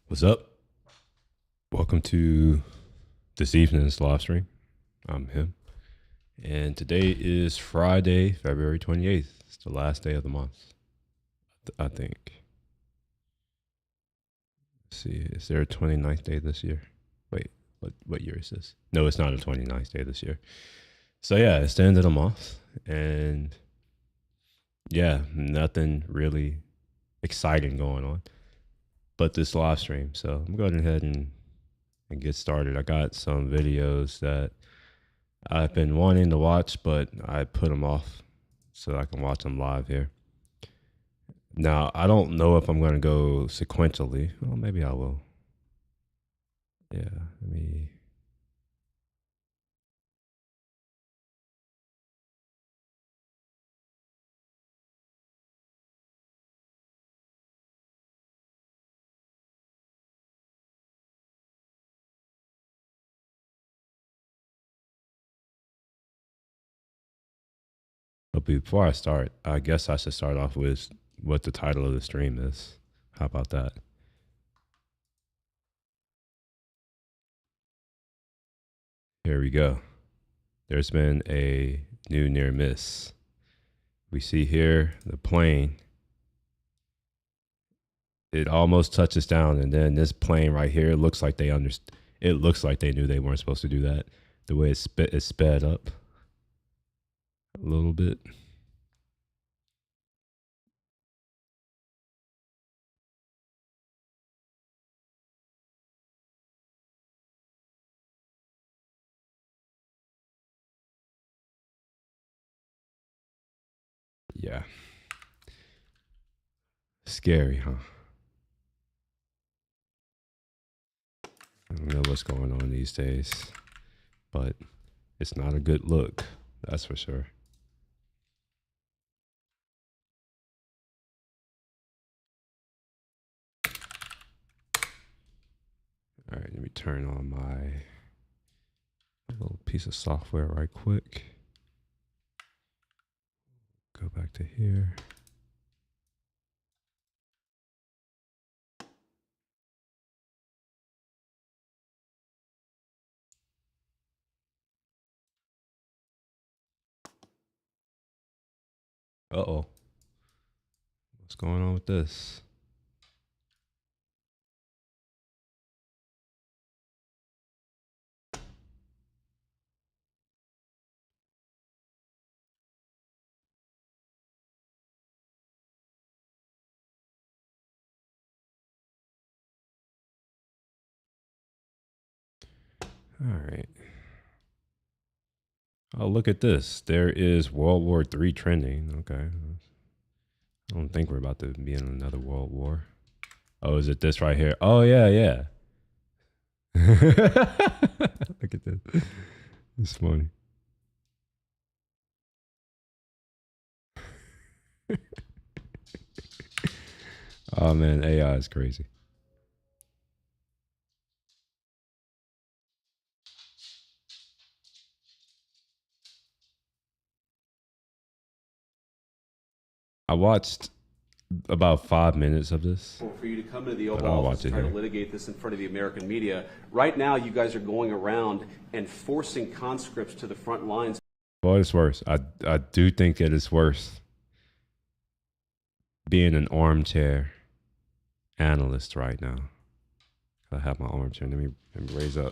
What's up? Welcome to this evening's live stream. I'm him. And today is Friday, February 28th. It's the last day of the month, I think. Let's see, is there a 29th day this year? Wait, what year is this? No, it's not a 29th day this year. So yeah, it's the end of the month. And yeah, nothing really exciting going on but this live stream. So I'm going ahead and get started. I got some videos that I've been wanting to watch, but I put them off so I can watch them live here. Now, I don't know if I'm going to go sequentially. Well, maybe I will. Yeah, let me. But before I start, I guess I should start off with what the title of the stream is. How about that? Here we go. There's been a new near miss. We see here the plane. It almost touches down, and then this plane right here looks like they It looks like they knew they weren't supposed to do that. The way it sped up a little bit. Yeah. Scary, huh? I don't know what's going on these days, but it's not a good look. That's for sure. All right, let me turn on my little piece of software right quick. Go back to here. Uh-oh. What's going on with this? All right. Oh, look at this. There is World War III trending. Okay. I don't think we're about to be in another world war. Oh, is it this right here? Oh, yeah, yeah. Look at this. It's funny. Oh, man, AI is crazy. I watched about 5 minutes of this. For you to come into the But Oval I'll Office watch it and try to here. litigate this in front of the American media. Right now, you guys are going around and forcing conscripts to the front lines. Well, it's worse. I do think it is worse being an armchair analyst right now. I have my armchair. Let me raise it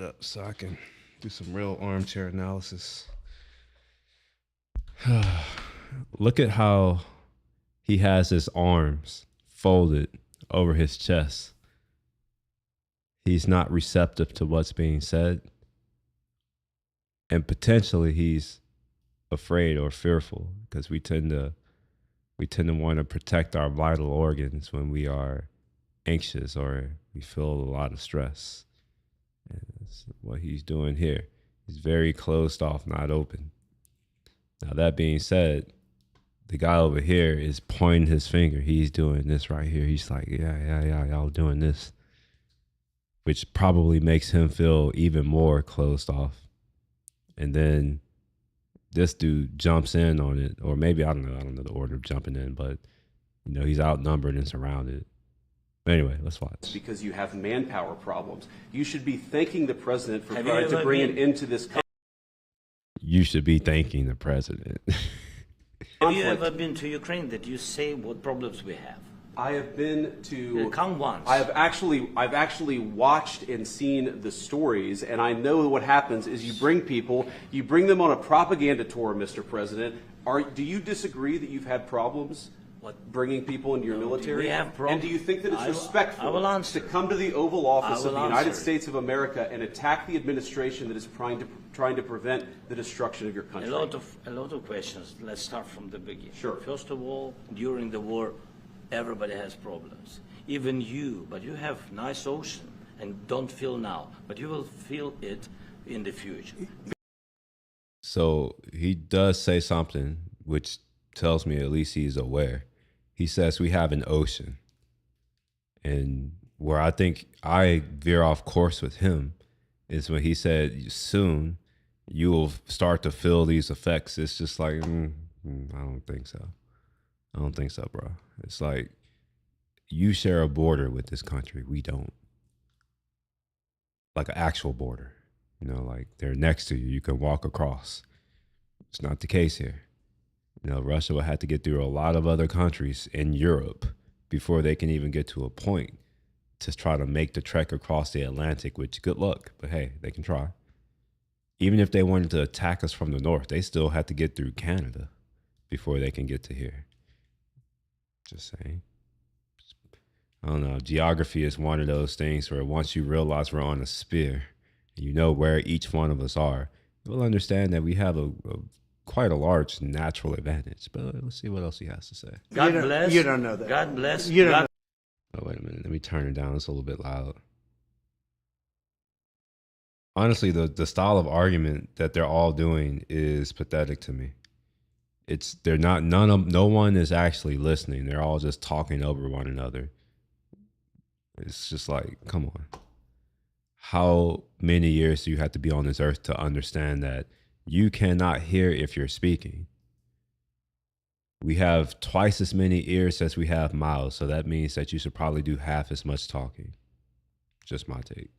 up so I can do some real armchair analysis. Look at how he has his arms folded over his chest. He's not receptive to what's being said. And potentially he's afraid or fearful because we tend to want to protect our vital organs when we are anxious or we feel a lot of stress. And that's what he's doing here. He's very closed off, not open. Now, that being said, the guy over here is pointing his finger. He's doing this right here. He's like, yeah, y'all doing this, which probably makes him feel even more closed off. And then this dude jumps in on it, or maybe I don't know the order of jumping in, but he's outnumbered and surrounded. Anyway, let's watch. because you have manpower problems. You should be thanking the president for Have you trying to ever bring been- an end to this conflict. You should be thanking the president. Have you ever been to Ukraine that you say what problems we have? I have been to. Come once. I've actually watched and seen the stories, and I know what happens is you bring people, you bring them on a propaganda tour, Mr. President. Do you disagree that you've had problems bringing people into your military? we have problems. And do you think that it's I will respectful answer. to come to the Oval Office I of will the United answer. States of America and attack the administration that is trying to prevent the destruction of your country? A lot of questions. Let's start from the beginning. Sure. First of all, during the war, everybody has problems. Even you, but you have nice ocean and don't feel now, but you will feel it in the future. So he does say something which tells me at least he's aware. He says we have an ocean. And where I think I veer off course with him is when he said soon you will start to feel these effects. It's just like, I don't think so. I don't think so, bro. It's like you share a border with this country. We don't. Like an actual border. You know, like they're next to you. You can walk across. It's not the case here. You know, Russia will have to get through a lot of other countries in Europe before they can even get to a point to try to make the trek across the Atlantic, which good luck. But hey, they can try. Even if they wanted to attack us from the north, they still have to get through Canada before they can get to here. Just saying. I don't know. Geography is one of those things where once you realize we're on a sphere and you know where each one of us are, you'll understand that we have a quite a large natural advantage. But let's see what else he has to say. God bless. You don't know that. God bless. You don't God know. Oh, wait a minute. Let me turn it down. It's a little bit loud. Honestly, the style of argument that they're all doing is pathetic to me. No one is actually listening. They're all just talking over one another. It's just like, come on. How many years do you have to be on this earth to understand that you cannot hear if you're speaking? We have twice as many ears as we have mouths, so that means that you should probably do half as much talking. Just my take.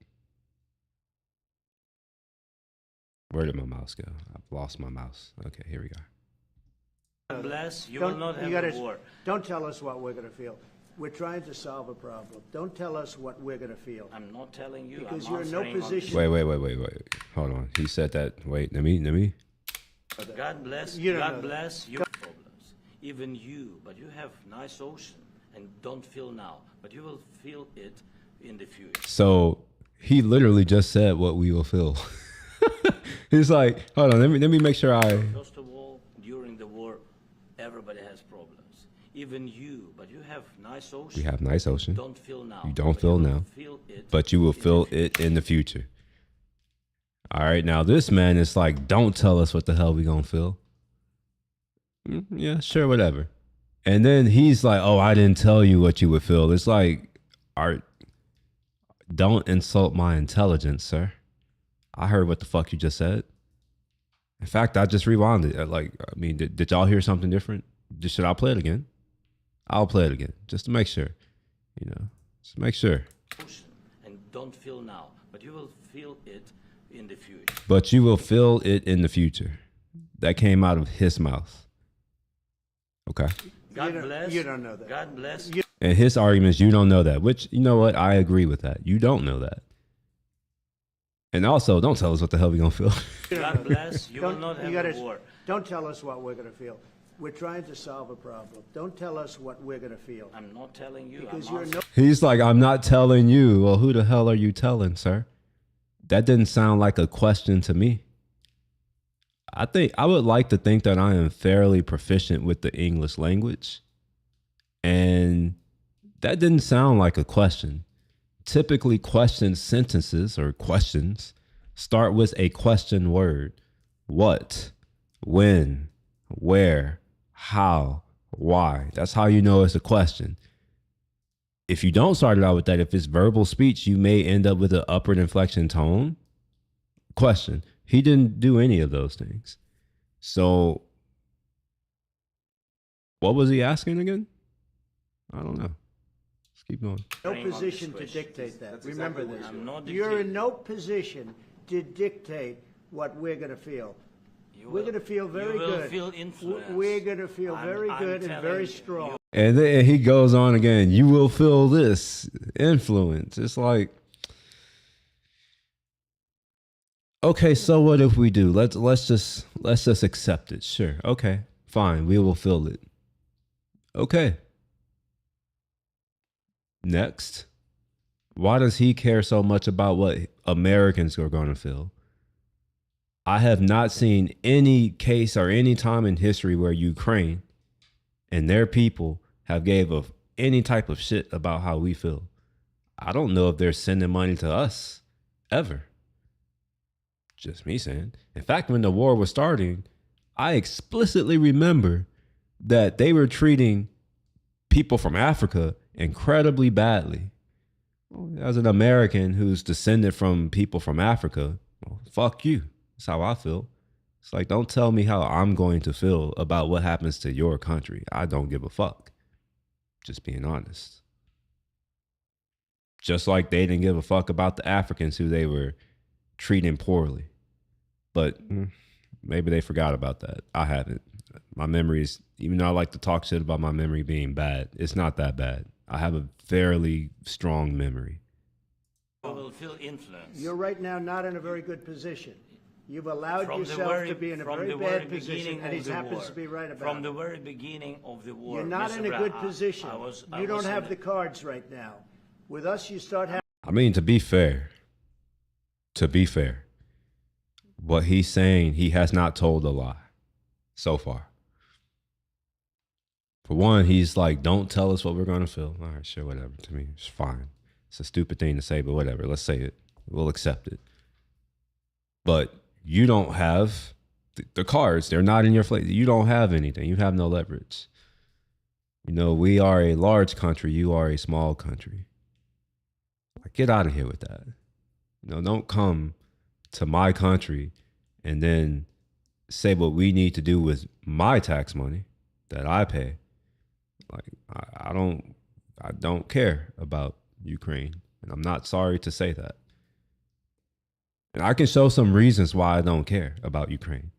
Where did my mouse go? I've lost my mouse. Okay, here we go. bless. You will not have a war. Don't tell us what we're going to feel. We're trying to solve a problem. Don't tell us what we're going to feel. I'm not telling you. Because I'm you're in no answering on- position. Wait. Hold on. He said that. Wait, let me. God bless. You don't know God that. bless your problems. Even you, but you have nice ocean and don't feel now, but you will feel it in the future. So he literally just said what we will feel. He's like, hold on, let me make sure I. First of all, during the war, everybody has problems. Even you, but you have nice ocean. We have nice ocean. Don't feel now. You don't but feel will now, Feel it but you will in the feel future. it in the future. All right, now this man is like, don't tell us what the hell we gonna feel. Yeah, sure, whatever. And then he's like, oh, I didn't tell you what you would feel. It's like, Art, don't insult my intelligence, sir. I heard what the fuck you just said. In fact, I just rewinded. Did y'all hear something different? Should I play it again? I'll play it again just to make sure. Just make sure. Ocean and don't feel now, but you will feel it in the future. But you will feel it in the future. That came out of his mouth. Okay. God bless. you don't know that. God bless. And his argument is you don't know that, which, you know what? I agree with that. You don't know that. And also, don't tell us what the hell we gonna feel. God bless. You will Don't, not have you gotta, a war. don't tell us what we're going to feel. We're trying to solve a problem. Don't tell us what we're going to feel. I'm not telling you. Because I'm you're answering. no He's like, I'm not telling you. Well, who the hell are you telling, sir? That didn't sound like a question to me. I would like to think that I am fairly proficient with the English language. And that didn't sound like a question. Typically, question sentences or questions start with a question word. What, when, where, how, why. That's how you know it's a question. If you don't start it out with that, if it's verbal speech, you may end up with an upward inflection tone. Question. He didn't do any of those things. So what was he asking again? I don't know. Let's keep going. No Bring on position this to question. dictate that. That's Remember exactly this. what I'm not You're in dictating. no position to dictate what we're going to feel. We're going to feel very you will good. Feel influenced. We're going to feel very I'm good and telling very you, strong. And then he goes on again. You will feel this influence. It's like, okay, so what if we do? Let's just accept it. Sure. Okay. Fine. We will feel it. Okay. Next. Why does he care so much about what Americans are going to feel? I have not seen any case or any time in history where Ukraine and their people have gave of any type of shit about how we feel. I don't know if they're sending money to us ever. Just me saying. In fact, when the war was starting, I explicitly remember that they were treating people from Africa incredibly badly. As an American who's descended from people from Africa, well, fuck you. That's how I feel. It's like, don't tell me how I'm going to feel about what happens to your country. I don't give a fuck. Just being honest. Just like they didn't give a fuck about the Africans who they were treating poorly. But maybe they forgot about that. I haven't. My memories, even though I like to talk shit about my memory being bad, it's not that bad. I have a fairly strong memory. You will feel influence. You're right now not in a very good position. You've allowed From the yourself very- to be in a from very the very bad position, beginning and he of the happens war. to be right about From it. the very beginning of the war. You're not Mr. in a Brown, good position. I You don't was have in the cards right now. With us, you start having. I mean, to be fair, what he's saying, he has not told a lie so far. For one, he's like, don't tell us what we're going to feel. All right, sure, whatever. To me, it's fine. It's a stupid thing to say, but whatever. Let's say it. We'll accept it. But you don't have the cards. They're not in your place. You don't have anything. You have no leverage. You know, we are a large country. You are a small country. Like, get out of here with that. You know, don't come to my country and then say what we need to do with my tax money that I pay. Like, I don't care about Ukraine, and I'm not sorry to say that. And I can show some reasons why I don't care about Ukraine.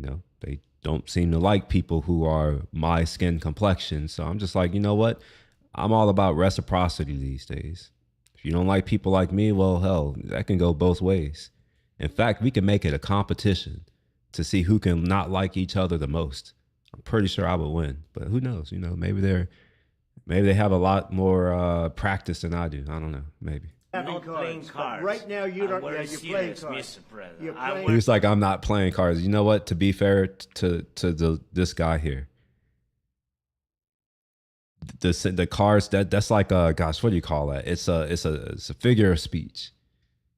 You know, they don't seem to like people who are my skin complexion. So I'm just like, you know what? I'm all about reciprocity these days. If you don't like people like me, well, hell, that can go both ways. In fact, we can make it a competition to see who can not like each other the most. I'm pretty sure I would win, but who knows? You know, maybe they have a lot more practice than I do. I don't know. Maybe. having not cards. playing But cards. right now, you I'm don't. very Yeah, you're playing serious, cards. Mr. President. You're I'm playing- He was like, I'm not playing cards. You know what? To be fair to this guy here, the cards that's like gosh, what do you call that? It's a figure of speech.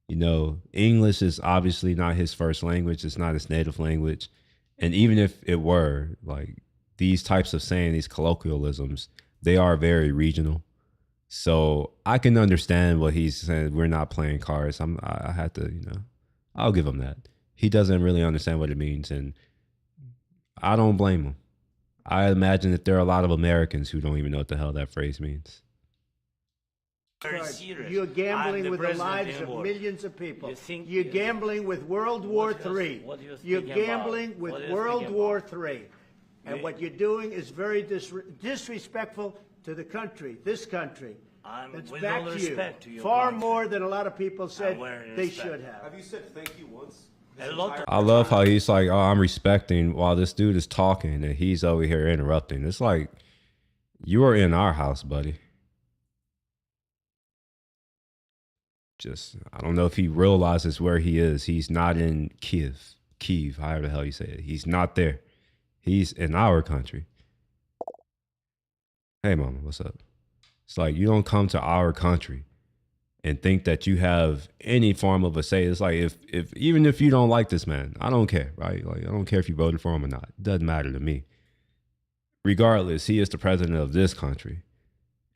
You know, English is obviously not his first language. It's not his native language. And even if it were, like, these types of saying, these colloquialisms, they are very regional. So I can understand what he's saying. We're not playing cards. I had to, you know, I'll give him that. He doesn't really understand what it means, and I don't blame him. I imagine that there are a lot of Americans who don't even know what the hell that phrase means. very cards. serious. You're I'm gambling with the president lives of anymore. millions of people. You think- You're gambling with World War What you- III. what you You're thinking gambling about? with What you World thinking War about? III. And You- what you're doing is very disrespectful to the country, this country. It's with back all to respect to you. your Far country. more than a lot of people said wearing they respect. should have. Have you said thank you once? A lot of I love how he's like, oh, I'm respecting while this dude is talking and he's over here interrupting. It's like, you are in our house, buddy. Just, I don't know if he realizes where he is. He's not in Kiev, however the hell you say it. He's not there. He's in our country. Hey, mama, what's up? It's like, you don't come to our country and think that you have any form of a say. It's like, if even if you don't like this man, I don't care, right? Like, I don't care if you voted for him or not. It doesn't matter to me. Regardless, he is the president of this country.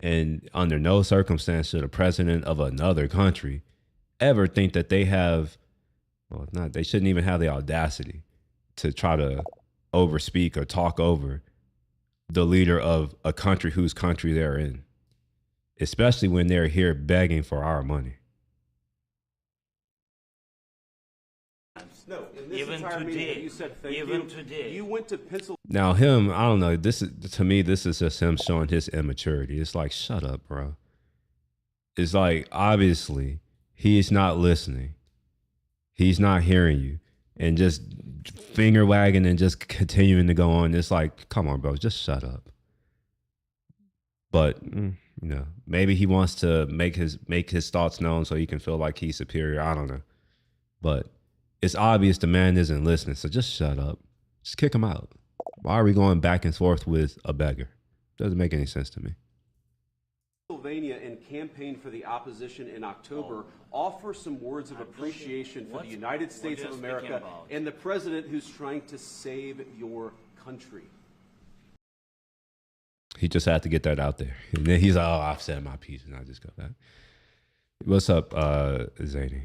And under no circumstance should a president of another country ever think that they have, well, not, they shouldn't even have the audacity to try to overspeak or talk over the leader of a country whose country they're in. especially when they're here begging for our money. No, in this Even entire meeting, today, you said thank even you. today. You went to Pennsylvania. Now him, I don't know. This is, to me, this is just him showing his immaturity. It's like, shut up, bro. It's like, obviously he's not listening. He's not hearing you, and just finger wagging and just continuing to go on. It's like, come on, bro, just shut up. But you know, maybe he wants to make his thoughts known so he can feel like he's superior. I don't know, but it's obvious the man isn't listening. So just shut up. Just kick him out. Why are we going back and forth with a beggar? Doesn't make any sense to me. Pennsylvania and campaign for the opposition in October, offer some words of appreciation for the United States of America and the president who's trying to save your country. He just had to get that out there. And then he's like, oh, I've said my piece, and I just got that. What's up, Zany?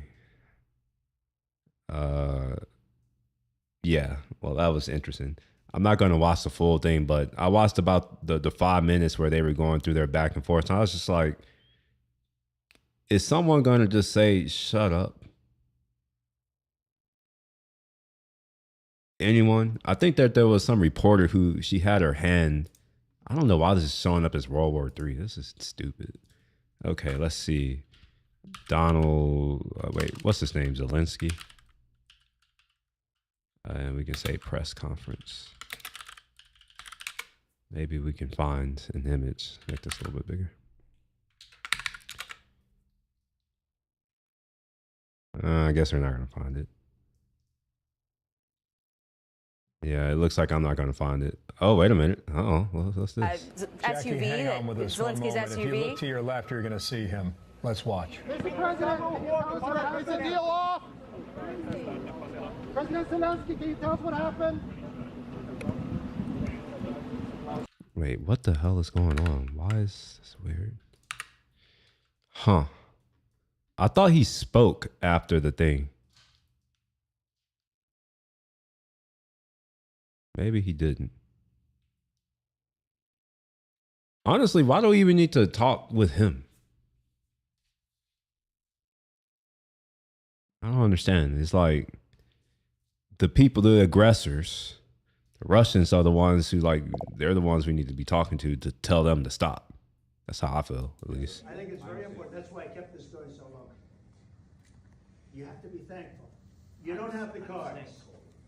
Yeah, well, that was interesting. I'm not going to watch the full thing, but I watched about the 5 minutes where they were going through their back and forth. And I was just like, is someone going to just say, shut up? Anyone? I think that there was some reporter who she had her hand. I don't know why this is showing up as World War III. This is stupid. Okay, let's see. Donald, wait, what's his name? Zelensky. And we can say press conference. Maybe we can find an image. Make this a little bit bigger. I guess we're not going to find it. Yeah, it looks like I'm not going to find it. Oh, wait a minute. Uh-oh. What's this? SUV, hang on with us for a Zelensky's moment. SUV. If you look to your left, you're going to see him. Let's watch. Mr. President, is the deal off? President Zelensky, can you tell us what happened? Wait, what the hell is going on? Why is this weird? Huh. I thought he spoke after the thing. Maybe he didn't. Honestly, why do we even need to talk with him? I don't understand. It's like the people, the aggressors, the Russians are the ones who, like, they're the ones we need to be talking to tell them to stop. That's how I feel, at least. I think it's very important. That's why I kept this story so long. You have to be thankful. You don't have the cards.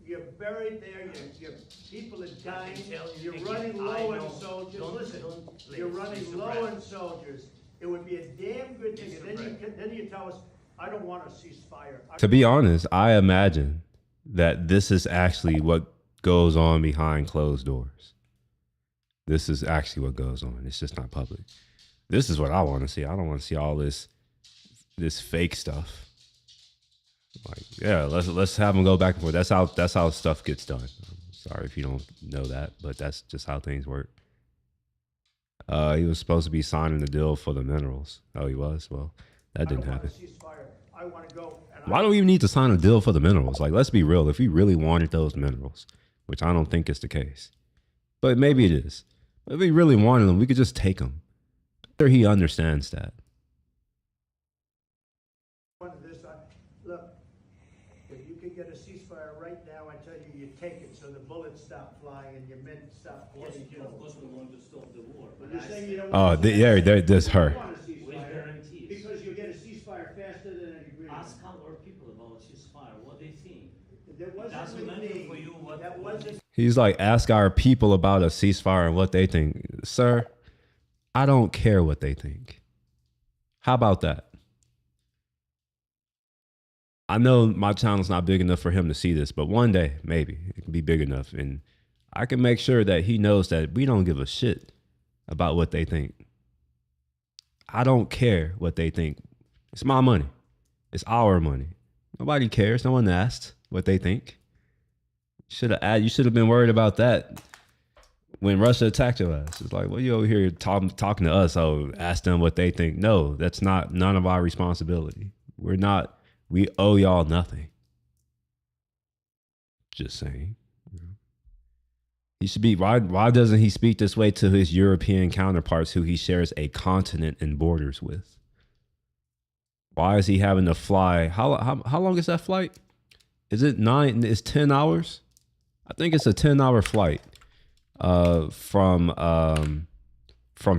You're buried there. Your people are dying. You're running low on soldiers. Listen, you're running low on soldiers. It would be a damn good thing. And then you tell us, I don't want a ceasefire. To be honest, I imagine that this is actually what goes on behind closed doors. This is actually what goes on. It's just not public. This is what I want to see. I don't want to see all this fake stuff. Like, yeah, let's have them go back and forth. That's how stuff gets done. I'm sorry if you don't know that, but that's just how things work. He was supposed to be signing the deal for the minerals. Oh, he was? Well, that didn't happen. I want to go. Why do we even need to sign a deal for the minerals? Like, let's be real. If we really wanted those minerals, which I don't think is the case, but maybe it is. If we really wanted them, we could just take them. Sure, he understands that. Look, if you could get a ceasefire right now, I tell you, you take it so the bullets stop flying and your men stop getting killed. Of course, we want to stop the war. But you're saying you don't Oh, want there's her. Guarantees. because you get a ceasefire faster than an agreement. Ask our people about ceasefire, what they think. There wasn't Doesn't matter anything for you what- that wasn't. He's like, ask our people about a ceasefire and what they think. Sir, I don't care what they think. How about that? I know my channel's not big enough for him to see this, but one day, maybe, it can be big enough. And I can make sure that he knows that we don't give a shit about what they think. I don't care what they think. It's my money. It's our money. Nobody cares. No one asked what they think. You should have been worried about that when Russia attacked your ass. It's like, well, you over here talking to us. Oh, ask them what they think. No, that's not none of our responsibility. We owe y'all nothing. Just saying. He should be. Why doesn't he speak this way to his European counterparts who he shares a continent and borders with? Why is he having to fly? How long is that flight? Is it 9? It's 10 hours. I think it's a 10-hour flight from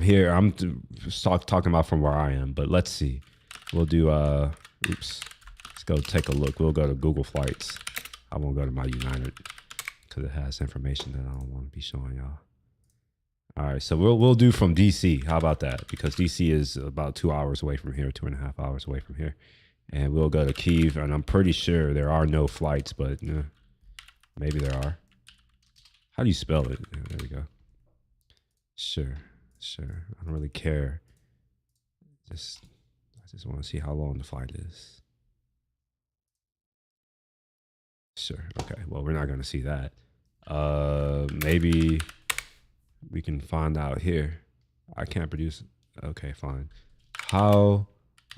here. I'm talking about from where I am, but let's see. We'll do oops. Let's go take a look. We'll go to Google Flights. I won't go to my United because it has information that I don't want to be showing y'all. All right, so we'll do from DC. How about that? Because DC is about 2 hours away from here, 2.5 hours away from here. And we'll go to Kyiv, and I'm pretty sure there are no flights, but maybe there are. How do you spell it? Yeah, there we go. Sure. I don't really care. I just want to see how long the flight is. Sure. Okay. Well, we're not going to see that. Maybe we can find out here. I can't produce. Okay, fine. How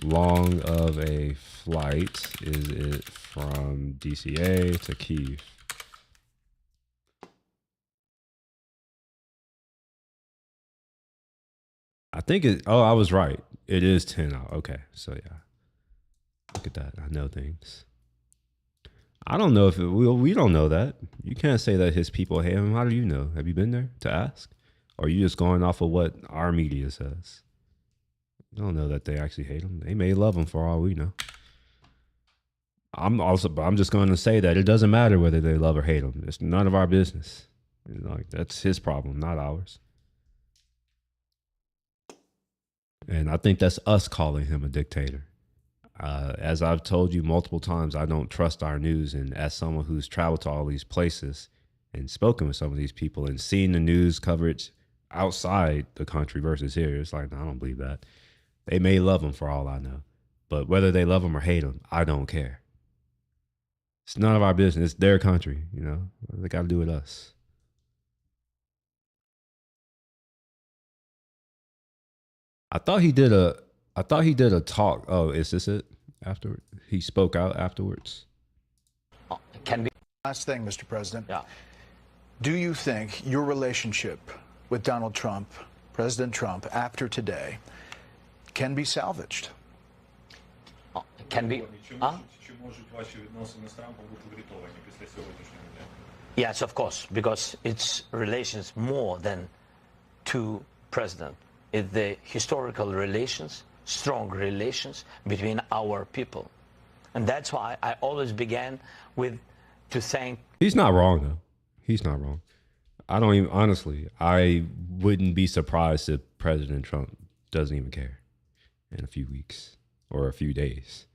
long of a flight is it from DCA to Kyiv? I think it. Oh, I was right. It is 10 hours. Okay, so yeah. Look at that. I know things. I don't know if we don't know that. You can't say that his people hate him. How do you know? Have you been there to ask? Or are you just going off of what our media says? You don't know that they actually hate him. They may love him for all we know. I'm just going to say that it doesn't matter whether they love or hate him. It's none of our business. Like, that's his problem, not ours. And I think that's us calling him a dictator. As I've told you multiple times, I don't trust our news. And as someone who's traveled to all these places and spoken with some of these people and seen the news coverage outside the country versus here, it's like, no, I don't believe that. They may love him for all I know. But whether they love him or hate him, I don't care. It's none of our business. It's their country, you know. They got to do with us. I thought he did a talk. Oh, is this it? Afterward, he spoke out afterwards. Can be. Last thing, Mr. President. Yeah. Do you think your relationship with Donald Trump, President Trump, after today, can be salvaged? Can be. Yes, of course, because it's relations more than two presidents. It's the historical relations, strong relations between our people. And that's why I always began with to thank. He's not wrong, though. He's not wrong. Honestly, I wouldn't be surprised if President Trump doesn't even care in a few weeks or a few days.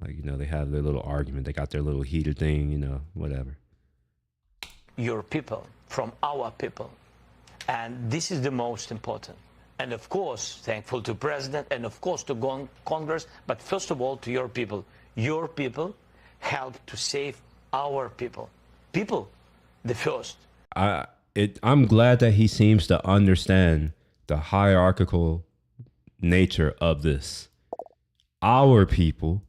Like, you know, they have their little argument. They got their little heated thing, you know, whatever. Your people from our people. And this is the most important. And of course, thankful to President and of course to Congress, but first of all to your people. Your people helped to save our people. People, the first. I'm glad that he seems to understand the hierarchical nature of this. Our people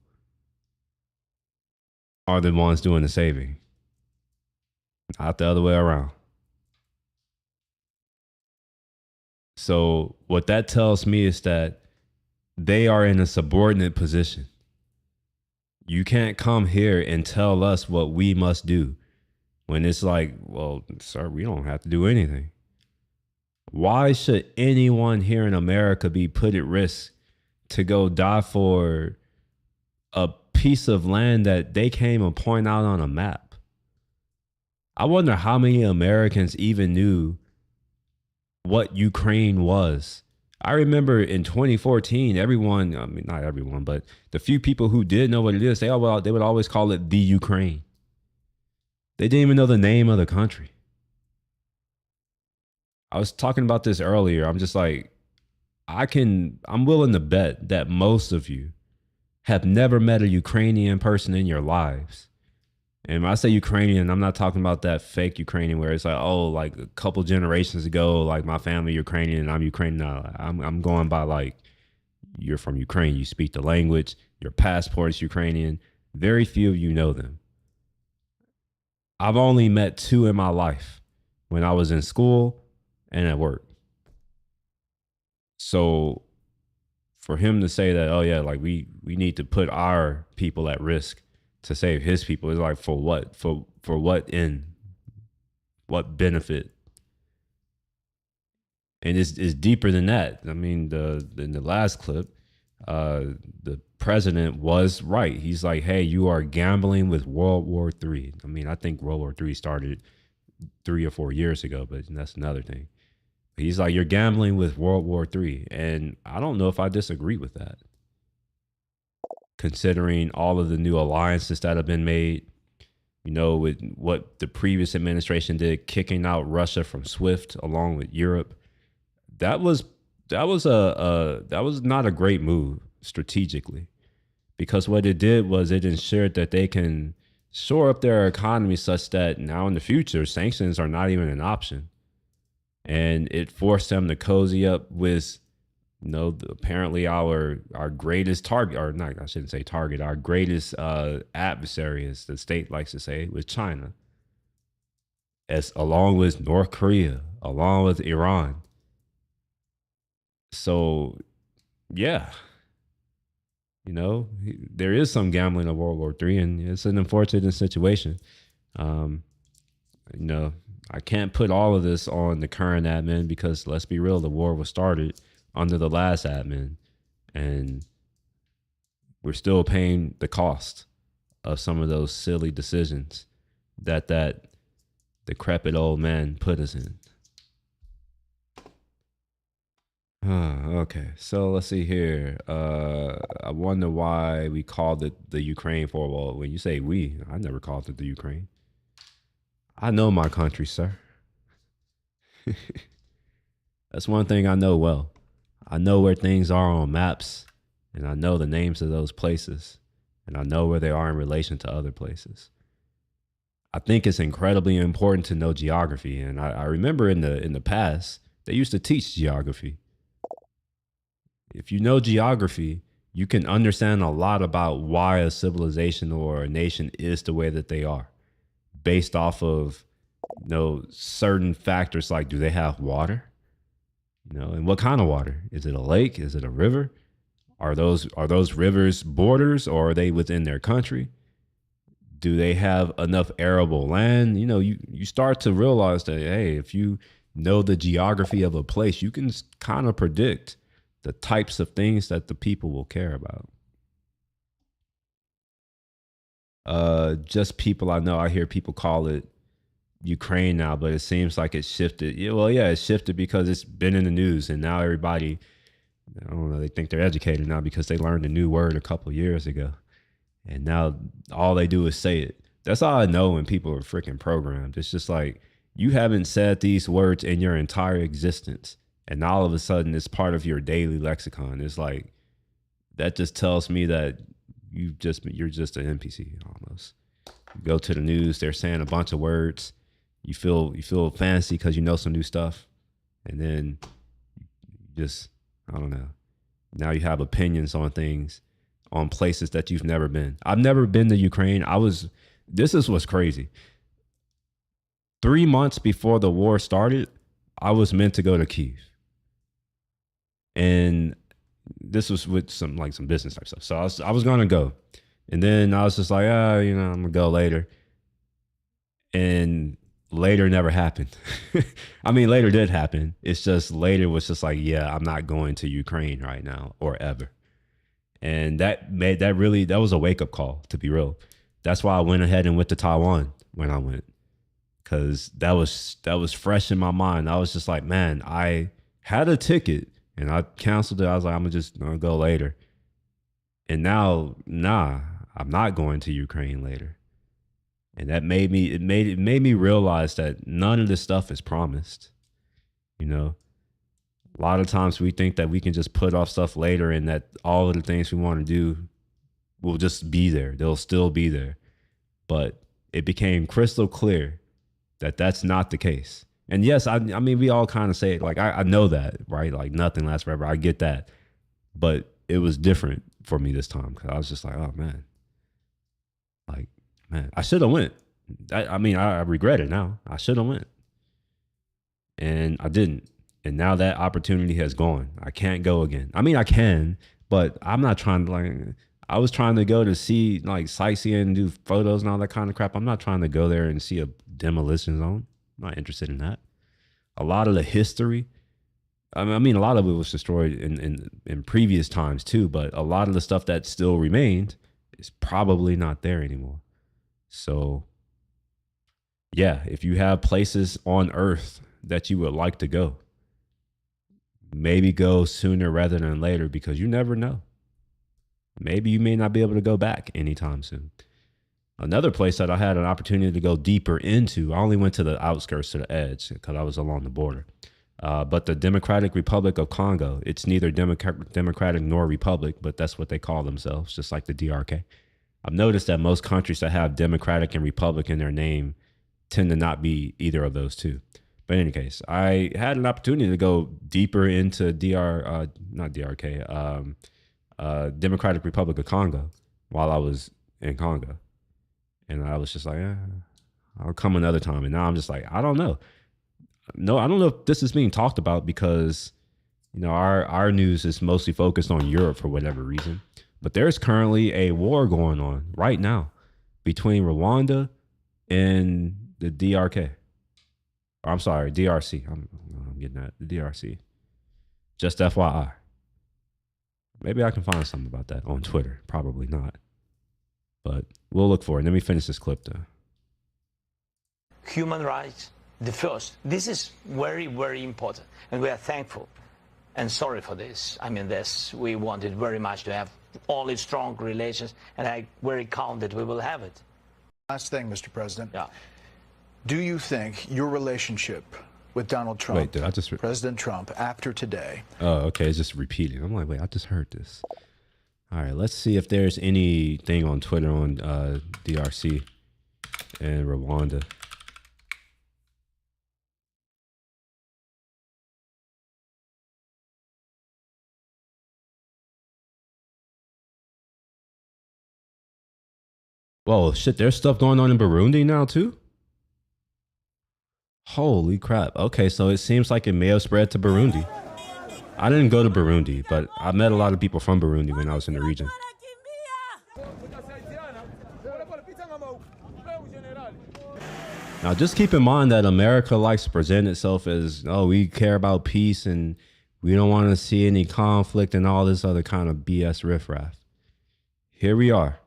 are the ones doing the saving, not the other way around. So what that tells me is that they are in a subordinate position. You can't come here and tell us what we must do when it's like, well, sir, we don't have to do anything. Why should anyone here in America be put at risk to go die for a piece of land that they came and point out on a map? I wonder how many Americans even knew what Ukraine was. I remember in 2014, everyone, I mean, not everyone, but the few people who did know what it is, they would always call it the Ukraine. They didn't even know the name of the country. I was talking about this earlier. I'm just like, I'm willing to bet that most of you have never met a Ukrainian person in your lives. And when I say Ukrainian, I'm not talking about that fake Ukrainian where it's like, oh, like a couple generations ago, like my family Ukrainian and I'm Ukrainian. No, I'm going by like, you're from Ukraine. You speak the language. Your passport is Ukrainian. Very few of you know them. I've only met two in my life. when I was in school and at work. So for him to say that, oh yeah, like we need to put our people at risk to save his people, is like, for what? For what end? What benefit? And it's deeper than that. I mean, in the last clip, the president was right. He's like, hey, you are gambling with World War III. I mean, I think World War III started 3 or 4 years ago, but that's another thing. He's like, you're gambling with World War III. And I don't know if I disagree with that, considering all of the new alliances that have been made, you know, with what the previous administration did, kicking out Russia from SWIFT along with Europe. That was not a great move strategically, because what it did was it ensured that they can shore up their economy such that now in the future, sanctions are not even an option. And it forced them to cozy up with, you know, apparently our greatest target, or not, I shouldn't say target, our greatest adversary, as the state likes to say, with China, as along with North Korea, along with Iran. So, yeah, you know, there is some gambling of World War III, and it's an unfortunate situation. You know, I can't put all of this on the current admin, because let's be real, the war was started under the last admin, and we're still paying the cost of some of those silly decisions that decrepit old man put us in. Okay, so let's see here. I wonder why we called it the Ukraine for. Well, when you say we, I never called it the Ukraine. I know my country, sir. That's one thing I know well. I know where things are on maps, and I know the names of those places, and I know where they are in relation to other places. I think it's incredibly important to know geography, and I remember in the past they used to teach geography. If you know geography, you can understand a lot about why a civilization or a nation is the way that they are, based off of, you know, certain factors like, do they have water? You know, and what kind of water? Is it a lake? Is it a river? Are those rivers borders, or are they within their country? Do they have enough arable land? You know, you start to realize that, hey, if you know the geography of a place, you can kind of predict the types of things that the people will care about. Just people I know, I hear people call it Ukraine now, but it seems like it shifted. Yeah, well, yeah, it shifted because it's been in the news, and now everybody, I don't know, they think they're educated now because they learned a new word a couple of years ago, and now all they do is say it. That's all I know when people are freaking programmed. It's just like, you haven't said these words in your entire existence, and all of a sudden it's part of your daily lexicon. It's like, that just tells me that you're just an NPC almost. You go to the news, they're saying a bunch of words. You feel fancy because you know some new stuff, and then you just, I don't know. Now you have opinions on things, on places that you've never been. I've never been to Ukraine. This is what's crazy. 3 months before the war started, I was meant to go to Kyiv. And this was with some business type stuff. So I was going to go. And then I was just like, I'm going to go later. And later never happened. I mean, later did happen. It's just later was just like, yeah, I'm not going to Ukraine right now or ever. And that was a wake up call, to be real. That's why I went ahead and went to Taiwan when I went. Cause that was fresh in my mind. I was just like, man, I had a ticket and I canceled it. I was like, I'm gonna go later. And now, I'm not going to Ukraine later. And that made me realize that none of this stuff is promised. You know, a lot of times we think that we can just put off stuff later, and that all of the things we want to do will just be there. They'll still be there. But it became crystal clear that that's not the case. And yes, I mean, we all kind of say it, like, I know that, right? Like, nothing lasts forever. I get that. But it was different for me this time, because I was just like, oh, man. Like, man, I should have went. I regret it now. I should have went. and I didn't. And now that opportunity has gone. I can't go again. I mean, I can, but I'm not trying to like. I was trying to go to see like sightseeing and do photos and all that kind of crap. I'm not trying to go there and see a demolition zone. I'm not interested in that. A lot of the history, I mean, a lot of it was destroyed in previous times too, but a lot of the stuff that still remained is probably not there anymore. So yeah, if you have places on Earth that you would like to go, maybe go sooner rather than later, because you never know. Maybe you may not be able to go back anytime soon. Another place that I had an opportunity to go deeper into, I only went to the outskirts, to the edge, because I was along the border. But the Democratic Republic of Congo, it's neither Democratic nor Republic, but that's what they call themselves, just like the DRK. I've noticed that most countries that have Democratic and Republic in their name tend to not be either of those two. But in any case, I had an opportunity to go deeper into Democratic Republic of Congo while I was in Congo. And I was just like, I'll come another time. And now I'm just like, I don't know. No, I don't know if this is being talked about because, you know, our news is mostly focused on Europe for whatever reason. But there's currently a war going on right now between Rwanda and the DRK. I'm sorry, DRC. I'm getting that. The DRC. Just FYI. Maybe I can find something about that on Twitter. Probably not. But we'll look for it. Let me finish this clip, though. Human rights, the first. This is very, very important. And we are thankful and sorry for this. I mean, we wanted very much to have only strong relations, and I'm very calm that we will have it. Last thing, Mr. President. Yeah. Do you think your relationship with Donald Trump, wait, dude, President Trump, after today? Oh, okay. It's just repeating. I'm like, wait, I just heard this. All right, let's see if there's anything on Twitter on DRC and Rwanda. Whoa, shit, there's stuff going on in Burundi now too? Holy crap. Okay, so it seems like it may have spread to Burundi. I didn't go to Burundi, but I met a lot of people from Burundi when I was in the region. Now, just keep in mind that America likes to present itself as, oh, we care about peace and we don't want to see any conflict and all this other kind of BS riffraff. Here we are.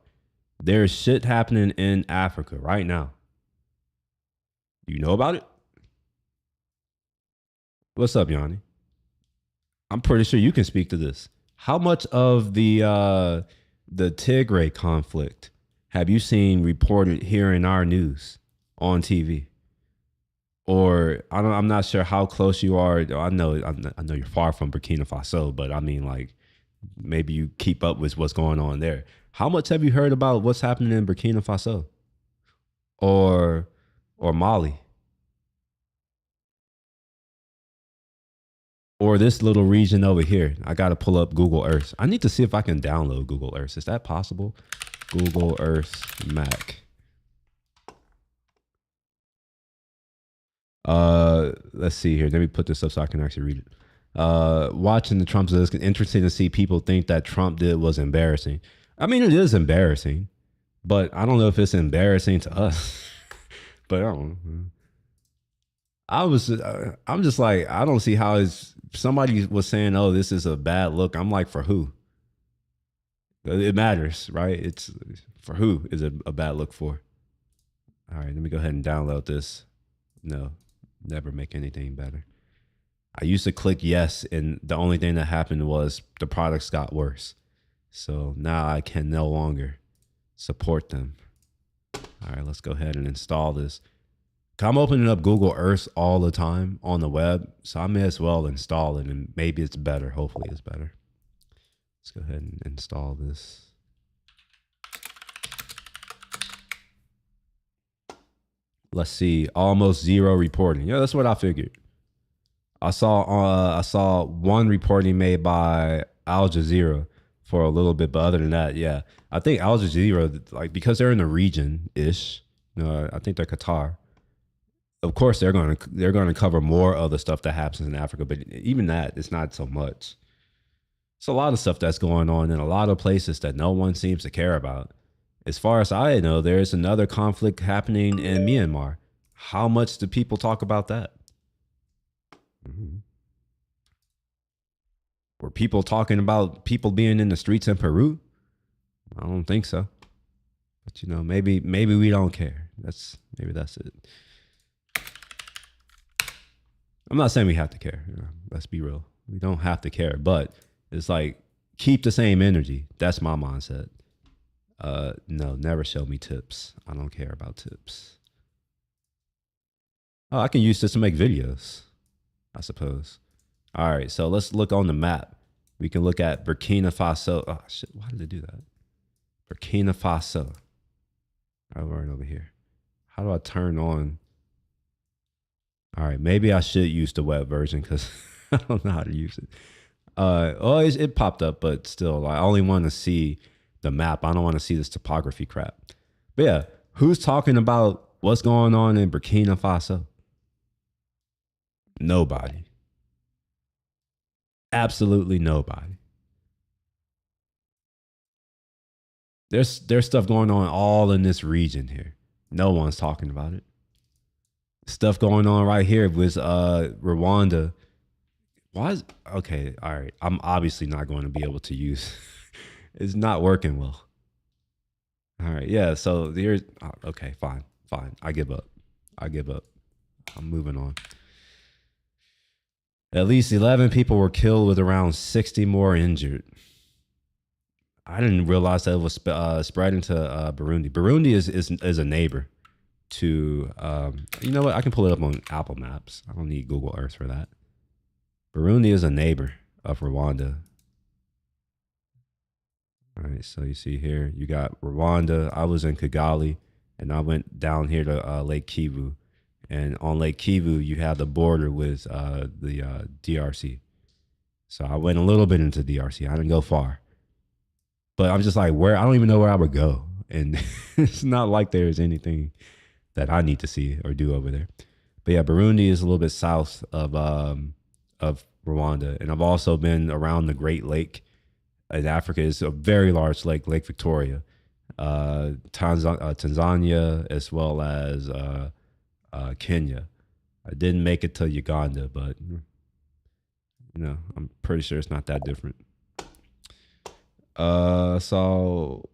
There's shit happening in Africa right now. You know about it? What's up, Yanni? I'm pretty sure you can speak to this. How much of the Tigray conflict have you seen reported here in our news on TV? Or I'm not sure how close you are. I know you're far from Burkina Faso, but I mean, like, maybe you keep up with what's going on there. How much have you heard about what's happening in Burkina Faso or Mali? Or this little region over here? I got to pull up Google Earth. I need to see if I can download Google Earth. Is that possible? Google Earth Mac. Let's see here. Let me put this up so I can actually read it. Watching the Trumps, it's interesting to see people think that Trump did was embarrassing. I mean, it is embarrassing, but I don't know if it's embarrassing to us. But I don't know. I'm just like, I don't see how somebody was saying, oh, this is a bad look. I'm like, for who? It matters, right? It's for who is it a bad look for? All right, let me go ahead and download this. No, never make anything better. I used to click yes, and the only thing that happened was the products got worse. So now I can no longer support them. All right, let's go ahead and install this. I'm opening up Google Earth all the time on the web, so I may as well install it, and maybe it's better. Hopefully it's better. Let's go ahead and install this. Let's see, almost zero reporting. Yeah, that's what I figured. I saw one reporting made by Al Jazeera for a little bit, but other than that, yeah, I think Al Jazeera, like, because they're in the region-ish, you know, I think they're Qatar. of course they're gonna cover more of the stuff that happens in Africa, but even that, it's not so much. It's a lot of stuff that's going on in a lot of places that no one seems to care about. As far as I know, there's another conflict happening in Myanmar. How much do people talk about that? Mm-hmm. Were people talking about people being in the streets in Peru? I don't think so. But you know, maybe we don't care. Maybe that's it. I'm not saying we have to care. You know, let's be real. We don't have to care, but it's like keep the same energy. That's my mindset. No, never show me tips. I don't care about tips. Oh, I can use this to make videos, I suppose. All right, so let's look on the map. We can look at Burkina Faso. Oh shit, why did it do that? Burkina Faso. All right, over here. How do I turn on? All right, maybe I should use the web version because I don't know how to use it. It popped up, but still, I only want to see the map. I don't want to see this topography crap. But yeah, who's talking about what's going on in Burkina Faso? Nobody. Absolutely nobody. There's stuff going on all in this region here. No one's talking about it. Stuff going on right here with Rwanda. Okay, all right. I'm obviously not going to be able to use. It's not working well. All right, yeah. So there's okay, fine. I give up. I'm moving on. At least 11 people were killed with around 60 more injured. I didn't realize that it was spreading to Burundi. Burundi is a neighbor to, you know what? I can pull it up on Apple Maps. I don't need Google Earth for that. Burundi is a neighbor of Rwanda. All right, so you see here, you got Rwanda. I was in Kigali, and I went down here to Lake Kivu. And on Lake Kivu, you have the border with the DRC. So I went a little bit into DRC. I didn't go far. But I'm just like, I don't even know where I would go. And it's not like there's anything that I need to see or do over there. But yeah, Burundi is a little bit south of Rwanda. And I've also been around the Great Lake in Africa. It's a very large lake, Lake Victoria. Tanzania, as well as Kenya. I didn't make it to Uganda, but you know, I'm pretty sure it's not that different. So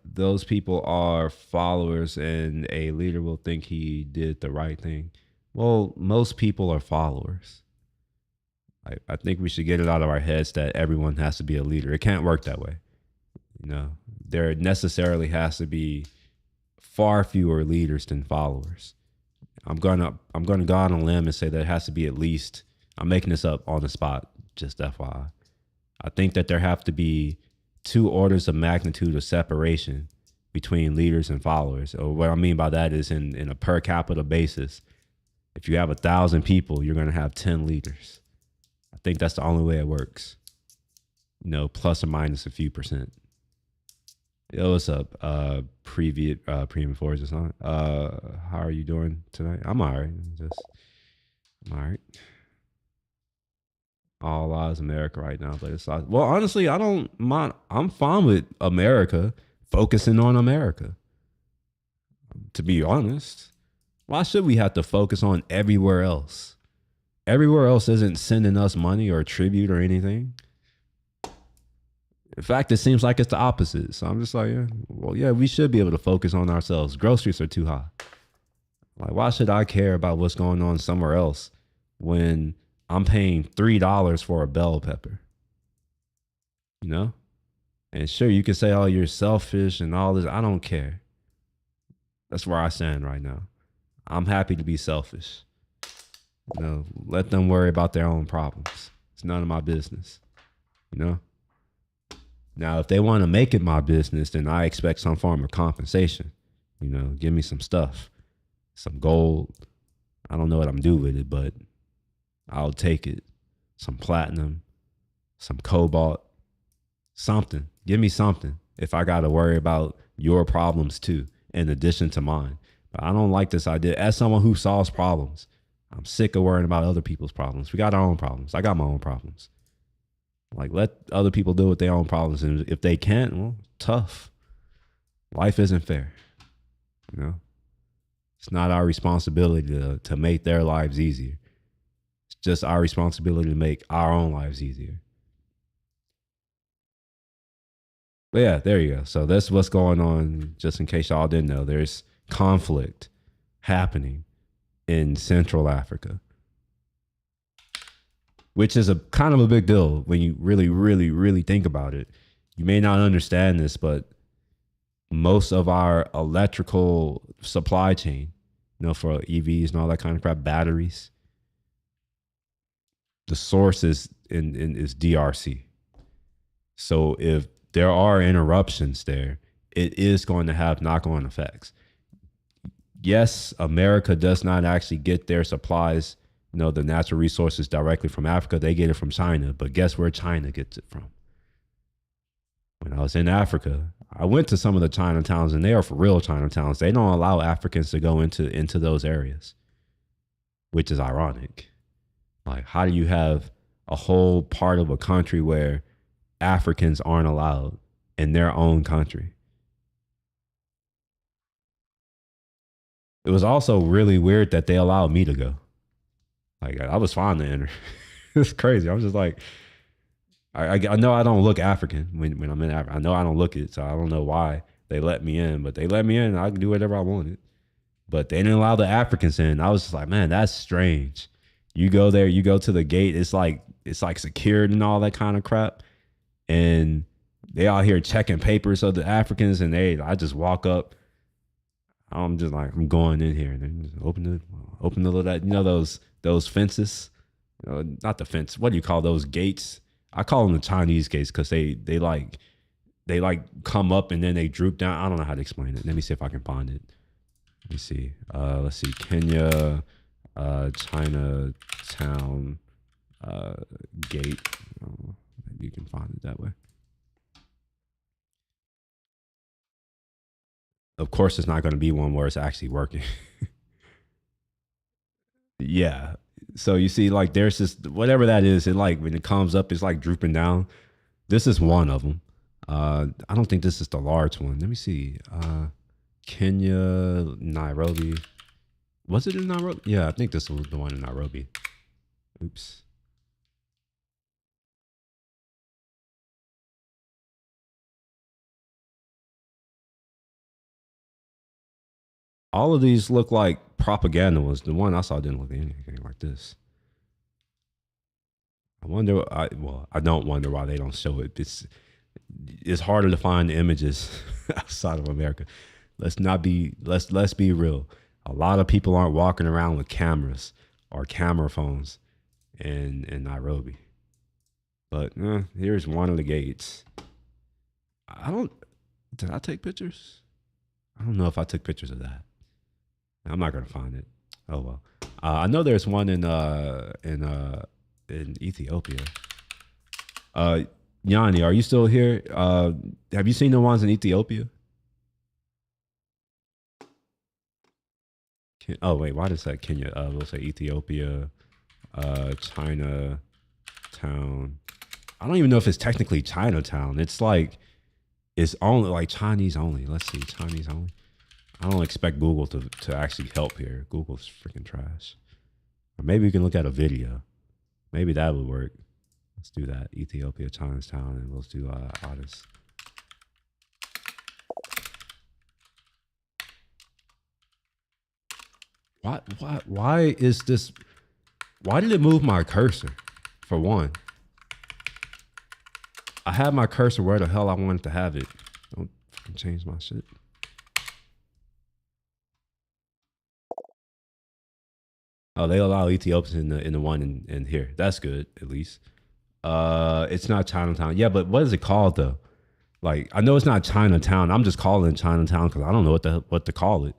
those people are followers, and a leader will think he did the right thing. Well, most people are followers. I think we should get it out of our heads that everyone has to be a leader. It can't work that way. You know, there necessarily has to be far fewer leaders than followers. I'm gonna go on a limb and say there has to be at least, I'm making this up on the spot, just FYI. I think that there have to be 2 orders of magnitude of separation between leaders and followers. Or what I mean by that is in a per capita basis, if you have 1,000 people, you're gonna have 10 leaders. I think that's the only way it works. You know, plus or minus a few percent. Yo, what's up? Premium Forces on. How are you doing tonight? I'm all right. I'm all right. All eyes America right now, but it's like, well, honestly, I don't mind. I'm fine with America focusing on America. To be honest, why should we have to focus on everywhere else? Everywhere else isn't sending us money or tribute or anything. In fact, it seems like it's the opposite. So I'm just like, yeah, well, yeah, we should be able to focus on ourselves. Groceries are too high. Like, why should I care about what's going on somewhere else when I'm paying $3 for a bell pepper? You know? And sure, you can say, oh, you're selfish and all this. I don't care. That's where I stand right now. I'm happy to be selfish. You know, let them worry about their own problems. It's none of my business. You know? Now, if they want to make it my business, then I expect some form of compensation. You know, give me some stuff, some gold. I don't know what I'm doing with it, but I'll take it. Some platinum, some cobalt, something. Give me something if I got to worry about your problems too, in addition to mine. But I don't like this idea. As someone who solves problems, I'm sick of worrying about other people's problems. We got our own problems. I got my own problems. Like, let other people deal with their own problems. And if they can't, well, tough. Life isn't fair. You know? It's not our responsibility to make their lives easier. It's just our responsibility to make our own lives easier. But yeah, there you go. So that's what's going on, just in case y'all didn't know. There's conflict happening in Central Africa, which is a kind of a big deal when you really, really, really think about it. You may not understand this, but most of our electrical supply chain, you know, for EVs and all that kind of crap, batteries, the source is is DRC. So if there are interruptions there, it is going to have knock-on effects. Yes, America does not actually get their supplies, you know, the natural resources directly from Africa. They get it from China, but guess where China gets it from? When I was in Africa, I went to some of the Chinatowns, and they are for real Chinatowns. They don't allow Africans to go into those areas, which is ironic. Like, how do you have a whole part of a country where Africans aren't allowed in their own country? It was also really weird that they allowed me to go. Like, I was fine to enter. It's crazy. I was just like, I know I don't look African when I'm in Africa. I know I don't look it, so I don't know why they let me in. But they let me in, and I could do whatever I wanted. But they didn't allow the Africans in. I was just like, man, that's strange. You go there, you go to the gate. It's like secured and all that kind of crap. And they out here checking papers of the Africans, and I just walk up. I'm just like, I'm going in here, and then just open the little, you know, those fences, not the fence. What do you call those gates? I call them the Chinese gates because they come up and then they droop down. I don't know how to explain it. Let me see if I can find it. Let me see. Let's see. Kenya, Chinatown, gate. Maybe you can find it that way. Of course, it's not going to be one where it's actually working. Yeah. So you see, like, there's this, whatever that is, it, like, when it comes up, it's like drooping down. This is one of them. I don't think this is the large one. Let me see. Kenya, Nairobi. Was it in Nairobi? Yeah, I think this was the one in Nairobi. Oops. All of these look like propaganda ones. The one I saw didn't look anything like this. I don't wonder why they don't show it. It's harder to find images outside of America. Let's be real. A lot of people aren't walking around with cameras or camera phones in Nairobi. But here's one of the gates. Did I take pictures? I don't know if I took pictures of that. I'm not gonna find it. Oh well. I know there's one in Ethiopia. Yanni, are you still here? Have you seen the ones in Ethiopia? Oh wait, why does that Kenya? We'll say Ethiopia, Chinatown. I don't even know if it's technically Chinatown. It's only like Chinese only. Let's see, Chinese only. I don't expect Google to actually help here. Google's freaking trash. Or maybe we can look at a video. Maybe that would work. Let's do that. Ethiopia, Chinatown, and let's do Addis. Why is this? Why did it move my cursor? For one, I have my cursor where the hell I wanted to have it. Don't fucking change my shit. Oh, they allow Ethiopians in the one in here. That's good, at least. It's not Chinatown. Yeah, but what is it called though? Like, I know it's not Chinatown. I'm just calling it Chinatown because I don't know what to call it.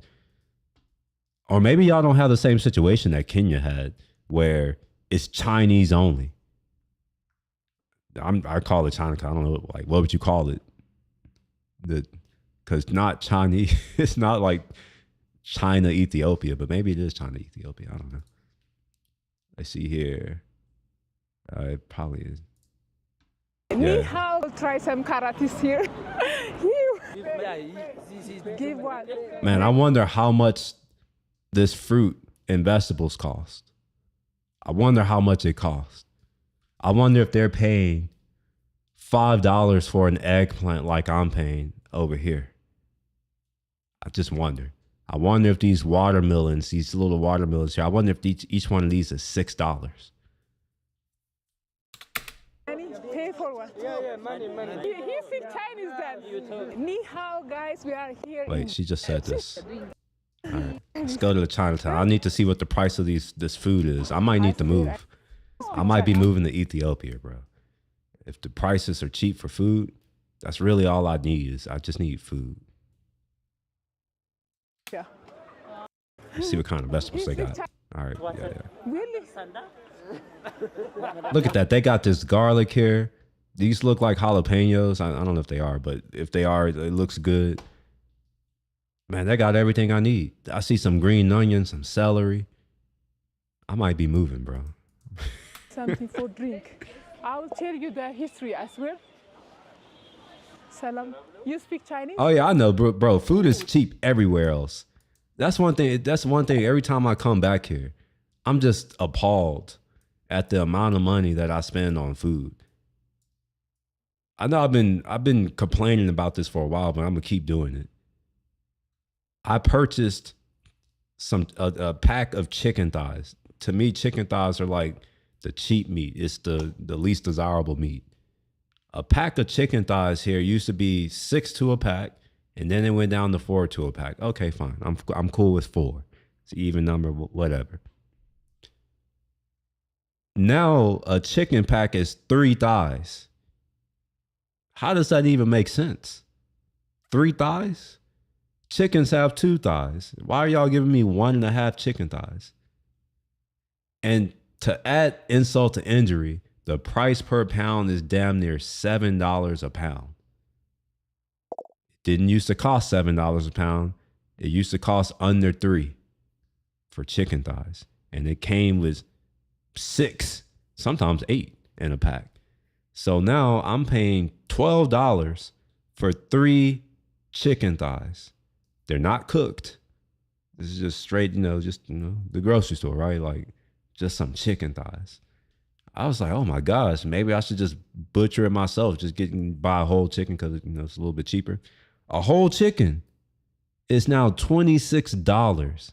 Or maybe y'all don't have the same situation that Kenya had, where it's Chinese only. I call it Chinatown. I don't know, like, what would you call it? Because not Chinese. It's not like China, Ethiopia, but maybe it is China, Ethiopia. I don't know. I see here. It probably is. Ni hao, try some karatis here. Give one. Man, I wonder how much this fruit and vegetables cost. I wonder how much it costs. I wonder if they're paying $5 for an eggplant like I'm paying over here. I just wonder. I wonder if these watermelons, these little watermelons here, I wonder if each one of these is $6. Pay for what? Yeah, money. He speaks Chinese then. Ni hao, guys, we are here. Wait, she just said this. All right, let's go to the Chinatown. I need to see what the price of this food is. I might need to move. I might be moving to Ethiopia, bro. If the prices are cheap for food, that's really all I need I just need food. Yeah. Let's see what kind of vegetables they got. All right, yeah. Really? Look at that. They got this garlic here. These look like jalapenos. I don't know if they are, but if they are, it looks good. Man, they got everything I need. I see some green onions, some celery. I might be moving, bro. Something for drink. I'll tell you the history as well. Salam. You speak Chinese? Oh yeah, I know, bro. Food is cheap everywhere else. That's one thing. Every time I come back here, I'm just appalled at the amount of money that I spend on food. I know I've been complaining about this for a while, but I'm gonna keep doing it. I purchased a pack of chicken thighs. To me, chicken thighs are like the cheap meat. It's the least desirable meat. A pack of chicken thighs here used to be 6 to a pack, and then it went down to 4 to a pack. Okay, fine. I'm cool with 4. It's an even number, whatever. Now a chicken pack is 3 thighs. How does that even make sense? 3 thighs? Chickens have 2 thighs. Why are y'all giving me 1.5 chicken thighs? And to add insult to injury, the price per pound is damn near $7 a pound. It didn't used to cost $7 a pound. It used to cost under $3 for chicken thighs. And it came with 6, sometimes 8 in a pack. So now I'm paying $12 for 3 chicken thighs. They're not cooked. This is just straight, the grocery store, right? Like just some chicken thighs. I was like, oh my gosh, maybe I should just butcher it myself. Just buy a whole chicken because it's a little bit cheaper. A whole chicken is now $26.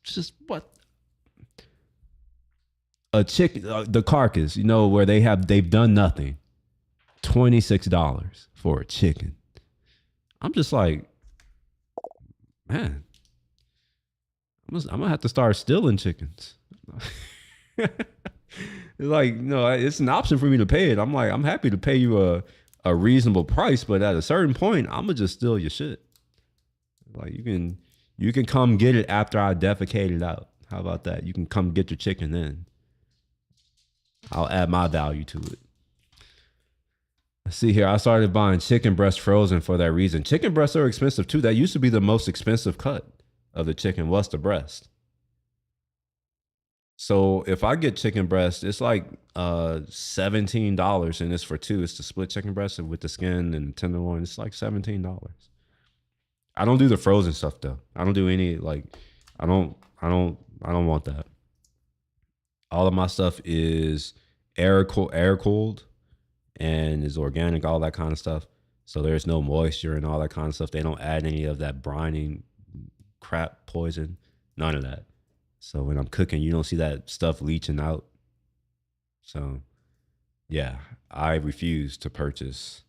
Just what? A chicken, the carcass, where they've done nothing. $26 for a chicken. I'm just like, man, I'm gonna have to start stealing chickens. It's an option for me to pay it. I'm happy to pay you a reasonable price, but at a certain point, I'm gonna just steal your shit. Like you can come get it after I defecate it out. How about that? You can come get your chicken then. I'll add my value to it. Let's see here. I started buying chicken breast frozen for that reason. Chicken breasts are expensive too. That used to be the most expensive cut of the chicken, was the breast. So if I get chicken breast, it's like $17, and it's for 2. It's the split chicken breast with the skin and the tenderloin. It's like $17. I don't do the frozen stuff though. I don't do any I don't want that. All of my stuff is air cooled and is organic, all that kind of stuff. So there's no moisture and all that kind of stuff. They don't add any of that brining crap, poison, none of that. So when I'm cooking, you don't see that stuff leaching out. So yeah, I refuse to purchase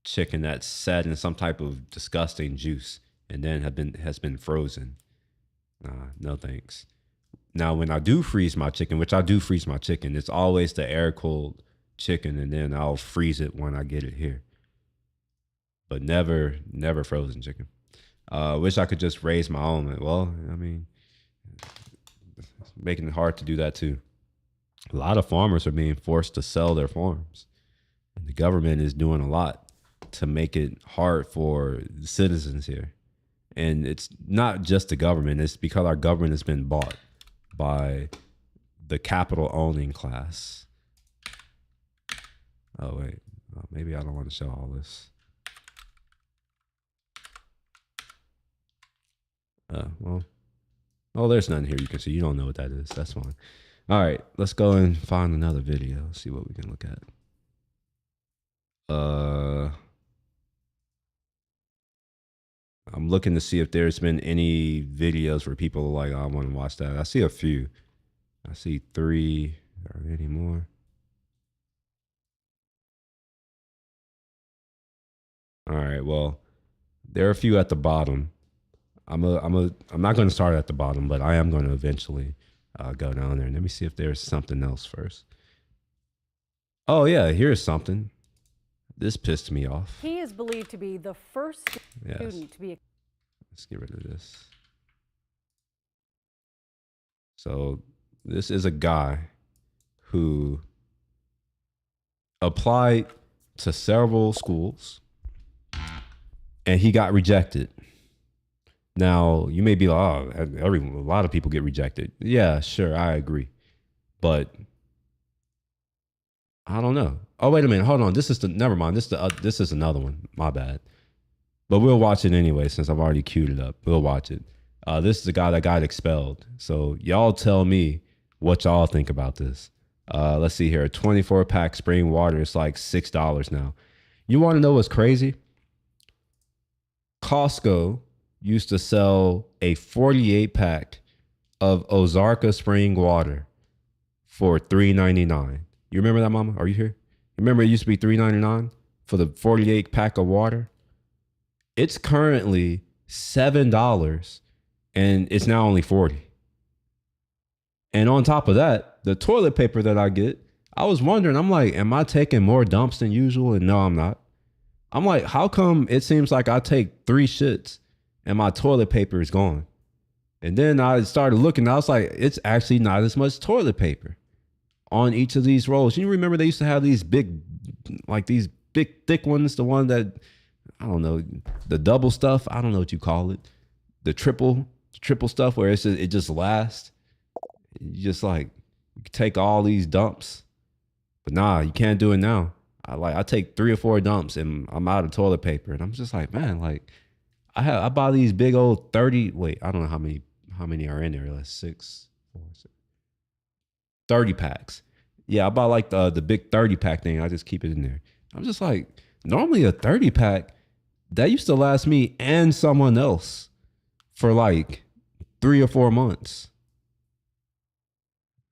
chicken that's set in some type of disgusting juice and then has been frozen. Nah, no thanks. Now, when I do freeze my chicken, which I do freeze my chicken, it's always the air cooled chicken, and then I'll freeze it when I get it here. But never frozen chicken. Wish I could just raise my own. Well, I mean, it's making it hard to do that too. A lot of farmers are being forced to sell their farms, and the government is doing a lot to make it hard for citizens here. And it's not just the government. It's because our government has been bought by the capital owning class. Oh, wait. Maybe I don't want to show all this. Well, oh, there's nothing here you can see. You don't know what that is. That's fine. All right, let's go and find another video. See what we can look at. I'm looking to see if there's been any videos where people are like, oh, I want to watch that. I see a few. I see 3. Are there any more? All right. Well, there are a few at the bottom. I'm not going to start at the bottom, but I am going to eventually go down there. And let me see if there's something else first. Oh yeah, here's something. This pissed me off. He is believed to be the first student to be. Let's get rid of this. So this is a guy who applied to several schools and he got rejected. Now, you may be like, oh, a lot of people get rejected. Yeah, sure, I agree. But I don't know. Oh, wait a minute. Hold on. Never mind. This is another one. My bad. But we'll watch it anyway since I've already queued it up. We'll watch it. This is the guy that got expelled. So y'all tell me what y'all think about this. Let's see here. A 24-pack spring water is like $6 now. You want to know what's crazy? Costco used to sell a 48-pack of Ozarka spring water for $3.99. You remember that, Mama? Are you here? Remember it used to be $3.99 for the 48-pack of water? It's currently $7 and it's now only $40. And on top of that, the toilet paper that I get, I was wondering, I'm like, am I taking more dumps than usual? And no, I'm not. I'm like, how come it seems like I take 3 shits and my toilet paper is gone? And then I started looking, I was like, it's actually not as much toilet paper on each of these rolls. You remember they used to have these big, like these big thick ones, the one that, I don't know, the double stuff, I don't know what you call it. The triple stuff where it just lasts. You just like, you can take all these dumps. But nah, you can't do it now. I take 3 or 4 dumps and I'm out of toilet paper. And I'm just like, man, like I buy these big old 30, wait, I don't know how many are in there. Like 6, 4, 6, 30 packs. Yeah, I buy like the big 30 pack thing. I just keep it in there. I'm just like, normally a 30 pack, that used to last me and someone else for like 3 or 4 months.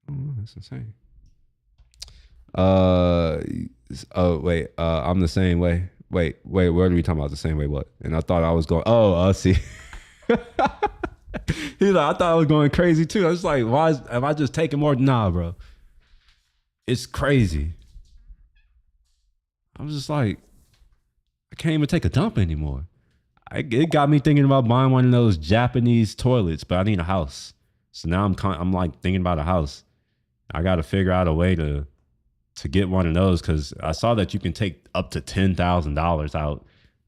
Oh, that's insane. Oh wait, I'm the same way. Wait, what are we talking about? The same way what? And I thought I was going, see. He's like, I thought I was going crazy too. I was like, am I just taking more? Nah, bro. It's crazy. I was just like, I can't even take a dump anymore. It got me thinking about buying one of those Japanese toilets, but I need a house. So now I'm like thinking about a house. I got to figure out a way to get one of those because I saw that you can take up to $10,000 out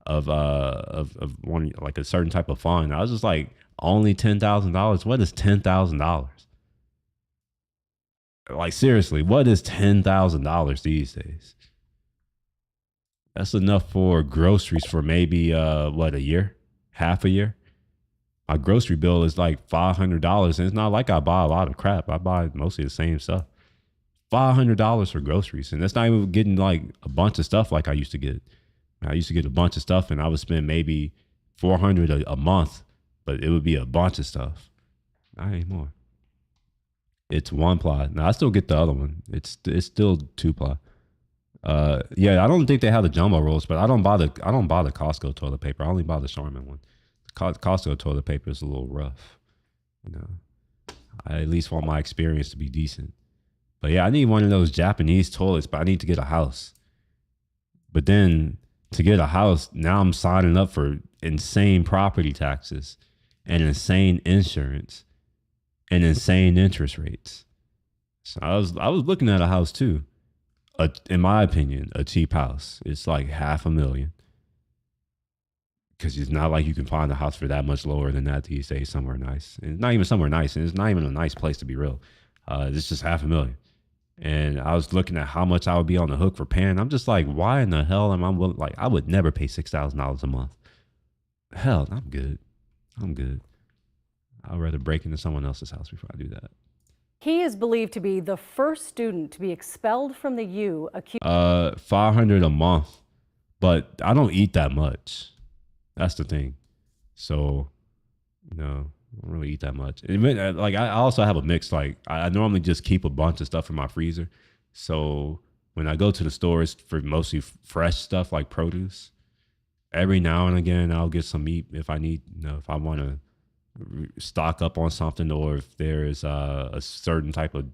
of one, like a certain type of fund. I was just like, only $10,000? What is $10,000? Like seriously, what is $10,000 these days? That's enough for groceries for maybe a year, half a year. My grocery bill is like $500, and it's not like I buy a lot of crap. I buy mostly the same stuff. $500 for groceries, and that's not even getting like a bunch of stuff like I used to get. I used to get a bunch of stuff, and I would spend maybe $400 a month, but it would be a bunch of stuff. Not anymore. It's 1-ply. Now I still get the other one. It's still 2-ply. Yeah, I don't think they have the jumbo rolls, but I don't buy the Costco toilet paper. I only buy the Charmin one. Costco toilet paper is a little rough. You know, I at least want my experience to be decent. But yeah, I need one of those Japanese toilets, but I need to get a house. But then to get a house, now I'm signing up for insane property taxes and insane insurance and insane interest rates. So I was looking at a house too. In my opinion, a cheap house. It's like $500,000. because it's not like you can find a house for that much lower than that these days somewhere nice. And it's not even somewhere nice, and it's not even a nice place to be real. It's just $500,000. And I was looking at how much I would be on the hook for paying. I'm just like, why in the hell am I willing? Like, I would never pay $6,000 a month. Hell, I'm good. I'd rather break into someone else's house before I do that. He is believed to be the first student to be expelled from the U. $500 a month, but I don't eat that much. That's the thing. So, I don't really eat that much. Like, I also have a mix. Like, I normally just keep a bunch of stuff in my freezer. So when I go to the stores for mostly fresh stuff like produce, every now and again I'll get some meat if I need. If I want to stock up on something, or if there's a certain type of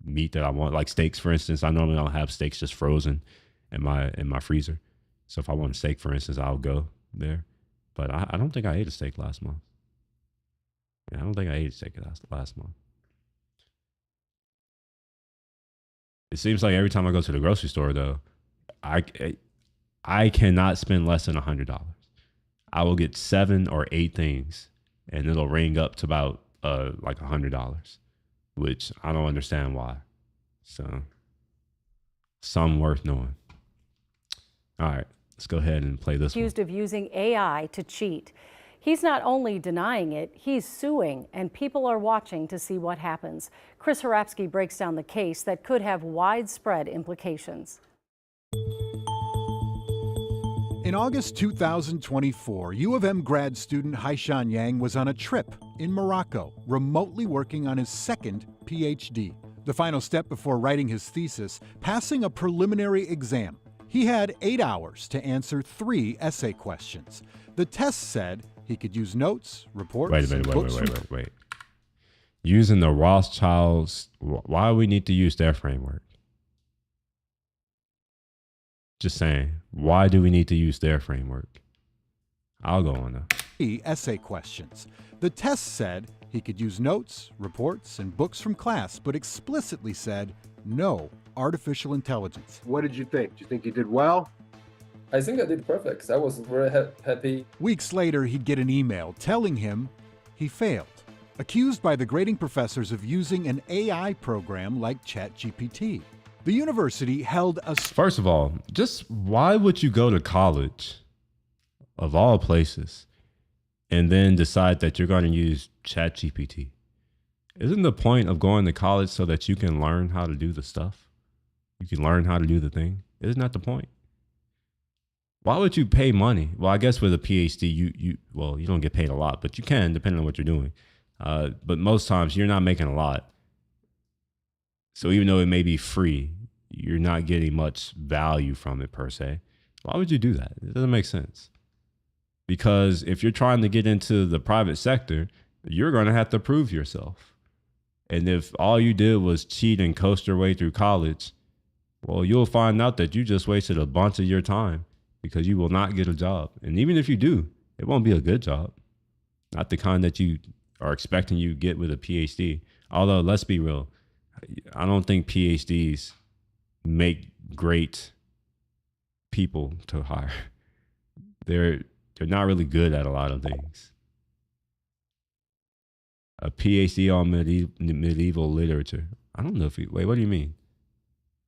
meat that I want, like steaks, for instance. I normally don't have steaks just frozen in my freezer. So if I want a steak, for instance, I'll go there. But I don't think I ate a steak last month. Yeah, I don't think I ate a steak last month. It seems like every time I go to the grocery store, though, I cannot spend less than $100. I will get 7 or 8 things, and it'll ring up to about like $100, which I don't understand why. So, some worth knowing. All right, let's go ahead and play this one. Accused of using AI to cheat. He's not only denying it, he's suing, and people are watching to see what happens. Chris Harapsky breaks down the case that could have widespread implications. In August 2024, U of M grad student Haishan Yang was on a trip in Morocco, remotely working on his second PhD. The final step before writing his thesis, passing a preliminary exam. He had 8 hours to answer 3 essay questions. The test said he could use notes, reports, Wait. Using the Rothschilds, why do we need to use their framework? Just saying, why do we need to use their framework? I'll go on now. 3 essay questions. The test said he could use notes, reports, and books from class, but explicitly said no artificial intelligence. What did you think? Do you think you did well? I think I did perfect. I was very happy. Weeks later, he'd get an email telling him he failed, accused by the grading professors of using an AI program like ChatGPT. The university held a... First of all, just why would you go to college, of all places, and then decide that you're going to use ChatGPT? Isn't the point of going to college so that you can learn how to do the stuff? You can learn how to do the thing? Isn't that the point? Why would you pay money? Well, I guess with a PhD, you don't get paid a lot, but you can, depending on what you're doing. But most times you're not making a lot. So even though it may be free, you're not getting much value from it per se. Why would you do that? It doesn't make sense. Because if you're trying to get into the private sector, you're going to have to prove yourself. And if all you did was cheat and coast your way through college, well, you'll find out that you just wasted a bunch of your time, because you will not get a job. And even if you do, it won't be a good job. Not the kind that you are expecting you get with a PhD. Although, let's be real, I don't think PhDs make great people to hire. They're not really good at a lot of things. A PhD on medieval literature. I don't know if you, wait, what do you mean?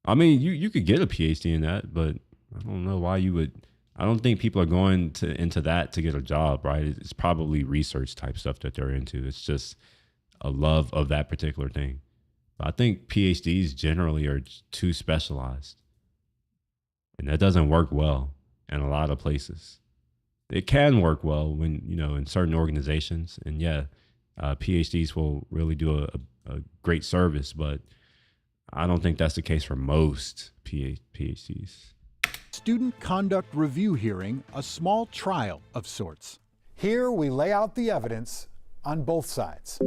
I mean, you could get a PhD in that, but I don't know why you would. I don't think people are going into that to get a job, right? It's probably research type stuff that they're into. It's just a love of that particular thing. But I think PhDs generally are too specialized, and that doesn't work well in a lot of places. It can work well when, in certain organizations, and PhDs will really do a great service, but I don't think that's the case for most PhDs. Student conduct review hearing, a small trial of sorts. Here we lay out the evidence on both sides.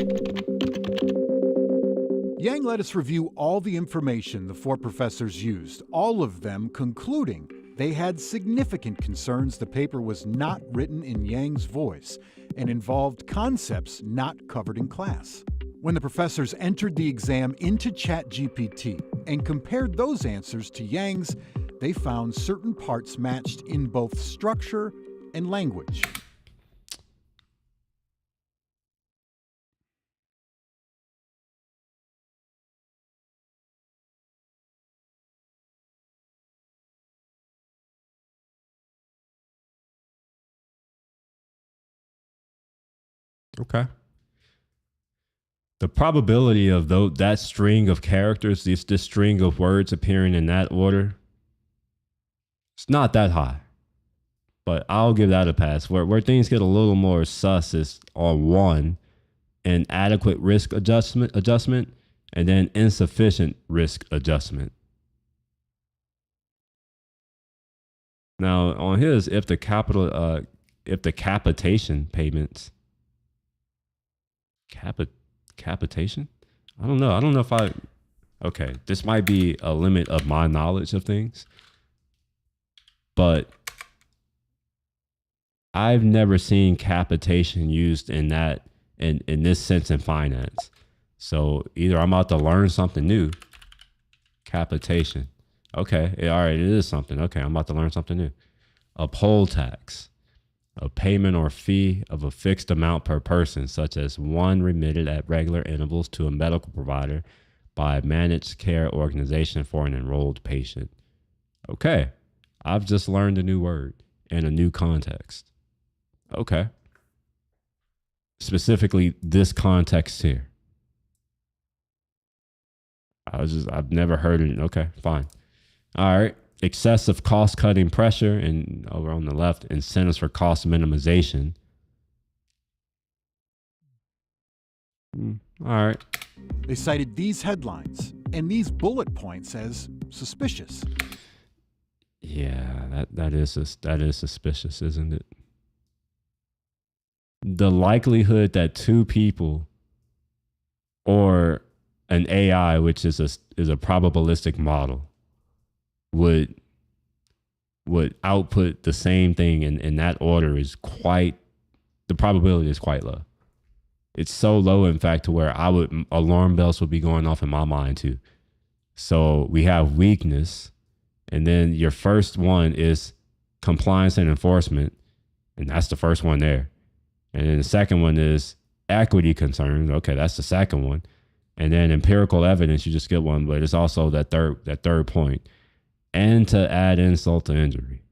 Yang let us review all the information the 4 professors used, all of them concluding they had significant concerns the paper was not written in Yang's voice and involved concepts not covered in class. When the professors entered the exam into ChatGPT and compared those answers to Yang's, they found certain parts matched in both structure and language. Okay. The probability of that string of characters, this string of words appearing in that order, it's not that high. But I'll give that a pass. Where things get a little more sus is on 1, an adequate risk adjustment, and then insufficient risk adjustment. Now on his, if the capitation payments, capitation? I don't know. I don't know if okay, this might be a limit of my knowledge of things, but I've never seen capitation used in this sense in finance. So either I'm about to learn something new. Capitation. Okay, all right, it is something. Okay, I'm about to learn something new. A poll tax. A payment or fee of a fixed amount per person, such as one remitted at regular intervals to a medical provider by a managed care organization for an enrolled patient. Okay, I've just learned a new word in a new context. Okay. Specifically, this context here. I've never heard it. Okay, fine. All right. Excessive cost-cutting pressure, and over on the left, incentives for cost minimization. All right. They cited these headlines and these bullet points as suspicious. Yeah, that is suspicious, isn't it? The likelihood that two people or an AI, which is a probabilistic model, would output the same thing in that order is the probability is quite low. It's so low, in fact, to where alarm bells would be going off in my mind too. So we have weakness, and then your first one is compliance and enforcement, and that's the first one there. And then the second one is equity concerns. Okay, that's the second one. And then empirical evidence, you just get one, but it's also that third point. And to add insult to injury,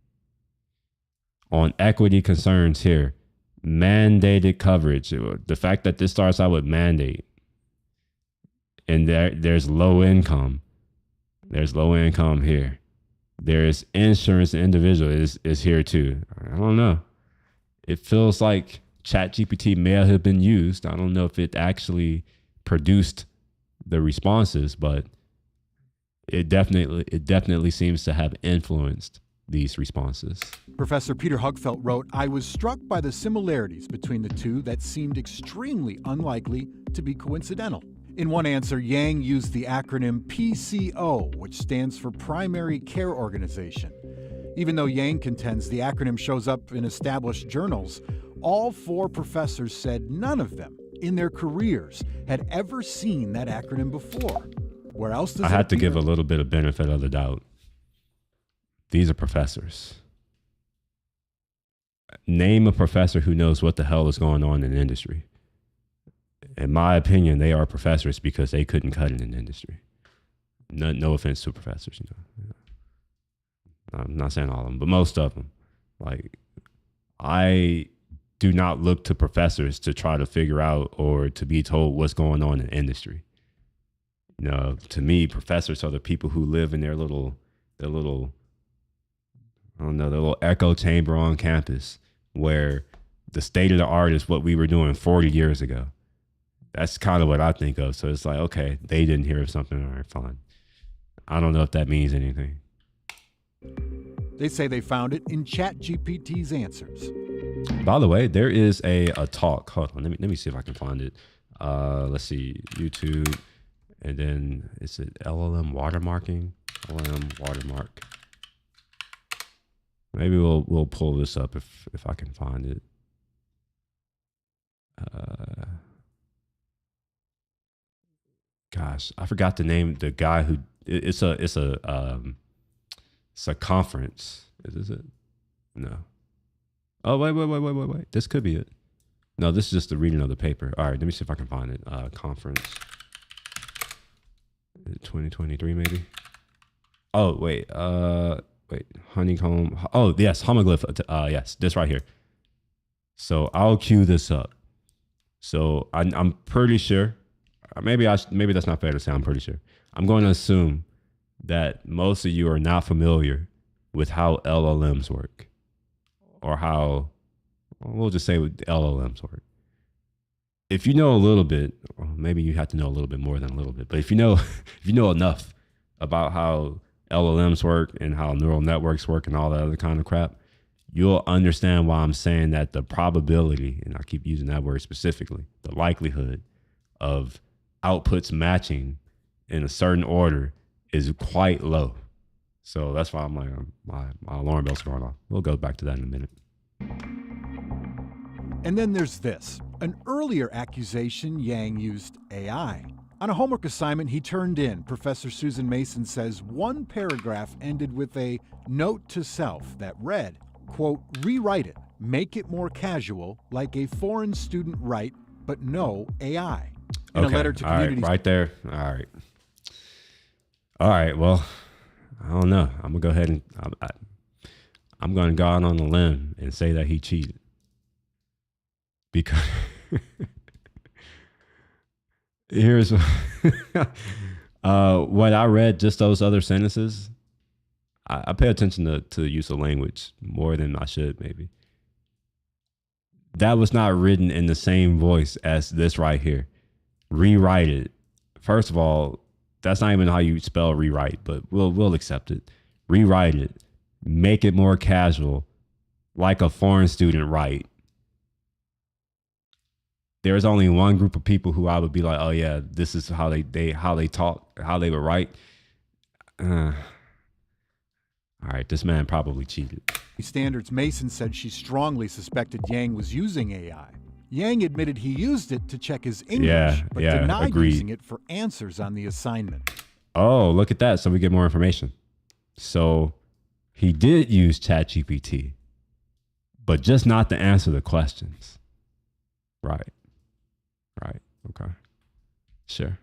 on equity concerns here, mandated coverage. The fact that this starts out with mandate, and there's low income. There's low income here. There's insurance individual is here too. I don't know. It feels like ChatGPT may have been used. I don't know if it actually produced the responses, but it definitely seems to have influenced these responses. Professor Peter Hugfeld wrote, "I was struck by the similarities between the two that seemed extremely unlikely to be coincidental." In one answer, Yang used the acronym PCO, which stands for Primary Care Organization. Even though Yang contends the acronym shows up in established journals, all 4 professors said none of them in their careers had ever seen that acronym before. Where else does I had to give a little bit of benefit of the doubt. These are professors. Name a professor who knows what the hell is going on in the industry. In my opinion, they are professors because they couldn't cut it in the industry. No offense to professors. I'm not saying all of them, but most of them. Like, I do not look to professors to try to figure out or to be told what's going on in the industry. You know, to me, professors are the people who live in their little echo chamber on campus where the state of the art is what we were doing 40 years ago. That's kind of what I think of. So it's like, okay, they didn't hear of something. All right, fine. I don't know if that means anything. They say they found it in ChatGPT's answers. By the way, there is a talk. Hold on, let me see if I can find it. Let's see, YouTube. And then is it LLM watermarking? LLM watermark. Maybe we'll pull this up if I can find it. Gosh, I forgot the name. The guy who it's a conference. Is it? No. Oh wait. This could be it. No, this is just the reading of the paper. All right, let me see if I can find it. Conference. 2023 maybe. Oh wait, honeycomb. Oh yes, homoglyph. Yes, this right here. So I'll cue this up. So I'm pretty sure. Maybe that's not fair to say. I'm pretty sure. I'm going to assume that most of you are not familiar with how LLMs work, or how, we'll just say LLMs work. If you know a little bit, or maybe you have to know a little bit more than a little bit, but if you know enough about how LLMs work and how neural networks work and all that other kind of crap, you'll understand why I'm saying that the probability, and I keep using that word specifically, the likelihood of outputs matching in a certain order is quite low. So that's why I'm like, my alarm bells are going off. We'll go back to that in a minute. And then there's this, an earlier accusation Yang used AI. On a homework assignment he turned in, Professor Susan Mason says one paragraph ended with a note to self that read, quote, rewrite it, make it more casual, like a foreign student write, but no AI. In a letter to communities. Right there. All right. Well, I don't know. I'm gonna go ahead and I'm gonna go out on a limb and say that he cheated, because here's what I read. Just those other sentences. I pay attention to the use of language more than I should, maybe. That was not written in the same voice as this right here. Rewrite it. First of all, that's not even how you spell rewrite, but we'll accept it. Rewrite it. Make it more casual, like a foreign student write. There's only one group of people who I would be like, oh yeah, this is how they talk, how they would write. All right, this man probably cheated. Standards, Mason said she strongly suspected Yang was using AI. Yang admitted he used it to check his English, but denied using it for answers on the assignment. Oh, look at that. So we get more information. So he did use ChatGPT, but just not to answer the questions. Right. Okay. Sure.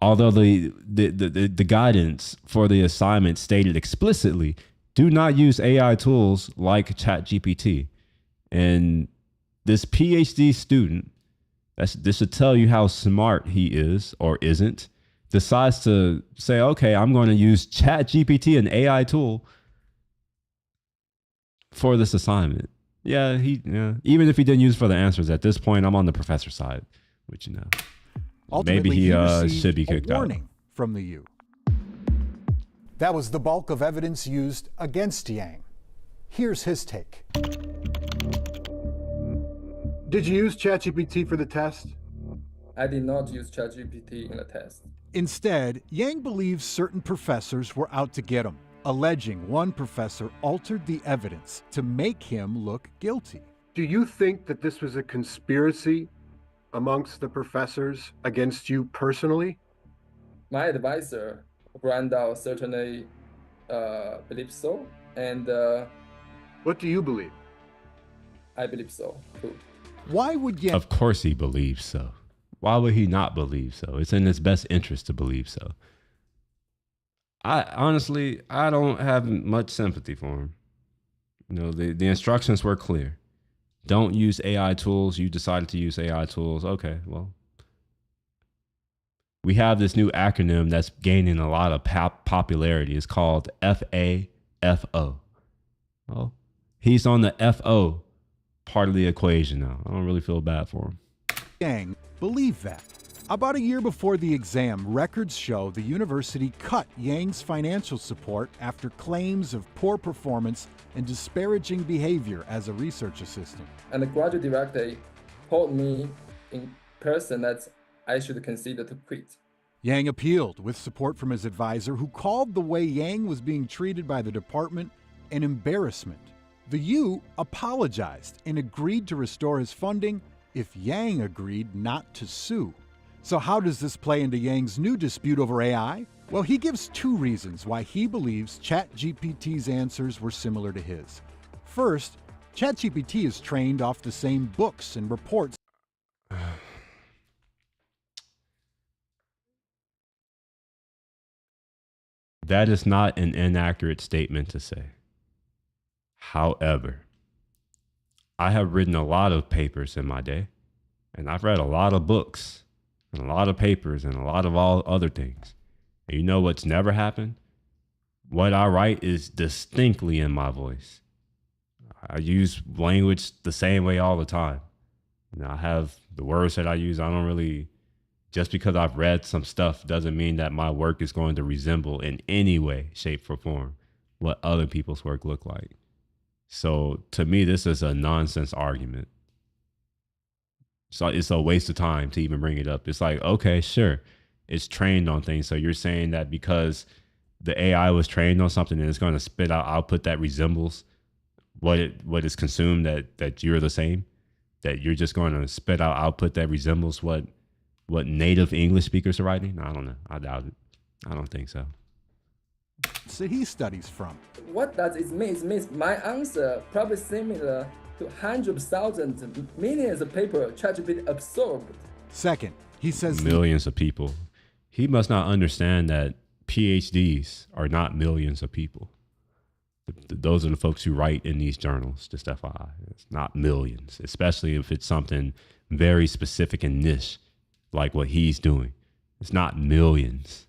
Although the guidance for the assignment stated explicitly, do not use AI tools like ChatGPT. And this PhD student, this should tell you how smart he is or isn't, decides to say, okay, I'm going to use ChatGPT, an AI tool, for this assignment. Yeah, even if he didn't use it for the answers, at this point, I'm on the professor side, which, Ultimately, maybe he should be kicked out. Warning from the U. That was the bulk of evidence used against Yang. Here's his take. Did you use ChatGPT for the test? I did not use ChatGPT in the test. Instead, Yang believes certain professors were out to get him, alleging one professor altered the evidence to make him look guilty. Do you think that this was a conspiracy amongst the professors against you personally? My advisor, Brandau, certainly believes so. And what do you believe? I believe so, too. Why would Yang? Of course he believes so. Why would he not believe so? It's in his best interest to believe so. I honestly don't have much sympathy for him. The instructions were clear. Don't use AI tools. You decided to use AI tools. Okay, well, we have this new acronym that's gaining a lot of popularity. It's called FAFO. Well, he's on the FO part of the equation now. I don't really feel bad for him. Yang believed that. About a year before the exam, records show the university cut Yang's financial support after claims of poor performance and disparaging behavior as a research assistant. And the graduate director told me in person that I should consider to quit. Yang appealed with support from his advisor, who called the way Yang was being treated by the department an embarrassment. The U apologized and agreed to restore his funding if Yang agreed not to sue. So how does this play into Yang's new dispute over AI? Well, he gives two reasons why he believes ChatGPT's answers were similar to his. First, ChatGPT is trained off the same books and reports. That is not an inaccurate statement to say. However, I have written a lot of papers in my day, And I've read a lot of books and a lot of papers and a lot of all other things. And you know what's never happened? What I write is distinctly in my voice. I use language the same way all the time. You know, I have the words that I use. I don't really, just because I've read some stuff doesn't mean that my work is going to resemble in any way, shape, or form what other people's work look like. So to me, this is a nonsense argument. So it's a waste of time to even bring it up. It's like, okay, sure, it's trained on things. So you're saying that because the AI was trained on something and it's going to spit out output that resembles what is consumed, that you're the same, that you're just going to spit out output that resembles what native English speakers are writing? I don't know. I doubt it. I don't think so. So he studies from. What does it mean? It means my answer probably similar to hundreds of thousands, millions of people ChatGPT absorbed. Second, he says millions of people. He must not understand that PhDs are not millions of people. Those are the folks who write in these journals, just FYI. It's not millions, especially if it's something very specific and niche like what he's doing. It's not millions.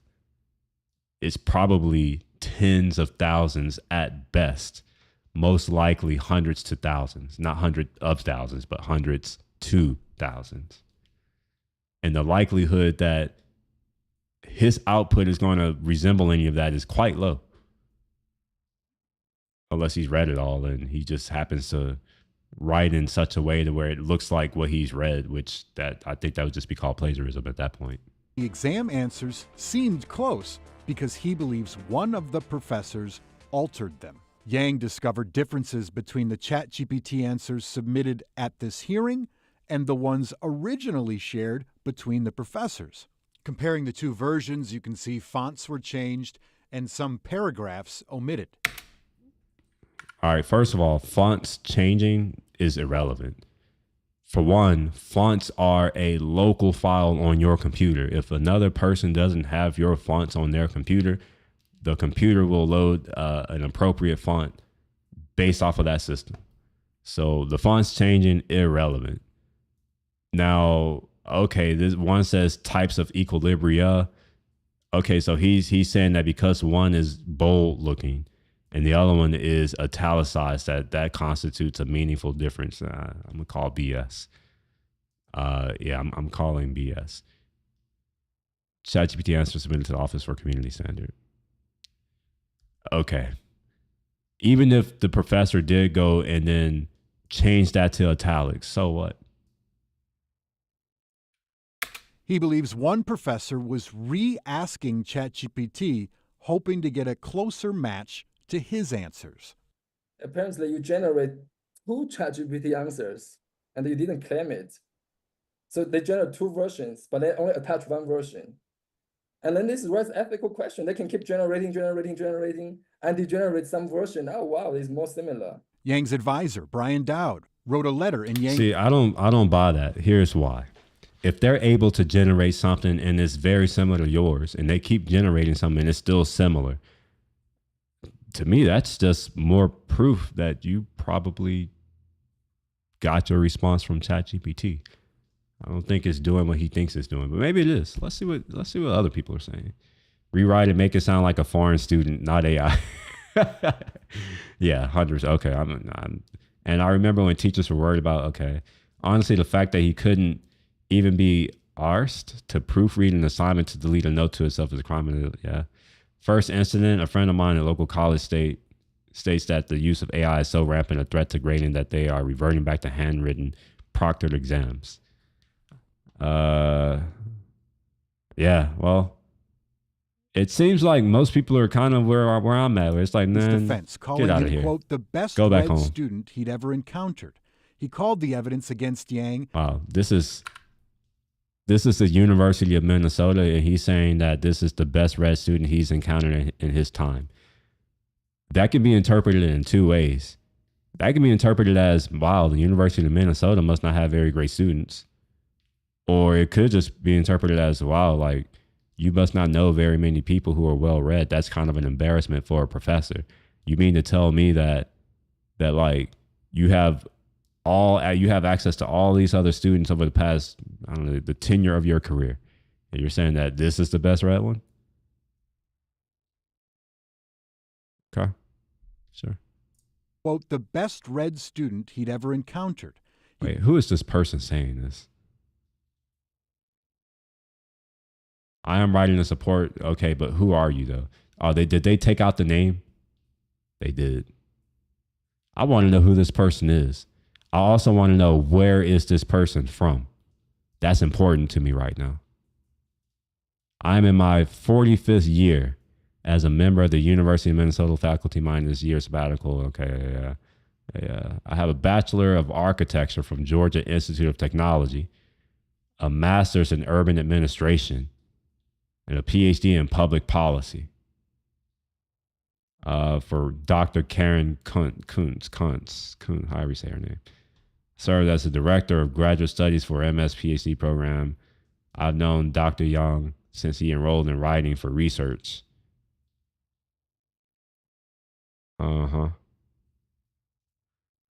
It's probably tens of thousands at best, most likely hundreds to thousands, not hundreds of thousands, but hundreds to thousands. And the likelihood that his output is going to resemble any of that is quite low. Unless he's read it all and he just happens to write in such a way to where it looks like what he's read, which that I think that would just be called plagiarism at that point. the exam answers seemed close because he believes one of the professors altered them. Yang discovered differences between the ChatGPT answers submitted at this hearing and the ones originally shared between the professors. Comparing the two versions, you can see fonts were changed and some paragraphs omitted. All right, first of all, fonts changing is irrelevant. For one, fonts are a local file on your computer. If another person doesn't have your fonts on their computer, the computer will load an appropriate font based off of that system. So the font's changing, irrelevant. Now, okay, this one says types of equilibria. Okay, so he's saying that because one is bold looking and the other one is italicized, that constitutes a meaningful difference. I'm gonna call BS. I'm calling BS. ChatGPT answer submitted to the Office for Community Standard. Okay. Even if the professor did go and then change that to italics, so what? He believes one professor was re-asking ChatGPT, hoping to get a closer match to his answers. Apparently, you generate two ChatGPT answers, and you didn't claim it. So they generate two versions, but they only attach one version. And then this raises ethical question. They can keep generating, and they generate some version. Oh, wow, it's more similar. Yang's advisor, Brian Dowd, wrote a letter in Yang. See, I don't buy that. Here's why. If they're able to generate something and it's very similar to yours, and they keep generating something and it's still similar, to me, that's just more proof that you probably got your response from ChatGPT. I don't think it's doing what he thinks it's doing, but maybe it is. Let's see what other people are saying. Rewrite it, make it sound like a foreign student, not AI. Yeah, hundreds. Okay, and I remember when teachers were worried about, okay, honestly, the fact that he couldn't even be arsed to proofread an assignment to delete a note to itself is a crime. Yeah. First incident, a friend of mine at a local college states that the use of AI is so rampant a threat to grading that they are reverting back to handwritten proctored exams. Yeah, well, it seems like most people are kind of where I'm at. Where it's like, man, defense, calling get out him, of here. Quote, the best Go back read home. student he'd ever encountered. He called the evidence against Yang. Wow, this is the University of Minnesota, and he's saying that this is the best read student he's encountered in his time. That can be interpreted in two ways. That can be interpreted as, wow, the University of Minnesota must not have very great students. Or it could just be interpreted as, wow, like, you must not know very many people who are well read. That's kind of an embarrassment for a professor. You mean to tell me that like you have you have access to all these other students over the past, I don't know, the tenure of your career. And you're saying that this is the best red one? Okay, sure. Quote, the best red student he'd ever encountered. Wait, who is this person saying this? I am writing to support. Okay, but who are you though? Oh, did they take out the name? They did. I want to know who this person is. I also want to know, where is this person from? That's important to me right now. I'm in my 45th year as a member of the University of Minnesota faculty mine this year sabbatical. Okay, yeah. I have a Bachelor of Architecture from Georgia Institute of Technology, a Master's in Urban Administration, and a PhD in Public Policy. For Dr. Karen Kuntz, however you say her name. Served as the Director of Graduate Studies for MS PhD program. I've known Dr. Young since he enrolled in writing for research.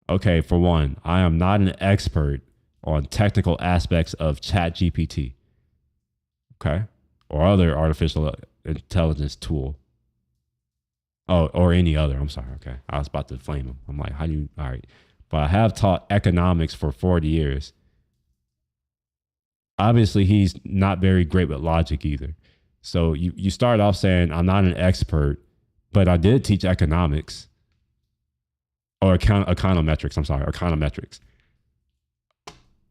Okay, for one, I am not an expert on technical aspects of ChatGPT. Okay? Or other artificial intelligence tool. Oh, or any other. I'm sorry. Okay. I was about to flame him. I'm like, all right. But I have taught economics for 40 years. Obviously, he's not very great with logic either. So you start off saying, I'm not an expert, but I did teach economics. Or econometrics. I'm sorry. Econometrics.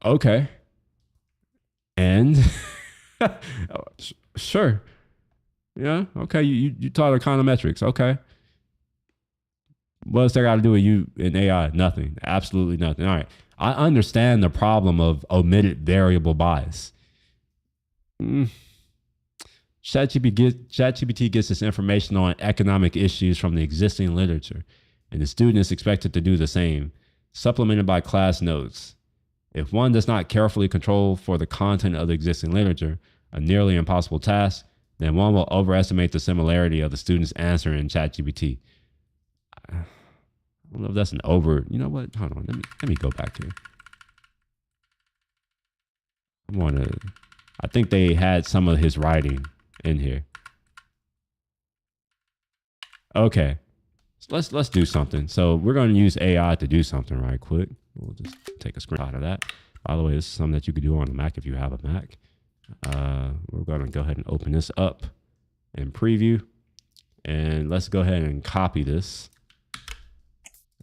Okay. And sure. Yeah. Okay. You taught econometrics. Okay. What's that got to do with you in AI? Nothing. Absolutely nothing. All right. I understand the problem of omitted variable bias. ChatGPT gets its information on economic issues from the existing literature, and the student is expected to do the same, supplemented by class notes. If one does not carefully control for the content of the existing literature, a nearly impossible task, then one will overestimate the similarity of the student's answer in ChatGPT. I don't know if that's you know what? Hold on. Let me go back here. I think they had some of his writing in here. Okay. So let's do something. So we're going to use AI to do something right quick. We'll just take a screenshot of that. By the way, this is something that you could do on a Mac if you have a Mac. We're going to go ahead and open this up in preview. And let's go ahead and copy this.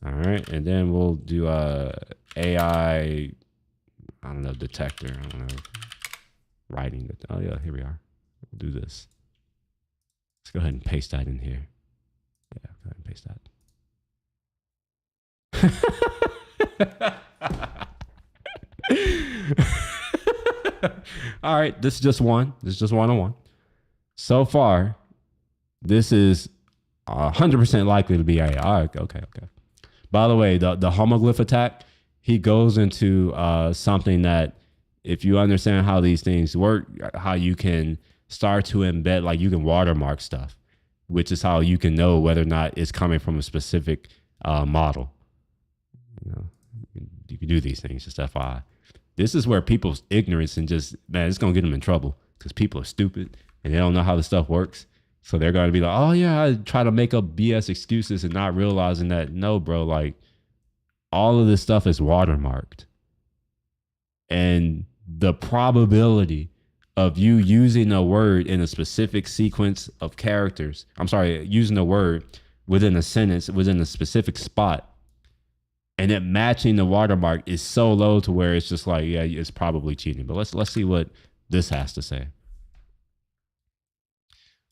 All right. And then we'll do AI, I don't know, detector. I don't know. Writing. Oh, yeah, here we are. We'll do this. Let's go ahead and paste that in here. Yeah, go ahead and paste that. All right, this is just one. This is just one-on-one. So far, this is 100% likely to be AI. Okay. By the way, the homoglyph attack, he goes into something that, if you understand how these things work, how you can start to embed, like you can watermark stuff, which is how you can know whether or not it's coming from a specific model. You can do these things, just FYI. This is where people's ignorance and just, man, it's going to get them in trouble because people are stupid and they don't know how this stuff works. So they're going to be like, oh yeah, I try to make up BS excuses and not realizing that, no, bro, like all of this stuff is watermarked. And the probability of you using a word in a specific sequence of characters, using a word within a sentence, within a specific spot, and it matching the watermark is so low to where it's just like, yeah, it's probably cheating. But let's see what this has to say.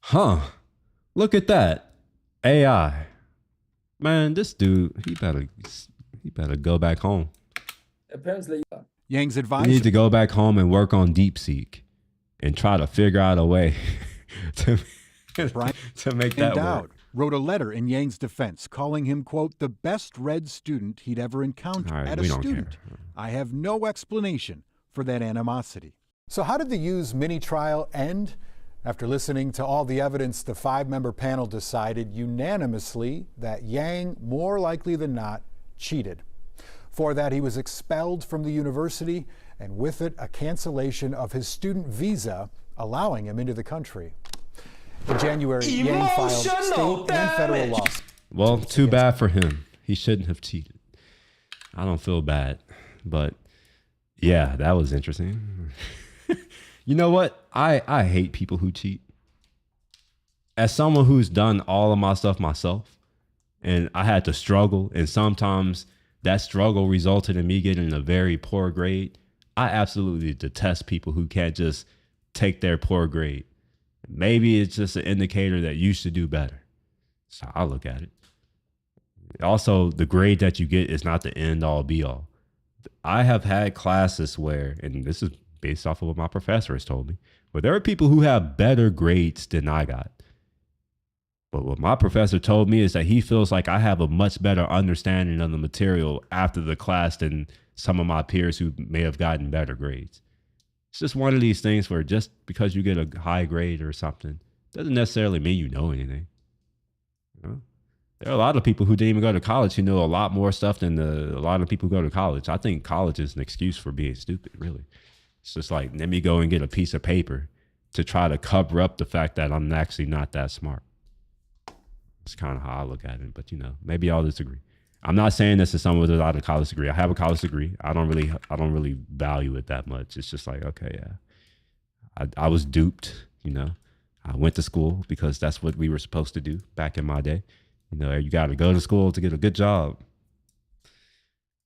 Huh. Look at that. AI. Man, this dude, he better go back home. Apparently, Yang's advisor. You need to go back home and work on DeepSeek and try to figure out a way to make that work. Wrote a letter in Yang's defense, calling him, quote, the best red student he'd ever encountered. At a student. I have no explanation for that animosity. So how did the Yu's mini trial end? After listening to all the evidence, the 5-member panel decided unanimously that Yang, more likely than not, cheated. For that, he was expelled from the university, and with it, a cancellation of his student visa, allowing him into the country. In January, Yang filed state and federal lawsuits. Well, too bad for him. He shouldn't have cheated. I don't feel bad, but yeah, that was interesting. You know what? I hate people who cheat. As someone who's done all of my stuff myself, and I had to struggle, and sometimes that struggle resulted in me getting a very poor grade, I absolutely detest people who can't just take their poor grade. Maybe it's just an indicator that you should do better. So I look at it. Also, the grade that you get is not the end all be all. I have had classes where, and this is based off of what my professor has told me, where there are people who have better grades than I got. But what my professor told me is that he feels like I have a much better understanding of the material after the class than some of my peers who may have gotten better grades. It's just one of these things where just because you get a high grade or something doesn't necessarily mean you know anything. You know? There are a lot of people who didn't even go to college who know a lot more stuff than a lot of people who go to college. I think college is an excuse for being stupid, really. It's just like, let me go and get a piece of paper to try to cover up the fact that I'm actually not that smart. It's kind of how I look at it, but you know, maybe y'all disagree. I'm not saying this as someone without a college degree. I have a college degree. I don't really value it that much. It's just like, okay, yeah, I was duped. You know, I went to school because that's what we were supposed to do back in my day. You know, you got to go to school to get a good job,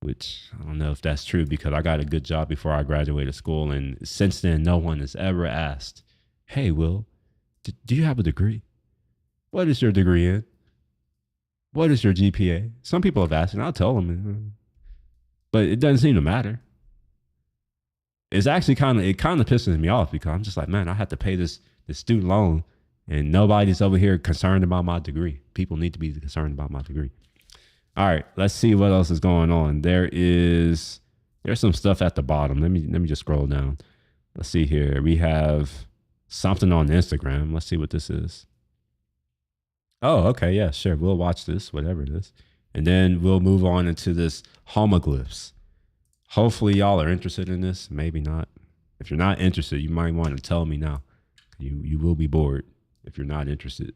which I don't know if that's true because I got a good job before I graduated school. And since then, no one has ever asked, hey, Will, do you have a degree? What is your degree in? What is your GPA? Some people have asked, and I'll tell them, but it doesn't seem to matter. It's actually kind of pisses me off because I'm just like, man, I have to pay this student loan, and nobody's over here concerned about my degree. People need to be concerned about my degree. All right, let's see what else is going on. There's some stuff at the bottom. Let me just scroll down. Let's see here. We have something on Instagram. Let's see what this is. Oh, okay, yeah, sure. We'll watch this, whatever it is. And then we'll move on into this homoglyphs. Hopefully y'all are interested in this. Maybe not. If you're not interested, you might want to tell me now. You will be bored if you're not interested.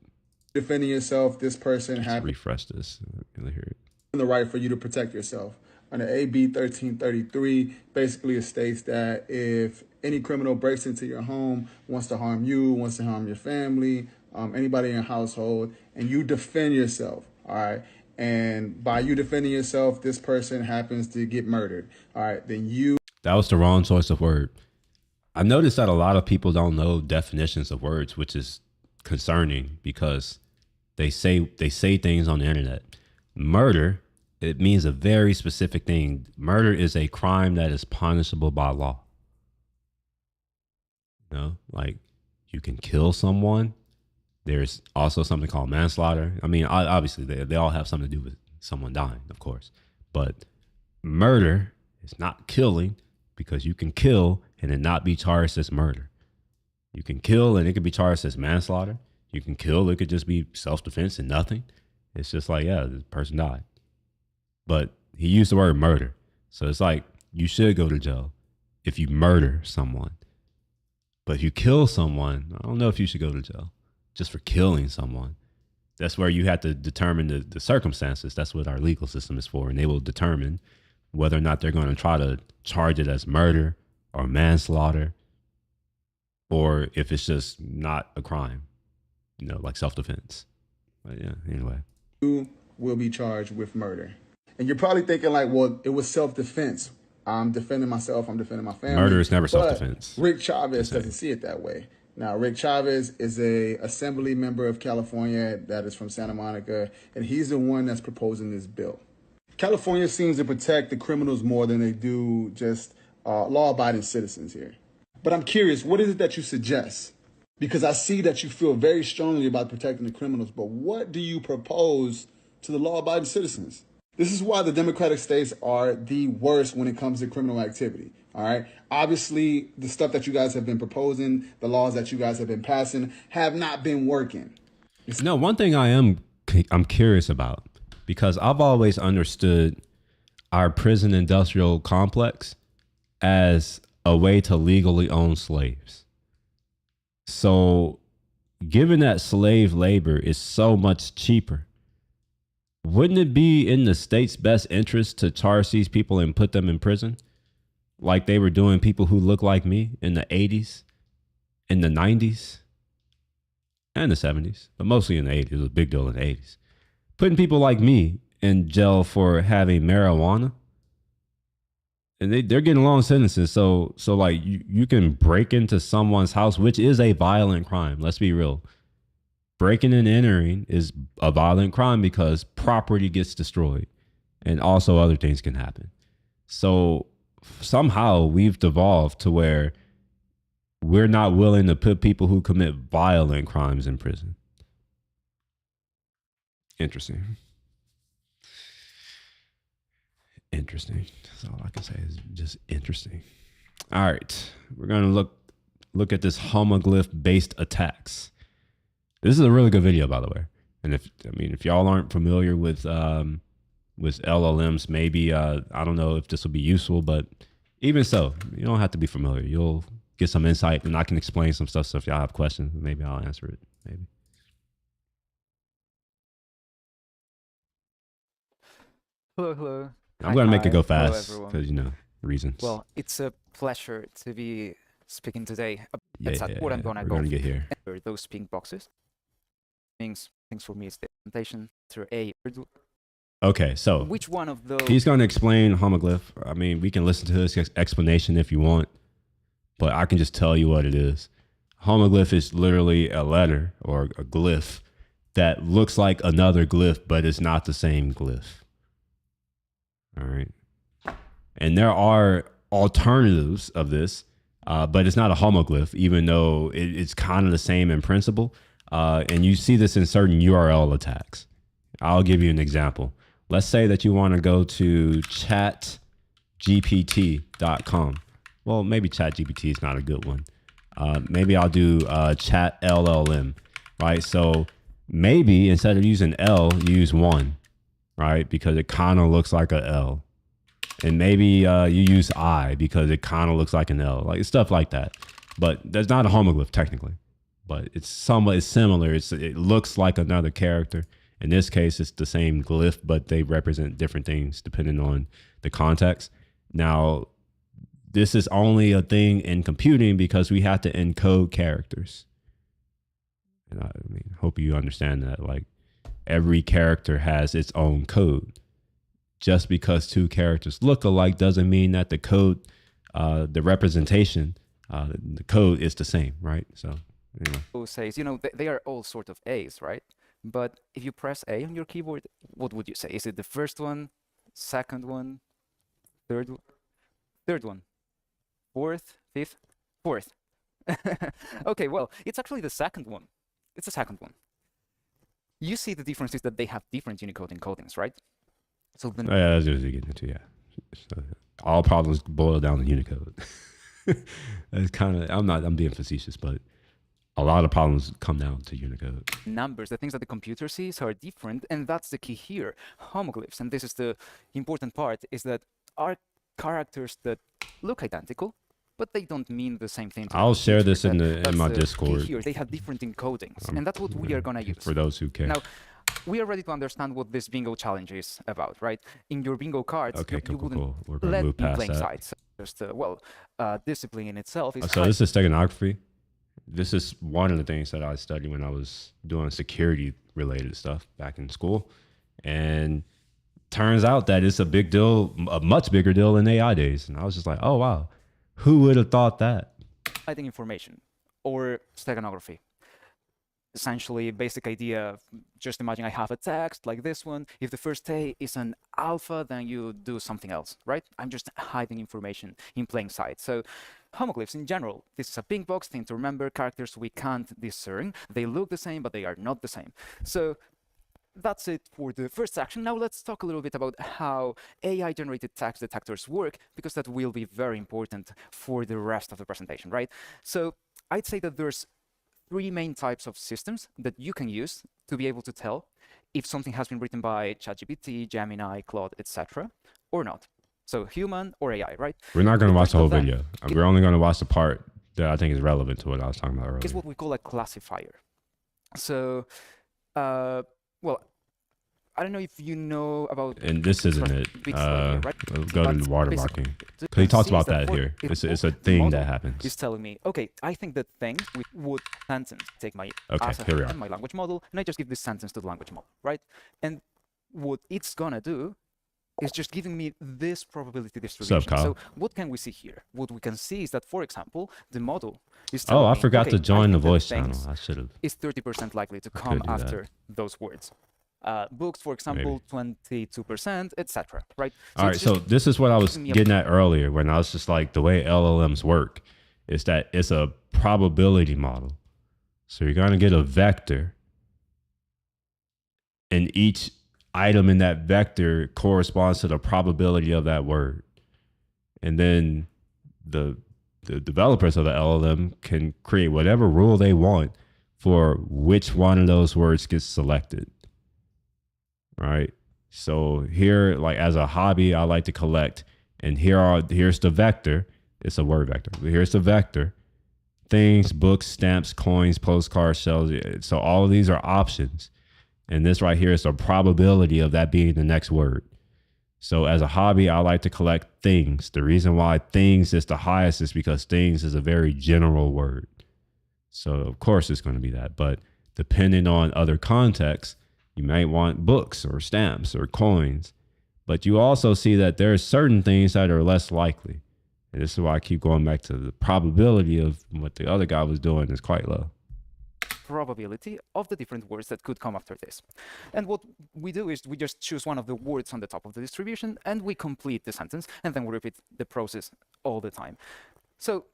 Defending yourself, this person has refresh this. You'll hear it. The right for you to protect yourself. Under AB 1333, basically it states that if any criminal breaks into your home, wants to harm you, wants to harm your family, anybody in your household, and you defend yourself, all right? And by you defending yourself, this person happens to get murdered, all right? Then you... That was the wrong choice of word. I noticed that a lot of people don't know definitions of words, which is concerning because they say things on the internet. Murder, it means a very specific thing. Murder is a crime that is punishable by law. You know, like you can kill someone. There's also something called manslaughter. I mean, obviously they all have something to do with someone dying, of course. But murder is not killing because you can kill and it not be charged as murder. You can kill and it could be charged as manslaughter. You can kill, it could just be self-defense and nothing. It's just like, yeah, the person died. But he used the word murder. So it's like you should go to jail if you murder someone. But if you kill someone, I don't know if you should go to jail. Just for killing someone. That's where you have to determine the circumstances. That's what our legal system is for. And they will determine whether or not they're going to try to charge it as murder or manslaughter, or if it's just not a crime, you know, like self-defense. But yeah, anyway. You will be charged with murder. And you're probably thinking like, well, it was self-defense. I'm defending myself. I'm defending my family. Murder is never self-defense. Rick Chavez doesn't see it that way. Now, Rick Chavez is a assembly member of California that is from Santa Monica, and he's the one that's proposing this bill. California seems to protect the criminals more than they do just law-abiding citizens here. But I'm curious, what is it that you suggest? Because I see that you feel very strongly about protecting the criminals, but what do you propose to the law-abiding citizens? This is why the Democratic states are the worst when it comes to criminal activity. All right. Obviously, the stuff that you guys have been proposing, the laws that you guys have been passing have not been working. No, one thing I'm curious about, because I've always understood our prison industrial complex as a way to legally own slaves. So, given that slave labor is so much cheaper, wouldn't it be in the state's best interest to charge these people and put them in prison like they were doing people who look like me in the 80s, in the 90s, and the 70s, but mostly in the 80s? It was a big deal in the 80s. Putting people like me in jail for having marijuana, and they're getting long sentences. So like you can break into someone's house, which is a violent crime. Let's be real. Breaking and entering is a violent crime because property gets destroyed, and also other things can happen. So somehow we've devolved to where we're not willing to put people who commit violent crimes in prison. Interesting. Interesting. That's all I can say is just interesting. All right. We're going to look at this homoglyph-based attacks. This is a really good video, by the way. And if y'all aren't familiar with LLMs, maybe I don't know if this will be useful, but even so, you don't have to be familiar. You'll get some insight, and I can explain some stuff. So if y'all have questions, maybe I'll answer it. Maybe. Hello. I'm going to make it go Hello, fast everyone. because, reasons. Well, it's a pleasure to be speaking today. Yeah, What I'm gonna we're go gonna get here. for those pink boxes. Things for me is the presentation through a. Okay, so Which one of those? he's going to explain homoglyph. I mean, we can listen to his explanation if you want, but I can just tell you what it is. Homoglyph is literally a letter or a glyph that looks like another glyph, but it's not the same glyph. All right. And there are alternatives of this, but it's not a homoglyph, even though it's kind of the same in principle. And you see this in certain URL attacks. I'll give you an example. Let's say that you want to go to chatgpt.com. Well, maybe ChatGPT is not a good one. Maybe I'll do chat LLM, right? So maybe instead of using L, use 1, right? Because it kind of looks like a L. And maybe you use I because it kind of looks like an L, like stuff like that. But there's not a homoglyph technically, but it's somewhat similar. It looks like another character. In this case, it's the same glyph, but they represent different things depending on the context. Now, this is only a thing in computing because we have to encode characters. And I mean, hope you understand that. Like, every character has its own code. Just because two characters look alike doesn't mean that the code, the representation, the code is the same, right? So, anyway. Who says, they are all sort of A's, right? But if you press A on your keyboard, what would you say? Is it the first one, second one, third one, fourth, fifth, fourth? Okay, well, it's actually the second one. It's the second one. You see the difference is that they have different Unicode encodings, right? So then, yeah, that's what you're getting into. Yeah, so all problems boil down to Unicode. It's kind of I'm being facetious, but a lot of problems come down to Unicode. numbers, the things that the computer sees are different, and that's the key here. Homoglyphs, and this is the important part, is that are characters that look identical, but they don't mean the same thing. I'll share this in my the Discord. key here. They have different encodings, and that's what we are gonna use. For those who care. Now, we are ready to understand what this bingo challenge is about, right? In your bingo cards, Okay, you wouldn't cool. We're gonna let move in past playing that. sides. Just discipline in itself is. So this is steganography. This is one of the things that I studied when I was doing security related stuff back in school. And turns out that it's a big deal, a much bigger deal in AI days. And I was just like, oh, wow, who would have thought that? Hiding information or steganography. Essentially, basic idea, just imagine I have a text like this one. If the first A is an alpha, then you do something else, right? I'm just hiding information in plain sight. So homoglyphs in general, this is a pink box thing to remember, characters we can't discern. They look the same, but they are not the same. So that's it for the first section. Now let's talk a little bit about how AI-generated text detectors work, because that will be very important for the rest of the presentation, right? So I'd say that there's 3 main types of systems that you can use to be able to tell if something has been written by ChatGPT, Gemini, Claude, etc., or not. So human or AI, right? We're not going to watch the whole Then, video. We're only going to watch the part that I think is relevant to what I was talking about earlier. It's what we call a classifier. So, well, I don't know if you know about. And this isn't it. Right? Go to watermarking. Because he talks about that here. It's a thing that happens. He's telling me, okay, I think the thing with would sentence take my here we are. my language model, and I just give this sentence to the language model, right? And what it's gonna do is just giving me this probability distribution. So what can we see here? What we can see is that, for example, the model is telling I me, forgot okay, to join the I think voice that channel. things I should have. Is 30% likely to come after those words. Books, for example, 22%, etc. Right? All right. So this is what I was getting at earlier when I was just like, the way LLMs work is that it's a probability model. So you're going to get a vector, and each item in that vector corresponds to the probability of that word. And then the developers of the LLM can create whatever rule they want for which one of those words gets selected. Right? So here, like as a hobby, I like to collect, and here's the vector. It's a word vector. Here's the vector. Things, books, stamps, coins, postcards, shells. So all of these are options. And this right here is the probability of that being the next word. So as a hobby, I like to collect things. The reason why things is the highest is because things is a very general word. So of course it's going to be that. But depending on other contexts, you might want books or stamps or coins. But you also see that there are certain things that are less likely. And this is why I keep going back to the probability of what the other guy was doing is quite low. Probability of the different words that could come after this. And what we do is we just choose one of the words on the top of the distribution and we complete the sentence, and then we repeat the process all the time. So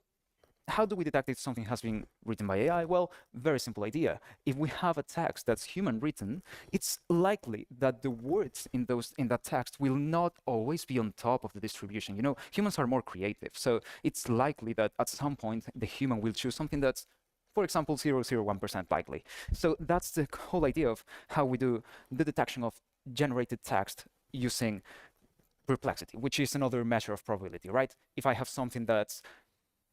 how do we detect if something has been written by AI? Well, very simple idea. If we have a text that's human written, it's likely that the words in that text will not always be on top of the distribution. You know, humans are more creative, so it's likely that at some point the human will choose something that's, for example, 0.01% likely. So that's the whole idea of how we do the detection of generated text using perplexity, which is another measure of probability, right? If I have something that's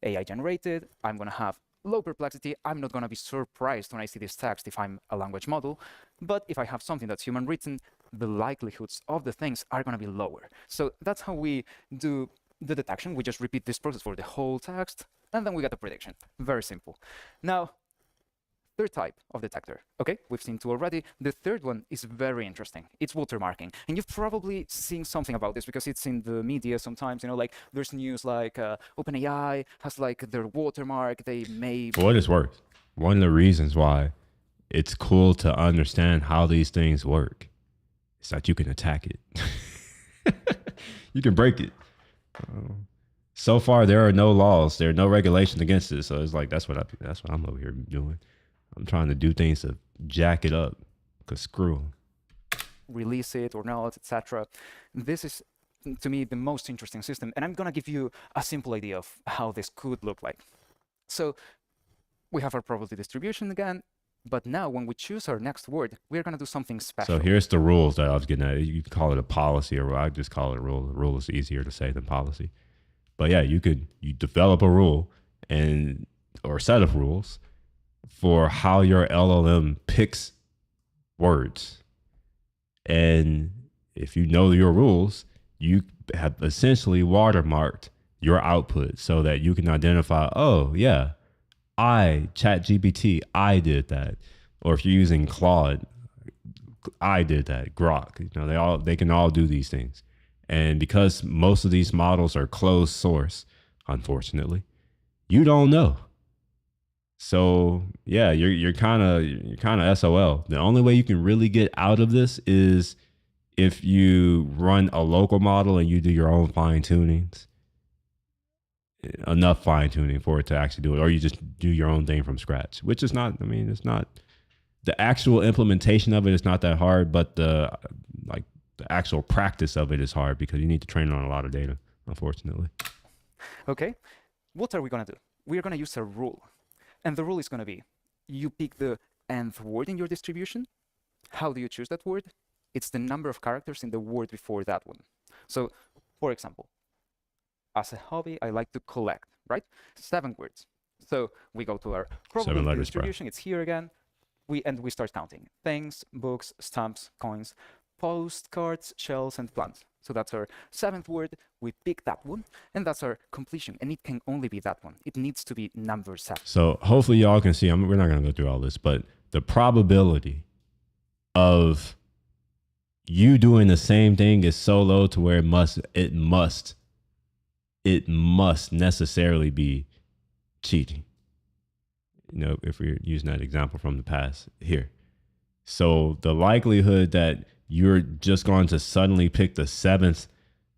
AI generated, I'm going to have low perplexity. I'm not going to be surprised when I see this text if I'm a language model. But if I have something that's human written, the likelihoods of the things are going to be lower. So that's how we do the detection. We just repeat this process for the whole text, and then we get a prediction. Very simple. Now, third type of detector. Okay, we've seen two already. The third one is very interesting. It's watermarking. And you've probably seen something about this because it's in the media sometimes, you know, like there's news like OpenAI has like their watermark. They may... For what it's worth, one of the reasons why it's cool to understand how these things work is that you can attack it. You can break it. So far, there are no laws. There are no regulations against it. So it's like, that's what I'm over here doing. I'm trying to do things to jack it up, because screw them. Release it or not, etc. This is, to me, the most interesting system. And I'm going to give you a simple idea of how this could look like. So we have our probability distribution again. But now when we choose our next word, we're going to do something special. So here's the rules that I was getting at. You can call it a policy, or I just call it a rule. A rule is easier to say than policy. But yeah, you develop a rule or a set of rules for how your LLM picks words. And if you know your rules, you have essentially watermarked your output so that you can identify, oh yeah, ChatGPT, I did that. Or if you're using Claude, I did that. Grok, you know, they can all do these things. And because most of these models are closed source, unfortunately, you don't know. So yeah, you're kind of SOL. The only way you can really get out of this is if you run a local model and you do your own fine tunings, enough fine tuning for it to actually do it, or you just do your own thing from scratch, which is not, I mean, it's not, the actual implementation of it is not that hard, but the actual practice of it is hard because you need to train on a lot of data, unfortunately. Okay, what are we going to do? We're going to use a rule. And the rule is going to be, you pick the nth word in your distribution. How do you choose that word? It's the number of characters in the word before that one. So, for example, as a hobby, I like to collect, right? 7 words. So we go to our probability distribution. It's here again. We start counting things, books, stamps, coins, postcards, shells, and plants. So that's our 7th word. We pick that one, and that's our completion. And it can only be that one. It needs to be number 7. So hopefully y'all can see. We're not going to go through all this, but the probability of you doing the same thing is so low to where it must necessarily be cheating. You know, if we're using that example from the past here. So the likelihood that you're just going to suddenly pick the 7th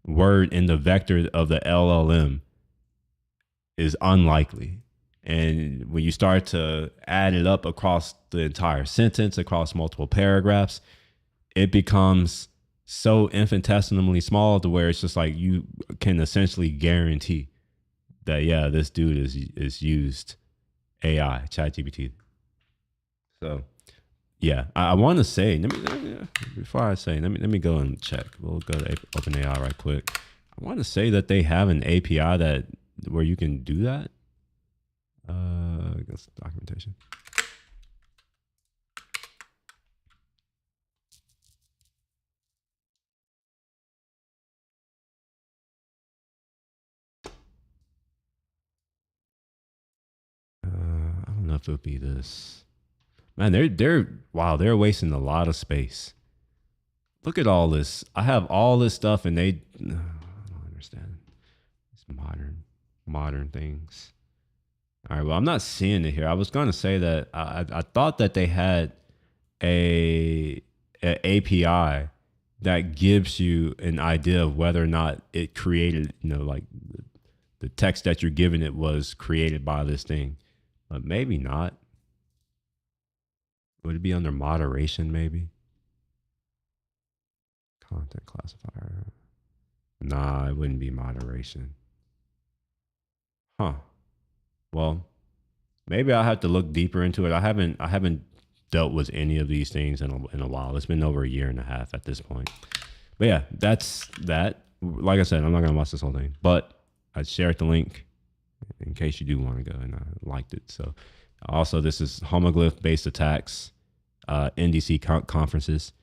word in the vector of the LLM is unlikely. And when you start to add it up across the entire sentence, across multiple paragraphs, it becomes so infinitesimally small to where it's just like you can essentially guarantee that, yeah, this dude is used AI, ChatGPT. So, yeah, I want to say, before I say, let me go and check. We'll go to OpenAI right quick. I want to say that they have an API where you can do that. I guess documentation. I don't know if it would be this. Man, they're wasting a lot of space. Look at all this. I have all this stuff, and I don't understand. It's modern things. All right, well, I'm not seeing it here. I was going to say that I thought that they had a API that gives you an idea of whether or not it created, like the text that you're giving it was created by this thing. But maybe not. Would it be under moderation, maybe? Content classifier. Nah, it wouldn't be moderation. Huh. Well, maybe I'll have to look deeper into it. I haven't dealt with any of these things in a while. It's been over a year and a half at this point. But yeah, that's that. Like I said, I'm not gonna watch this whole thing, but I shared the link in case you do want to go, and I liked it. So also, this is homoglyph-based attacks, NDC conferences.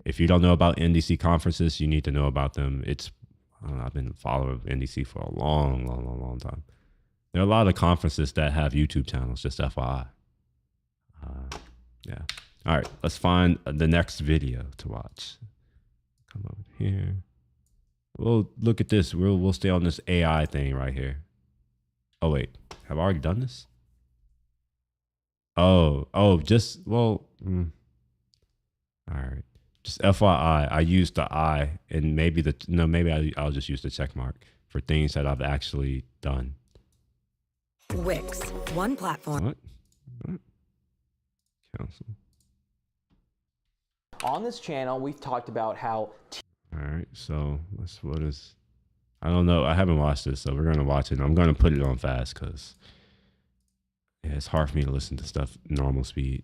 If you don't know about NDC conferences, you need to know about them. I've been a follower of NDC for a long time. There are a lot of conferences that have YouTube channels, just FYI. Yeah. All right, let's find the next video to watch. Come over here. We'll look at this. We'll stay on this AI thing right here. Oh, wait. Have I already done this? All right. Just FYI, I used the I, and maybe I'll just use the check mark for things that I've actually done. Wix, one platform. What? Council. On this channel, we've talked about how... All right, so I don't know. I haven't watched this, so we're going to watch it. I'm going to put it on fast because it's hard for me to listen to stuff normal speed.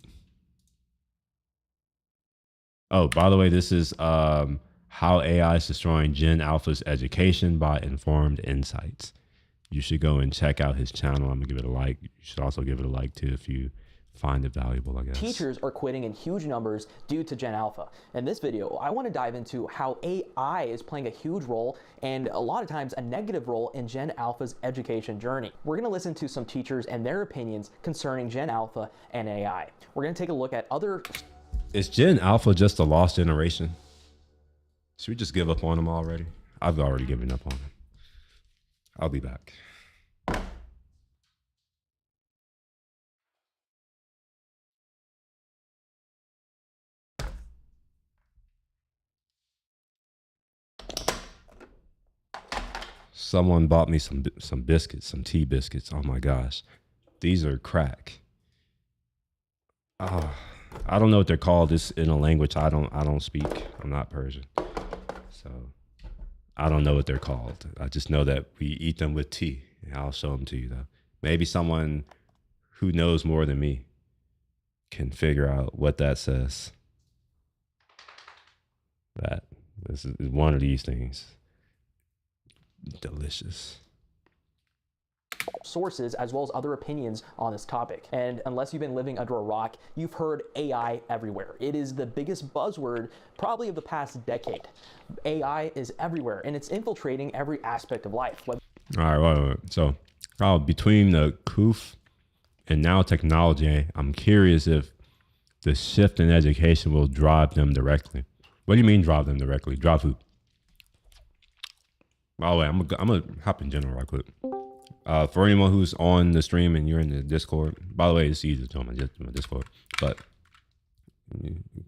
Oh, by the way, this is how AI is destroying Gen Alpha's education by Informed Insights. You should go and check out his channel. I'm going to give it a like. You should also give it a like, too, if you find it valuable, I guess. Teachers are quitting in huge numbers due to Gen Alpha. In this video, I want to dive into how AI is playing a huge role and a lot of times a negative role in Gen Alpha's education journey. We're going to listen to some teachers and their opinions concerning Gen Alpha and AI. We're going to take a look at other... Is Gen Alpha just a lost generation? Should we just give up on them already? I've already given up on them. I'll be back. Someone bought me some biscuits, some tea biscuits. Oh my gosh. These are crack. I don't know what they're called. It's in a language I don't speak. I'm not Persian. So I don't know what they're called. I just know that we eat them with tea. I'll show them to you though. Maybe someone who knows more than me can figure out what that says. This is one of these things. delicious. Sources as well as other opinions on this topic. And unless you've been living under a rock, you've heard AI everywhere. It is the biggest buzzword probably of the past decade. AI is everywhere and it's infiltrating every aspect of life. All right, wait. So between the COOF and now technology, I'm curious if the shift in education will drive them directly. What do you mean drive them directly? Drive who? By the way, I'm gonna hop in general right quick. For anyone who's on the stream and you're in the Discord, by the way, it's easy to join my Discord, but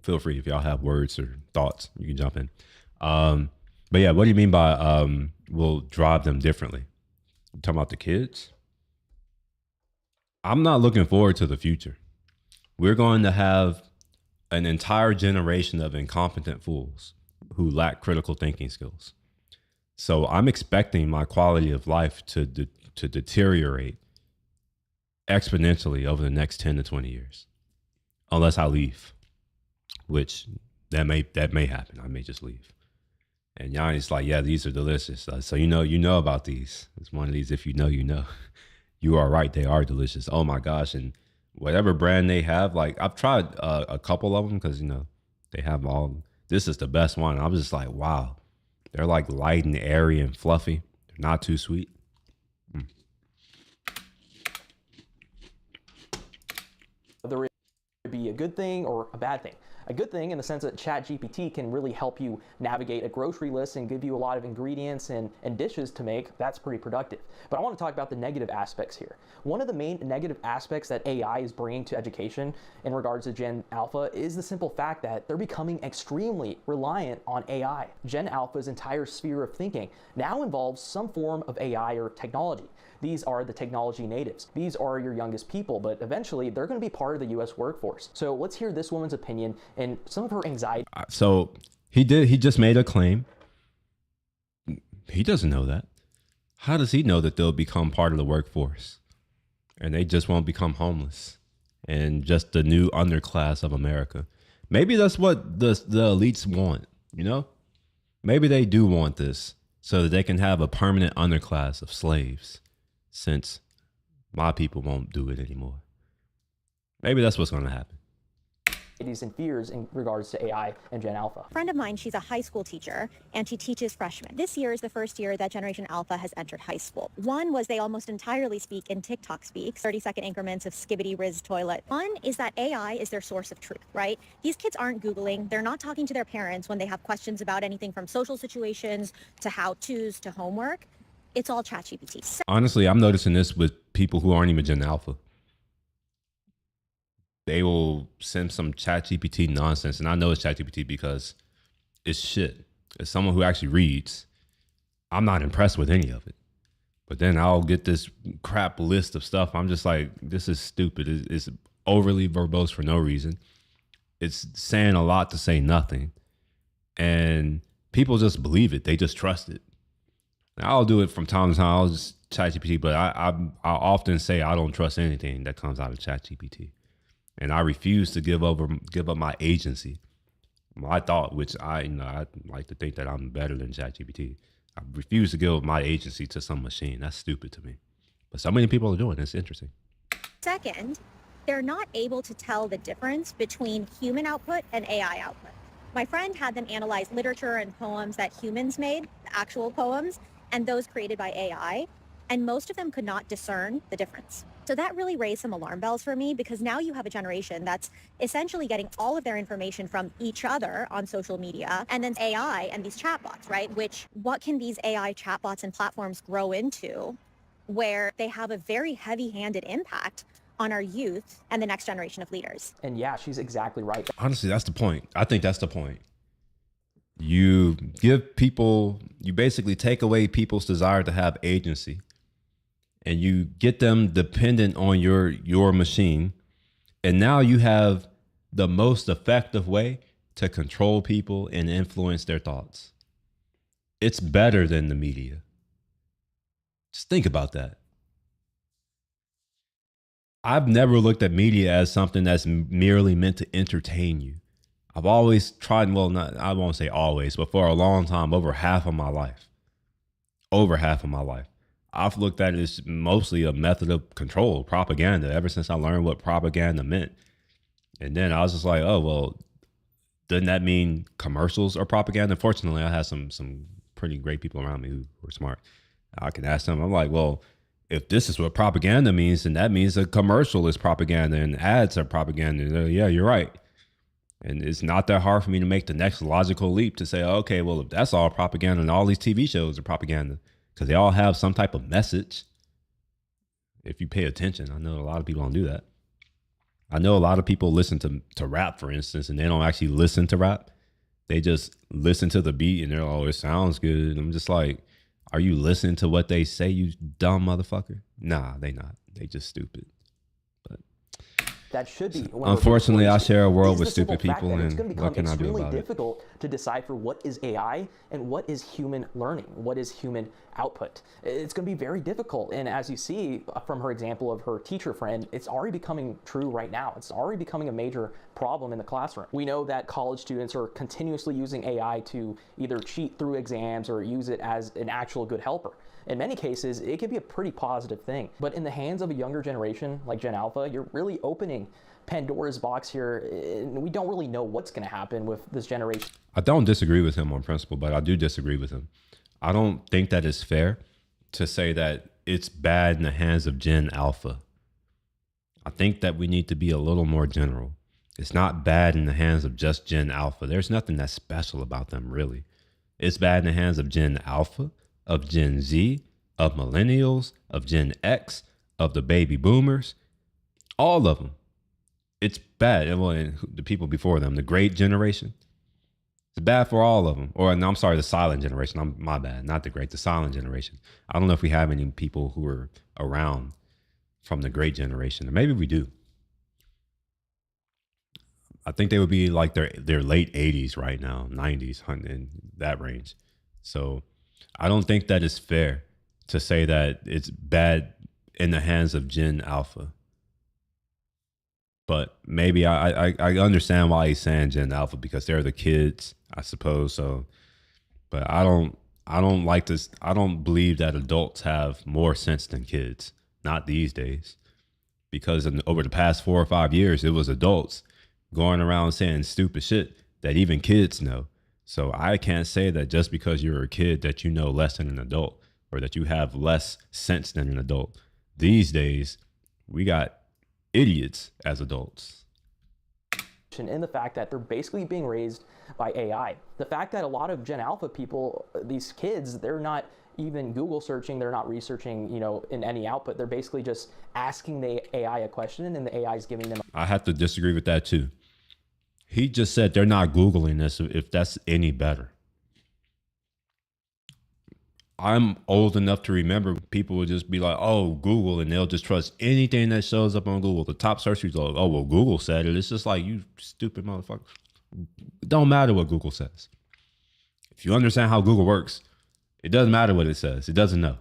feel free if y'all have words or thoughts, you can jump in. But yeah, what do you mean by will drive them differently? You talking about the kids? I'm not looking forward to the future. We're going to have an entire generation of incompetent fools who lack critical thinking skills. So I'm expecting my quality of life to deteriorate exponentially over the next 10 to 20 years, unless I leave, which that may happen. I may just leave. And Yanni's like, yeah, these are delicious. So you know about these. It's one of these. If you know, you know. You are right. They are delicious. Oh my gosh. And whatever brand they have, like I've tried a couple of them because, they have all, this is the best one. I was just like, wow. They're like light and airy and fluffy. They're not too sweet. Whether it be a good thing or a bad thing. A good thing in the sense that ChatGPT can really help you navigate a grocery list and give you a lot of ingredients and dishes to make. That's pretty productive. But I want to talk about the negative aspects here. One of the main negative aspects that AI is bringing to education in regards to Gen Alpha is the simple fact that they're becoming extremely reliant on AI. Gen Alpha's entire sphere of thinking now involves some form of AI or technology. These are the technology natives. These are your youngest people, but eventually they're going to be part of the US workforce. So let's hear this woman's opinion and some of her anxiety. So he just made a claim. He doesn't know that. How does he know that they'll become part of the workforce and they just won't become homeless and just the new underclass of America? Maybe that's what the elites want, Maybe they do want this so that they can have a permanent underclass of slaves. Since my people won't do it anymore. Maybe that's what's going to happen. And fears in regards to AI and Gen Alpha. A friend of mine, she's a high school teacher and she teaches freshmen. This year is the first year that Generation Alpha has entered high school. One was they almost entirely speak in TikTok speak, 30-second increments of skibbity riz toilet. One is that AI is their source of truth, right? These kids aren't Googling. They're not talking to their parents when they have questions about anything from social situations to how-tos to homework. It's all ChatGPT. Honestly, I'm noticing this with people who aren't even Gen Alpha. They will send some ChatGPT nonsense. And I know it's ChatGPT because it's shit. As someone who actually reads, I'm not impressed with any of it. But then I'll get this crap list of stuff. I'm just like, this is stupid. It's overly verbose for no reason. It's saying a lot to say nothing. And people just believe it. They just trust it. I'll do it from time to time. I'll just ChatGPT, but I often say I don't trust anything that comes out of ChatGPT, and I refuse to give up my agency, my thought, which I like to think that I'm better than ChatGPT. I refuse to give up my agency to some machine. That's stupid to me, but so many people are doing it. It's interesting. Second, they're not able to tell the difference between human output and AI output. My friend had them analyze literature and poems that humans made, actual poems, and those created by AI, and most of them could not discern the difference. So that really raised some alarm bells for me because now you have a generation that's essentially getting all of their information from each other on social media and then AI and these chatbots, right? What can these AI chatbots and platforms grow into where they have a very heavy-handed impact on our youth and the next generation of leaders? And yeah, she's exactly right. Honestly, that's the point. I think that's the point. You basically take away people's desire to have agency and you get them dependent on your machine. And now you have the most effective way to control people and influence their thoughts. It's better than the media. Just think about that. I've never looked at media as something that's merely meant to entertain you. I've always tried, I won't say always, but for a long time, over half of my life, over half of my life. I've looked at it as mostly a method of control, propaganda, ever since I learned what propaganda meant. And then I was just like, oh, well, doesn't that mean commercials are propaganda? Fortunately, I had some pretty great people around me who were smart. I can ask them, I'm like, well, if this is what propaganda means, then that means a commercial is propaganda and ads are propaganda. And yeah, you're right. And it's not that hard for me to make the next logical leap to say, okay, well, if that's all propaganda and all these TV shows are propaganda, because they all have some type of message. If you pay attention, I know a lot of people don't do that. I know a lot of people listen to rap, for instance, and they don't actually listen to rap. They just listen to the beat and they're like, oh, it sounds good. I'm just like, are you listening to what they say, you dumb motherfucker? Nah, they not. They just stupid. That should be. Unfortunately, I share a world with stupid fact people, that it's and going to become what can I do extremely about it? difficult to decipher what is AI and what is human learning, what is human output. It's going to be very difficult. And as you see from her example of her teacher friend, it's already becoming true right now. It's already becoming a major problem in the classroom. We know that college students are continuously using AI to either cheat through exams or use it as an actual good helper. In many cases, it can be a pretty positive thing. But in the hands of a younger generation like Gen Alpha, you're really opening Pandora's box here, and we don't really know what's going to happen with this generation. I don't disagree with him on principle, but I do disagree with him. I don't think that it's fair to say that it's bad in the hands of Gen Alpha. I think that we need to be a little more general. It's not bad in the hands of just Gen Alpha. There's nothing that's special about them, really. It's bad in the hands of Gen Alpha, of Gen Z, of millennials, of Gen X, of the baby boomers, all of them. It's bad. And the people before them, the great generation, it's bad for all of them. Or no, I'm sorry, the silent generation. My bad, not the great, the silent generation. I don't know if we have any people who are around from the great generation, or maybe we do. I think they would be like their late 80s right now, 90s, in that range. So I don't think that it's fair to say that it's bad in the hands of Gen Alpha. But maybe I understand why he's saying Gen Alpha, because they're the kids, I suppose. So, but I don't like this. I don't believe that adults have more sense than kids, not these days, because over the past 4 or 5 years, it was adults going around saying stupid shit that even kids know. So I can't say that just because you're a kid that you know less than an adult, or that you have less sense than an adult. These days, we got idiots as adults. In the fact that they're basically being raised by AI. The fact that a lot of Gen Alpha people, these kids, they're not even Google searching, they're not researching, in any output. They're basically just asking the AI a question and the AI is giving them. I have to disagree with that too. He just said they're not Googling this, if that's any better. I'm old enough to remember people would just be like, oh, Google, and they'll just trust anything that shows up on Google. The top search results, oh, well, Google said it. It's just like, you stupid motherfucker. It don't matter what Google says. If you understand how Google works, it doesn't matter what it says. It doesn't know.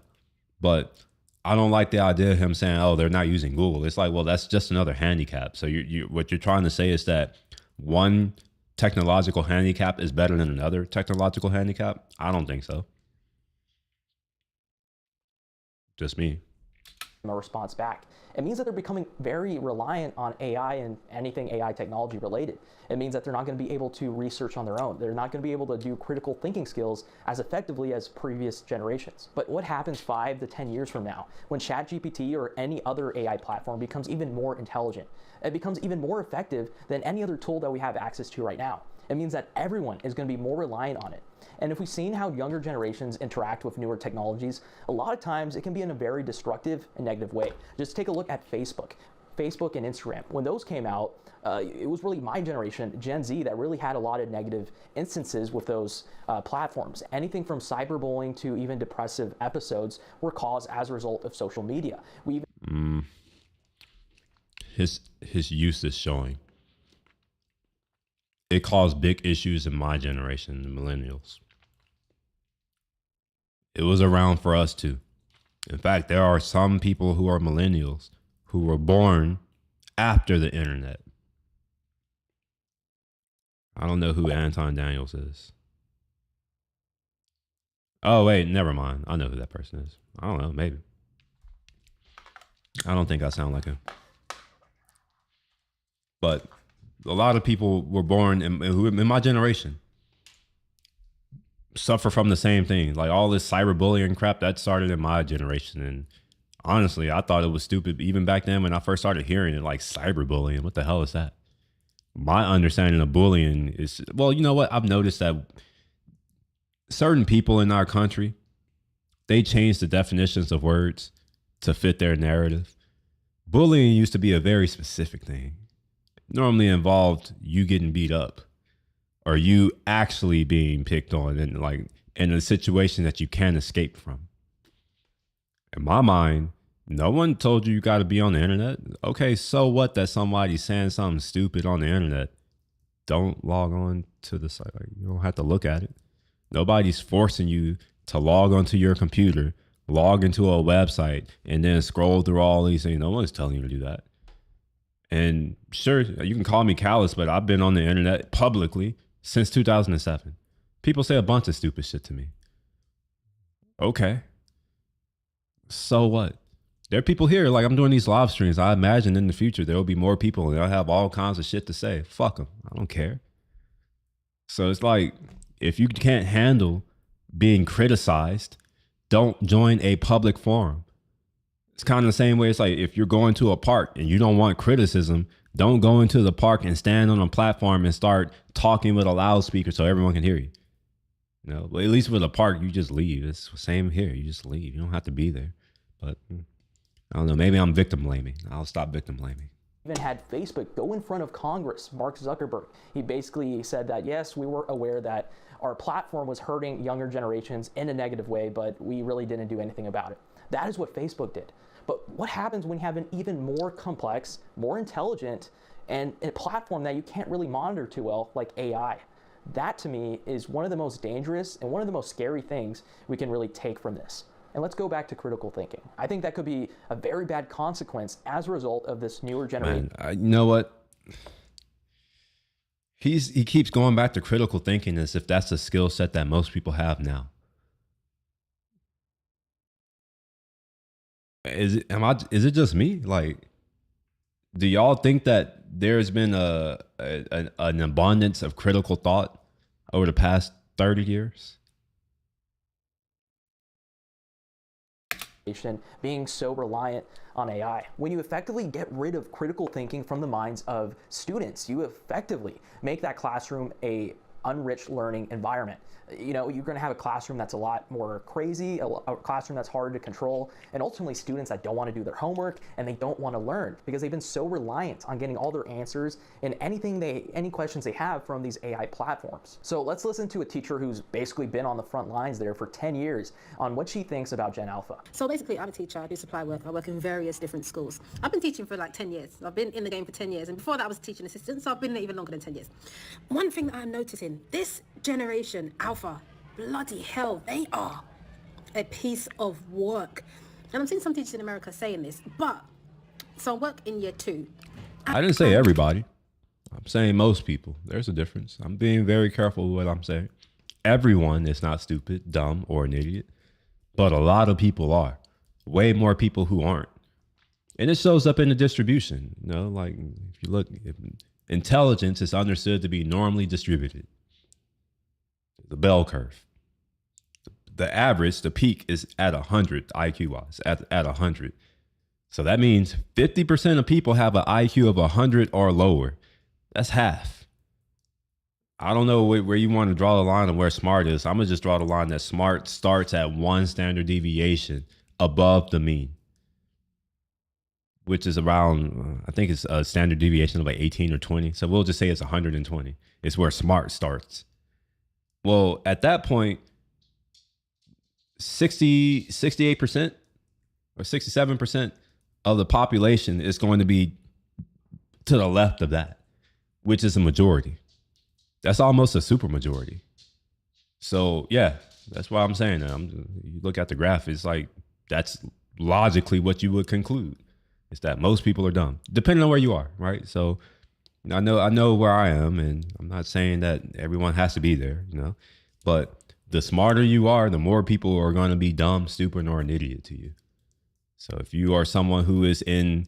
But I don't like the idea of him saying, oh, they're not using Google. It's like, well, that's just another handicap. So what you're trying to say is that one technological handicap is better than another technological handicap? I don't think so. Just me. A response back. It means that they're becoming very reliant on AI and anything AI technology related. It means that they're not going to be able to research on their own. They're not going to be able to do critical thinking skills as effectively as previous generations. But what happens 5 to 10 years from now when ChatGPT or any other AI platform becomes even more intelligent? It becomes even more effective than any other tool that we have access to right now. It means that everyone is going to be more reliant on it. And if we've seen how younger generations interact with newer technologies, a lot of times it can be in a very destructive and negative way. Just take a look at Facebook and Instagram. When those came out, it was really my generation, Gen Z, that really had a lot of negative instances with those platforms. Anything from cyberbullying to even depressive episodes were caused as a result of social media. His use is showing. It caused big issues in my generation, the millennials. It was around for us too. In fact, there are some people who are millennials who were born after the internet. I don't know who Anton Daniels is. Oh, wait, never mind. I know who that person is. I don't know, maybe. I don't think I sound like him. But a lot of people were born in my generation suffer from the same thing. Like all this cyberbullying crap that started in my generation. And honestly, I thought it was stupid even back then when I first started hearing it, like cyberbullying. What the hell is that? My understanding of bullying is, well, you know what? I've noticed that certain people in our country, they change the definitions of words to fit their narrative. Bullying used to be a very specific thing. Normally involved you getting beat up or you actually being picked on and like in a situation that you can't escape from. In my mind, no one told you got to be on the internet. Okay, so what that somebody's saying something stupid on the internet? Don't log on to the site. Like, you don't have to look at it. Nobody's forcing you to log onto your computer, log into a website, and then scroll through all these things. No one's telling you to do that. And sure, you can call me callous, but I've been on the internet publicly since 2007. People say a bunch of stupid shit to me. Okay. So what? There are people here, like I'm doing these live streams. I imagine in the future, there will be more people and they'll have all kinds of shit to say. Fuck them. I don't care. So it's like, if you can't handle being criticized, don't join a public forum. It's kind of the same way. It's like if you're going to a park and you don't want criticism, don't go into the park and stand on a platform and start talking with a loudspeaker so everyone can hear you. You know, but at least with a park, you just leave. It's the same here. You just leave. You don't have to be there. But I don't know. Maybe I'm victim blaming. I'll stop victim blaming. Even had Facebook go in front of Congress, Mark Zuckerberg. He basically said that, yes, we were aware that our platform was hurting younger generations in a negative way, but we really didn't do anything about it. That is what Facebook did. But what happens when you have an even more complex, more intelligent, and a platform that you can't really monitor too well, like AI? That to me is one of the most dangerous and one of the most scary things we can really take from this. And let's go back to critical thinking. I think that could be a very bad consequence as a result of this newer generation. Man, you know what? He keeps going back to critical thinking as if that's a skill set that most people have now. Is it just me? Like, do y'all think that there's been an abundance of critical thought over the past 30 years? Being so reliant on AI. When you effectively get rid of critical thinking from the minds of students, you effectively make that classroom a unrich learning environment. You know, you're going to have a classroom that's a lot more crazy, a classroom that's hard to control, and ultimately students that don't want to do their homework and they don't want to learn because they've been so reliant on getting all their answers and any questions they have from these AI platforms. So let's listen to a teacher who's basically been on the front lines there for 10 years on what she thinks about Gen Alpha. So basically, I'm a teacher. I do supply work. I work in various different schools. I've been teaching for like 10 years. I've been in the game for 10 years. And before that, I was a teaching assistant. So I've been there even longer than 10 years. One thing that I'm noticing, this generation, Alpha, bloody hell, they are a piece of work. And I'm seeing some teachers in America saying this, but so I work in year 2. I didn't say everybody. I'm saying most people. There's a difference. I'm being very careful with what I'm saying. Everyone is not stupid, dumb, or an idiot, but a lot of people are. Way more people who aren't. And it shows up in the distribution. You know, like if you look, intelligence is understood to be normally distributed. The bell curve. The average, the peak is at 100 IQ-wise, at 100. So that means 50% of people have an IQ of 100 or lower. That's half. I don't know where you want to draw the line of where smart is. I'm going to just draw the line that smart starts at 1 standard deviation above the mean, which is around, I think it's a standard deviation of like 18 or 20. So we'll just say it's 120. It's where smart starts. Well, at that point, 68% or 67% of the population is going to be to the left of that, which is a majority. That's almost a super majority. So yeah, that's why I'm saying that. You look at the graph, it's like that's logically what you would conclude. It's that most people are dumb, depending on where you are, right? So I know where I am, and I'm not saying that everyone has to be there, you know, but the smarter you are, the more people are going to be dumb, stupid, or an idiot to you. So if you are someone who is in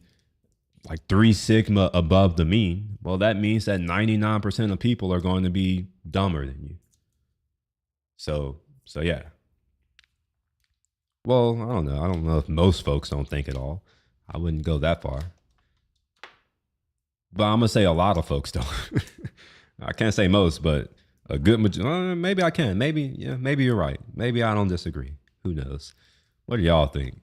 like 3 sigma above the mean, well, that means that 99% of people are going to be dumber than you. So yeah. Well, I don't know. I don't know if most folks don't think at all. I wouldn't go that far. But I'm going to say a lot of folks don't. I can't say most, but a good majority. Maybe I can. Maybe you're right. Maybe I don't disagree. Who knows? What do y'all think?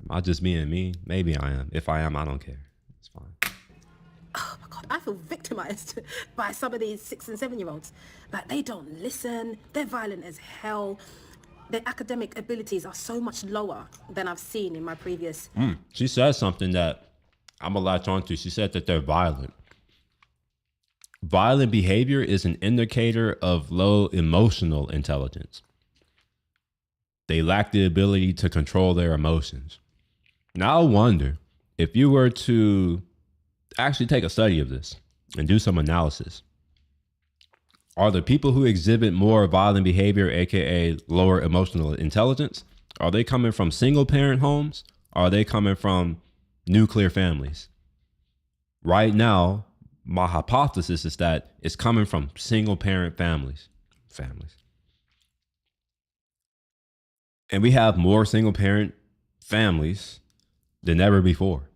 Am I just being me? Maybe I am. If I am, I don't care. It's fine. Oh my God, I feel victimized by some of these 6 and 7-year-olds. Like, they don't listen. They're violent as hell. Their academic abilities are so much lower than I've seen in my previous. She said something that I'm gonna latch on to. She said that they're violent. Violent behavior is an indicator of low emotional intelligence. They lack the ability to control their emotions. Now, I wonder if you were to actually take a study of this and do some analysis. Are the people who exhibit more violent behavior, aka lower emotional intelligence, are they coming from single parent homes? Or are they coming from nuclear families? Right now, my hypothesis is that it's coming from single parent families. And we have more single parent families than ever before.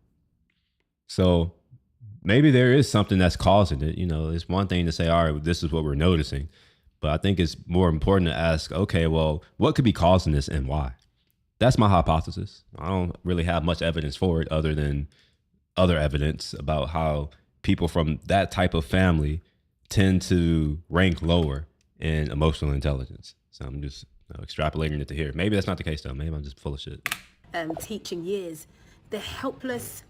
So maybe there is something that's causing it. You know, it's one thing to say, all right, this is what we're noticing. But I think it's more important to ask, okay, well, what could be causing this and why? That's my hypothesis. I don't really have much evidence for it other than other evidence about how people from that type of family tend to rank lower in emotional intelligence. So I'm just extrapolating it to here. Maybe that's not the case though. Maybe I'm just full of shit. Teaching years, they're helpless.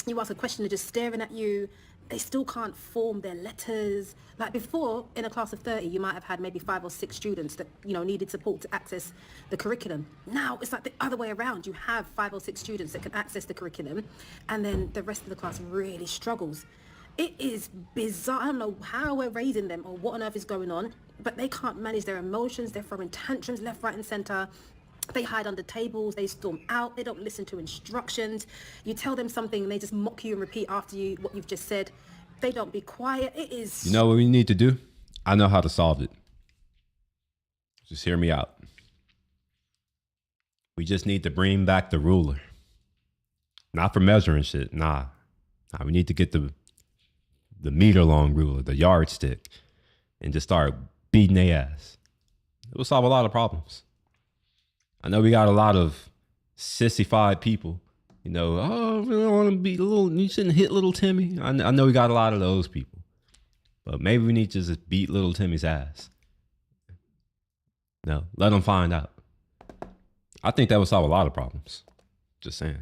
You ask a question, they're just staring at you. They still can't form their letters. Like before, in a class of 30, you might have had maybe 5 or 6 students that, you know, needed support to access the curriculum. Now it's like the other way around. You have 5 or 6 students that can access the curriculum, and then the rest of the class really struggles. It is bizarre. I don't know how we're raising them or what on earth is going on, but they can't manage their emotions. They're throwing tantrums left, right, and center. They hide under tables, they storm out, they don't listen to instructions. You tell them something and they just mock you and repeat after you what you've just said. They don't be quiet. It is... You know what we need to do? I know how to solve it. Just hear me out. We just need to bring back the ruler. Not for measuring shit, nah. We need to get the meter-long ruler, the yardstick, and just start beating their ass. It will solve a lot of problems. I know we got a lot of sissified people, you know, oh, we don't want to be you shouldn't hit little Timmy. I know we got a lot of those people, but maybe we need to just beat little Timmy's ass. No, let them find out. I think that would solve a lot of problems. Just saying.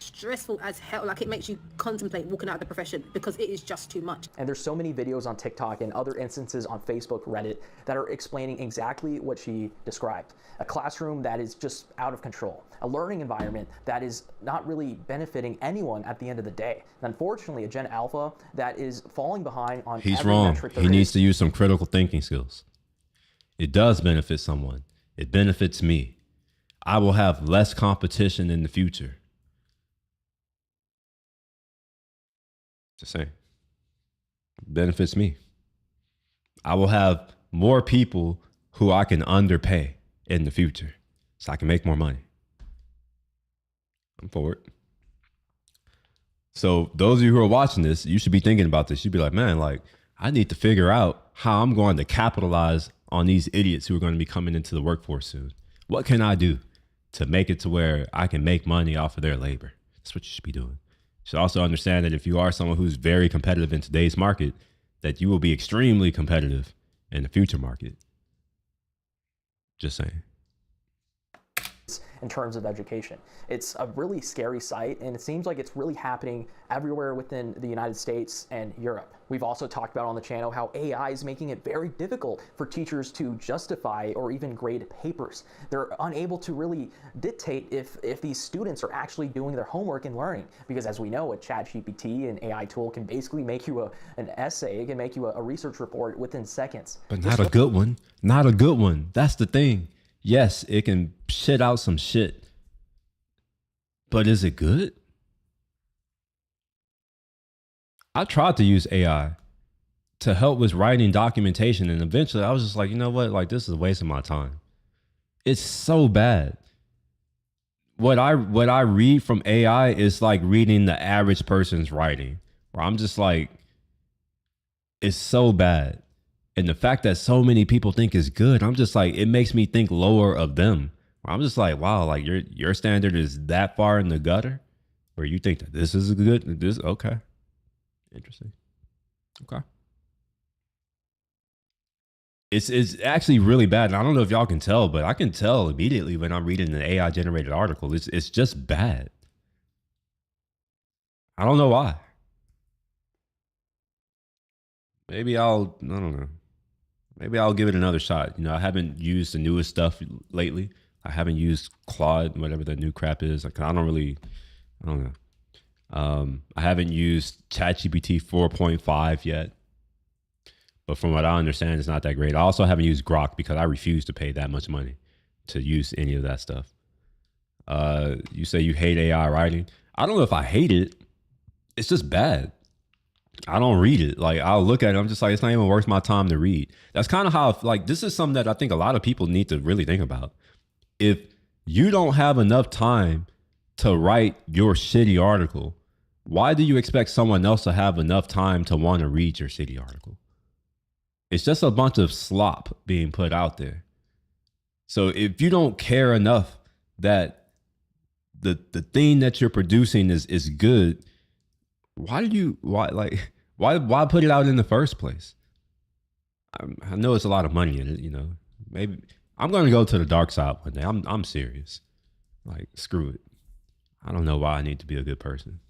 Stressful as hell. Like, it makes you contemplate walking out of the profession because it is just too much. And there's so many videos on TikTok and other instances on Facebook, Reddit, that are explaining exactly what she described. A classroom that is just out of control. A learning environment that is not really benefiting anyone at the end of the day. And unfortunately, a Gen Alpha that is falling behind on He's every wrong. metric He needs to use some critical thinking skills. It does benefit someone. It benefits me. I will have less competition in the future. Just saying. Benefits me. I will have more people who I can underpay in the future so I can make more money. I'm for it. So those of you who are watching this, you should be thinking about this. You'd be like, man, like, I need to figure out how I'm going to capitalize on these idiots who are going to be coming into the workforce soon. What can I do to make it to where I can make money off of their labor? That's what you should be doing. You should also understand that if you are someone who's very competitive in today's market, that you will be extremely competitive in the future market. Just saying. in terms of education. It's a really scary sight, and it seems like it's really happening everywhere within the United States and Europe. We've also talked about on the channel how AI is making it very difficult for teachers to justify or even grade papers. They're unable to really dictate if these students are actually doing their homework and learning, because as we know, a ChatGPT, an AI tool, can basically make you an essay, it can make you a research report within seconds. But not a good one. Not a good one. That's the thing. Yes, it can shit out some shit. But is it good? I tried to use AI to help with writing documentation, and eventually I was just like, you know what? Like, this is a waste of my time. It's so bad. What I read from AI is like reading the average person's writing, where I'm just like, it's so bad. And the fact that so many people think it's good, I'm just like, it makes me think lower of them. I'm just like, wow, like your standard is that far in the gutter where you think that this is good. This okay. Interesting. Okay. It's actually really bad. And I don't know if y'all can tell, but I can tell immediately when I'm reading an AI generated article. It's just bad. I don't know why. I don't know. Maybe I'll give it another shot. You know, I haven't used the newest stuff lately. I haven't used Claude, whatever the new crap is. Like, I don't know. I haven't used ChatGPT 4.5 yet. But from what I understand, it's not that great. I also haven't used Grok because I refuse to pay that much money to use any of that stuff. You say you hate AI writing. I don't know if I hate it. It's just bad. I don't read it. Like, I'll look at it. I'm just like, it's not even worth my time to read. That's kind of how, like, this is something that I think a lot of people need to really think about. If you don't have enough time to write your shitty article, why do you expect someone else to have enough time to want to read your shitty article? It's just a bunch of slop being put out there. So if you don't care enough that the thing that you're producing is good, why put it out in the first place? I know it's a lot of money in it, you know. Maybe I'm going to go to the dark side one day. I'm serious. Like, screw it. I don't know why I need to be a good person.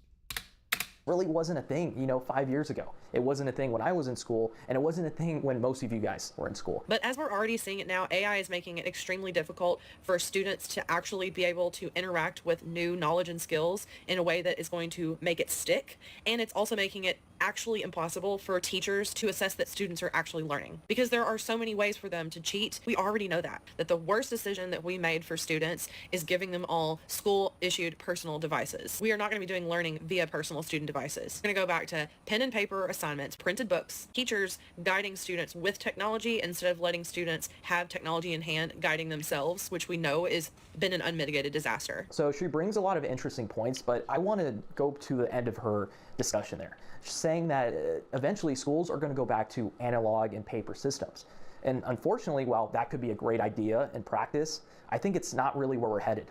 Really wasn't a thing, 5 years ago. It wasn't a thing when I was in school, and it wasn't a thing when most of you guys were in school. But as we're already seeing it now, AI is making it extremely difficult for students to actually be able to interact with new knowledge and skills in a way that is going to make it stick. And it's also making it actually impossible for teachers to assess that students are actually learning, because there are so many ways for them to cheat. We already know that the worst decision that we made for students is giving them all school issued personal devices. We are not going to be doing learning via personal student devices. We're going to go back to pen and paper assignments, printed books, teachers guiding students with technology instead of letting students have technology in hand guiding themselves, which we know has been an unmitigated disaster. So she brings a lot of interesting points, but I want to go to the end of her discussion there. She's saying that eventually schools are going to go back to analog and paper systems. And unfortunately, while that could be a great idea in practice, I think it's not really where we're headed.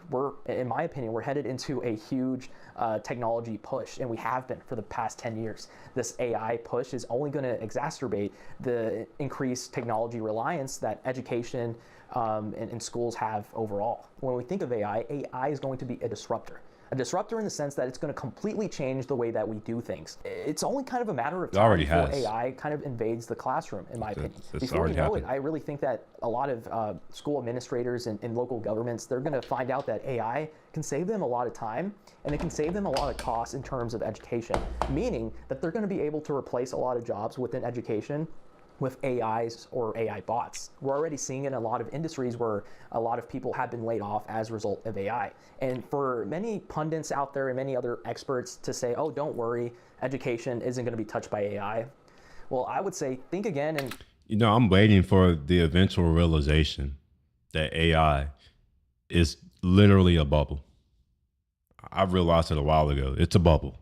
In my opinion, we're headed into a huge technology push, and we have been for the past 10 years. This AI push is only going to exacerbate the increased technology reliance that education and schools have overall. When we think of AI, AI is going to be a disruptor. A disruptor in the sense that it's going to completely change the way that we do things. It's only kind of a matter of time before AI kind of invades the classroom, in my opinion. Before we know it, I really think that a lot of school administrators and local governments, they're going to find out that AI can save them a lot of time, and it can save them a lot of costs in terms of education, meaning that they're going to be able to replace a lot of jobs within education with AIs or AI bots. We're already seeing it in a lot of industries where a lot of people have been laid off as a result of AI. And for many pundits out there and many other experts to say, oh, don't worry, education isn't going to be touched by AI. Well, I would say think again. And I'm waiting for the eventual realization that AI is literally a bubble. I realized it a while ago. It's a bubble.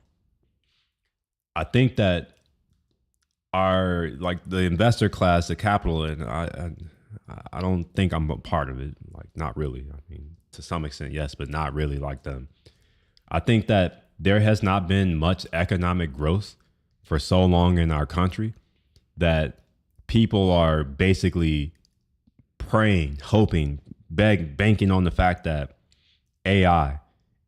I think that the investor class, the capital, and I don't think I'm a part of it. Like, not really. I mean, to some extent, yes, but not really like them. I think that there has not been much economic growth for so long in our country that people are basically praying, hoping, banking on the fact that AI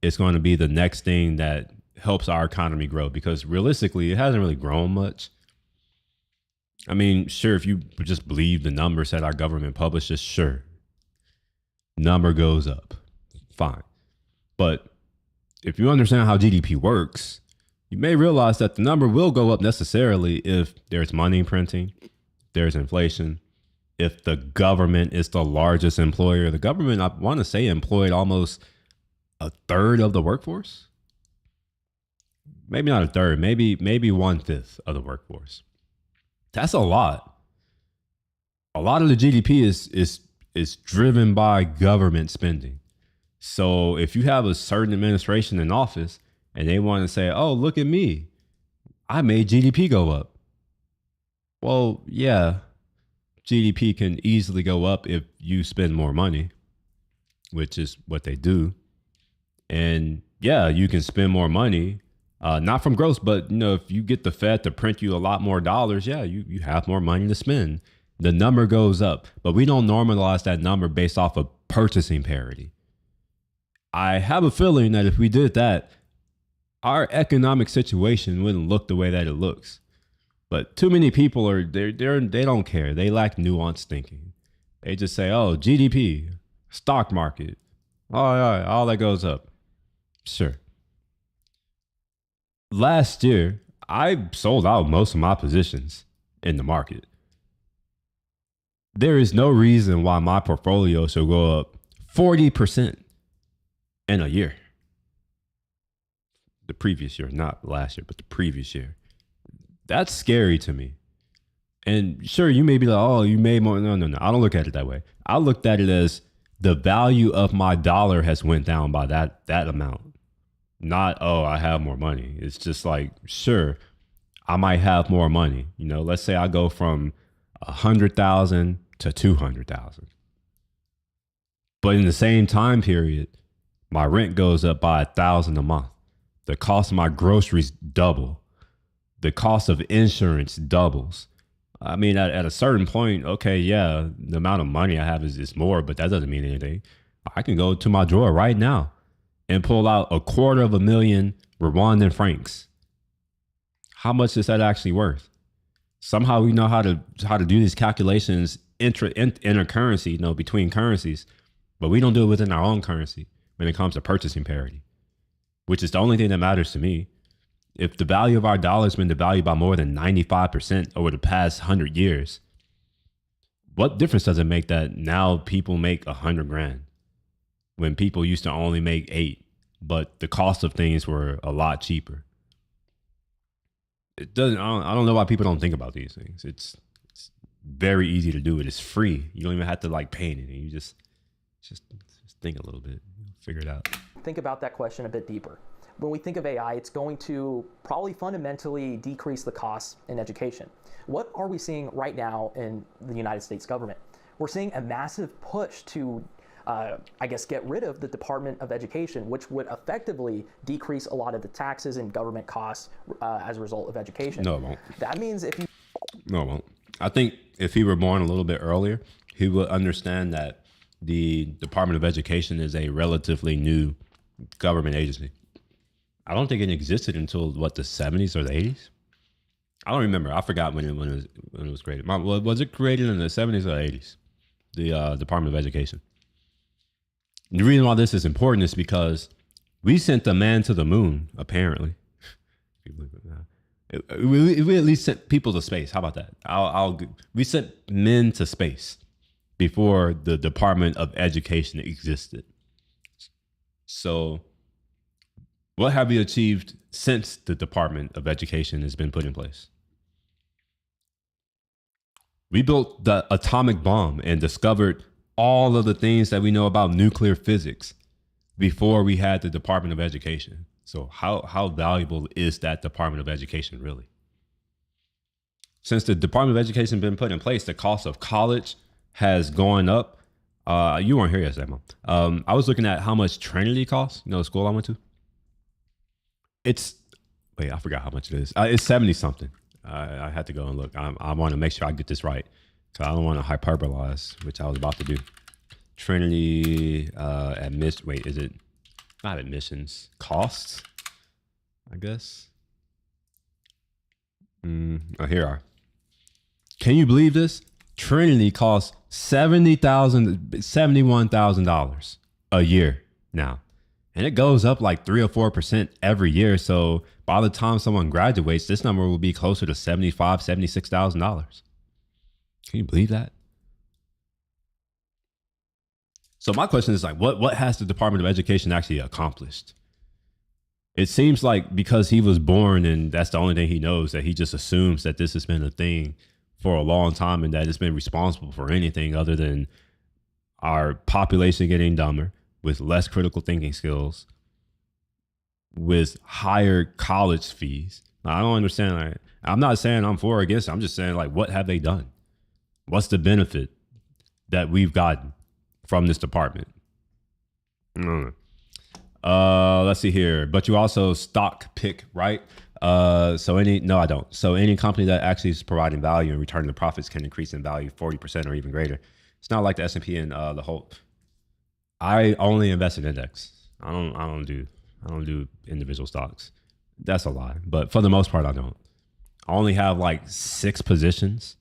is going to be the next thing that helps our economy grow, because realistically, it hasn't really grown much. I mean, sure, if you just believe the numbers that our government publishes, sure, number goes up, fine. But if you understand how GDP works, you may realize that the number will go up necessarily if there's money printing, there's inflation, if the government is the largest employer. The government, I want to say, employed almost a third of the workforce. Maybe not a third, maybe 1/5 of the workforce. That's a lot. A lot of the GDP is driven by government spending. So if you have a certain administration in office and they want to say, oh, look at me, I made GDP go up. Well, yeah, GDP can easily go up if you spend more money, which is what they do. And yeah, you can spend more money, not from gross, but if you get the Fed to print you a lot more dollars, yeah, you have more money to spend. The number goes up, but we don't normalize that number based off of purchasing parity. I have a feeling that if we did that, our economic situation wouldn't look the way that it looks. But too many people they don't care. They lack nuanced thinking. They just say, oh, GDP, stock market, all that goes up. Sure. Last year, I sold out most of my positions in the market. There is no reason why my portfolio should go up 40% in a year. The previous year, not last year, but the previous year. That's scary to me. And sure, you may be like, oh, you made more. No. I don't look at it that way. I looked at it as the value of my dollar has went down by that amount. Not, oh, I have more money. It's just like, sure, I might have more money. Let's say I go from 100,000 to 200,000. But in the same time period, my rent goes up by 1,000 a month. The cost of my groceries double. The cost of insurance doubles. I mean, at a certain point, okay, yeah, the amount of money I have is more, but that doesn't mean anything. I can go to my drawer right now and pull out $250,000 Rwandan francs. How much is that actually worth? Somehow we know how to do these calculations intercurrency, between currencies, but we don't do it within our own currency when it comes to purchasing parity, which is the only thing that matters to me. If the value of our dollar has been devalued by more than 95% over the past 100 years, what difference does it make that now people make $100,000 when people used to only make 8, but the cost of things were a lot cheaper? It doesn't. I don't know why people don't think about these things. It's very easy to do it. It's free. You don't even have to pay anything. You just think a little bit, figure it out. Think about that question a bit deeper. When we think of AI, it's going to probably fundamentally decrease the costs in education. What are we seeing right now in the United States government? We're seeing a massive push to, get rid of the Department of Education, which would effectively decrease a lot of the taxes and government costs as a result of education. No, it won't. That means if you... No, it won't. I think if he were born a little bit earlier, he would understand that the Department of Education is a relatively new government agency. I don't think it existed until the 70s or the 80s. I don't remember. I forgot when it was created. Was it created in the 70s or the 80s? The Department of Education. The reason why this is important is because we sent a man to the moon, apparently. We at least sent people to space. How about that? We sent men to space before the Department of Education existed. So what have we achieved since the Department of Education has been put in place? We built the atomic bomb and discovered all of the things that we know about nuclear physics before we had the Department of Education. So how valuable is that Department of Education really? Since the Department of Education has been put in place, the cost of college has gone up. You weren't here yesterday, Mom. I was looking at how much Trinity costs, the school I went to. I forgot how much it is. It's 70 something. I had to go and look. I want to make sure I get this right, because I don't want to hyperbolize, which I was about to do. Trinity is it not admissions, costs, I guess. Oh, here are. Can you believe this? Trinity costs $71,000 a year now. And it goes up like 3 or 4% every year. So by the time someone graduates, this number will be closer to $75,000, $76,000. Can you believe that? So my question is like, what has the Department of Education actually accomplished? It seems like because he was born and that's the only thing he knows, that he just assumes that this has been a thing for a long time and that it's been responsible for anything other than our population getting dumber, with less critical thinking skills, with higher college fees. Now, I don't understand. Like, I'm not saying I'm for or against it. I'm just saying, like, what have they done? What's the benefit that we've gotten from this department? Let's see here. But you also stock pick, right? No, I don't. So any company that actually is providing value and returning the profits can increase in value 40% or even greater. It's not like the S&P and the whole. I only invest in index. I don't do individual stocks. That's a lie. But for the most part, I don't. I only have like 6 positions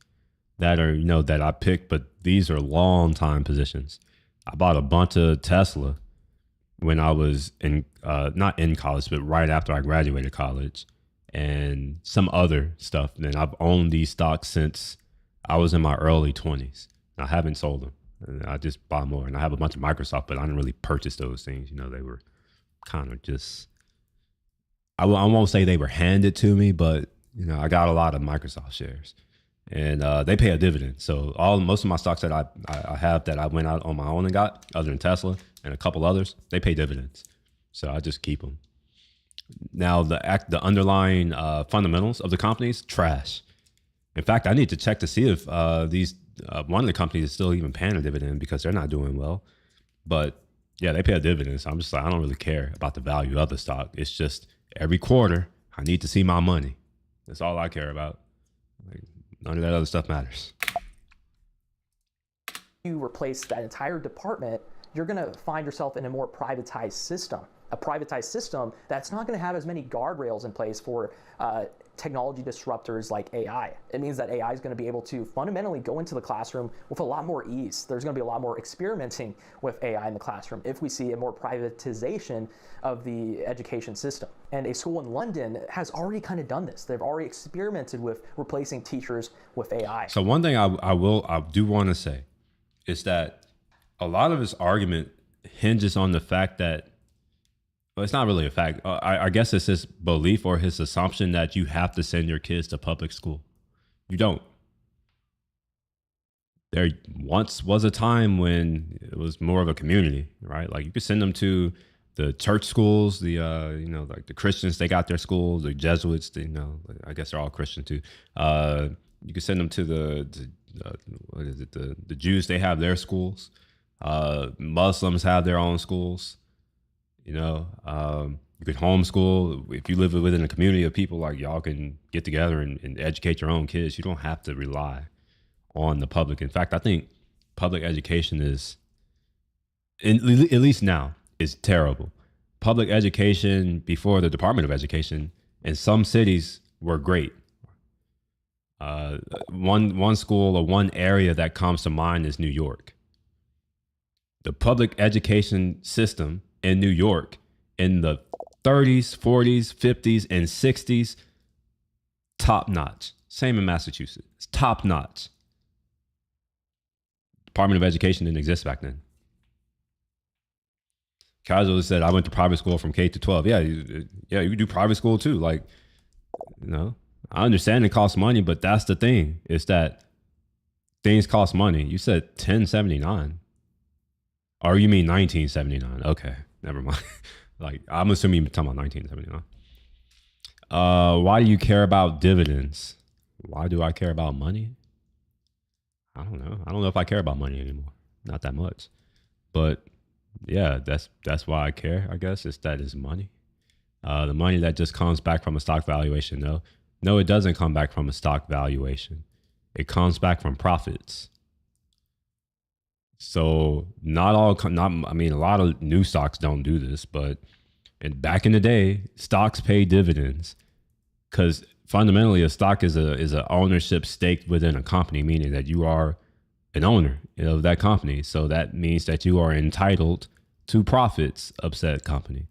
that are, that I picked, but these are long time positions. I bought a bunch of Tesla when I was not in college, but right after I graduated college, and some other stuff. And I've owned these stocks since I was in my early 20s. I haven't sold them. I just buy more, and I have a bunch of Microsoft, but I didn't really purchase those things. They were kind of just, I won't say they were handed to me, but I got a lot of Microsoft shares, and they pay a dividend. So most of my stocks that I have that I went out on my own and got, other than Tesla and a couple others, they pay dividends. So I just keep them. Now the underlying fundamentals of the companies, trash. In fact, I need to check to see if one of the companies is still even paying a dividend, because they're not doing well. But yeah, they pay a dividend. So I'm just like, I don't really care about the value of the stock. It's just every quarter I need to see my money. That's all I care about. Like, none of that other stuff matters. You replace that entire department, you're going to find yourself in a more privatized system. A privatized system that's not going to have as many guardrails in place for technology disruptors like AI. It means that AI is going to be able to fundamentally go into the classroom with a lot more ease. There's going to be a lot more experimenting with AI in the classroom if we see a more privatization of the education system. And a school in London has already kind of done this. They've already experimented with replacing teachers with AI. So one thing I do want to say is that a lot of his argument hinges on the fact that, well, it's not really a fact. I guess it's his belief or his assumption that you have to send your kids to public school. You don't. There once was a time when it was more of a community, right? Like you could send them to the church schools, the like the Christians, they got their schools. The Jesuits, I guess they're all Christian too. You could send them to the Jews, they have their schools. Muslims have their own schools. You could homeschool. If you live within a community of people, like y'all can get together and educate your own kids. You don't have to rely on the public. In fact, I think public education is, at least now, is terrible. Public education before the Department of Education in some cities were great. One school or one area that comes to mind is New York. The public education system in New York in the 30s, 40s, 50s, and 60s, top notch. Same in Massachusetts, top notch. Department of Education didn't exist back then. Casually said, I went to private school from K to 12. Yeah, you can do private school too. Like, I understand it costs money, but that's the thing, is that things cost money. You said 1079. Or you mean 1979? Okay, never mind. Like, I'm assuming you're talking about 1979. Why do you care about dividends? Why do I care about money? I don't know. I don't know if I care about money anymore. Not that much. But yeah, that's why I care, I guess, is that it's money. The money that just comes back from a stock valuation. No, it doesn't come back from a stock valuation. It comes back from profits. So not all, I mean, a lot of new stocks don't do this, but back in the day, stocks pay dividends because fundamentally a stock is a ownership stake within a company, meaning that you are an owner of that company. So that means that you are entitled to profits of said company.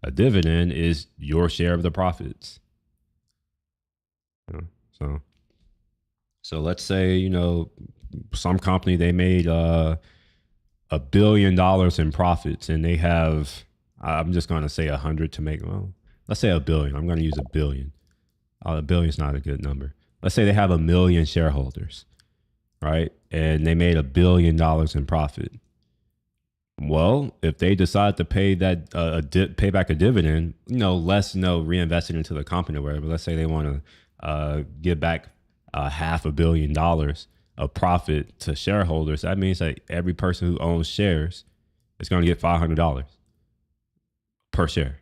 A dividend is your share of the profits. So let's say, you know, some company, they made $1 billion in profits, and they have, I'm just going to say 100 to make, well, let's say $1 billion. I'm going to use $1 billion. $1 billion is not a good number. Let's say they have 1 million shareholders, right? And they made $1 billion in profit. Well, if they decide to pay that, pay back a dividend, you know, less, you know, reinvested into the company or whatever. Let's say they want to give back $500 million of profit to shareholders. That means that every person who owns shares is going to get $500 per share.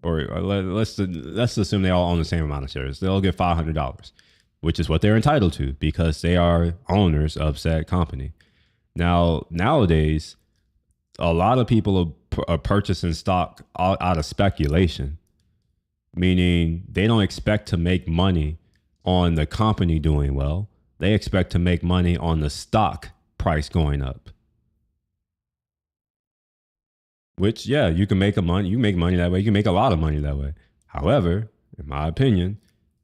Or let's assume they all own the same amount of shares. They'll get $500, which is what they're entitled to because they are owners of said company. Now, nowadays, a lot of people are purchasing stock out of speculation, meaning they don't expect to make money on the company doing well. They expect to make money on the stock price going up. Which, yeah, you can make money. You can make money that way. You can make a lot of money that way. However, in my opinion,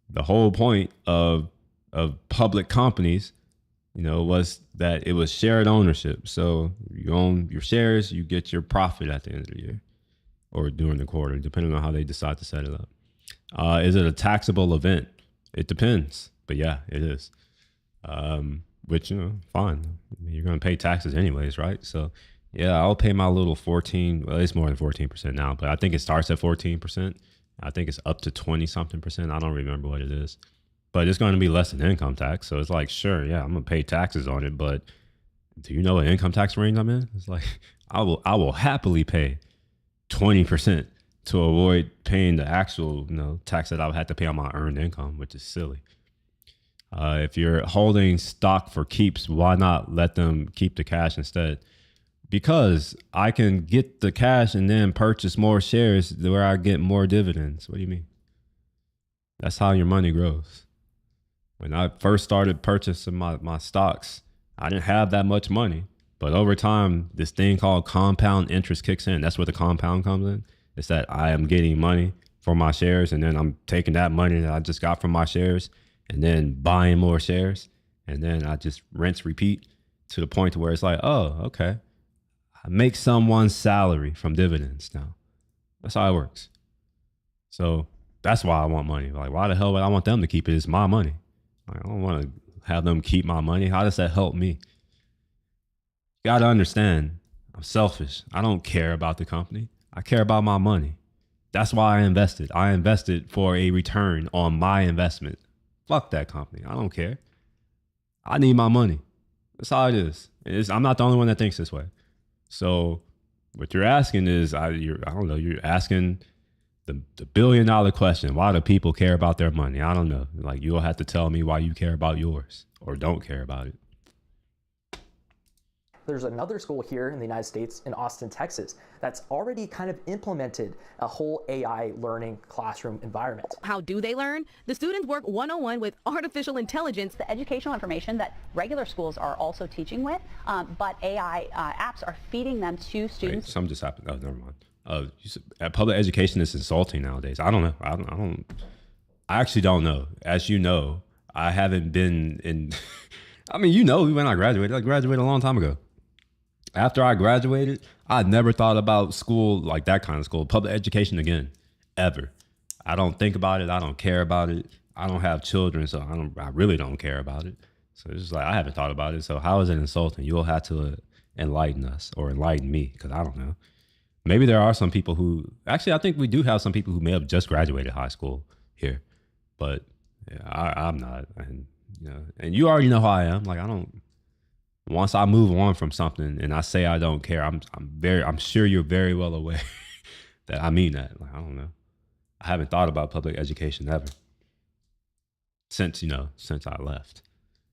the whole point of public companies, you know, was that it was shared ownership. So you own your shares, you get your profit at the end of the year or during the quarter, depending on how they decide to set it up. Is it a taxable event? It depends, but yeah, it is. Which, you know, fine. You're going to pay taxes anyways, right? So yeah, I'll pay my little 14, well, it's more than 14% now, but I think it starts at 14%. I think it's up to 20 something percent. I don't remember what it is, but it's going to be less than income tax. So it's like, sure, yeah, I'm going to pay taxes on it, but do you know what income tax range I'm in? It's like, I will happily pay 20% to avoid paying the actual, you know, tax that I would have to pay on my earned income, which is silly. If you're holding stock for keeps, why not let them keep the cash instead? Because I can get the cash and then purchase more shares where I get more dividends. What do you mean? That's how your money grows. When I first started purchasing my stocks, I didn't have that much money. But over time, this thing called compound interest kicks in. That's where the compound comes in. It's that I am getting money for my shares, and then I'm taking that money that I just got from my shares and then buying more shares. And then I just rinse, repeat to the point to where it's like, oh, okay. I make someone's salary from dividends now. That's how it works. So that's why I want money. Like, why the hell would I want them to keep it? It's my money. Like, I don't want to have them keep my money. How does that help me? You got to understand, I'm selfish. I don't care about the company. I care about my money. That's why I invested. I invested for a return on my investment. Fuck that company. I don't care. I need my money. That's how it is. I'm not the only one that thinks this way. So what you're asking is, I don't know, you're asking the $1 billion question. Why do people care about their money? I don't know. Like, you'll have to tell me why you care about yours or don't care about it. There's another school here in the United States, in Austin, Texas, that's already kind of implemented a whole AI learning classroom environment. How do they learn? The students work one-on-one with artificial intelligence. The educational information that regular schools are also teaching with, but AI apps are feeding them to students. Wait, something just happened. Oh, never mind. Public education is insulting nowadays. I don't know. I actually don't know. As you know, I haven't been in, I mean, you know, when I graduated a long time ago. After I graduated, I never thought about school, like that kind of school, public education again, ever. I don't think about it. I don't care about it. I don't have children, so I really don't care about it. So it's just like, I haven't thought about it. So how is it insulting? You'll have to enlighten us or enlighten me, because I don't know. Maybe there are some people who, actually, I think we do have some people who may have just graduated high school here, but yeah, I'm not. And, you know, and you already know how I am. Like, I don't. Once I move on from something and I say I don't care, I'm sure you're very well aware that I mean that. Like, I don't know. I haven't thought about public education ever since I left.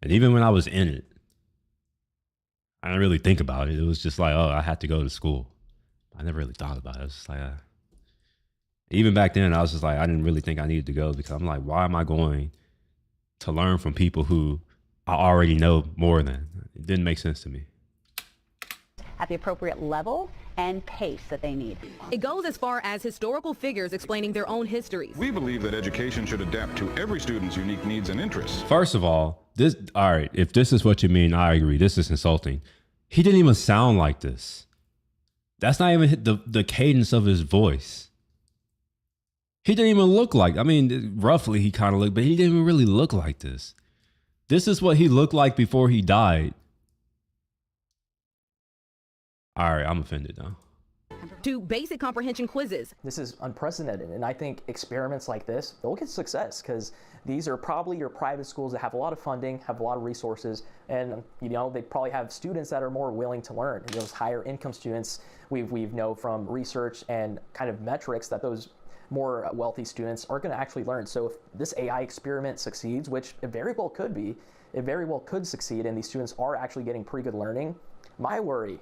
And even when I was in it, I didn't really think about it. It was just like, oh, I had to go to school. I never really thought about it. It was just like, even back then, I was just like, I didn't really think I needed to go because I'm like, why am I going to learn from people who I already know more than? It didn't make sense to me. At the appropriate level and pace that they need. It goes as far as historical figures explaining their own histories. We believe that education should adapt to every student's unique needs and interests. First of all, all right, if this is what you mean, I agree. This is insulting. He didn't even sound like this. That's not even the cadence of his voice. He didn't even look like, I mean, roughly he kind of looked, but he didn't even really look like this. This is what he looked like before he died. All right, I'm offended now. To basic comprehension quizzes. This is unprecedented, and I think experiments like this, they'll get success because these are probably your private schools that have a lot of funding, have a lot of resources, and they probably have students that are more willing to learn. And those higher income students, we've know from research and kind of metrics that those more wealthy students are going to actually learn. So if this AI experiment succeeds, which it very well could be, it very well could succeed, and these students are actually getting pretty good learning. My worry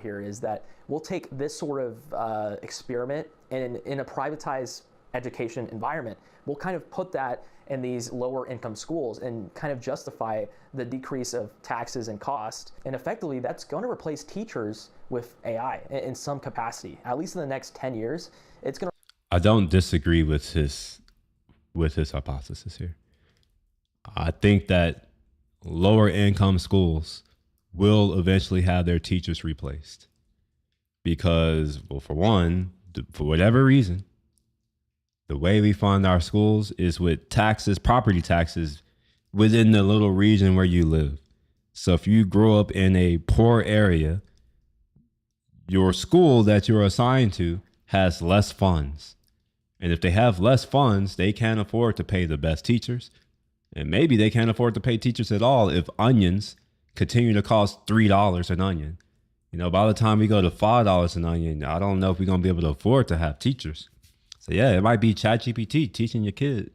here is that we'll take this sort of experiment in a privatized education environment. We'll kind of put that in these lower income schools and kind of justify the decrease of taxes and cost. And effectively, that's going to replace teachers with AI in some capacity. At least in the next 10 years, it's going to. I don't disagree with his hypothesis here. I think that lower income schools will eventually have their teachers replaced because, well, for one, for whatever reason, the way we fund our schools is with taxes, property taxes within the little region where you live. So if you grow up in a poor area, your school that you're assigned to has less funds. And if they have less funds, they can't afford to pay the best teachers. And maybe they can't afford to pay teachers at all if onions continue to cost $3 an onion. By the time we go to $5 an onion, I don't know if we're going to be able to afford to have teachers. So yeah, it might be ChatGPT teaching your kid.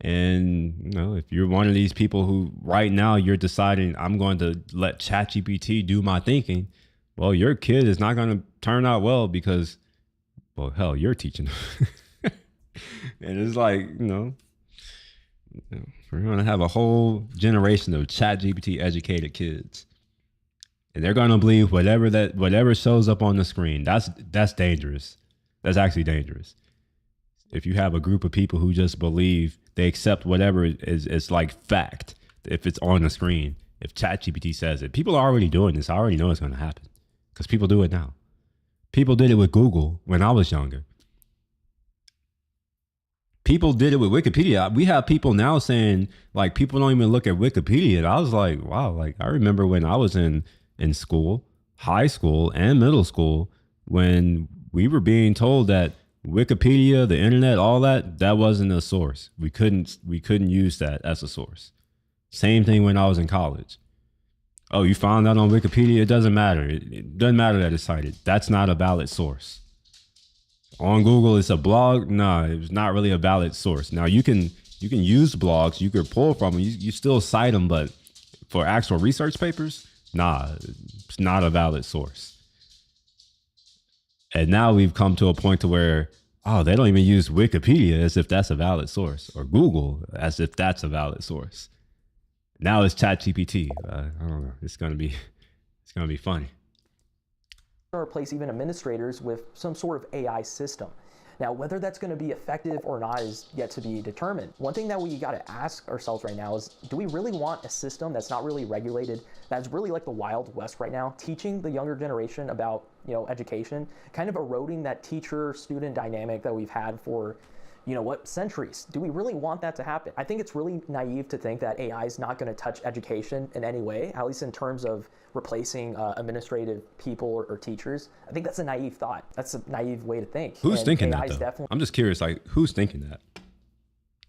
And if you're one of these people who right now you're deciding I'm going to let ChatGPT do my thinking, well, your kid is not going to turn out well because, well, hell, you're teaching them. And it's like, we're going to have a whole generation of ChatGPT educated kids. And they're going to believe whatever shows up on the screen. That's dangerous. That's actually dangerous. If you have a group of people who just believe, they accept whatever is like fact, if it's on the screen, if ChatGPT says it. People are already doing this. I already know it's going to happen because people do it now. People did it with Google when I was younger. People did it with Wikipedia. We have people now saying, like, people don't even look at Wikipedia. And I was like, wow, like, I remember when I was in school, high school and middle school, when we were being told that Wikipedia, the internet, all that wasn't a source. We couldn't use that as a source. Same thing when I was in college. Oh, you found that on Wikipedia? It doesn't matter. It doesn't matter that it's cited. That's not a valid source. On Google, it's a blog. No, it's not really a valid source. Now you can use blogs, you could pull from them, you still cite them, but for actual research papers, nah, it's not a valid source. And now we've come to a point to where, they don't even use Wikipedia as if that's a valid source, or Google as if that's a valid source. Now it's ChatGPT. I don't know. It's gonna be funny. Replace even administrators with some sort of AI system. Now, whether that's going to be effective or not is yet to be determined. One thing that we got to ask ourselves right now is, do we really want a system that's not really regulated, that's really like the Wild West right now, teaching the younger generation about, education, kind of eroding that teacher-student dynamic that we've had for, centuries? Do we really want that to happen? I think it's really naive to think that AI is not going to touch education in any way, at least in terms of replacing administrative people or teachers. I think that's a naive thought. That's a naive way to think. Who's thinking that, though? I'm just curious, like, who's thinking that?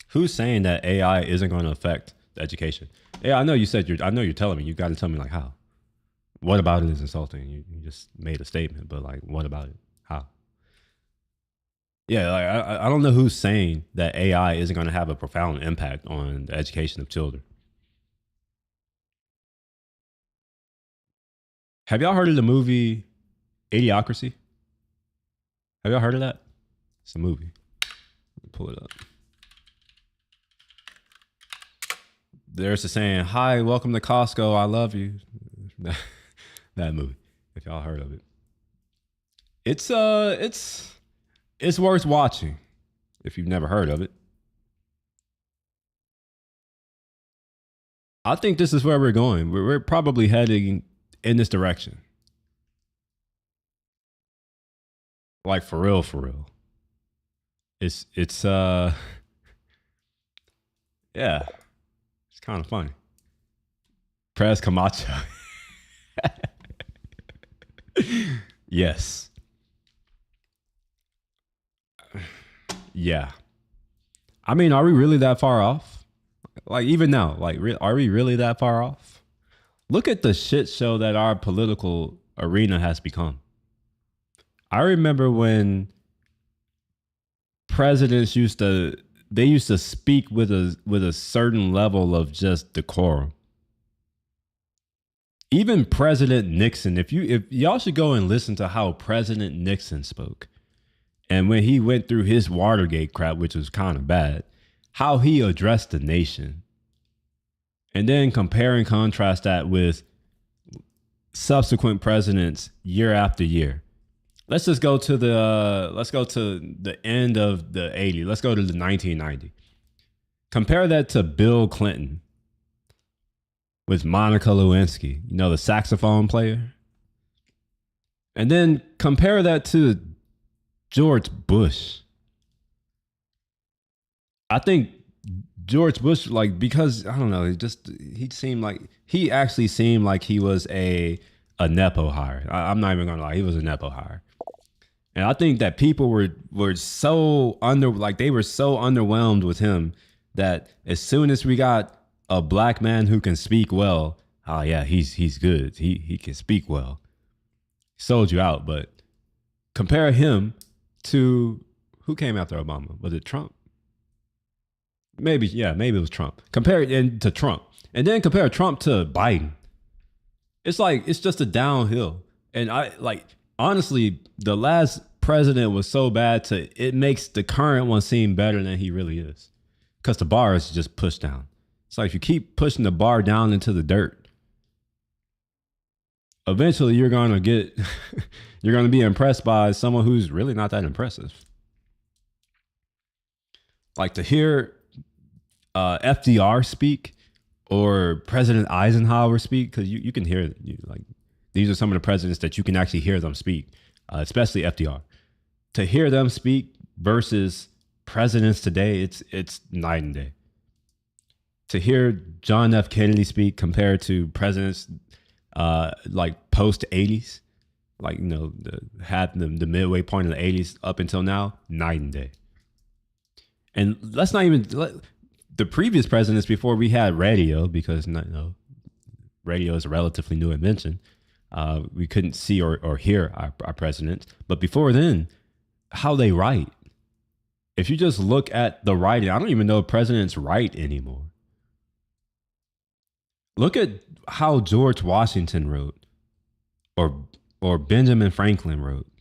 Who's saying that AI isn't going to affect the education? Yeah, I know you said I know you're telling me. You got to tell me, like, how? What about it is insulting? You just made a statement, but, like, what about it? How? Yeah, like, I don't know who's saying that AI isn't going to have a profound impact on the education of children. Have y'all heard of the movie Idiocracy? Have y'all heard of that? It's a movie. Let me pull it up. There's a saying, "Hi, welcome to Costco. I love you." That movie, if y'all heard of it. It's worth watching if you've never heard of it. I think this is where we're going. We're probably heading in this direction. Like for real, for real. It's yeah. It's kind of funny. Prez Camacho. Yes. Yeah. I mean, are we really that far off? Like even now, like are we really that far off? Look at the shit show that our political arena has become. I remember when presidents used to speak with a certain level of just decorum. Even President Nixon, if y'all should go and listen to how President Nixon spoke. And when he went through his Watergate crap, which was kind of bad, how he addressed the nation. And then compare and contrast that with subsequent presidents year after year. Let's just go to the end of the 80s. Let's go to the 1990. Compare that to Bill Clinton with Monica Lewinsky, you know, the saxophone player. And then compare that to George Bush. I think George Bush, like, because I don't know, he actually seemed like he was a Nepo hire. I'm not even gonna lie, he was a Nepo hire. And I think that people were so underwhelmed with him that as soon as we got a black man who can speak well, oh yeah, he's good. He can speak well. Sold you out. But compare him to who came after Obama? Was it Trump? Maybe it was Trump. Compare it to Trump. And then compare Trump to Biden. It's just a downhill. And honestly, the last president was so bad it makes the current one seem better than he really is. Because the bar is just pushed down. It's like if you keep pushing the bar down into the dirt, eventually you're gonna be impressed by someone who's really not that impressive. Like to hear FDR speak or President Eisenhower speak, because you can hear these are some of the presidents that you can actually hear them speak, especially FDR. To hear them speak versus presidents today, it's night and day. To hear John F. Kennedy speak compared to presidents like post 80s, like, you know, the midway point of the 80s up until now, night and day. And let's not even the previous presidents before we had radio, because radio is a relatively new invention. We couldn't see or hear our presidents. But before then, how they write. If you just look at the writing, I don't even know if presidents write anymore. Look at how George Washington wrote or Benjamin Franklin wrote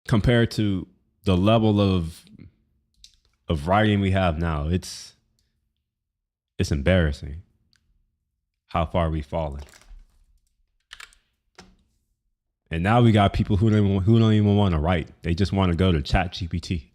compared to the level of writing we have now. It's embarrassing how far we've fallen. And now we got people who don't even want to write. They just want to go to ChatGPT.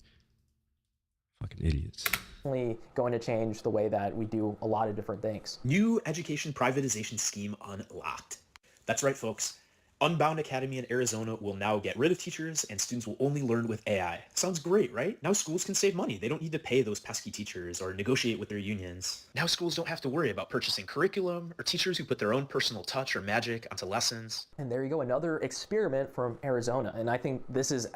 Fucking idiots. Going to change the way that we do a lot of different things. New education privatization scheme unlocked. That's right, folks. Unbound Academy in Arizona will now get rid of teachers and students will only learn with AI. Sounds great, right? Now schools can save money. They don't need to pay those pesky teachers or negotiate with their unions. Now schools don't have to worry about purchasing curriculum or teachers who put their own personal touch or magic onto lessons. And there you go, another experiment from Arizona. And I think this is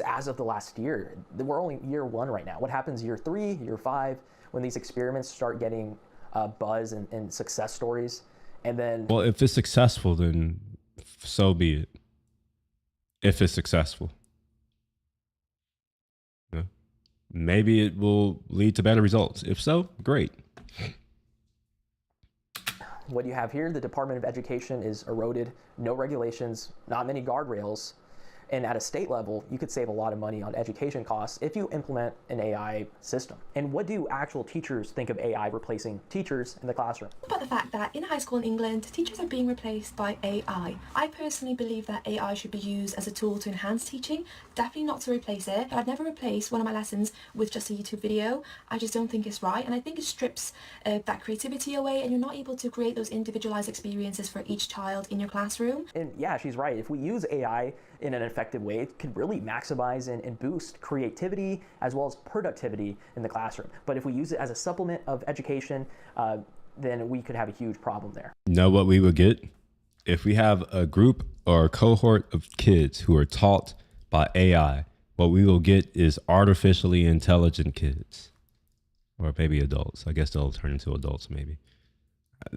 as of the last year. We're only year 1 right now. What happens year 3, year 5, when these experiments start getting buzz and success stories? And then... Well, if it's successful, then so be it. If it's successful. Yeah. Maybe it will lead to better results. If so, great. What you have here, the Department of Education is eroded, no regulations, not many guardrails. And at a state level, you could save a lot of money on education costs if you implement an AI system. And what do actual teachers think of AI replacing teachers in the classroom? About the fact that in high school in England, teachers are being replaced by AI. I personally believe that AI should be used as a tool to enhance teaching, definitely not to replace it. I'd never replace one of my lessons with just a YouTube video. I just don't think it's right, and I think it strips that creativity away, and you're not able to create those individualized experiences for each child in your classroom. And yeah, she's right. If we use AI in an effective way, it could really maximize and boost creativity as well as productivity in the classroom. But if we use it as a supplement of education, then we could have a huge problem there. You know what we would get? If we have a group or a cohort of kids who are taught by AI, what we will get is artificially intelligent kids. Or maybe adults. I guess they'll turn into adults maybe.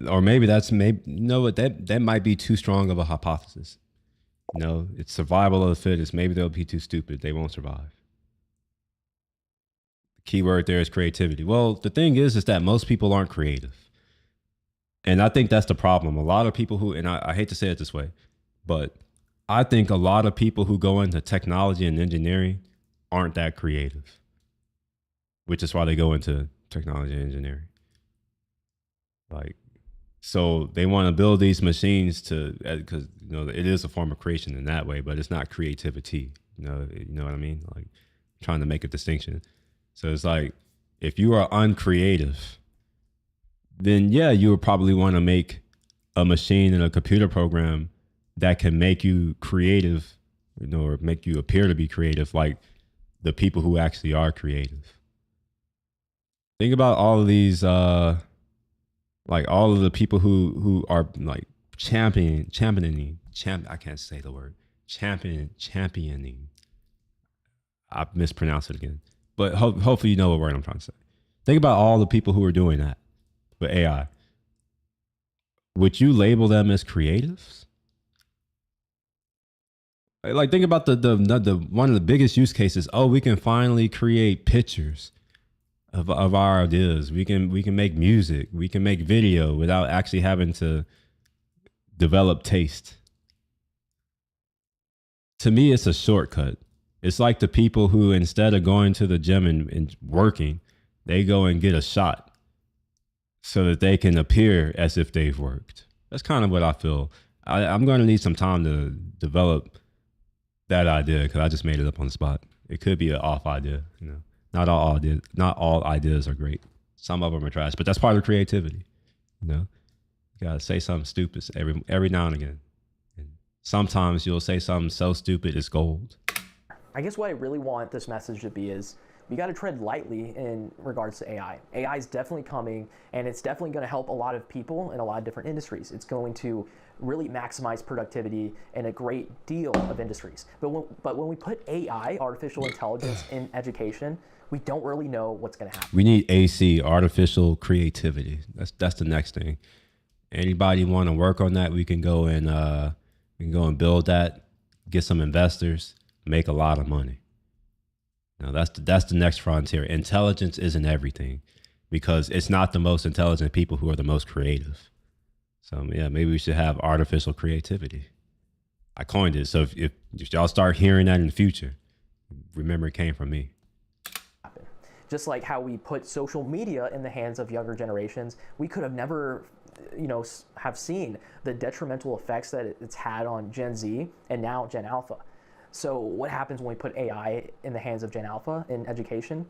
Or maybe that's, you know what, that might be too strong of a hypothesis. You know, it's survival of the fittest. Maybe they'll be too stupid. They won't survive. The key word there is creativity. Well, the thing is that most people aren't creative. And I think that's the problem. A lot of people who, and I hate to say it this way, but I think a lot of people who go into technology and engineering aren't that creative, which is why they go into technology and engineering. Like, so they want to build these machines because, you know, it is a form of creation in that way, but it's not creativity. You know what I mean? Like, trying to make a distinction. So it's like, if you are uncreative, then yeah, you would probably want to make a machine and a computer program that can make you creative, you know, or make you appear to be creative, like the people who actually are creative. Think about all of these, like all of the people who are like championing. I can't say the word championing. I mispronounced it again, but hopefully you know what word I'm trying to say. Think about all the people who are doing that with AI. Would you label them as creatives? Like, think about the one of the biggest use cases. Oh, we can finally create pictures of our ideas. We can make music. We can make video without actually having to develop taste. To me, it's a shortcut. It's like the people who, instead of going to the gym and working, they go and get a shot so that they can appear as if they've worked. That's kind of what I feel. I'm going to need some time to develop that idea because I just made it up on the spot. It could be an off idea, you know. Not all ideas are great. Some of them are trash, but that's part of creativity. You know, you gotta say something stupid every now and again. And sometimes you'll say something so stupid it's gold. I guess what I really want this message to be is we got to tread lightly in regards to AI. AI is definitely coming, and it's definitely going to help a lot of people in a lot of different industries. It's going to really maximize productivity in a great deal of industries. But when we put AI, artificial intelligence, in education, we don't really know what's going to happen. We need AC, artificial creativity. That's the next thing. Anybody want to work on that? We can go and build that, get some investors, make a lot of money. Now that's the next frontier. Intelligence isn't everything, because it's not the most intelligent people who are the most creative. So yeah, maybe we should have artificial creativity. I coined it. So if y'all start hearing that in the future, remember it came from me. Just like how we put social media in the hands of younger generations, we could have never, have seen the detrimental effects that it's had on Gen Z and now Gen Alpha. So what happens when we put AI in the hands of Gen Alpha in education?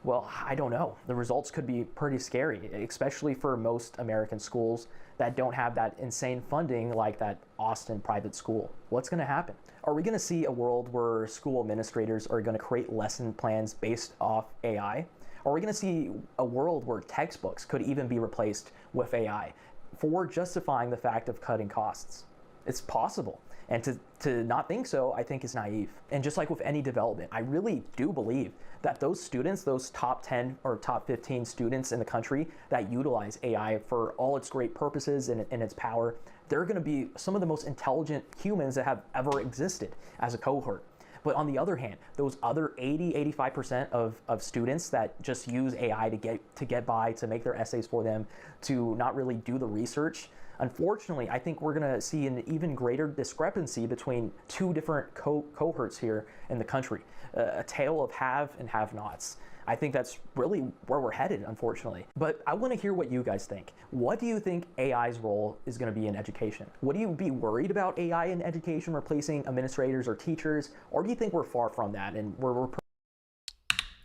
Well, I don't know. The results could be pretty scary, especially for most American schools that don't have that insane funding like that Austin private school. What's going to happen? Are we going to see a world where school administrators are going to create lesson plans based off AI? Or are we going to see a world where textbooks could even be replaced with AI for justifying the fact of cutting costs? It's possible. And to not think so, I think is naive. And just like with any development, I really do believe that those students, those top 10 or top 15 students in the country that utilize AI for all its great purposes and its power, they're going to be some of the most intelligent humans that have ever existed as a cohort. But on the other hand, those other 80-85% of students that just use AI to get by, to make their essays for them, to not really do the research, unfortunately, I think we're going to see an even greater discrepancy between two different cohorts here in the country, a tale of have and have-nots. I think that's really where we're headed, unfortunately. But I want to hear what you guys think. What do you think AI's role is going to be in education? Would you be worried about AI in education replacing administrators or teachers? Or do you think we're far from that and we're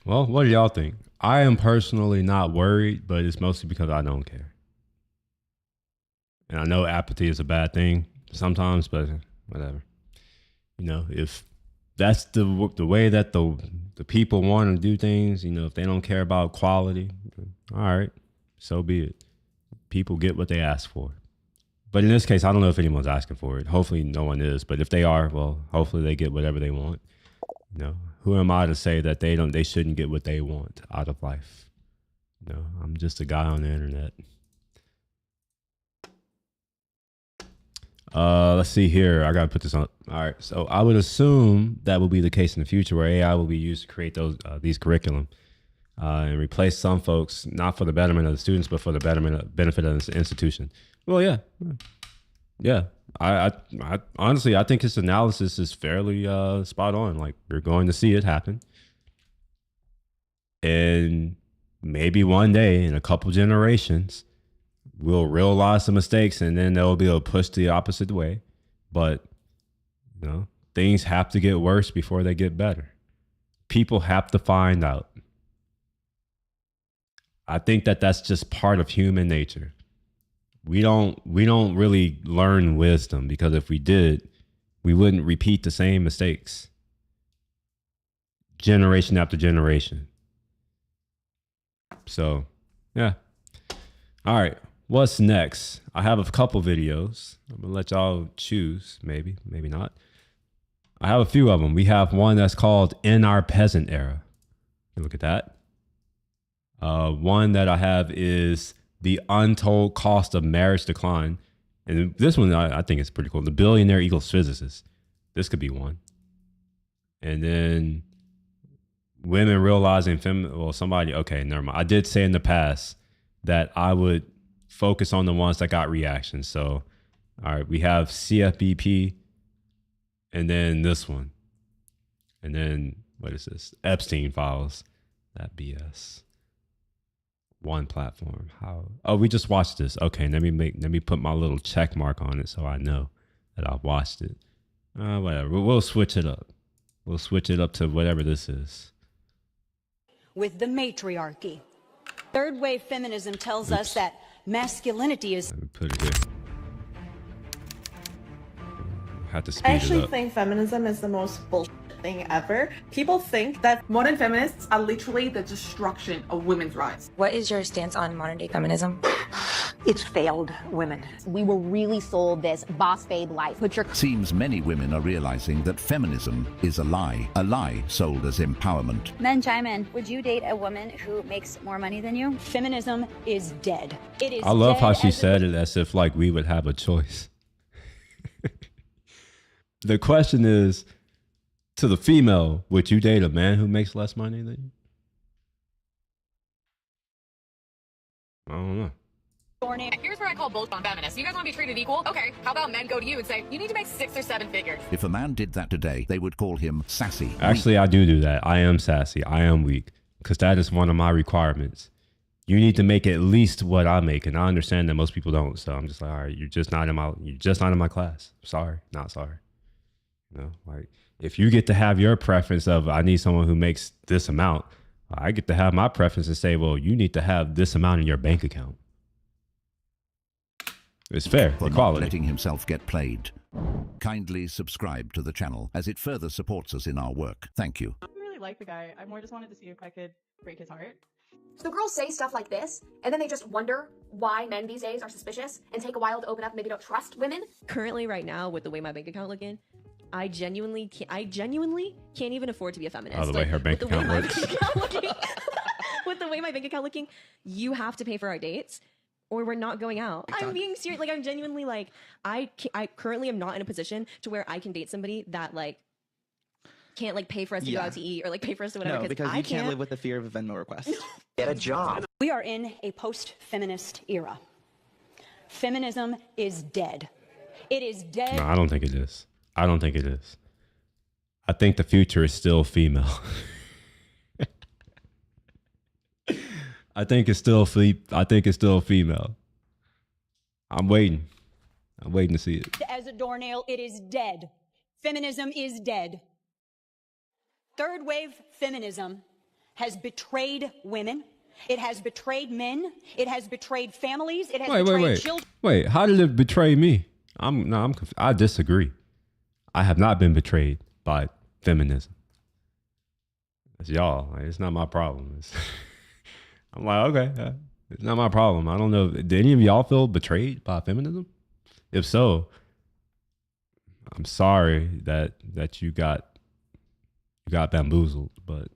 Well, what do y'all think? I am personally not worried, but it's mostly because I don't care. And I know apathy is a bad thing sometimes, but whatever. You know, if that's the way that the people want to do things, you know, if they don't care about quality, all right, so be it. People get what they ask for. But in this case, I don't know if anyone's asking for it. Hopefully no one is. But if they are, well, hopefully they get whatever they want. You know, who am I to say that they shouldn't get what they want out of life? You know, I'm just a guy on the internet. Let's see here. I got to put this on. All right. So I would assume that will be the case in the future where AI will be used to create these curriculum and replace some folks, not for the betterment of the students, but for the benefit of the institution. Well, yeah. Yeah. I honestly, I think his analysis is fairly spot on. Like, you're going to see it happen. And maybe one day in a couple generations, we'll realize some mistakes and then they'll be able to push the opposite way. But, you know, things have to get worse before they get better. People have to find out. I think that that's just part of human nature. We don't really learn wisdom, because if we did, we wouldn't repeat the same mistakes generation after generation. So, yeah. All right. What's next? I have a couple videos. I'm gonna let y'all choose. Maybe not. I have a few of them. We have one that's called In Our Peasant Era. Look at that. One that I have is The Untold Cost of Marriage Decline. And this one I think is pretty cool. The Billionaire Equals Physicist. This could be one. And then Women Realizing okay, never mind. I did say in the past that I would focus on the ones that got reactions. So, all right, we have CFBP, and then this one. And then, what is this? Epstein Files. That BS. One platform. How? Oh, we just watched this. Okay, let me put my little check mark on it so I know that I've watched it. Whatever. We'll switch it up. We'll switch it up to whatever this is. With the matriarchy. Third wave feminism tells us that masculinity is. Let me put it here. Have to speed I it actually up. think feminism is the most bullshit thing ever. People think that modern feminists are literally the destruction of women's rights. What is your stance on modern day feminism? It's failed women. We were really sold this boss babe life. Seems many women are realizing that feminism is a lie sold as empowerment. Men chime in. Would you date a woman who makes more money than you? Feminism is dead. It is. I love how she dead said it as if like we would have a choice. The question is, to the female, would you date a man who makes less money than you? I don't know. Here's where I call bullshit on feminists. You guys want to be treated equal? Okay, how about men go to you and say, you need to make 6 or 7 figures. If a man did that today, they would call him sassy. Actually, I do that. I am sassy. I am weak, because that is one of my requirements. You need to make at least what I make, and I understand that most people don't. So I'm just like, all right, you're just not in my class. Sorry, not sorry. You know, like, if you get to have your preference of I need someone who makes this amount, I get to have my preference and say, well, you need to have this amount in your bank account. It's fair. For Equality. not letting himself get played. Kindly subscribe to the channel as it further supports us in our work. Thank you. I don't really like the guy. I more just wanted to see if I could break his heart. So girls say stuff like this, and then they just wonder why men these days are suspicious and take a while to open up and maybe don't trust women. Currently, right now, with the way my bank account looking, I genuinely can't even afford to be a feminist. Oh, the way her bank account works. With the way my bank account looking, you have to pay for our dates, or we're not going out. I'm being serious. Like, I'm genuinely like, I currently am not in a position to where I can date somebody that like can't like pay for us to go Yeah. out to eat or like pay for us to whatever No, because I you can't live with the fear of a Venmo request. Get a job. We are in a post-feminist era. Feminism is dead. It is dead. No, I don't think it is. I don't think it is. I think the future is still female. I think it's still female. I'm waiting to see it. As a doornail, it is dead. Feminism is dead. Third wave feminism has betrayed women. It has betrayed men. It has betrayed families. It has betrayed children. Wait, how did it betray me? I disagree. I have not been betrayed by feminism. It's y'all. Like, it's not my problem. I'm like, okay, it's not my problem. I don't know. Did any of y'all feel betrayed by feminism? If so, I'm sorry that you got bamboozled, but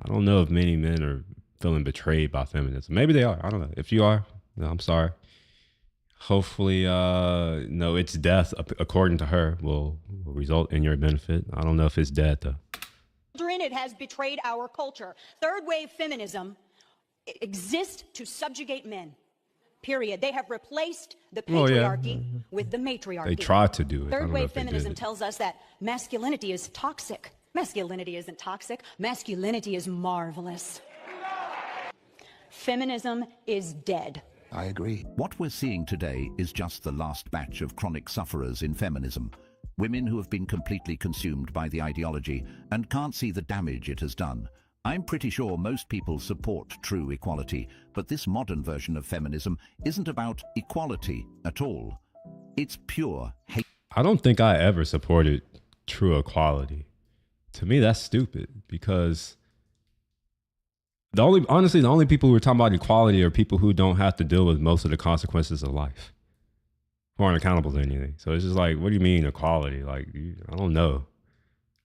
I don't know if many men are feeling betrayed by feminism. Maybe they are. I don't know. If you are, no, I'm sorry. Hopefully, no, its death, according to her, will result in your benefit. I don't know if it's dead, though. It has betrayed our culture. Third wave feminism exists to subjugate men. Period. They have replaced the patriarchy with the matriarchy. They tried to do it. Third wave feminism tells us that masculinity is toxic. Masculinity isn't toxic. Masculinity is marvelous. Feminism is dead. I agree. What we're seeing today is just the last batch of chronic sufferers in feminism. Women who have been completely consumed by the ideology and can't see the damage it has done. I'm pretty sure most people support true equality, but this modern version of feminism isn't about equality at all. It's pure hate. I don't think I ever supported true equality. To me, that's stupid because the only people who are talking about equality are people who don't have to deal with most of the consequences of life, who aren't accountable to anything. So it's just like, what do you mean equality? Like, I don't know.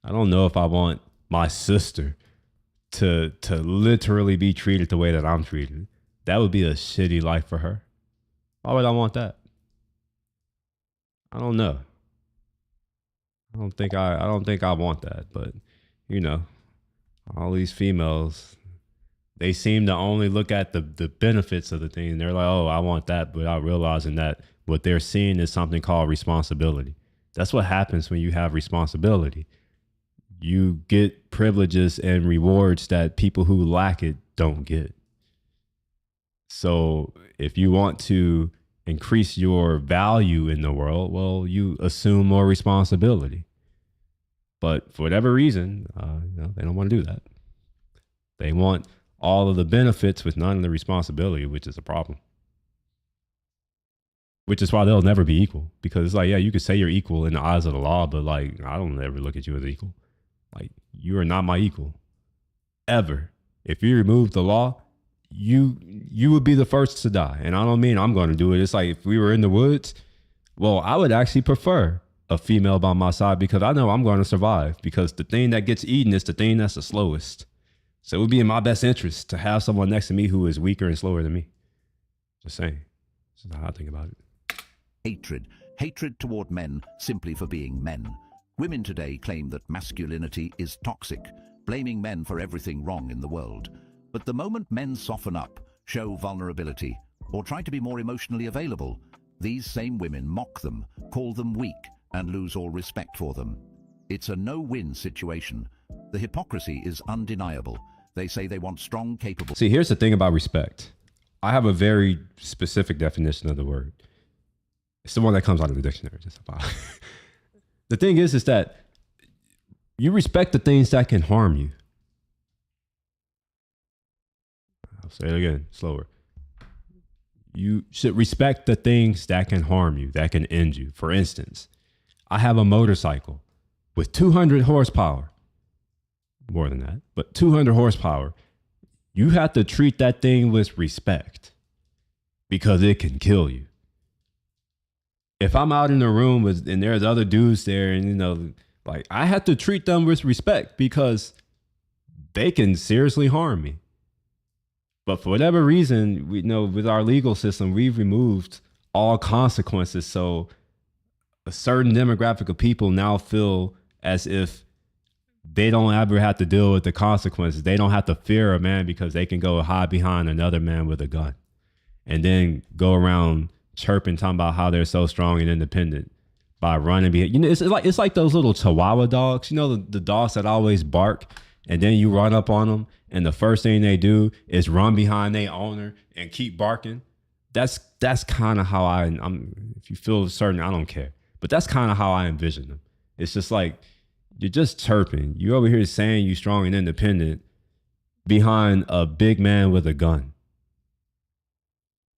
I don't know if I want my sister to literally be treated the way that I'm treated. That would be a shitty life for her. Why would I want that? I don't know. I don't think I want that, but you know, all these females, they seem to only look at the benefits of the thing. They're like, oh, I want that, without realizing that what they're seeing is something called responsibility. That's what happens when you have responsibility. You get privileges and rewards that people who lack it don't get. So if you want to increase your value in the world, well, you assume more responsibility. But for whatever reason, they don't want to do that. They want all of the benefits with none of the responsibility, which is a problem. Which is why they'll never be equal. Because it's like, yeah, you could say you're equal in the eyes of the law, but like, I don't ever look at you as equal. Like, you are not my equal. Ever. If you remove the law, you would be the first to die. And I don't mean I'm going to do it. It's like if we were in the woods, well, I would actually prefer a female by my side because I know I'm going to survive, because the thing that gets eaten is the thing that's the slowest. So it would be in my best interest to have someone next to me who is weaker and slower than me. Just saying. This is how I think about it. Hatred toward men simply for being men. Women today claim that masculinity is toxic, blaming men for everything wrong in the world. But the moment men soften up, show vulnerability, or try to be more emotionally available, these same women mock them, call them weak, and lose all respect for them. It's a no-win situation. The hypocrisy is undeniable. They say they want strong, capable... See, here's the thing about respect. I have a very specific definition of the word. It's the one that comes out of the dictionary. Just about. The thing is that you respect the things that can harm you. I'll say it again, slower. You should respect the things that can harm you, that can end you. For instance, I have a motorcycle with 200 horsepower. More than that, but 200 horsepower. You have to treat that thing with respect because it can kill you. If I'm out in the room and there's other dudes there, and like, I have to treat them with respect because they can seriously harm me. But for whatever reason, we know with our legal system, we've removed all consequences. So a certain demographic of people now feel as if they don't ever have to deal with the consequences. They don't have to fear a man because they can go hide behind another man with a gun and then go around chirping, talking about how they're so strong and independent by running behind. You know, it's like those little Chihuahua dogs. You know, the dogs that always bark, and then you run up on them, and the first thing they do is run behind their owner and keep barking. That's kind of how I'm. If you feel certain, I don't care. But that's kind of how I envision them. It's just like, you're just chirping. You over here saying you strong and independent behind a big man with a gun.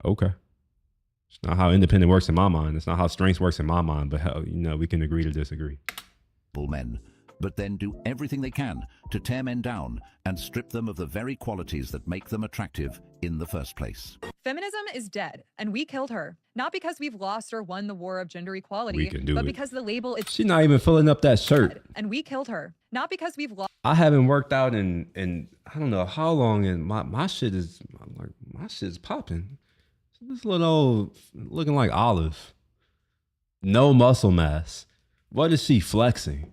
Okay. It's not how independent works in my mind. It's not how strength works in my mind. But how, you know, we can agree to disagree. Men, but then do everything they can to tear men down and strip them of the very qualities that make them attractive in the first place. Feminism is dead, and we killed her. Not because we've lost or won the war of gender equality, but because the label is... She's not even filling up that shirt. And we killed her. Not because we've lost... I haven't worked out in I don't know how long, and my shit is popping. This little old looking like Olive. No muscle mass. What is she flexing?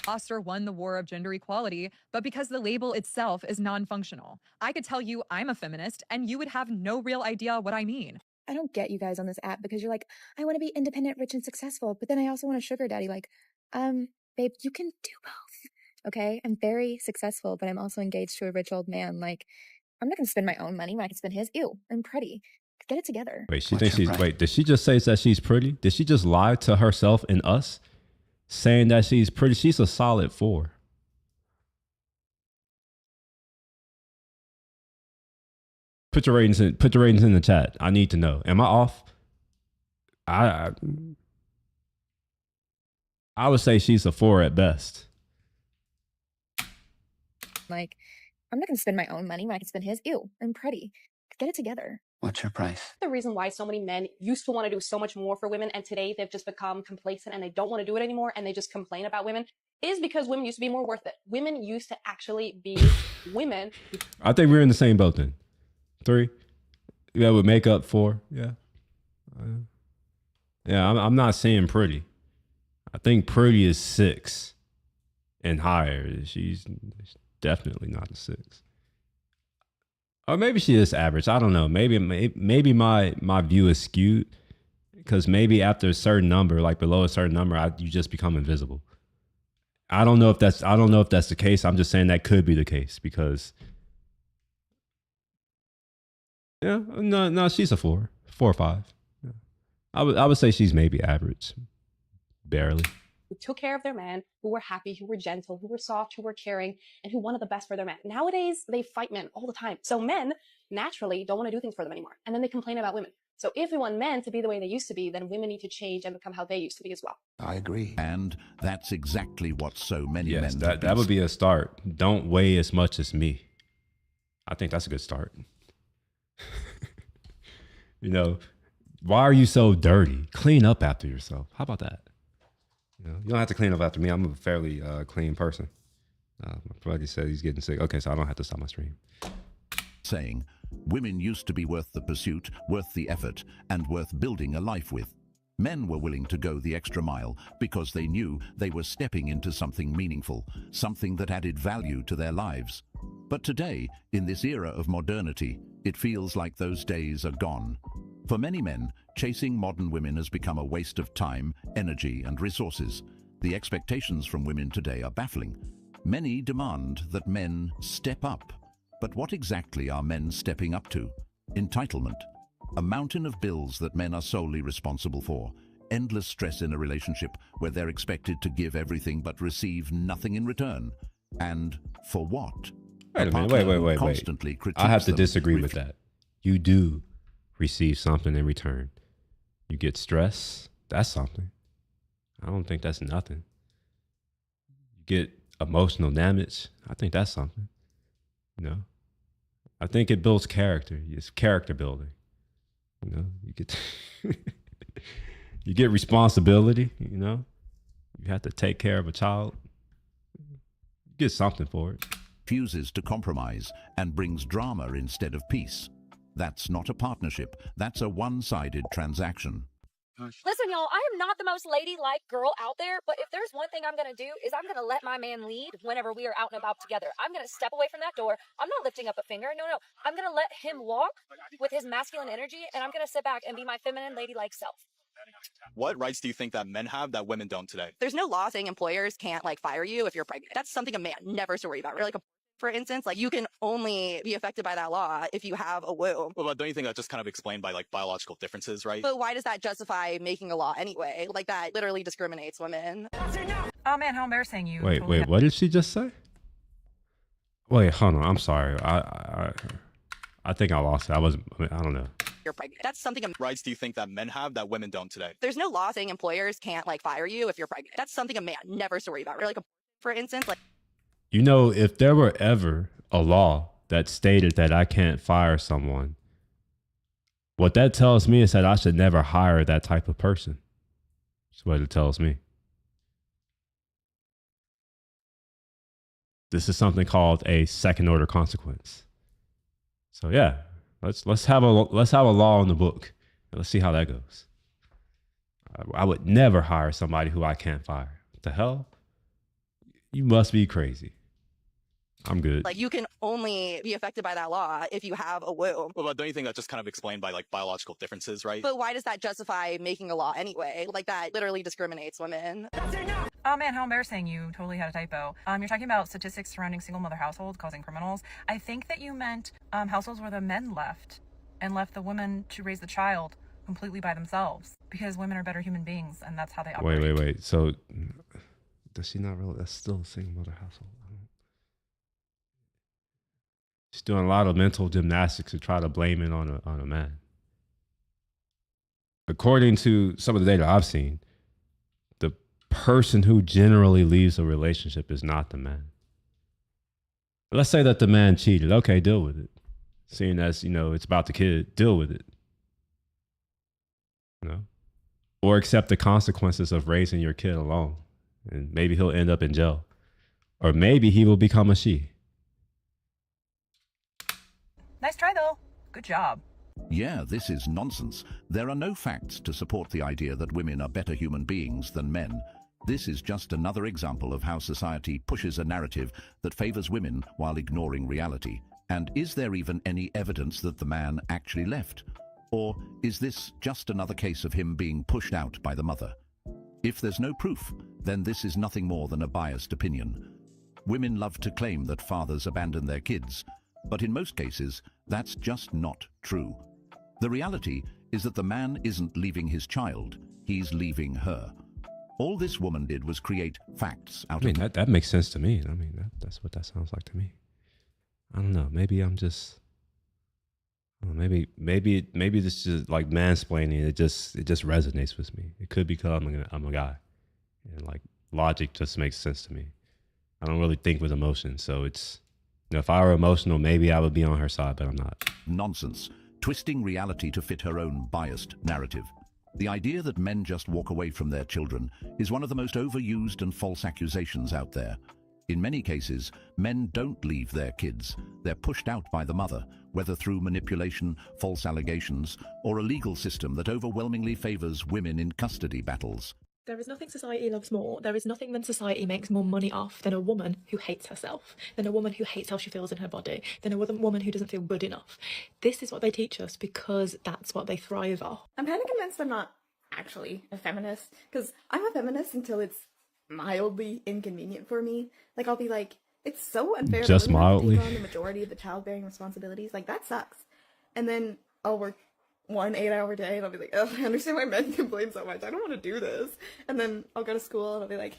Lost or won the war of gender equality, but because the label itself is non-functional. I could tell you I'm a feminist, and you would have no real idea what I mean. I don't get you guys on this app because you're like, I want to be independent, rich, and successful, but then I also want a sugar daddy. Like, babe, you can do both. Okay? I'm very successful, but I'm also engaged to a rich old man. Like, I'm not going to spend my own money when I can spend his. Ew, I'm pretty. Get it together. Wait, did she just say that she's pretty? Did she just lie to herself and us? Saying that she's pretty? She's a solid 4. Put your ratings in the chat. I need to know. Am I off? I would say she's a 4 at best. Like, I'm not going to spend my own money when I can spend his. Ew, I'm pretty. Get it together. What's your price? The reason why so many men used to want to do so much more for women, and today they've just become complacent and they don't want to do it anymore, and they just complain about women, is because women used to be more worth it. Women used to actually be women. I think we're in the same boat then. 3. Yeah, with makeup 4. Yeah. Yeah, I'm not saying pretty. I think pretty is 6 and higher. She's definitely not a 6. Or maybe she is average. I don't know. Maybe my view is skewed because maybe after a certain number, like below a certain number, you just become invisible. I don't know if that's the case. I'm just saying that could be the case because yeah, no, she's a 4 or 5. Yeah. I would say she's maybe average, barely. Who took care of their man, who were happy, who were gentle, who were soft, who were caring, and who wanted the best for their man. Nowadays, they fight men all the time. So men naturally don't want to do things for them anymore. And then they complain about women. So if we want men to be the way they used to be, then women need to change and become how they used to be as well. I agree. And that's exactly what so many men... That would be a start. Don't weigh as much as me. I think that's a good start. You know, why are you so dirty? Clean up after yourself. How about that? You don't have to clean up after me. I'm a fairly clean person. My buddy said he's getting sick. Okay, so I don't have to stop my stream. Saying, women used to be worth the pursuit, worth the effort, and worth building a life with. Men were willing to go the extra mile because they knew they were stepping into something meaningful, something that added value to their lives. But today, in this era of modernity, it feels like those days are gone. For many men, chasing modern women has become a waste of time, energy, and resources. The expectations from women today are baffling. Many demand that men step up. But what exactly are men stepping up to? Entitlement. A mountain of bills that men are solely responsible for. Endless stress in a relationship where they're expected to give everything but receive nothing in return. And for what? Wait a minute, wait. I have to disagree with that. You do receive something in return. You get stress, that's something. I don't think that's nothing. You get emotional damage, I think that's something. You know, I think it builds character. It's character building. You know, you get you get responsibility. You know, you have to take care of a child. You get something for it. Refuses to compromise and brings drama instead of peace. That's not a partnership. That's a one-sided transaction. Listen, y'all, I am not the most ladylike girl out there, but if there's one thing I'm going to do is I'm going to let my man lead whenever we are out and about together. I'm going to step away from that door. I'm not lifting up a finger. No. I'm going to let him walk with his masculine energy, and I'm going to sit back and be my feminine ladylike self. What rights do you think that men have that women don't today? There's no law saying employers can't like fire you if you're pregnant. That's something a man never has to worry about. Like for instance, like you can only be affected by that law if you have a womb. Well, but don't you think that's just kind of explained by like biological differences, right? But why does that justify making a law anyway? Like that literally discriminates women. Oh man, how embarrassing you. Wait, what did she just say? Wait, hold on. I'm sorry. I think I lost it. I don't know. You're pregnant. That's something. Rights do you think that men have that women don't today? There's no law saying employers can't like fire you if you're pregnant. That's something a man never has to worry about. Like for instance, like. You know, if there were ever a law that stated that I can't fire someone, what that tells me is that I should never hire that type of person. That's what it tells me. This is something called a second order consequence. So yeah, let's have a law in the book. Let's see how that goes. I would never hire somebody who I can't fire. What the hell? You must be crazy. I'm good. Like you can only be affected by that law if you have a womb. Well, but don't you think that's just kind of explained by like biological differences, right? But why does that justify making a law anyway? Like that literally discriminates women. Oh man, how embarrassing. You totally had a typo. You're talking about statistics surrounding single mother households causing criminals. I think that you meant households where the men left the women to raise the child completely by themselves because women are better human beings and that's how they operate. Wait. So does she not really? That's still a single mother household. She's doing a lot of mental gymnastics to try to blame it on a man. According to some of the data I've seen, the person who generally leaves a relationship is not the man. Let's say that the man cheated. Okay, deal with it. Seeing as, it's about the kid, deal with it. Or accept the consequences of raising your kid alone. And maybe he'll end up in jail. Or maybe he will become a she. Nice try though. Good job. Yeah, this is nonsense. There are no facts to support the idea that women are better human beings than men. This is just another example of how society pushes a narrative that favors women while ignoring reality. And is there even any evidence that the man actually left? Or is this just another case of him being pushed out by the mother? If there's no proof, then this is nothing more than a biased opinion. Women love to claim that fathers abandon their kids, but in most cases, that's just not true. The reality is that the man isn't leaving his child, he's leaving her. All this woman did was create facts out of... that makes sense to me. That's what that sounds like to me. I don't know. Maybe I'm just... Maybe this is like mansplaining. It just resonates with me. It could be because I'm a guy. And like logic just makes sense to me. I don't really think with emotion, so it's... if I were emotional, maybe I would be on her side, but I'm not. Nonsense. Twisting reality to fit her own biased narrative. The idea that men just walk away from their children is one of the most overused and false accusations out there. In many cases, men don't leave their kids. They're pushed out by the mother, whether through manipulation, false allegations, or a legal system that overwhelmingly favors women in custody battles. There is nothing society loves more. There is nothing that society makes more money off than a woman who hates herself, than a woman who hates how she feels in her body, than a woman who doesn't feel good enough. This is what they teach us because that's what they thrive off. I'm kind of convinced I'm not actually a feminist, because I'm a feminist until it's mildly inconvenient for me. Like, I'll be like, it's so unfair just that women mildly have to take on the majority of the childbearing responsibilities. Like, that sucks. And then I'll work 1 8-hour day and I'll be like, oh, I understand why men complain so much. I don't want to do this. And then I'll go to school and I'll be like,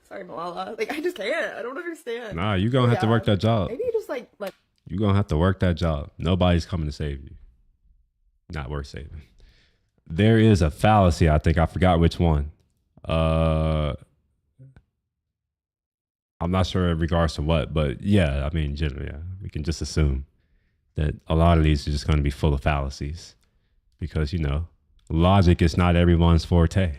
sorry, Malala. Like, I just can't. I don't understand. Nah, you're going to have to work that job. Maybe you just like you're going to have to work that job. Nobody's coming to save you. Not worth saving. There is a fallacy, I think. I forgot which one. I'm not sure in regards to what, but yeah, I mean, generally, yeah, we can just assume that a lot of these are just going to be full of fallacies because, logic is not everyone's forte.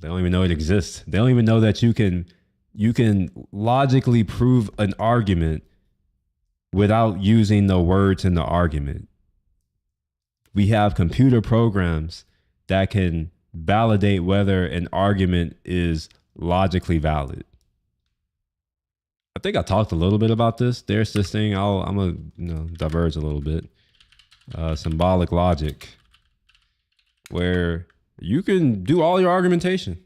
They don't even know it exists. They don't even know that you can logically prove an argument without using the words in the argument. We have computer programs that can validate whether an argument is logically valid. I think I talked a little bit about this. There's this thing. I'm gonna diverge a little bit. Symbolic logic, where you can do all your argumentation.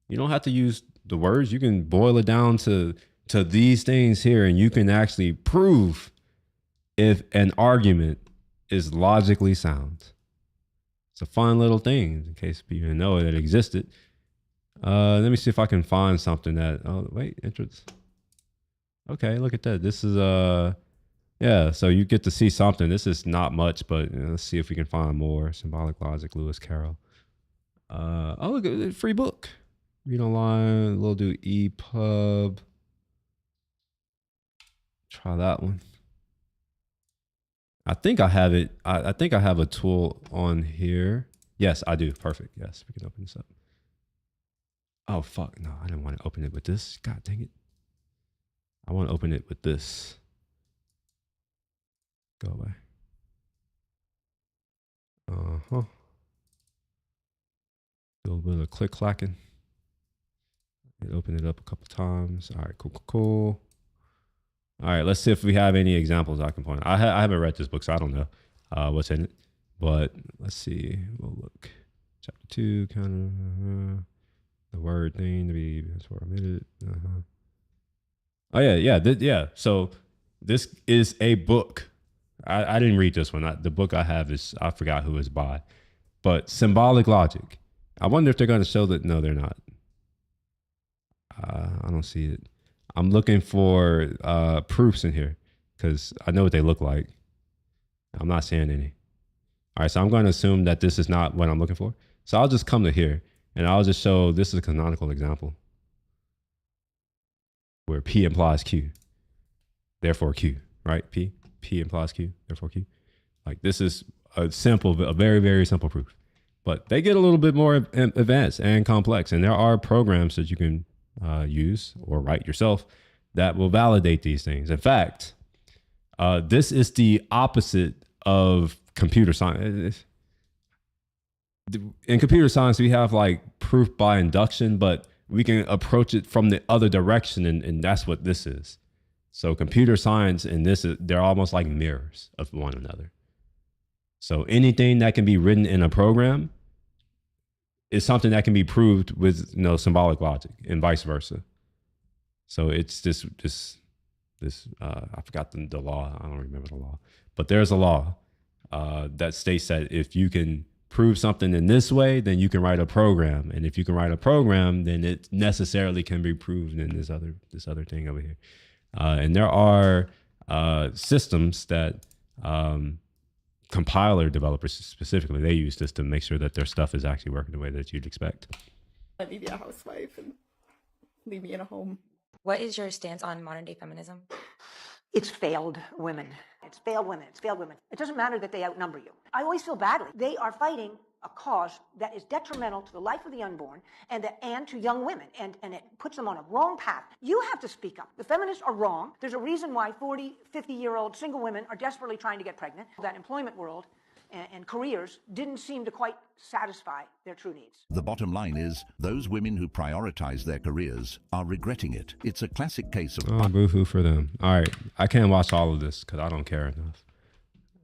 You don't have to use the words. You can boil it down to these things here, and you can actually prove if an argument is logically sound. It's a fun little thing, in case you didn't know it existed. Let me see if I can find something that, oh, wait, entrance. Okay, look at that. This is, yeah, so you get to see something. This is not much, but let's see if we can find more. Symbolic logic, Lewis Carroll. Oh, look at the free book. Read online, we'll do EPUB. Try that one. I think I have it. I think I have a tool on here. Yes, I do. Perfect. Yes, we can open this up. Oh, fuck. No, I didn't want to open it with this. God dang it. I want to open it with this. Go away. Uh-huh. Do a little bit of click-clacking. Open it up a couple times. All right, cool. All right, let's see if we have any examples I can point out. I haven't read this book, so I don't know what's in it. But let's see. We'll look. Chapter 2, kind of the word thing to be for a minute. Oh yeah. Yeah. So this is a book. I didn't read this one. The book I have is, I forgot who it's by. But Symbolic Logic. I wonder if they're going to show that. No, they're not. I don't see it. I'm looking for proofs in here because I know what they look like. I'm not seeing any. All right, so I'm going to assume that this is not what I'm looking for. So I'll just come to here and I'll just show this is a canonical example where P implies Q, therefore Q, right? P implies Q, therefore Q. Like this is a very, very simple proof. But they get a little bit more advanced and complex. And there are programs that you can use or write yourself that will validate these things. In fact, this is the opposite of computer science. In computer science, we have like proof by induction, but we can approach it from the other direction, and that's what this is. So computer science and this, they're almost like mirrors of one another. So anything that can be written in a program is something that can be proved with symbolic logic and vice versa. So it's this I forgot the law. I don't remember the law, but there's a law that states that if you can prove something in this way, then you can write a program. And if you can write a program, then it necessarily can be proved in this other thing over here. And there are systems that compiler developers specifically, they use this to make sure that their stuff is actually working the way that you'd expect. Let me be a housewife and leave me in a home. What is your stance on modern day feminism? It's failed women. It's failed women. It's failed women. It doesn't matter that they outnumber you. I always feel badly. They are fighting a cause that is detrimental to the life of the unborn and to young women, and it puts them on a wrong path. You have to speak up. The feminists are wrong. There's a reason why 40, 50-year-old single women are desperately trying to get pregnant. That employment world and careers didn't seem to quite satisfy their true needs. The bottom line is, those women who prioritize their careers are regretting it. It's a classic case of... Oh, boo-hoo for them. All right, I can't watch all of this because I don't care enough.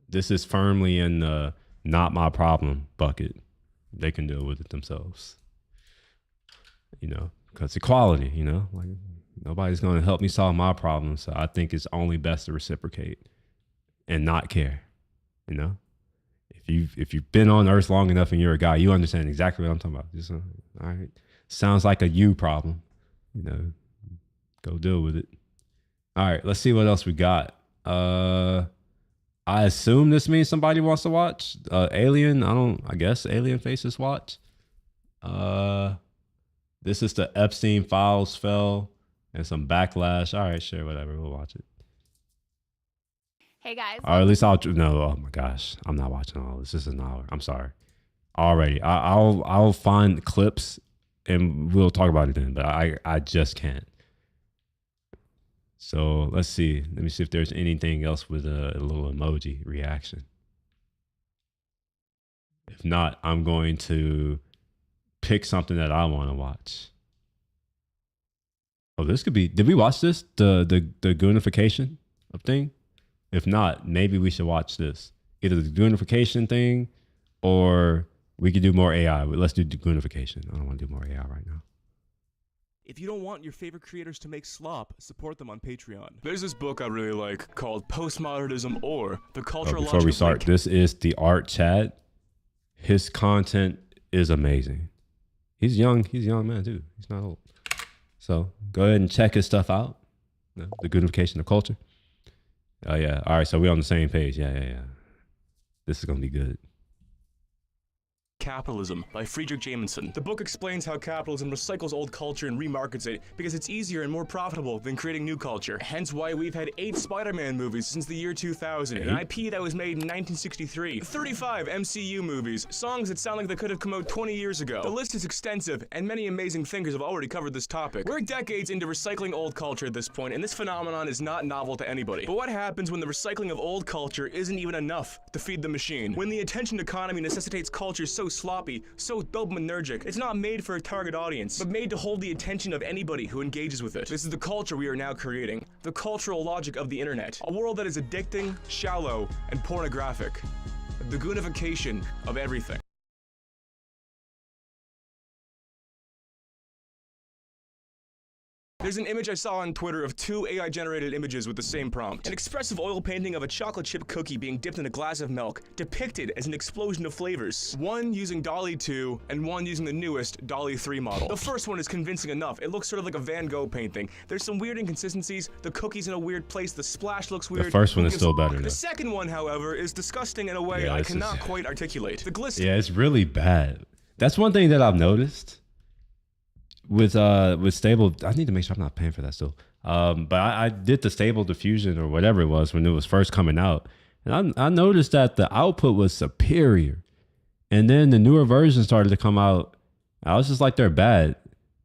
This is firmly in the not my problem bucket. They can deal with it themselves. Because equality, like nobody's going to help me solve my problem. So I think it's only best to reciprocate and not care, If you've been on Earth long enough and you're a guy, you understand exactly what I'm talking about. Just, all right, sounds like a you problem. Go deal with it. All right, let's see what else we got. I assume this means somebody wants to watch Alien. I guess Alien Faces watch. This is the Epstein Files fell and some backlash. All right, sure, whatever. We'll watch it. Hey guys. Or at least no. Oh my gosh, I'm not watching all this. This is an hour. I'm sorry. Already, I'll find clips and we'll talk about it then. But I just can't. So let's see. Let me see if there's anything else with a little emoji reaction. If not, I'm going to pick something that I want to watch. Oh, this could be. Did we watch this? The goonification of thing? If not, maybe we should watch this. Either the goonification thing, or we could do more AI. But let's do goonification. I don't want to do more AI right now. If you don't want your favorite creators to make slop, support them on Patreon. There's this book I really like called Postmodernism or The Cultural Before we start, this is the Art Chad. His content is amazing. He's young. He's a young man too. He's not old. So go ahead and check his stuff out. The goonification of culture. Oh yeah. All right. So we're on the same page. Yeah. This is gonna be good. Capitalism by Friedrich Jameson. The book explains how capitalism recycles old culture and remarkets it because it's easier and more profitable than creating new culture. Hence why we've had 8 Spider-Man movies since the year 2000, an IP that was made in 1963, 35 MCU movies, songs that sound like they could have come out 20 years ago. The list is extensive, and many amazing thinkers have already covered this topic. We're decades into recycling old culture at this point, and this phenomenon is not novel to anybody. But what happens when the recycling of old culture isn't even enough to feed the machine? When the attention economy necessitates culture so sloppy, so dopaminergic, it's not made for a target audience, but made to hold the attention of anybody who engages with it. This is the culture we are now creating, the cultural logic of the internet, a world that is addicting, shallow, and pornographic, the goonification of everything. There's an image I saw on Twitter of 2 AI-generated images with the same prompt. An expressive oil painting of a chocolate chip cookie being dipped in a glass of milk, depicted as an explosion of flavors. One using DALL-E 2, and one using the newest DALL-E 3 model. The first one is convincing enough. It looks sort of like a Van Gogh painting. There's some weird inconsistencies, the cookie's in a weird place, the splash looks weird. The first one is still better though. The second one, however, is disgusting in a way I cannot quite articulate. The glistening. Yeah, it's really bad. That's one thing that I've noticed. With Stable, I need to make sure I'm not paying for that still. But I did the Stable Diffusion or whatever it was when it was first coming out, and I noticed that the output was superior, and then the newer versions started to come out. I was just like, they're bad.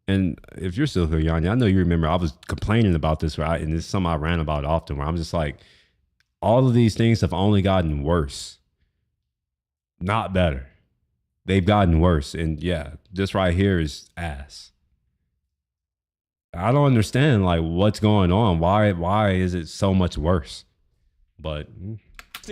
And if you're still here, Yanni, I know you remember I was complaining about this, right? And it's something I ran about often, where I'm just like, all of these things have only gotten worse, not better. They've gotten worse, and yeah, this right here is ass. I don't understand like what's going on. Why is it so much worse? But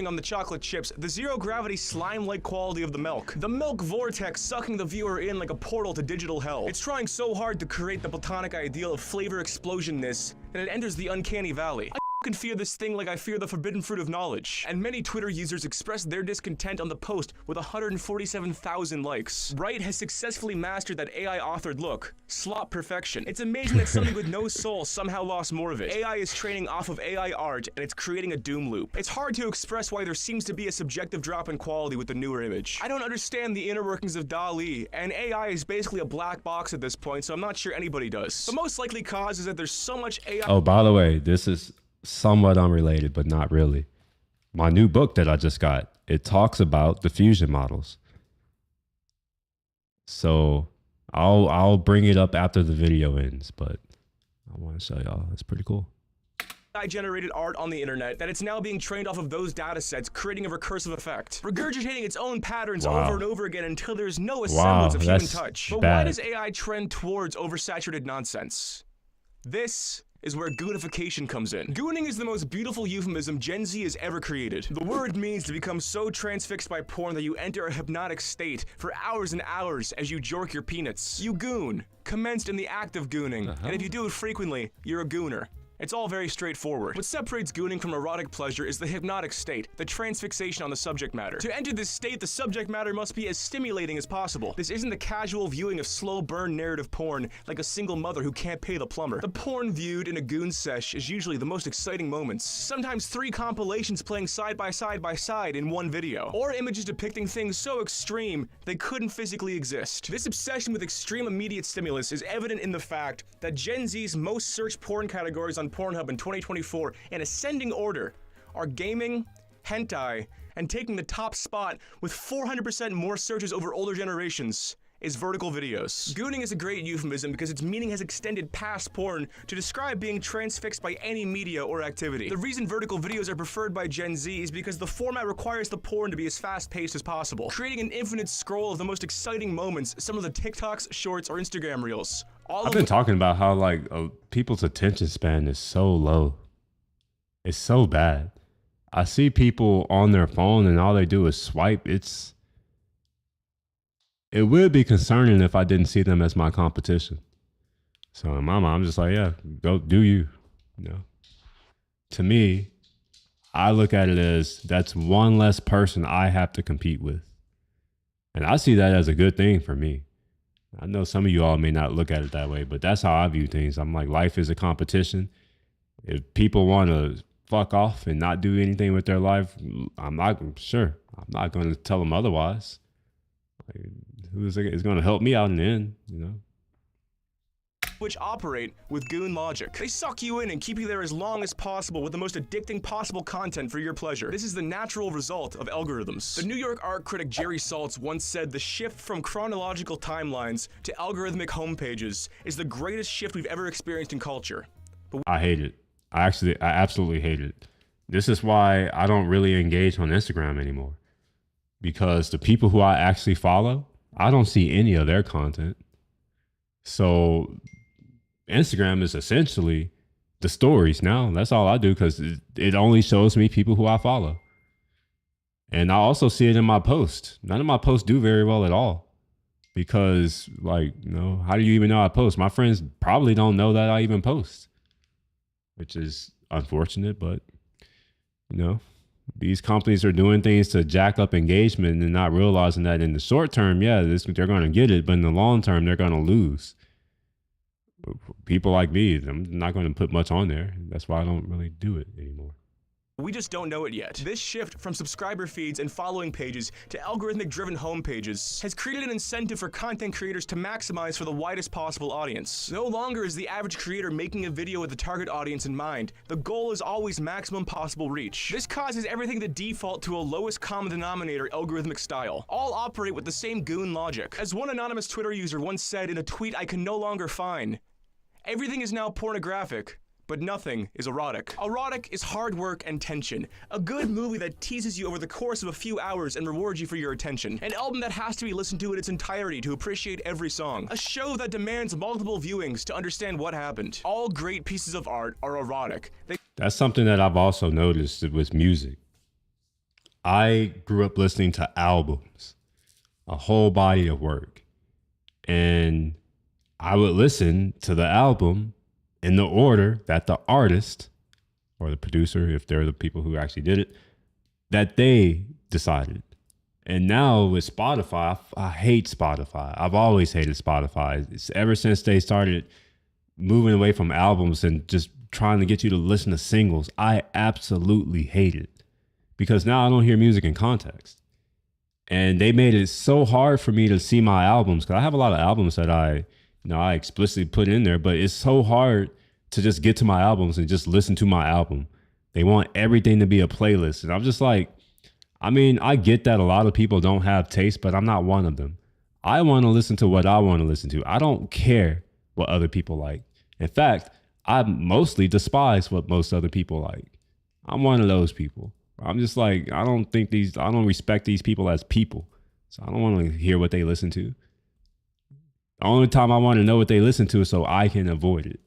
on the chocolate chips, the zero-gravity slime-like quality of the milk vortex sucking the viewer in like a portal to digital hell. It's trying so hard to create the platonic ideal of flavor explosionness that it enters the uncanny valley. I fear this thing like I fear the forbidden fruit of knowledge. And many Twitter users expressed their discontent on the post with 147,000 likes. Wright has successfully mastered that AI-authored look. Slop perfection. It's amazing that something with no soul somehow lost more of it. AI is training off of AI art, and it's creating a doom loop. It's hard to express why there seems to be a subjective drop in quality with the newer image. I don't understand the inner workings of DALL-E, and AI is basically a black box at this point, so I'm not sure anybody does. The most likely cause is that there's so much AI— Oh, by the way, this is somewhat unrelated, but not really. My new book that I just got, it talks about diffusion models. So I'll bring it up after the video ends, but I want to show y'all. It's pretty cool. AI-generated art on the internet that it's now being trained off of those data sets, creating a recursive effect, regurgitating its own patterns over and over again until there's no semblance of human touch. But why does AI trend towards oversaturated nonsense? This is where goonification comes in. Gooning is the most beautiful euphemism Gen Z has ever created. The word means to become so transfixed by porn that you enter a hypnotic state for hours and hours as you jork your peanuts. You goon, commenced in the act of gooning, and if you do it frequently, you're a gooner. It's all very straightforward. What separates gooning from erotic pleasure is the hypnotic state, the transfixation on the subject matter. To enter this state, the subject matter must be as stimulating as possible. This isn't the casual viewing of slow burn narrative porn like a single mother who can't pay the plumber. The porn viewed in a goon sesh is usually the most exciting moments. Sometimes 3 compilations playing side by side in one video. Or images depicting things so extreme they couldn't physically exist. This obsession with extreme immediate stimulus is evident in the fact that Gen Z's most searched porn categories on Pornhub in 2024 in ascending order are gaming, hentai, and taking the top spot with 400% more searches over older generations is vertical videos. Gooning is a great euphemism because its meaning has extended past porn to describe being transfixed by any media or activity. The reason vertical videos are preferred by Gen Z is because the format requires the porn to be as fast-paced as possible, creating an infinite scroll of the most exciting moments, some of the TikToks, Shorts, or Instagram Reels. I've been talking about how like people's attention span is so low. It's so bad. I see people on their phone and all they do is swipe. It would be concerning if I didn't see them as my competition. So in my mind, I'm just like, yeah, go do you. You know. To me, I look at it as that's one less person I have to compete with. And I see that as a good thing for me. I know some of you all may not look at it that way, but that's how I view things. I'm like, life is a competition. If people want to fuck off and not do anything with their life, I'm not going to tell them otherwise. Like, who's going to help me out in the end, you know? Which operate with goon logic. They suck you in and keep you there as long as possible with the most addicting possible content for your pleasure. This is the natural result of algorithms. The New York art critic Jerry Saltz once said the shift from chronological timelines to algorithmic homepages is the greatest shift we've ever experienced in culture. I hate it. I absolutely hate it. This is why I don't really engage on Instagram anymore. Because the people who I actually follow, I don't see any of their content. So Instagram is essentially the stories now. That's all I do because it only shows me people who I follow. And I also see it in my posts. None of my posts do very well at all because, like, you know, how do you even know I post? My friends probably don't know that I even post, which is unfortunate, but, you know, these companies are doing things to jack up engagement and not realizing that in the short term, yeah, they're going to get it, but in the long term, they're going to lose. People like me, I'm not going to put much on there. That's why I don't really do it anymore. We just don't know it yet. This shift from subscriber feeds and following pages to algorithmic-driven homepages has created an incentive for content creators to maximize for the widest possible audience. No longer is the average creator making a video with the target audience in mind. The goal is always maximum possible reach. This causes everything to default to a lowest common denominator algorithmic style. All operate with the same goon logic. As one anonymous Twitter user once said in a tweet I can no longer find, everything is now pornographic, but nothing is erotic. Erotic is hard work and tension. A good movie that teases you over the course of a few hours and rewards you for your attention. An album that has to be listened to in its entirety to appreciate every song. A show that demands multiple viewings to understand what happened. All great pieces of art are erotic. That's something that I've also noticed with music. I grew up listening to albums, a whole body of work. And I would listen to the album in the order that the artist or the producer, if they're the people who actually did it, that they decided. And now with Spotify, I hate Spotify. I've always hated Spotify. It's ever since they started moving away from albums and just trying to get you to listen to singles, I absolutely hate it. Because now I don't hear music in context. And they made it so hard for me to see my albums, because I have a lot of albums that I explicitly put in there, but it's so hard to just get to my albums and just listen to my album. They want everything to be a playlist. And I'm just like, I mean, I get that a lot of people don't have taste, but I'm not one of them. I want to listen to what I want to listen to. I don't care what other people like. In fact, I mostly despise what most other people like. I'm one of those people. I'm just like, I don't respect these people as people. So I don't want to hear what they listen to. The only time I want to know what they listen to is so I can avoid it.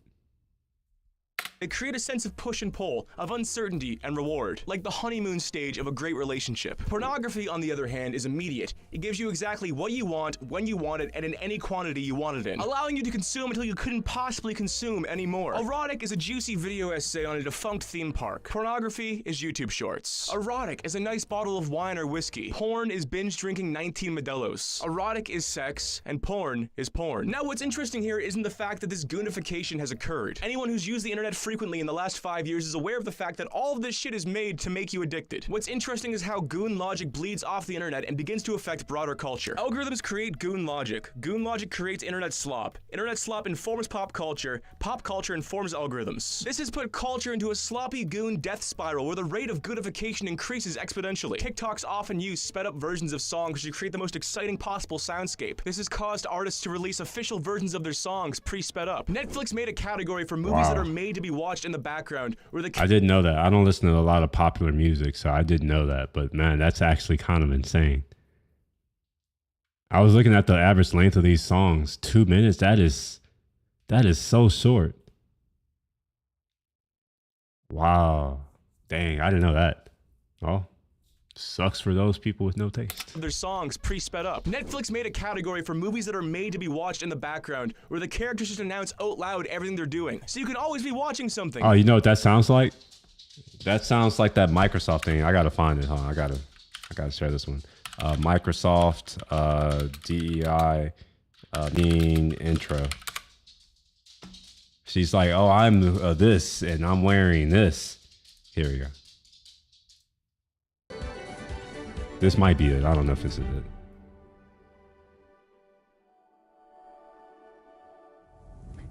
They create a sense of push and pull, of uncertainty and reward, like the honeymoon stage of a great relationship. Pornography, on the other hand, is immediate. It gives you exactly what you want, when you want it, and in any quantity you want it in, allowing you to consume until you couldn't possibly consume anymore. Erotic is a juicy video essay on a defunct theme park. Pornography is YouTube Shorts. Erotic is a nice bottle of wine or whiskey. Porn is binge drinking 19 Modelo's. Erotic is sex, and porn is porn. Now, what's interesting here isn't the fact that this goonification has occurred. Anyone who's used the internet frequently in the last 5 years is aware of the fact that all of this shit is made to make you addicted. What's interesting is how goon logic bleeds off the internet and begins to affect broader culture. Algorithms create goon logic. Goon logic creates internet slop. Internet slop informs pop culture informs algorithms. This has put culture into a sloppy goon death spiral where the rate of goodification increases exponentially. TikToks often use sped up versions of songs to create the most exciting possible soundscape. This has caused artists to release official versions of their songs pre-sped up. Netflix made a category for movies that are made to be watched in the background where the— I didn't know that. I don't listen to a lot of popular music, so I didn't know that. But man, that's actually kind of insane. I was looking at the average length of these songs. 2 minutes. That is so short. Wow. Dang, I didn't know that. Oh, sucks for those people with no taste. Their songs pre-sped up. Netflix made a category for movies that are made to be watched in the background where the characters just announce out loud everything they're doing. So you can always be watching something. Oh, you know what that sounds like? That sounds like that Microsoft thing. I gotta find it, huh? I gotta share this one. Microsoft DEI mean intro. She's like, oh, I'm this and I'm wearing this. Here we go. This might be it. I don't know if this is it.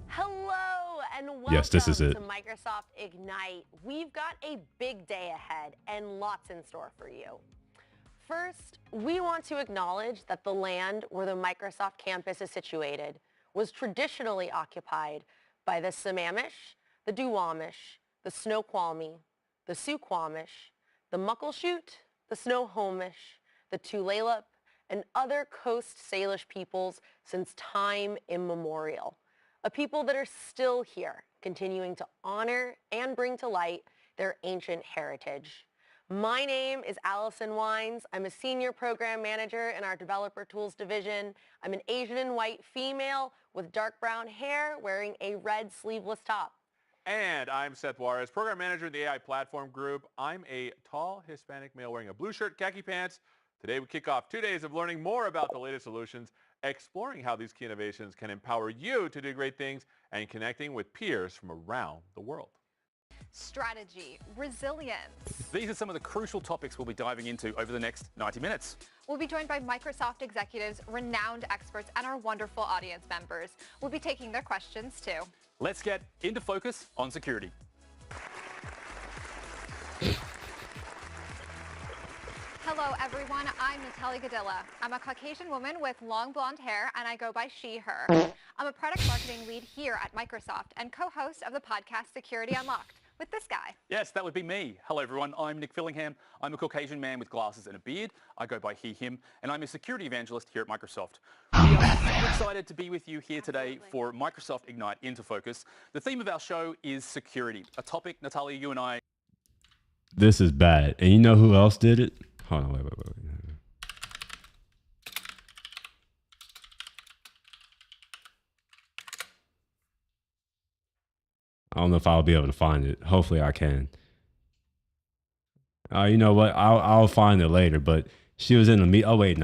Hello and welcome Yes, this is it. to Microsoft Ignite. We've got a big day ahead and lots in store for you. First, we want to acknowledge that the land where the Microsoft campus is situated was traditionally occupied by the Sammamish, the Duwamish, the Snoqualmie, the Suquamish, the Muckleshoot, the Snohomish, the Tulalip, and other Coast Salish peoples since time immemorial. A people that are still here, continuing to honor and bring to light their ancient heritage. My name is Allison Wines. I'm a senior program manager in our developer tools division. I'm an Asian and white female with dark brown hair wearing a red sleeveless top. And I'm Seth Juarez, program manager in the AI platform group. I'm a tall Hispanic male wearing a blue shirt, khaki pants. Today we kick off 2 days of learning more about the latest solutions, exploring how these key innovations can empower you to do great things, and connecting with peers from around the world. Strategy, resilience. These are some of the crucial topics we'll be diving into over the next 90 minutes. We'll be joined by Microsoft executives, renowned experts, and our wonderful audience members. We'll be taking their questions too. Let's get into focus on security. Hello everyone, I'm Natalie Gadilla. I'm a Caucasian woman with long blonde hair and I go by she, her. I'm a product marketing lead here at Microsoft and co-host of the podcast Security Unlocked with this guy. Yes, that would be me. Hello everyone, I'm Nick Fillingham. I'm a Caucasian man with glasses and a beard. I go by he, him, and I'm a security evangelist here at Microsoft. We are so excited to be with you here today for Microsoft Ignite Into Focus. The theme of our show is security, a topic, Natalia, you and I... This is bad. And you know who else did it? Hold on, wait. I don't know if I'll be able to find it. Hopefully I can. You know what? I'll find it later, but she was in the meet. Oh, wait.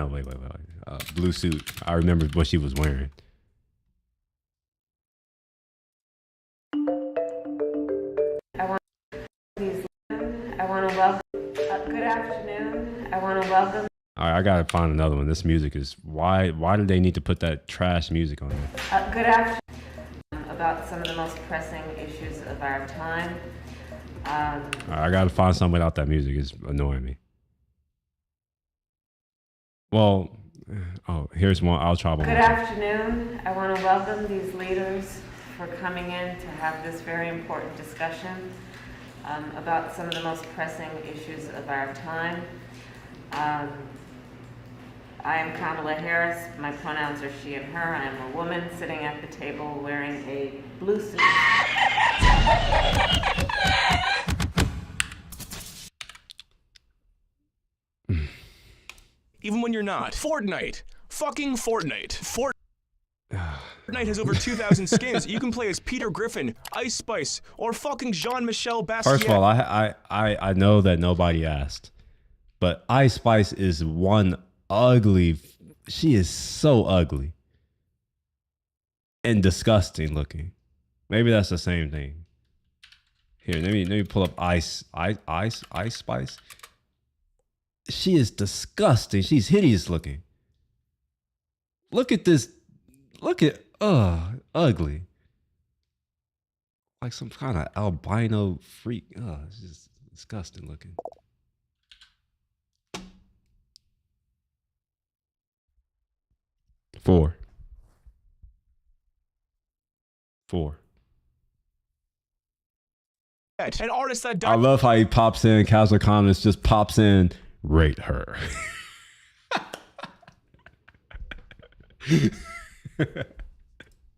Blue suit. I remember what she was wearing. I want to welcome. Good afternoon. I want to welcome. All right, I gotta find another one. This music is why do they need to put that trash music on there? Good afternoon. About some of the most pressing issues of our time. All right, I gotta find something without that music. It's annoying me. Well, oh, here's one. I'll try one. Good afternoon. I want to welcome these leaders for coming in to have this very important discussion about some of the most pressing issues of our time. I am Kamala Harris. My pronouns are she and her. I am a woman sitting at the table wearing a blue suit. Even when you're not. Fortnite. Fucking Fortnite. Fortnite has over 2,000 skins. You can play as Peter Griffin, Ice Spice, or fucking Jean-Michel Basquiat. First of all, I know that nobody asked, but Ice Spice is one ugly. She is so ugly and disgusting looking. Maybe that's the same thing. Here, let me pull up Ice Spice. She is disgusting. She's hideous looking. Look at this. Look at ugly. Like some kind of albino freak. It's just disgusting looking. Four. An artist that I love how he pops in, casual comments, just pops in, rate her.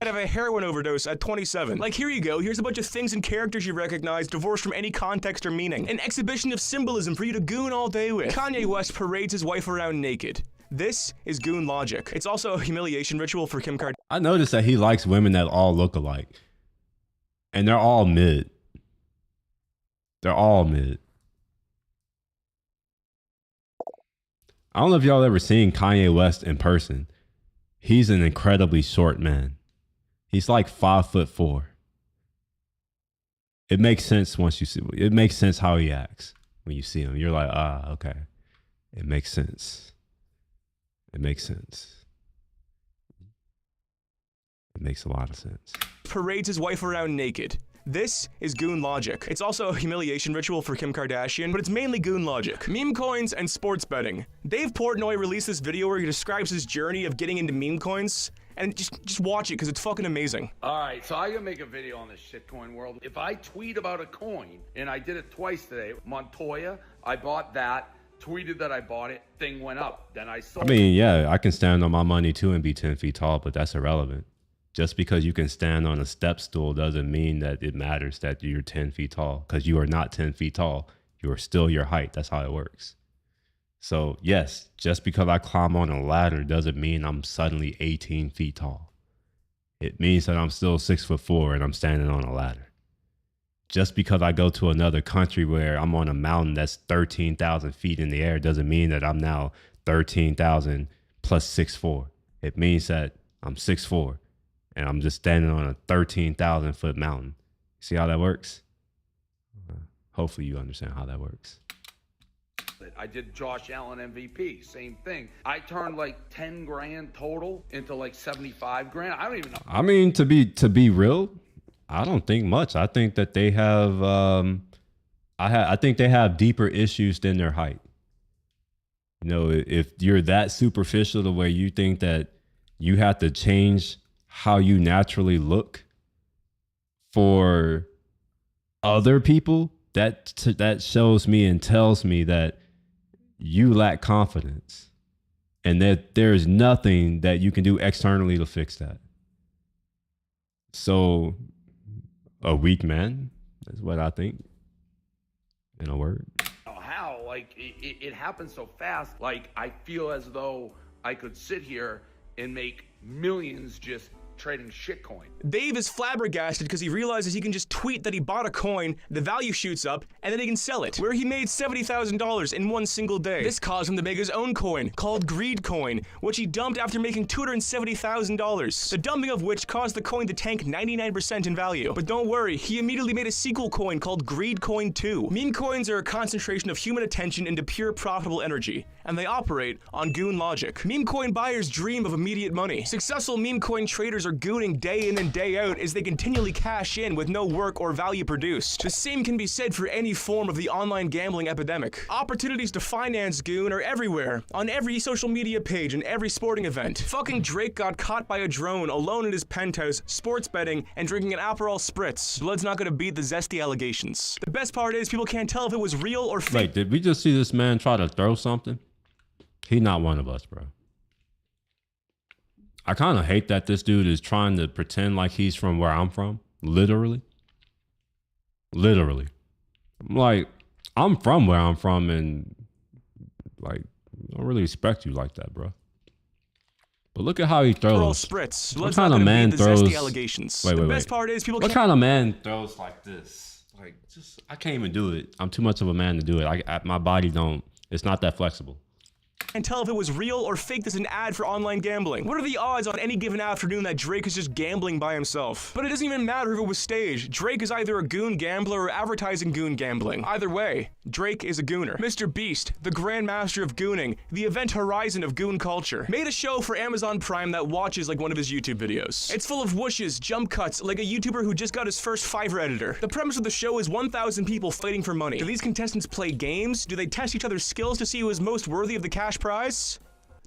Of a heroin overdose at 27. Like, here you go. Here's a bunch of things and characters you recognize, divorced from any context or meaning. An exhibition of symbolism for you to goon all day with. Kanye West parades his wife around naked. This is goon logic. It's also a humiliation ritual for Kim Kardashian. I noticed that he likes women that all look alike. And they're all mid. They're all mid. I don't know if y'all ever seen Kanye West in person. He's an incredibly short man. He's like 5'4". It makes sense once you see. It makes sense how he acts when you see him. You're like, okay. It makes sense. It makes sense. It makes a lot of sense. Parades his wife around naked. This is goon logic. It's also a humiliation ritual for Kim Kardashian, but it's mainly goon logic. Meme coins and sports betting. Dave Portnoy released this video where he describes his journey of getting into meme coins, and just watch it because it's fucking amazing. All right, so I gotta make a video on this shitcoin world. If I tweet about a coin, and I did it twice today, Montoya, I bought that, tweeted that I bought it, thing went up, then I sold I mean, yeah, I can stand on my money too and be 10 feet tall, but that's irrelevant. Just because you can stand on a step stool doesn't mean that it matters that you're 10 feet tall, because you are not 10 feet tall. You are still your height. That's how it works. So yes, just because I climb on a ladder doesn't mean I'm suddenly 18 feet tall. It means that I'm still 6'4" and I'm standing on a ladder. Just because I go to another country where I'm on a mountain that's 13,000 feet in the air doesn't mean that I'm now 13,000 plus 6'4". It means that I'm 6'4". and I'm just standing on a 13,000 foot mountain. See how that works? Hopefully you understand how that works. I did Josh Allen MVP, same thing. I turned like 10 grand total into like 75 grand. I don't even know. I mean, to be real, I don't think much. I think that they have, I think they have deeper issues than their height. You know, if you're that superficial the way you think that you have to change how you naturally look for other people, that shows me and tells me that you lack confidence and that there's nothing that you can do externally to fix that. So a weak man is what I think, in a word. How? Like, it happens so fast. Like, I feel as though I could sit here and make millions just trading shitcoin. Dave is flabbergasted because he realizes he can just tweet that he bought a coin, the value shoots up, and then he can sell it, where he made $70,000 in one single day. This caused him to make his own coin, called Greed Coin, which he dumped after making $270,000, the dumping of which caused the coin to tank 99% in value. But don't worry, he immediately made a sequel coin called Greed Coin 2. Meme coins are a concentration of human attention into pure profitable energy, and they operate on goon logic. Meme coin buyers dream of immediate money. Successful meme coin traders are gooning day in and day out as they continually cash in with no work or value produced. The same can be said for any form of the online gambling epidemic. Opportunities to finance goon are everywhere, on every social media page and every sporting event. Fucking Drake got caught by a drone alone in his penthouse, sports betting, and drinking an Aperol Spritz. Blood's not gonna beat the zesty allegations. The best part is people can't tell if it was real or fake. Wait, did we just see this man try to throw something? He's not one of us, bro. I kind of hate that this dude is trying to pretend like he's from where I'm from. Literally. Literally. Like, I'm from where I'm from, and like, I don't really respect you like that, bro. But look at how he throws. Spritz. What kind of man throws? Allegations. Wait. The best part is people what kind of man throws like this? Like, just I can't even do it. I'm too much of a man to do it. My body don't. It's not that flexible. and tell if it was real or faked as an ad for online gambling. What are the odds on any given afternoon that Drake is just gambling by himself? But it doesn't even matter if it was staged. Drake is either a goon gambler or advertising goon gambling. Either way, Drake is a gooner. Mr. Beast, the grandmaster of gooning, the event horizon of goon culture, made a show for Amazon Prime that watches like one of his YouTube videos. It's full of whooshes, jump cuts, like a YouTuber who just got his first Fiverr editor. The premise of the show is 1,000 people fighting for money. Do these contestants play games? Do they test each other's skills to see who is most worthy of the cash prize?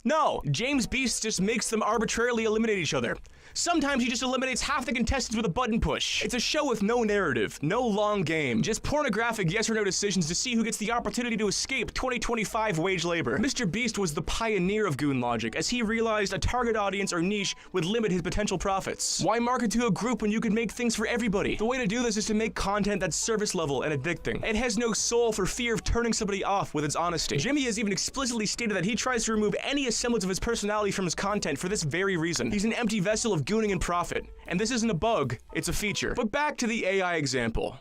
No, James Beast just makes them arbitrarily eliminate each other. Sometimes he just eliminates half the contestants with a button push. It's a show with no narrative, no long game, just pornographic yes or no decisions to see who gets the opportunity to escape 2025 wage labor. Mr. Beast was the pioneer of goon logic, as he realized a target audience or niche would limit his potential profits. Why market to a group when you could make things for everybody? The way to do this is to make content that's service level and addicting. It has no soul for fear of turning somebody off with its honesty. Jimmy has even explicitly stated that he tries to remove any semblance of his personality from his content for this very reason. He's an empty vessel of gooning and profit. And this isn't a bug, it's a feature. But back to the AI example.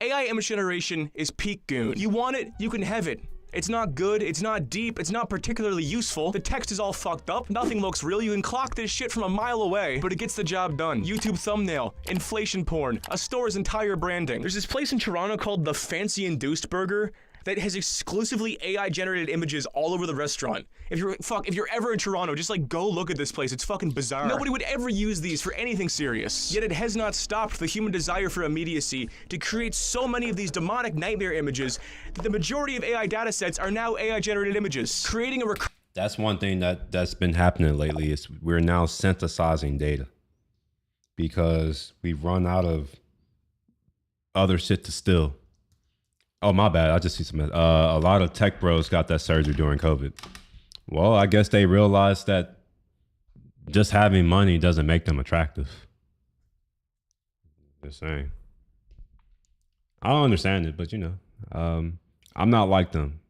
AI image generation is peak goon. You want it, you can have it. It's not good, it's not deep, it's not particularly useful. The text is all fucked up, nothing looks real. You can clock this shit from a mile away, but it gets the job done. YouTube thumbnail, inflation porn, a store's entire branding. There's this place in Toronto called the Fancy Induced Burger that has exclusively AI generated images all over the restaurant. If you're ever in Toronto, just like go look at this place. It's fucking bizarre. Nobody would ever use these for anything serious. Yet it has not stopped the human desire for immediacy to create so many of these demonic nightmare images that the majority of AI datasets are now AI generated images. Creating a That's one thing that's been happening lately is we're now synthesizing data because we've run out of other shit to steal. Oh, my bad. I just see some. A lot of tech bros got that surgery during COVID. Well, I guess they realized that just having money doesn't make them attractive. Just saying. I don't understand it, but you know, I'm not like them.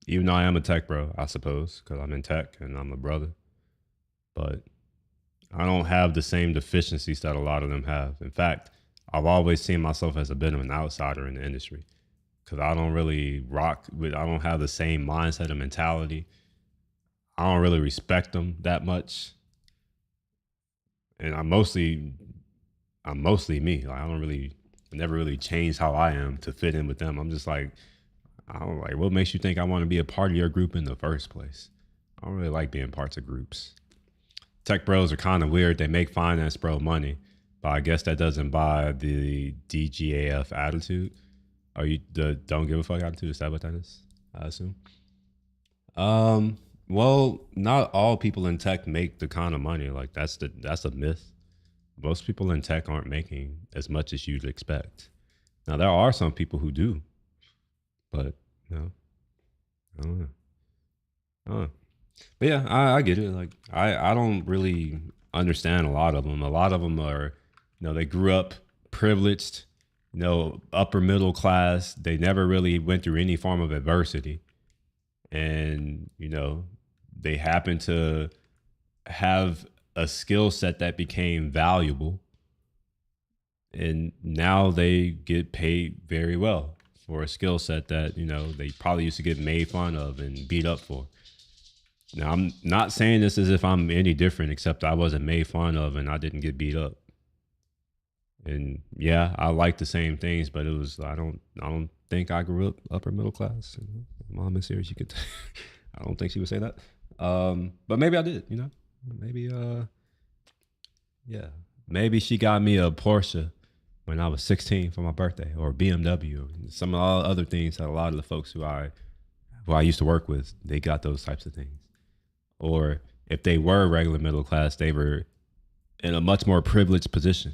Even though I am a tech bro, I suppose, because I'm in tech and I'm a brother. But I don't have the same deficiencies that a lot of them have. In fact, I've always seen myself as a bit of an outsider in the industry. Because I don't really rock with, I don't have the same mindset and mentality. I don't really respect them that much. And I'm mostly me. Like I never really changed how I am to fit in with them. I'm just like, what makes you think I want to be a part of your group in the first place? I don't really like being parts of groups. Tech bros are kind of weird. They make finance bro money, but I guess that doesn't buy the DGAF attitude. Are you the don't give a fuck attitude? Is that what that is? I assume. Well, not all people in tech make the kind of money. Like that's a myth. Most people in tech aren't making as much as you'd expect. Now there are some people who do, but no, I don't know. But yeah, I get it. Like I don't really understand a lot of them. A lot of them are, they grew up privileged. Upper middle class, they never really went through any form of adversity. And, they happen to have a skill set that became valuable. And now they get paid very well for a skill set that, they probably used to get made fun of and beat up for. Now, I'm not saying this as if I'm any different, except I wasn't made fun of and I didn't get beat up. And yeah, I like the same things, but it was, I don't think I grew up upper middle class. Mom is here. She could, I don't think she would say that. But maybe I did, maybe, yeah, maybe she got me a Porsche when I was 16 for my birthday, or BMW, or some of all other things that a lot of the folks who I used to work with, they got those types of things. Or if they were regular middle class, they were in a much more privileged position.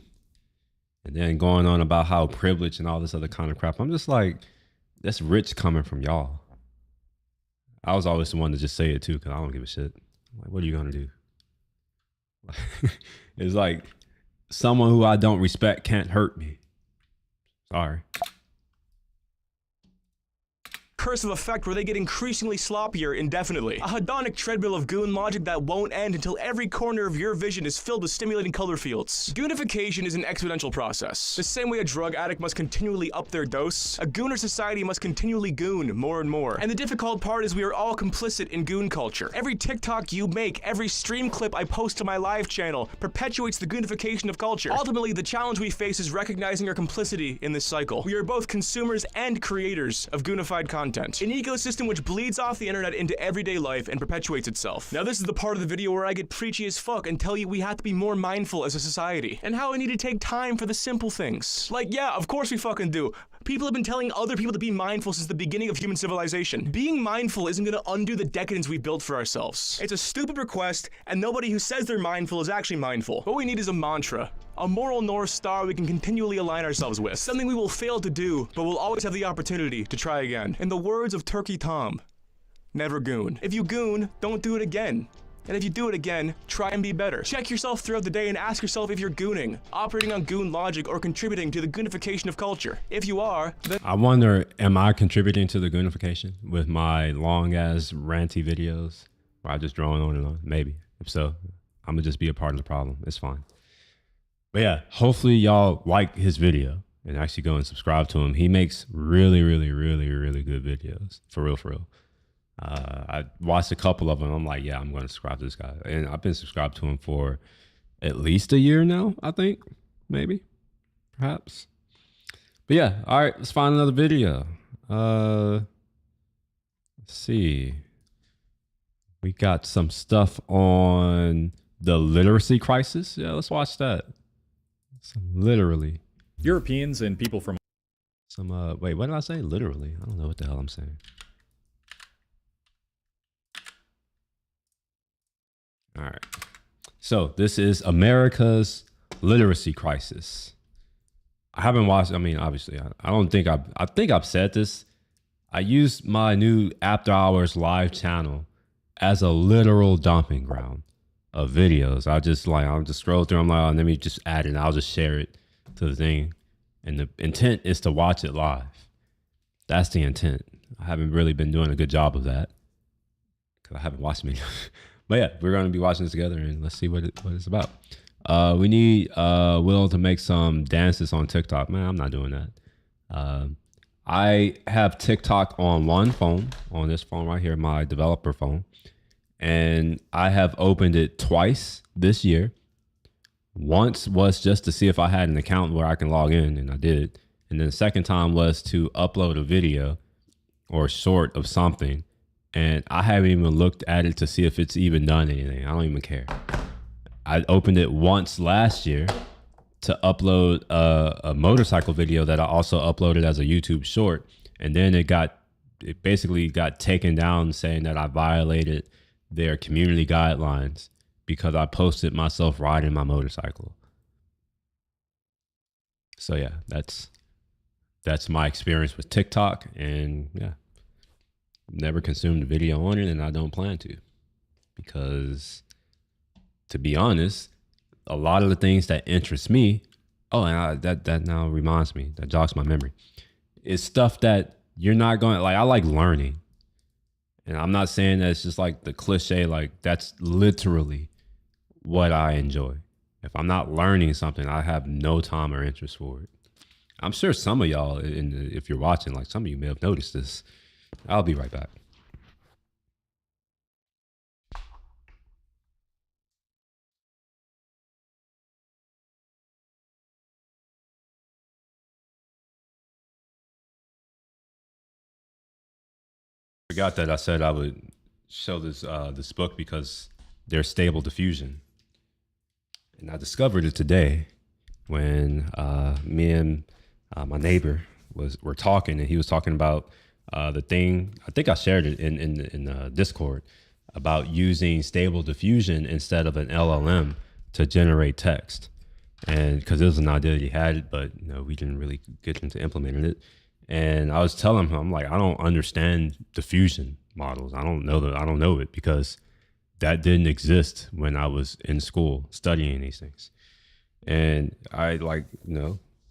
And then going on about how privileged and all this other kind of crap. I'm just like, that's rich coming from y'all. I was always the one to just say it too, because I don't give a shit. Like, what are you going to do? It's like, someone who I don't respect can't hurt me. Sorry. recursive effect where they get increasingly sloppier indefinitely. A hedonic treadmill of goon logic that won't end until every corner of your vision is filled with stimulating color fields. Goonification is an exponential process. The same way a drug addict must continually up their dose, a gooner society must continually goon more and more. And the difficult part is we are all complicit in goon culture. Every TikTok you make, every stream clip I post to my live channel perpetuates the goonification of culture. Ultimately, the challenge we face is recognizing our complicity in this cycle. We are both consumers and creators of goonified content, an ecosystem which bleeds off the internet into everyday life and perpetuates itself. Now this is the part of the video where I get preachy as fuck and tell you we have to be more mindful as a society, and how we need to take time for the simple things. Like, yeah, of course we fucking do. People have been telling other people to be mindful since the beginning of human civilization. Being mindful isn't gonna undo the decadence we built for ourselves. It's a stupid request, and nobody who says they're mindful is actually mindful. What we need is a mantra. A moral North Star we can continually align ourselves with. Something we will fail to do, but we'll always have the opportunity to try again. In the words of Turkey Tom, never goon. If you goon, don't do it again. And if you do it again, try and be better. Check yourself throughout the day and ask yourself if you're gooning, operating on goon logic, or contributing to the goonification of culture. If you are, then I wonder, am I contributing to the goonification with my long ass ranty videos where I just drone on and on? Maybe. If so, I'm gonna just be a part of the problem. It's fine. But yeah, hopefully y'all like his video and actually go and subscribe to him. He makes really, really, really, really good videos. For real, for real. I watched a couple of them. I'm like, yeah, I'm going to subscribe to this guy. And I've been subscribed to him for at least a year now, I think. Maybe. Perhaps. But yeah, all right, let's find another video. Let's see. We got some stuff on the literacy crisis. Yeah, let's watch that. Literally. Europeans and people from wait, what did I say? Literally. I don't know what the hell I'm saying. All right. So this is America's literacy crisis. I haven't watched, I mean, obviously, I don't think I think I've said this. I used my new After Hours live channel as a literal dumping ground of videos. I'll just scroll through. I'm like, oh, let me just add it. And I'll just share it to the thing. And the intent is to watch it live. That's the intent. I haven't really been doing a good job of that because I haven't watched me. But yeah, we're going to be watching this together and let's see what it's about. We need Will to make some dances on TikTok. Man, I'm not doing that. I have TikTok on one phone, on this phone right here, my developer phone. And I have opened it twice this year. Once was just to see if I had an account where I can log in, and I did. And then the second time was to upload a video or short of something. And I haven't even looked at it to see if it's even done anything. I don't even care. I opened it once last year to upload a motorcycle video that I also uploaded as a YouTube short. And then it basically got taken down saying that I violated their community guidelines because I posted myself riding my motorcycle. So yeah, that's my experience with TikTok, and yeah, never consumed a video on it, and I don't plan to, because to be honest, a lot of the things that interest me, that now reminds me, that jogs my memory, is stuff that you're not going, like, I like learning. And I'm not saying that it's just like the cliche, like that's literally what I enjoy. If I'm not learning something, I have no time or interest for it. I'm sure some of y'all, if you're watching, like some of you may have noticed this. I'll be right back. Forgot that I said I would show this book because they're Stable Diffusion, and I discovered it today when me and my neighbor were talking, and he was talking about the thing. I think I shared it in Discord about using Stable Diffusion instead of an LLM to generate text, and because it was an idea that he had, but we didn't really get into implementing it. And I was telling him, I'm like, I don't understand diffusion models. I don't know it because that didn't exist when I was in school studying these things. And I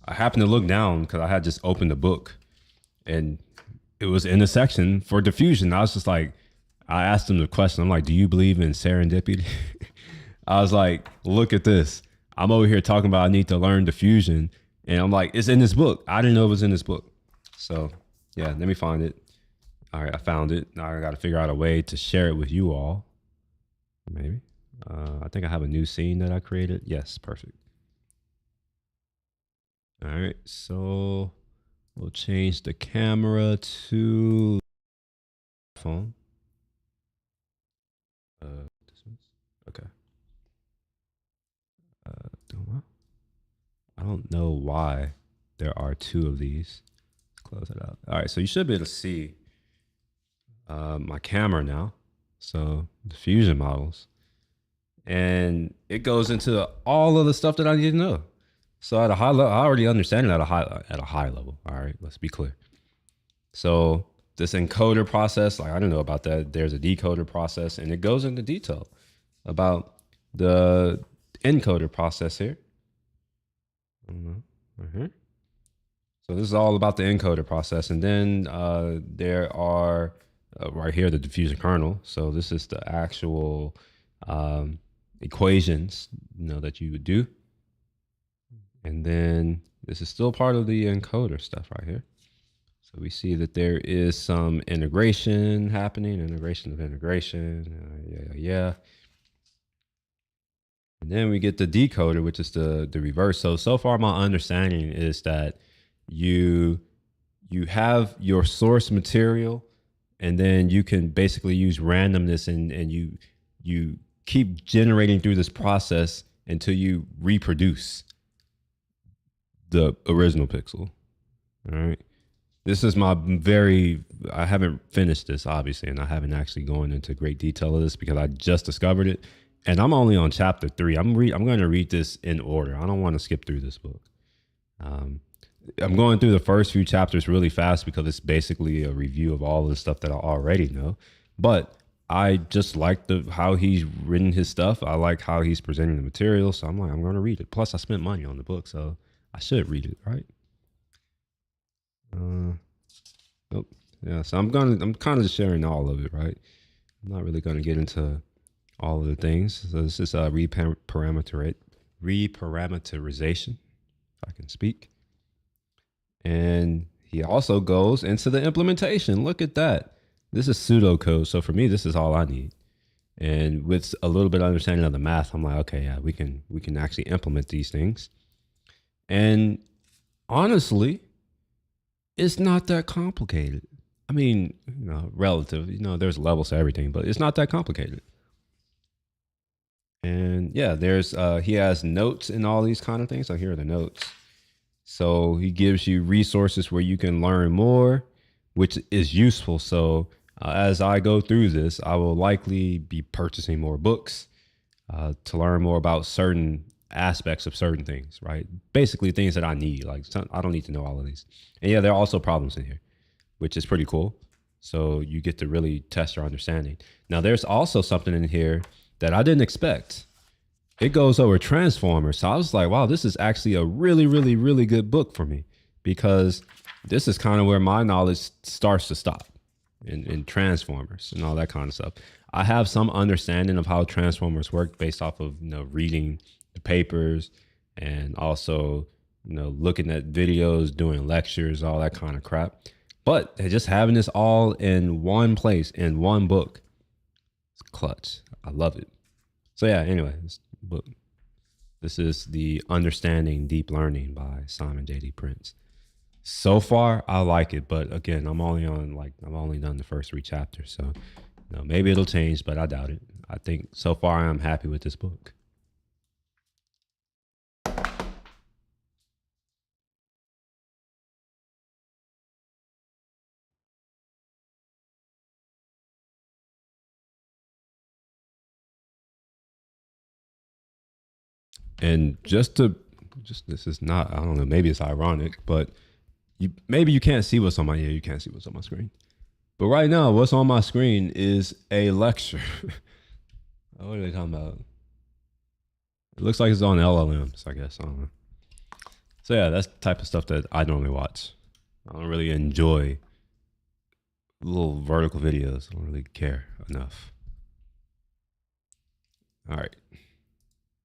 happened to look down because I had just opened the book, and it was in the section for diffusion. I was just like, I asked him the question. I'm like, do you believe in serendipity? I was like, look at this. I'm over here talking about I need to learn diffusion. And I'm like, it's in this book. I didn't know it was in this book. So yeah, let me find it. All right, I found it. Now I got to figure out a way to share it with you all. Maybe. I think I have a new scene that I created. Yes, perfect. All right, so we'll change the camera to phone. Okay. I don't know why there are two of these. Close it out. All right, so you should be able to see my camera now. So diffusion models, and it goes into all of the stuff that I need to know. So at a high level, I already understand it at a high level. All right, let's be clear. So this encoder process, like I don't know about that. There's a decoder process, and it goes into detail about the encoder process here. So this is all about the encoder process, and then there are right here the diffusion kernel. So this is the actual equations, that you would do, and then this is still part of the encoder stuff right here. So we see that there is some integration happening, integration of integration, yeah. And then we get the decoder, which is the reverse. So far my understanding is that you have your source material, and then you can basically use randomness and you keep generating through this process until you reproduce the original pixel. All right. This is I haven't finished this obviously, and I haven't actually gone into great detail of this because I just discovered it. And I'm only on chapter 3. I'm going to read this in order. I don't want to skip through this book. I'm going through the first few chapters really fast because it's basically a review of all of the stuff that I already know. But I just like how he's written his stuff. I like how he's presenting the material. So I'm like, I'm going to read it. Plus, I spent money on the book, so I should read it, right? Nope. Yeah. So I'm kind of just sharing all of it, right? I'm not really going to get into all of the things. So this is reparameterization, if I can speak. And he also goes into the implementation. Look at that. This is pseudocode. So for me, this is all I need. And with a little bit of understanding of the math, I'm like, okay, yeah, we can actually implement these things. And honestly, it's not that complicated. I mean, relative, there's levels to everything, but it's not that complicated. And yeah, he has notes and all these kind of things. So here are the notes. So he gives you resources where you can learn more, which is useful. So as I go through this, I will likely be purchasing more books to learn more about certain aspects of certain things, right? Basically things that I need. I don't need to know all of these. And yeah, there are also problems in here, which is pretty cool. So you get to really test your understanding. Now there's also something in here that I didn't expect. It goes over transformers. So I was like, wow, this is actually a really, really, really good book for me, because this is kind of where my knowledge starts to stop in transformers and all that kind of stuff. I have some understanding of how transformers work based off of, reading the papers and also, looking at videos, doing lectures, all that kind of crap. But just having this all in one place, in one book, it's clutch. I love it. So yeah, anyway, this is the Understanding Deep Learning by Simon J.D. Prince. So far, I like it, but again, I've only done the first 3 chapters, so maybe it'll change, but I doubt it. I think so far I'm happy with this book. And this is not, I don't know, maybe it's ironic, but maybe you can't see what's on my, you can't see what's on my screen. But right now, what's on my screen is a lecture. What are they talking about? It looks like it's on LLMs, I guess. I don't know. So yeah, that's the type of stuff that I normally watch. I don't really enjoy little vertical videos. I don't really care enough. All right.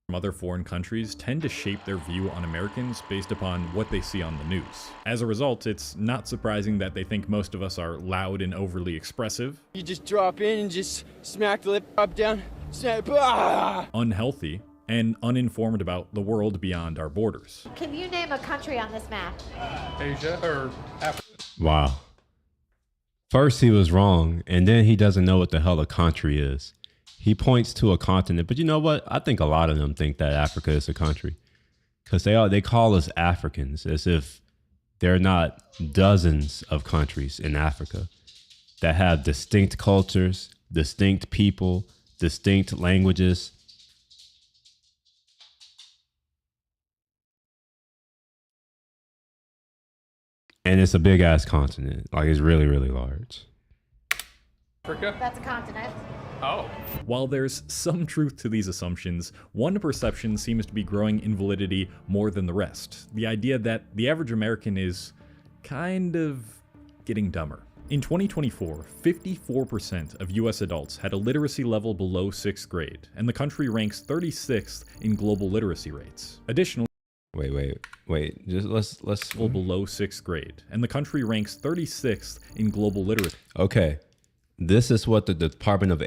From other foreign countries tend to shape their view on Americans based upon what they see on the news. As a result, it's not surprising that they think most of us are loud and overly expressive. You just drop in and just smack the lip up down, snap, unhealthy, and uninformed about the world beyond our borders. Can you name a country on this map? Asia or Africa. Wow. First he was wrong, and then he doesn't know what the hell a country is. He points to a continent, but you know what? I think a lot of them think that Africa is a country, because they call us Africans, as if there are not dozens of countries in Africa that have distinct cultures, distinct people, distinct languages. And it's a big ass continent. Like, it's really, really large. Africa? That's a continent. Oh. While there's some truth to these assumptions, one perception seems to be growing in validity more than the rest. The idea that the average American is kind of getting dumber. In 2024, 54% of US adults had a literacy level below 6th grade, and the country ranks 36th in global literacy rates. Additionally, Wait. Just let's below 6th grade, and the country ranks 36th in global literacy. Okay. This is what the Department of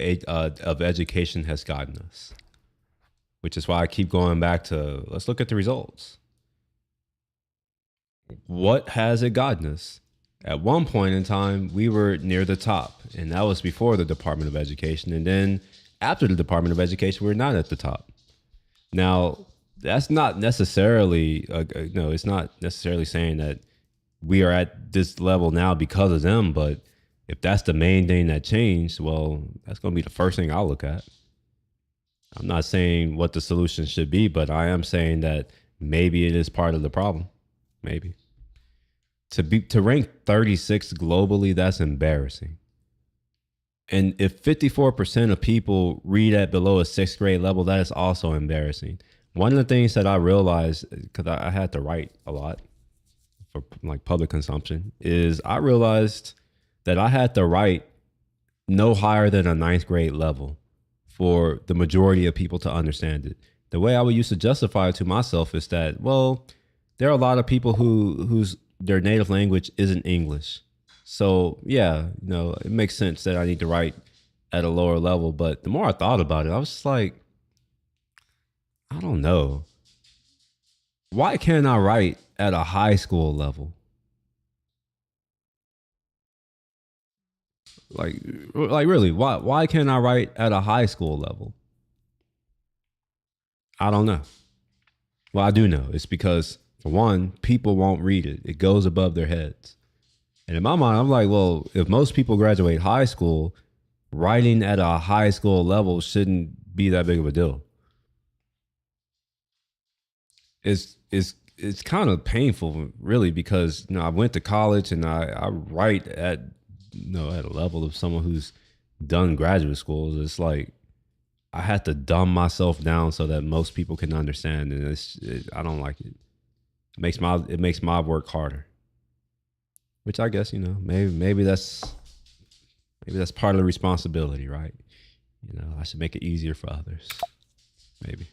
Education has gotten us, which is why I keep going back to, let's look at the results. What has it gotten us? At one point in time, we were near the top, and that was before the Department of Education. And then after the Department of Education, we're not at the top. Now, that's not necessarily, no, it's not necessarily saying that we are at this level now because of them, but if that's the main thing that changed, well, that's going to be the first thing I'll look at. I'm not saying what the solution should be, but I am saying that maybe it is part of the problem. Maybe. To rank 36 globally, that's embarrassing. And if 54% of people read at below a 6th grade level, that is also embarrassing. One of the things that I realized, because I had to write a lot for like public consumption, is I realized that I had to write no higher than a 9th grade level for the majority of people to understand it. The way I would used to justify it to myself is that, well, there are a lot of people whose their native language isn't English. So yeah, it makes sense that I need to write at a lower level. But the more I thought about it, I was just like, I don't know. Why can't I write at a high school level? Like really, why can't I write at a high school level? I don't know. Well, I do know. It's because, for one, people won't read it. It goes above their heads. And in my mind, I'm like, well, if most people graduate high school, writing at a high school level shouldn't be that big of a deal. It's kind of painful, really, because I went to college and I write at at a level of someone who's done graduate school. It's like I had to dumb myself down so that most people can understand, and I don't like it. It makes my work harder. Which I guess maybe that's part of the responsibility, right? I should make it easier for others. Maybe.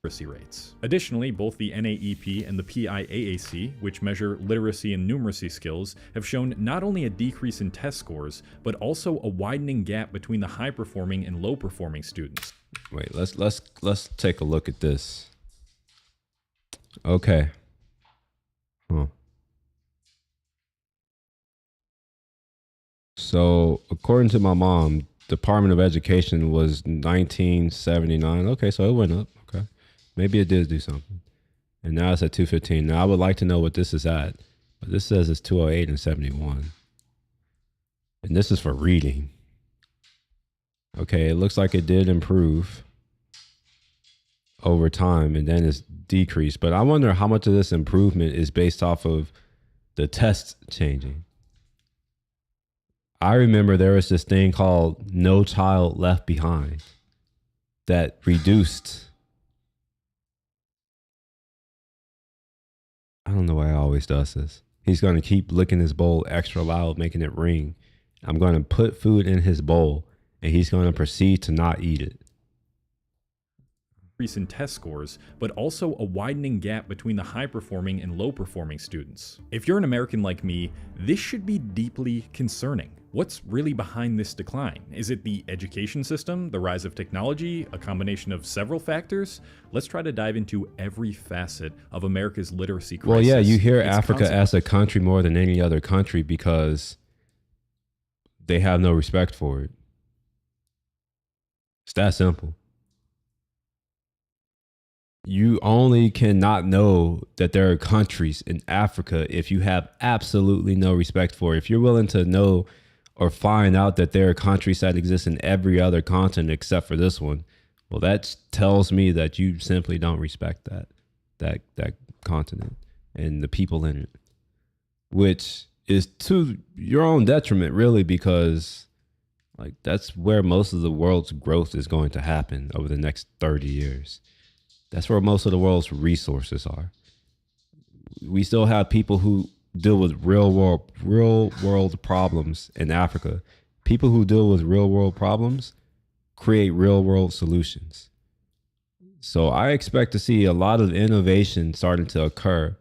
Literacy rates. Additionally, both the NAEP and the PIAAC, which measure literacy and numeracy skills, have shown not only a decrease in test scores, but also a widening gap between the high-performing and low-performing students. Wait, let's take a look at this. Okay. So, according to my mom, Department of Education was 1979. Okay, so it went up. Okay. Maybe it did do something. And now it's at 215. Now, I would like to know what this is at. But this says it's 208 and 71. And this is for reading. Okay, it looks like it did improve over time, and then it's decreased. But I wonder how much of this improvement is based off of the tests changing. I remember there was this thing called No Child Left Behind that reduced. I don't know why it always does this. He's going to keep licking his bowl extra loud, making it ring. I'm going to put food in his bowl, and he's going to proceed to not eat it. In test scores, but also a widening gap between the high-performing and low-performing students. If you're an American like me, this should be deeply concerning. What's really behind this decline? Is it the education system, the rise of technology, a combination of several factors? Let's try to dive into every facet of America's literacy crisis. Well, yeah, you hear Africa as a country more than any other country because they have no respect for it. It's that simple. You only cannot know that there are countries in Africa if you have absolutely no respect for it. If you're willing to know or find out that there are countries that exist in every other continent except for this one, well, that tells me that you simply don't respect that continent and the people in it, which is to your own detriment, really, because like that's where most of the world's growth is going to happen over the next 30 years. That's where most of the world's resources are. We still have people who deal with real world problems in Africa. People who deal with real world problems create real world solutions. So I expect to see a lot of innovation starting to occur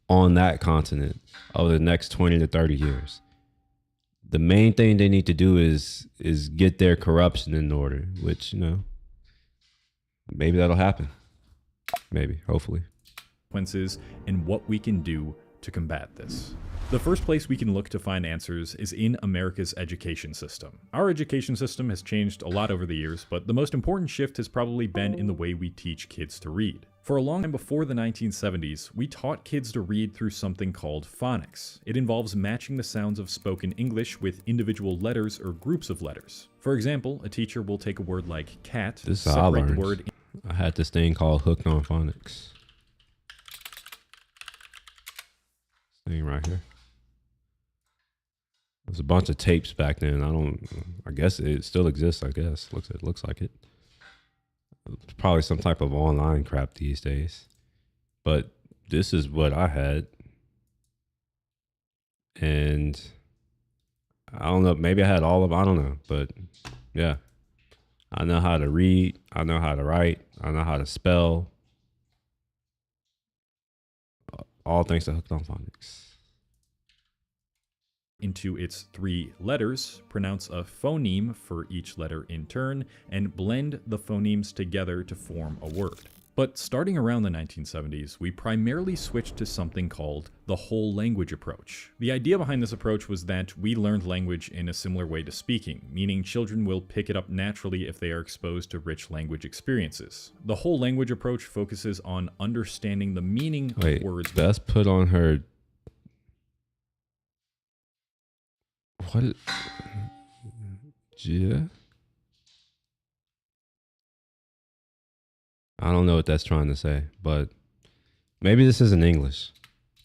on that continent over the next 20 to 30 years. The main thing they need to do is get their corruption in order, which, you know, maybe that'll happen. Maybe, hopefully. Consequences and what we can do to combat this. The first place we can look to find answers is in America's education system. Our education system has changed a lot over the years, but the most important shift has probably been in the way we teach kids to read. For a long time before the 1970s, we taught kids to read through something called phonics. It involves matching the sounds of spoken English with individual letters or groups of letters. For example, a teacher will take a word like cat, separate the word. I had this thing called Hooked on Phonics. Thing right here. There's a bunch of tapes back then. I guess it still exists, I guess. It looks like it. It's probably some type of online crap these days. But this is what I had. And I don't know, maybe I had all of, I don't know, but yeah. I know how to read, I know how to write, I know how to spell. All thanks to Hooked on Phonics. Into its 3 letters, pronounce a phoneme for each letter in turn, and blend the phonemes together to form a word. But starting around the 1970s, we primarily switched to something called the whole language approach. The idea behind this approach was that we learned language in a similar way to speaking, meaning children will pick it up naturally if they are exposed to rich language experiences. The whole language approach focuses on understanding the meaning of words. Let's put on her. What? Yeah. I don't know what that's trying to say, but maybe this isn't English.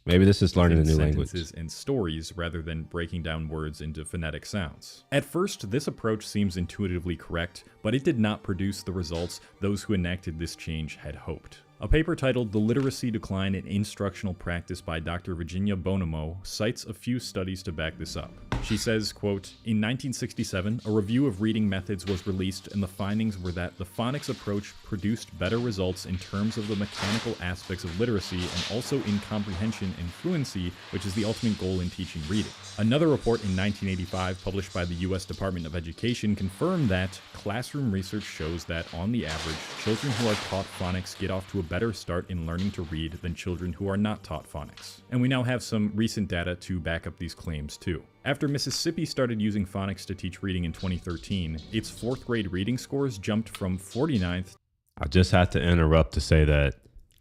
Maybe this is learning a new language. Sentences and stories rather than breaking down words into phonetic sounds. At first, this approach seems intuitively correct, but it did not produce the results those who enacted this change had hoped. A paper titled The Literacy Decline in Instructional Practice by Dr. Virginia Bonomo cites a few studies to back this up. She says, quote, in 1967, a review of reading methods was released and the findings were that the phonics approach produced better results in terms of the mechanical aspects of literacy and also in comprehension and fluency, which is the ultimate goal in teaching reading. Another report in 1985 published by the U.S. Department of Education confirmed that classroom research shows that on the average, children who are taught phonics get off to a better start in learning to read than children who are not taught phonics. And we now have some recent data to back up these claims too. After Mississippi started using phonics to teach reading in 2013, its 4th grade reading scores jumped from 49th. I just had to interrupt to say that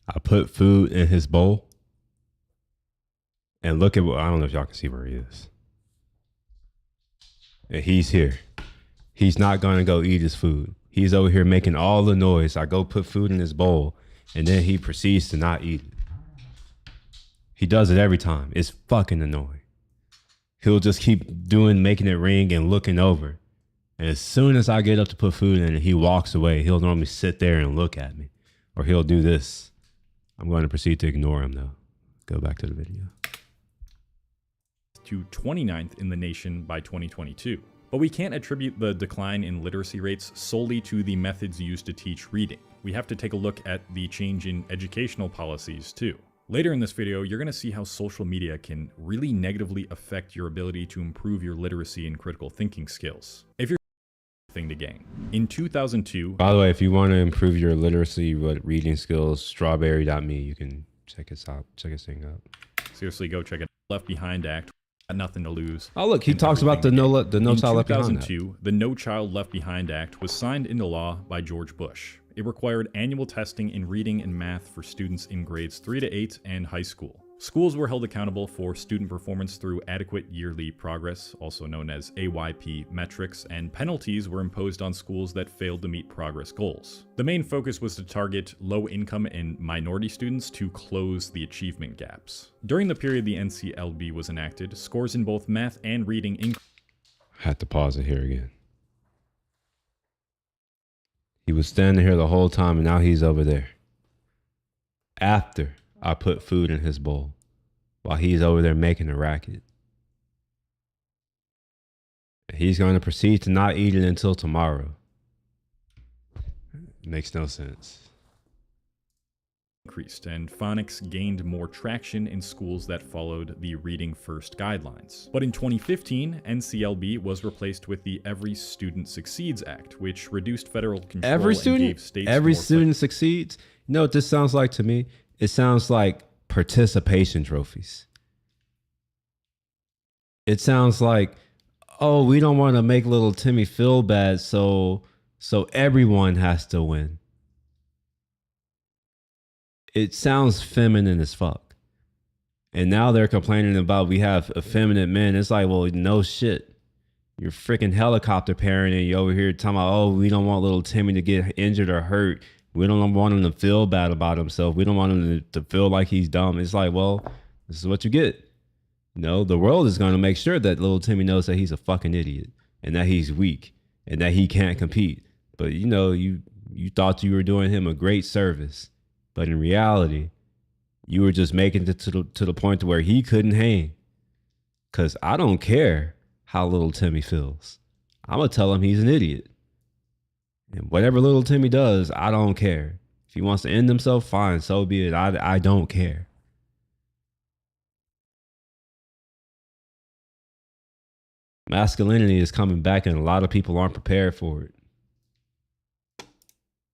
I put food in his bowl. And look at what, I don't know if y'all can see where he is. And he's here. He's not going to go eat his food. He's over here making all the noise. I go put food in his bowl, and then he proceeds to not eat it. He does it every time. It's fucking annoying. He'll just keep making it ring and looking over. And as soon as I get up to put food in it, he walks away. He'll normally sit there and look at me. Or he'll do this. I'm going to proceed to ignore him though. Go back to the video. to 29th in the nation by 2022. But we can't attribute the decline in literacy rates solely to the methods used to teach reading. We have to take a look at the change in educational policies too. Later in this video, you're going to see how social media can really negatively affect your ability to improve your literacy and critical thinking skills. If you're thing to gain. In 2002... By the way, if you want to improve your literacy reading skills, strawberry.me, you can check us out. Check this thing out. Seriously, go check it out. Left Behind Act. Got nothing to lose. Oh, look, he talks about the No Child Left Behind Act. In 2002, the No Child Left Behind Act was signed into law by George Bush. It required annual testing in reading and math for students in grades 3 to 8 and high school. Schools were held accountable for student performance through adequate yearly progress, also known as AYP metrics, and penalties were imposed on schools that failed to meet progress goals. The main focus was to target low-income and minority students to close the achievement gaps. During the period the NCLB was enacted, scores in both math and reading increased. Had to pause it here again. He was standing here the whole time, and now he's over there. After I put food in his bowl while he's over there making a racket. He's going to proceed to not eat it until tomorrow. Makes no sense. Increased, and phonics gained more traction in schools that followed the Reading First guidelines. But in 2015, NCLB was replaced with the Every Student Succeeds Act, which reduced federal control and gave states every more student succeeds? You know what this sounds like to me? It sounds like participation trophies. It sounds like, oh, we don't want to make little Timmy feel bad, so everyone has to win. It sounds feminine as fuck. And now they're complaining about we have effeminate men. It's like, well, no shit. You're freaking helicopter parent and you're over here talking about, oh, we don't want little Timmy to get injured or hurt. We don't want him to feel bad about himself. We don't want him to feel like he's dumb. It's like, well, this is what you get. You know, the world is going to make sure that little Timmy knows that he's a fucking idiot and that he's weak and that he can't compete. But, you know, you thought you were doing him a great service. But in reality, you were just making it to the point to where he couldn't hang. Because I don't care how little Timmy feels. I'm going to tell him he's an idiot. And whatever little Timmy does, I don't care. If he wants to end himself, fine, so be it. I don't care. Masculinity is coming back and a lot of people aren't prepared for it.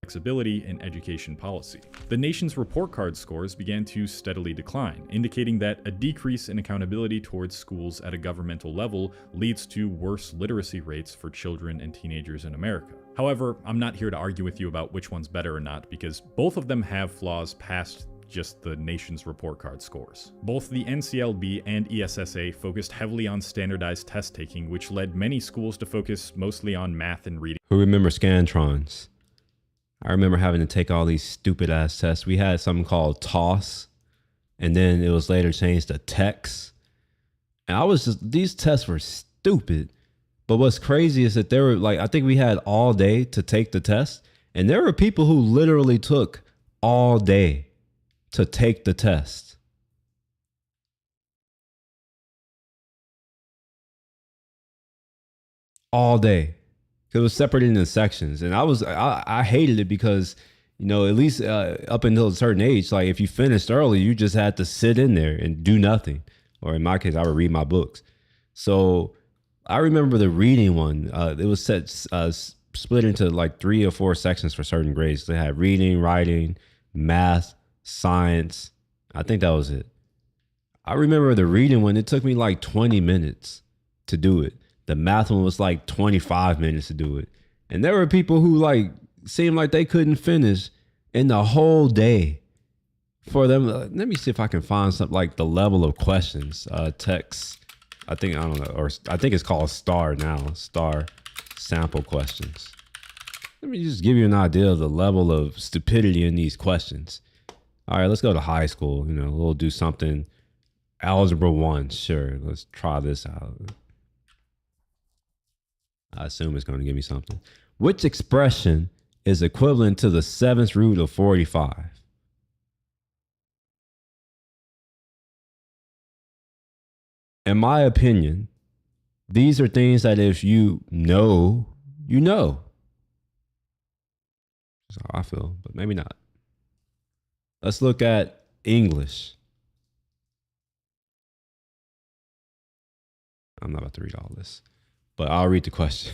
Flexibility in education policy. The nation's report card scores began to steadily decline, indicating that a decrease in accountability towards schools at a governmental level leads to worse literacy rates for children and teenagers in America. However, I'm not here to argue with you about which one's better or not, because both of them have flaws past just the nation's report card scores. Both the NCLB and ESSA focused heavily on standardized test taking, which led many schools to focus mostly on math and reading. Who remember Scantrons? I remember having to take all these stupid ass tests. We had something called TOS, and then it was later changed to TEX. And these tests were stupid. But what's crazy is that there were I think we had all day to take the test. And there were people who literally took all day to take the test. All day. It was separated into sections, and I hated it because, you know, at least up until a certain age, like if you finished early, you just had to sit in there and do nothing. Or in my case, I would read my books. So I remember the reading one. It was split into like 3 or 4 sections for certain grades. They had reading, writing, math, science. I think that was it. I remember the reading one. It took me like 20 minutes to do it. The math one was like 25 minutes to do it. And there were people who seemed like they couldn't finish in the whole day. For them, let me see if I can find something like the level of questions. Text, I think it's called STAR now. STAR sample questions. Let me just give you an idea of the level of stupidity in these questions. All right, let's go to high school. You know, we'll do something. Algebra 1, sure. Let's try this out. I assume it's going to give me something. Which expression is equivalent to the 7th root of 45? in my opinion, these are things that if you know, you know. That's how I feel, but maybe not. Let's look at English. I'm not about to read all this, but I'll read the question.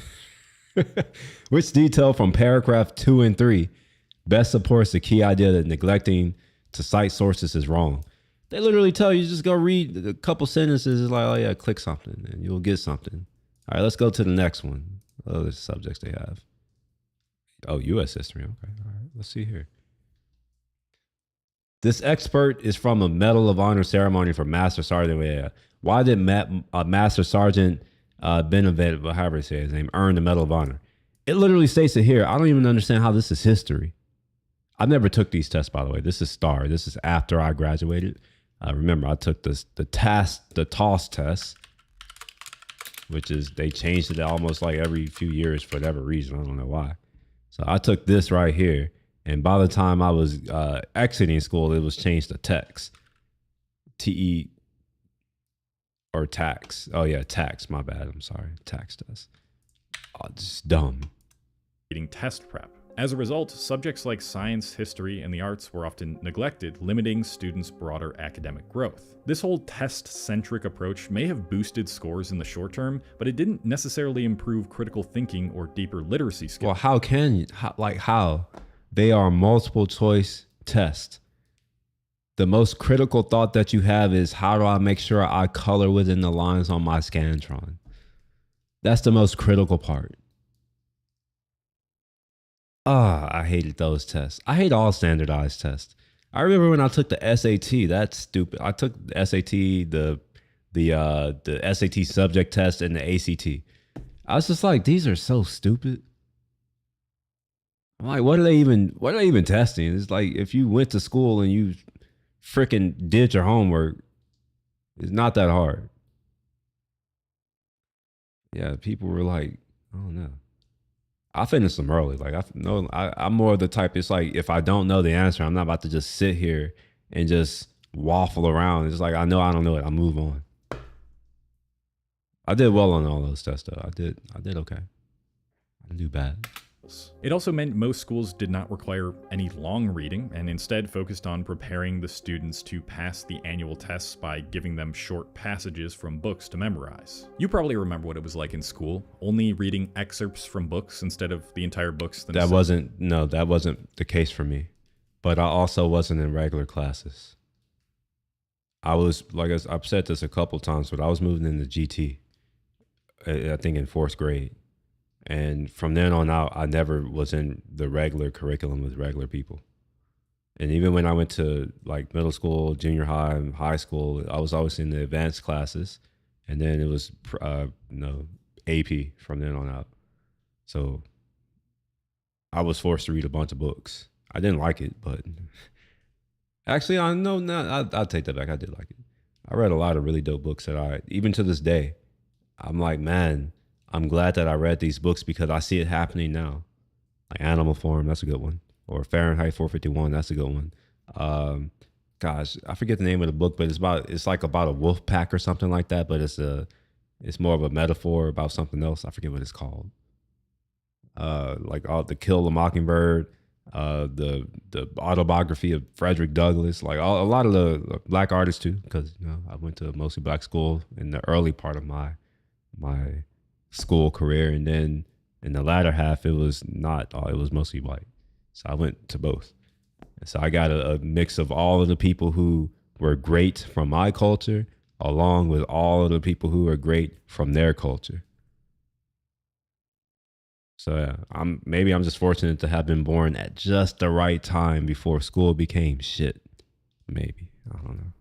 Which detail from paragraph 2 and 3 best supports the key idea that neglecting to cite sources is wrong? They literally tell you just go read a couple sentences. It's like, oh yeah, click something and you'll get something. All right, let's go to the next one. Other subjects they have. Oh, U.S. history. Okay, all right, let's see here. This expert is from a Medal of Honor ceremony for Master Sergeant. Why did Master Sergeant Benavid, however you say his name, earn the Medal of Honor? It literally states it here. I don't even understand how this is history. I never took these tests, by the way. This is STAR. This is after I graduated. Remember, I took the TOS test, which is, they changed it almost like every few years for whatever reason. I don't know why. So I took this right here. And by the time I was exiting school, it was changed to TEX. T-E or tax. Oh yeah, tax. My bad. I'm sorry. Tax test. Oh, just dumb. Reading test prep. As a result, subjects like science, history, and the arts were often neglected, limiting students' broader academic growth. This whole test-centric approach may have boosted scores in the short term, but it didn't necessarily improve critical thinking or deeper literacy skills. Well, how can you? How? They are multiple choice tests. The most critical thought that you have is, how do I make sure I color within the lines on my Scantron? That's the most critical part. I hated those tests. I hate all standardized tests. I remember when I took the SAT, that's stupid. I took the SAT, the SAT subject test, and the ACT. I was just like, these are so stupid. I'm like, what are they even testing? It's like, if you went to school and you freaking did your homework, it's not that hard. Yeah, people were like, I don't know. I finished them early. Like, I'm more of the type, it's like, if I don't know the answer, I'm not about to just sit here and just waffle around. It's like, I know I don't know it. I'll move on. I did well on all those tests, though. I did okay. I didn't do bad. It also meant most schools did not require any long reading and instead focused on preparing the students to pass the annual tests by giving them short passages from books to memorize. You probably remember what it was like in school, only reading excerpts from books instead of the entire books themselves. That wasn't the case for me. But I also wasn't in regular classes. I was, like I've said this a couple times, but I was moving into GT, I think in 4th grade. And from then on out, I never was in the regular curriculum with regular people. And even when I went to like middle school, junior high, and high school, I was always in the advanced classes. And then it was AP from then on out. So I was forced to read a bunch of books. I didn't like it, but actually, I'll take that back. I did like it. I read a lot of really dope books that even to this day, I'm like, man, I'm glad that I read these books because I see it happening now. Like Animal Farm, that's a good one. Or Fahrenheit 451, that's a good one. Gosh, I forget the name of the book, but it's like about a wolf pack or something like that, but it's more of a metaphor about something else. I forget what it's called. Like all the Kill the Mockingbird, the autobiography of Frederick Douglass, like a lot of the black artists too, because I went to a mostly black school in the early part of my school career, and then in the latter half it was mostly white. So I went to both. And so I got a mix of all of the people who were great from my culture along with all of the people who are great from their culture. So yeah, I'm just fortunate to have been born at just the right time before school became shit. Maybe, I don't know.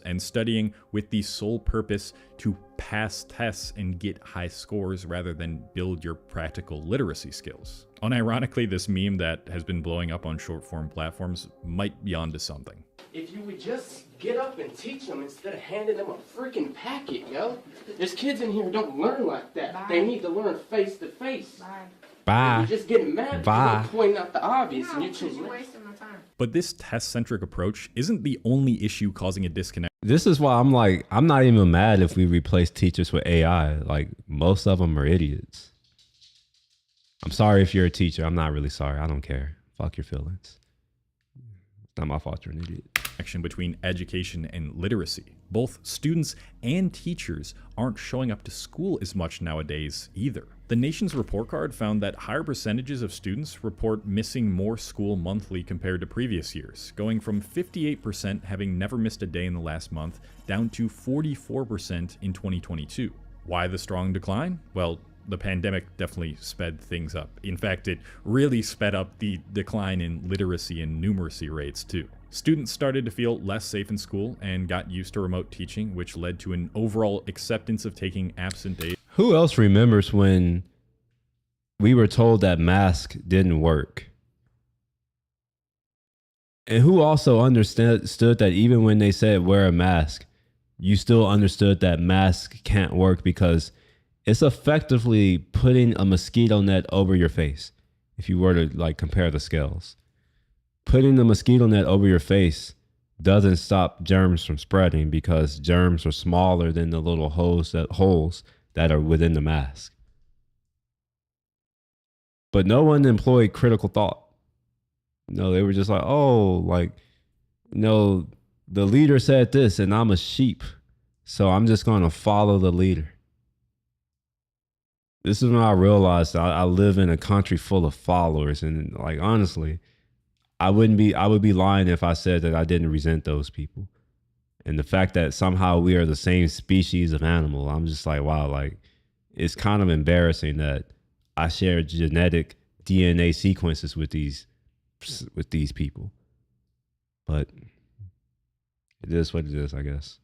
And studying with the sole purpose to pass tests and get high scores rather than build your practical literacy skills. Unironically, this meme that has been blowing up on short-form platforms might be onto something. If you would just get up and teach them instead of handing them a freaking packet, yo. There's kids in here who don't learn like that. Bye. They need to learn face to face. Bye. You're just getting mad. Bye. You're pointing out the obvious, and you're choosing. But this test-centric approach isn't the only issue causing a disconnect. This is why I'm like, I'm not even mad if we replace teachers with AI. Like, most of them are idiots. I'm sorry if you're a teacher. I'm not really sorry. I don't care. Fuck your feelings. It's not my fault you're an idiot. Between education and literacy. Both students and teachers aren't showing up to school as much nowadays either. The nation's report card found that higher percentages of students report missing more school monthly compared to previous years, going from 58% having never missed a day in the last month down to 44% in 2022. Why the strong decline? Well, the pandemic definitely sped things up. In fact, it really sped up the decline in literacy and numeracy rates too. Students started to feel less safe in school and got used to remote teaching, which led to an overall acceptance of taking absent days. Who else remembers when we were told that mask didn't work? And who also understood that even when they said wear a mask, you still understood that mask can't work because it's effectively putting a mosquito net over your face. If you were to like compare the scales, putting the mosquito net over your face doesn't stop germs from spreading because germs are smaller than the little holes that are within the mask. But no one employed critical thought. No, they were just like, oh, like, no, the leader said this and I'm a sheep, so I'm just going to follow the leader. This is when I realized I live in a country full of followers. And like, honestly, I would be lying if I said that I didn't resent those people. And the fact that somehow we are the same species of animal, I'm just like, wow, like it's kind of embarrassing that I share genetic DNA sequences with these people. But it is what it is, I guess.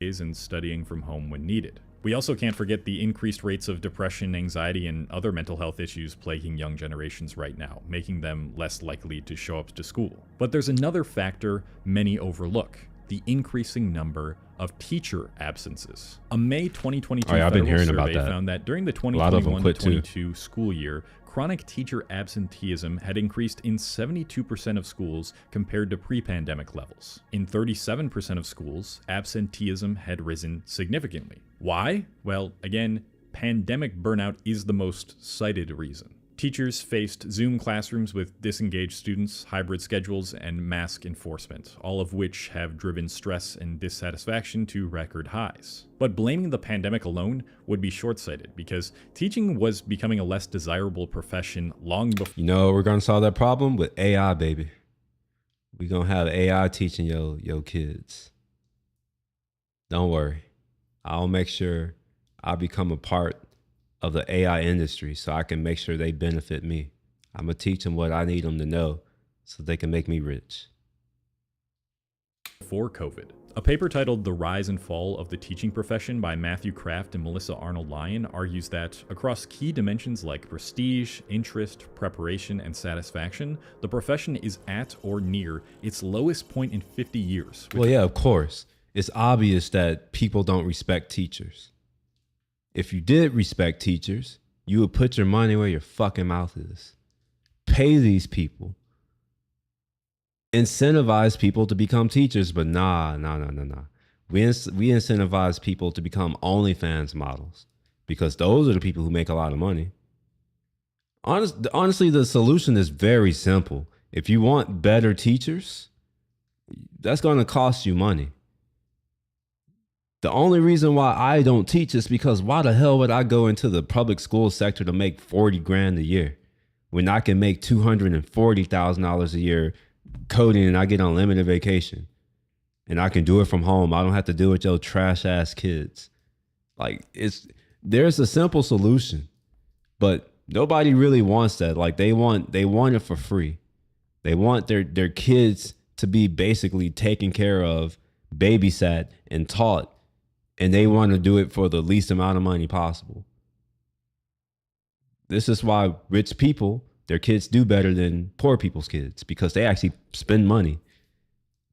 And studying from home when needed. We also can't forget the increased rates of depression, anxiety, and other mental health issues plaguing young generations right now, making them less likely to show up to school. But there's another factor many overlook: the increasing number of teacher absences. A May 2022 federal survey found that during the 2021-22 school year, chronic teacher absenteeism had increased in 72% of schools compared to pre-pandemic levels. In 37% of schools, absenteeism had risen significantly. Why? Well, again, pandemic burnout is the most cited reason. Teachers faced Zoom classrooms with disengaged students, hybrid schedules, and mask enforcement, all of which have driven stress and dissatisfaction to record highs. But blaming the pandemic alone would be short-sighted because teaching was becoming a less desirable profession long before. You know, we're going to solve that problem with AI, baby. We're going to have AI teaching your kids. Don't worry. I'll make sure I become a part of the AI industry so I can make sure they benefit me. I'm going to teach them what I need them to know so they can make me rich. Before COVID. A paper titled The Rise and Fall of the Teaching Profession by Matthew Kraft and Melissa Arnold-Lyon argues that across key dimensions like prestige, interest, preparation, and satisfaction, the profession is at or near its lowest point in 50 years. Well, yeah, of course. It's obvious that people don't respect teachers. If you did respect teachers, you would put your money where your fucking mouth is. Pay these people. Incentivize people to become teachers, but nah. We incentivize people to become OnlyFans models because those are the people who make a lot of money. Honestly, the solution is very simple. If you want better teachers, that's going to cost you money. The only reason why I don't teach is because why the hell would I go into the public school sector to make 40 grand a year when I can make $240,000 a year coding and I get unlimited vacation and I can do it from home? I don't have to do it with your trash ass kids. Like there's a simple solution, but nobody really wants that. Like they want it for free. They want their kids to be basically taken care of, babysat, and taught. And they want to do it for the least amount of money possible. This is why rich people, their kids do better than poor people's kids because they actually spend money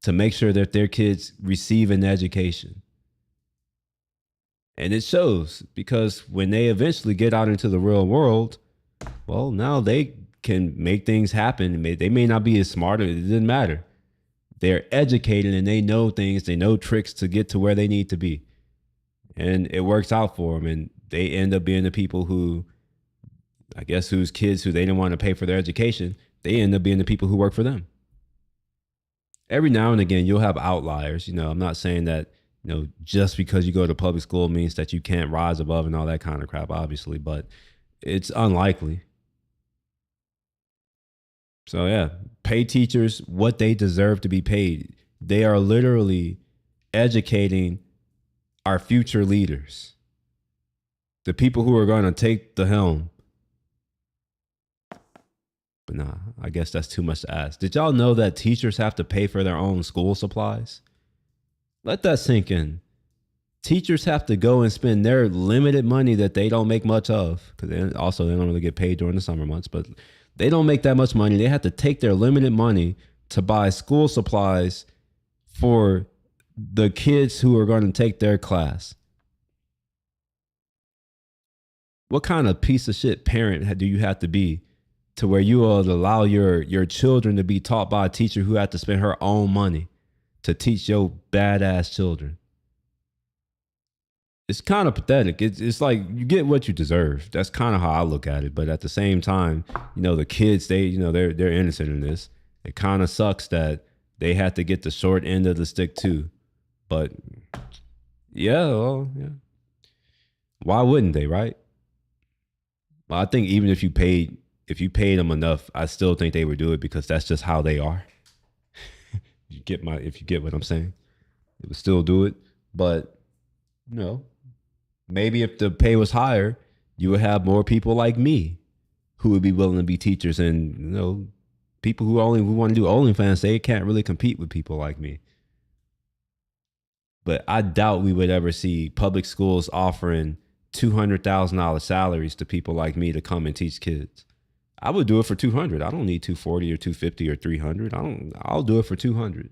to make sure that their kids receive an education. And it shows because when they eventually get out into the real world, Well, now they can make things happen. They may not be as smart. It doesn't matter. They're educated and they know things. They know tricks to get to where they need to be. And it works out for them. And they end up being the people who, I guess, whose kids who they didn't want to pay for their education, they end up being the people who work for them. Every now and again, you'll have outliers. I'm not saying that, just because you go to public school means that you can't rise above and all that kind of crap, obviously, but it's unlikely. So yeah, pay teachers what they deserve to be paid. They are literally educating our future leaders, the people who are going to take the helm. But nah, I guess that's too much to ask. Did y'all know that teachers have to pay for their own school supplies? Let that sink in. Teachers have to go and spend their limited money that they don't make much of, because also they don't really get paid during the summer months, but they don't make that much money. They have to take their limited money to buy school supplies for the kids who are going to take their class. What kind of piece of shit parent do you have to be to where you will allow your children to be taught by a teacher who had to spend her own money to teach your badass children? It's kind of pathetic. It's like you get what you deserve. That's kind of how I look at it. But at the same time, the kids, they're innocent in this. It kind of sucks that they have to get the short end of the stick too. But yeah, well, yeah. Why wouldn't they, right? Well, I think even if you paid them enough, I still think they would do it because that's just how they are. If you get what I'm saying, they would still do it. But maybe if the pay was higher, you would have more people like me who would be willing to be teachers, and people who want to do OnlyFans, they can't really compete with people like me. But I doubt we would ever see public schools offering $200,000 salaries to people like me to come and teach kids. I would do it for $200. I don't need $240 or $250 or $300. I'll do it for $200.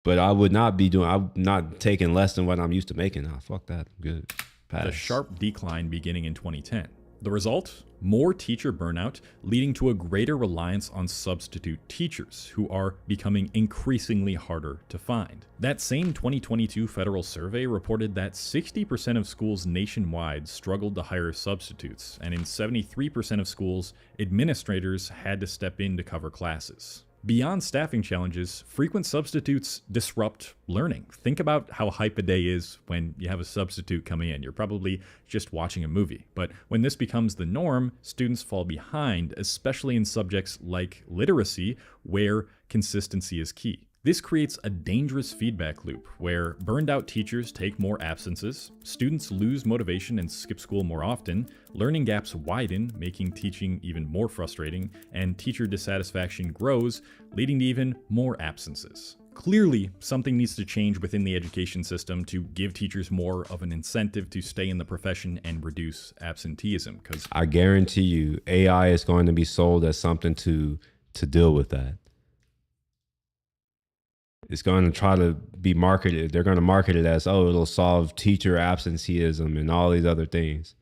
But I'm not taking less than what I'm used to making. Nah, fuck that. I'm good. Pass. A sharp decline beginning in 2010. The result? More teacher burnout, leading to a greater reliance on substitute teachers, who are becoming increasingly harder to find. That same 2022 federal survey reported that 60% of schools nationwide struggled to hire substitutes, and in 73% of schools, administrators had to step in to cover classes. Beyond staffing challenges, frequent substitutes disrupt learning. Think about how hype a day is when you have a substitute coming in. You're probably just watching a movie. But when this becomes the norm, students fall behind, especially in subjects like literacy, where consistency is key. This creates a dangerous feedback loop where burned out teachers take more absences, students lose motivation and skip school more often, learning gaps widen, making teaching even more frustrating, and teacher dissatisfaction grows, leading to even more absences. Clearly, something needs to change within the education system to give teachers more of an incentive to stay in the profession and reduce absenteeism. Because I guarantee you, AI is going to be sold as something to deal with that. It's going to try to be marketed. They're going to market it as, it'll solve teacher absenteeism and all these other things.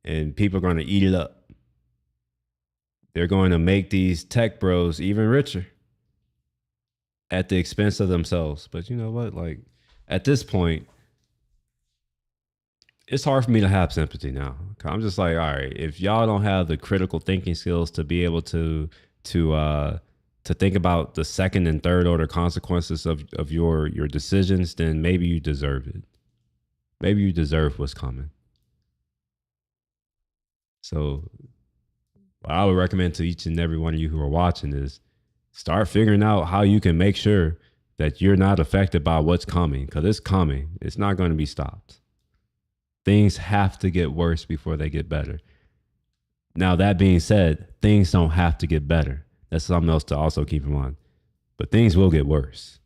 And people are going to eat it up. They're going to make these tech bros even richer at the expense of themselves. But you know what? Like, at this point, it's hard for me to have sympathy now. I'm just like, all right, if y'all don't have the critical thinking skills to be able to think about the second and third order consequences of your decisions, then maybe you deserve it. Maybe you deserve what's coming. So what I would recommend to each and every one of you who are watching is start figuring out how you can make sure that you're not affected by what's coming, because it's coming. It's not going to be stopped. Things have to get worse before they get better. Now, that being said, things don't have to get better. That's something else to also keep in mind. But things will get worse.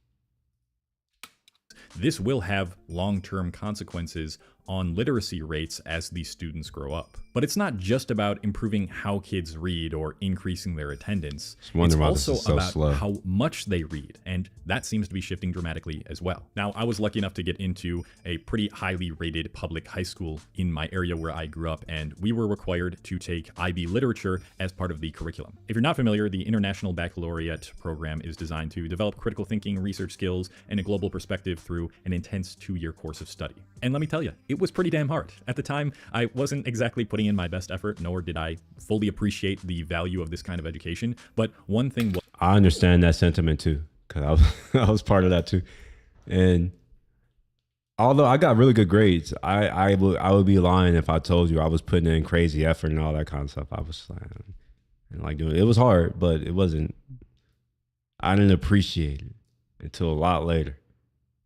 This will have long-term consequences on literacy rates as these students grow up. But it's not just about improving how kids read or increasing their attendance. It's also about how much they read, and that seems to be shifting dramatically as well. Now, I was lucky enough to get into a pretty highly rated public high school in my area where I grew up, and we were required to take IB literature as part of the curriculum. If you're not familiar, the International Baccalaureate program is designed to develop critical thinking, research skills, and a global perspective through an intense 2-year course of study. And let me tell you, it was pretty damn hard. At the time, I wasn't exactly putting in my best effort, nor did I fully appreciate the value of this kind of education. But one thing was— I understand that sentiment too, because I was part of that too. And although I got really good grades, I would be lying if I told you I was putting in crazy effort and all that kind of stuff. I was like doing it. It was hard, but it wasn't. I didn't appreciate it until a lot later.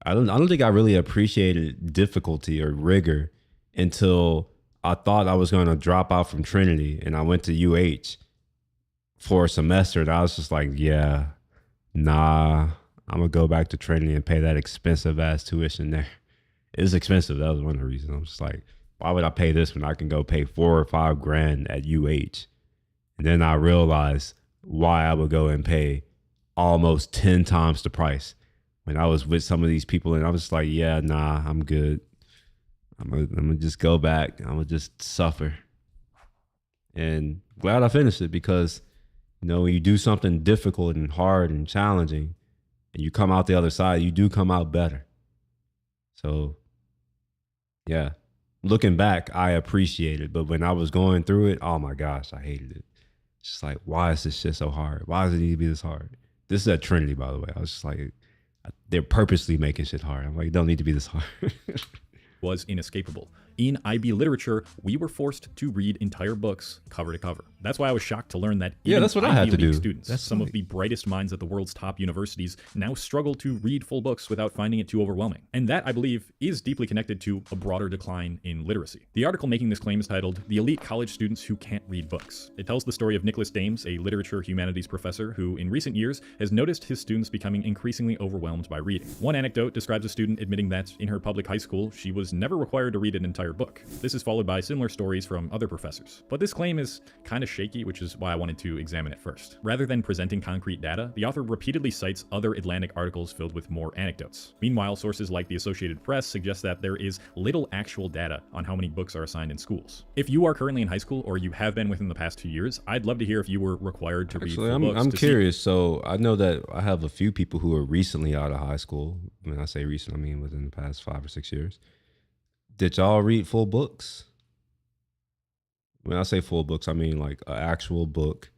I don't think I really appreciated difficulty or rigor until I thought I was going to drop out from Trinity, and I went to UH for a semester, and I was just like, yeah, nah, I'm going to go back to Trinity and pay that expensive ass tuition there. It was expensive. That was one of the reasons. I'm just like, why would I pay this when I can go pay $4 or $5 grand at UH? And then I realized why I would go and pay almost 10 times the price when I was with some of these people, and I was like, yeah, nah, I'm good. I'm gonna just go back. I'm gonna just suffer. And glad I finished it, because, you know, when you do something difficult and hard and challenging and you come out the other side, you do come out better. So yeah, looking back, I appreciate it. But when I was going through it, oh my gosh, I hated it. It's just like, why is this shit so hard? Why does it need to be this hard? This is at Trinity, by the way. I was just like, they're purposely making shit hard. I'm like, it don't need to be this hard. Was inescapable. In IB literature, we were forced to read entire books cover to cover. That's why I was shocked to learn that even that's what I had to do. Students, some of the brightest minds at the world's top universities, now struggle to read full books without finding it too overwhelming. And that, I believe, is deeply connected to a broader decline in literacy. The article making this claim is titled "The Elite College Students Who Can't Read Books." It tells the story of Nicholas Dames, a literature humanities professor who, in recent years, has noticed his students becoming increasingly overwhelmed by reading. One anecdote describes a student admitting that in her public high school, she was never required to read an entire book. This is followed by similar stories from other professors. But this claim is kind of shaky, which is why I wanted to examine it first. Rather than presenting concrete data, the author repeatedly cites other Atlantic articles filled with more anecdotes. Meanwhile, sources like the Associated Press suggest that there is little actual data on how many books are assigned in schools. If you are currently in high school, or you have been within the past 2 years, I'd love to hear if you were required to read full books. I'm curious. So I know that I have a few people who are recently out of high school. When I say recent, I mean within the past 5 or 6 years. Did y'all read full books? When I say full books, I mean like an actual book,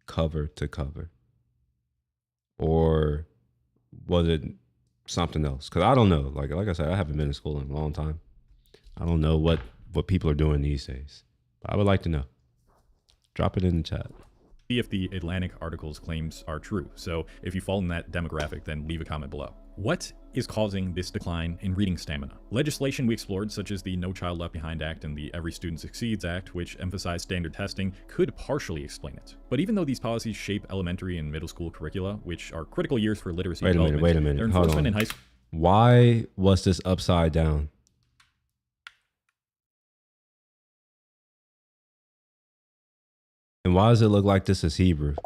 cover to cover. Or was it something else? Because I don't know. Like I said, I haven't been in school in a long time. I don't know what people are doing these days. But I would like to know. Drop it in the chat. See if the Atlantic article's claims are true. So if you fall in that demographic, then leave a comment below. What is causing this decline in reading stamina? Legislation we explored, such as the No Child Left Behind Act and the Every Student Succeeds Act, which emphasize standard testing, could partially explain it. But even though these policies shape elementary and middle school curricula, which are critical years for literacy development, wait a minute. their enforcement in high school— Why was this upside down? And why does it look like this is Hebrew?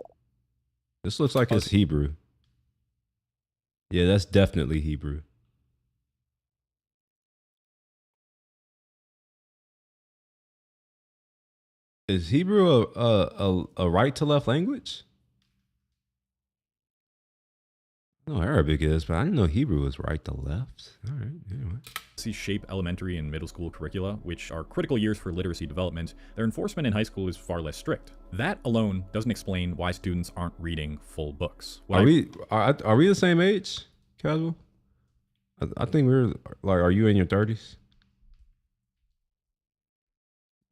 This looks like it's Hebrew. Yeah, that's definitely Hebrew. Is Hebrew a right to left language? I know Arabic is, but I didn't know Hebrew was right to left. All right, anyway. Shape elementary and middle school curricula, which are critical years for literacy development, their enforcement in high school is far less strict. That alone doesn't explain why students aren't reading full books. Are we the same age, Casual? I think we're like, are you in your 30s?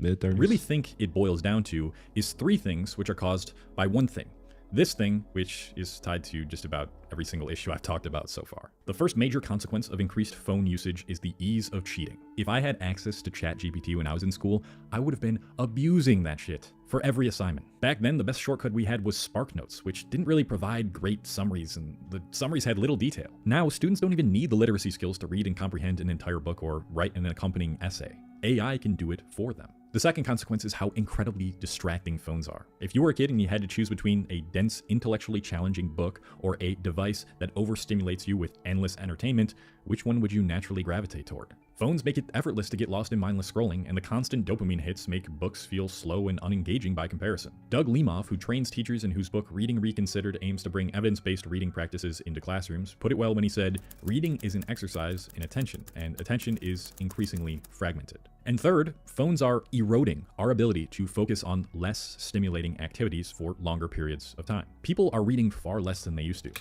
Mid-30s? I really think it boils down to is 3 things which are caused by one thing: this thing, which is tied to just about every single issue I've talked about so far. The first major consequence of increased phone usage is the ease of cheating. If I had access to ChatGPT when I was in school, I would have been abusing that shit for every assignment. Back then, the best shortcut we had was SparkNotes, which didn't really provide great summaries, and the summaries had little detail. Now, students don't even need the literacy skills to read and comprehend an entire book or write an accompanying essay. AI can do it for them. The second consequence is how incredibly distracting phones are. If you were a kid and you had to choose between a dense, intellectually challenging book or a device that overstimulates you with endless entertainment, which one would you naturally gravitate toward? Phones make it effortless to get lost in mindless scrolling, and the constant dopamine hits make books feel slow and unengaging by comparison. Doug Lemoff, who trains teachers and whose book Reading Reconsidered aims to bring evidence-based reading practices into classrooms, put it well when he said, "Reading is an exercise in attention, and attention is increasingly fragmented." And third, phones are eroding our ability to focus on less stimulating activities for longer periods of time. People are reading far less than they used to.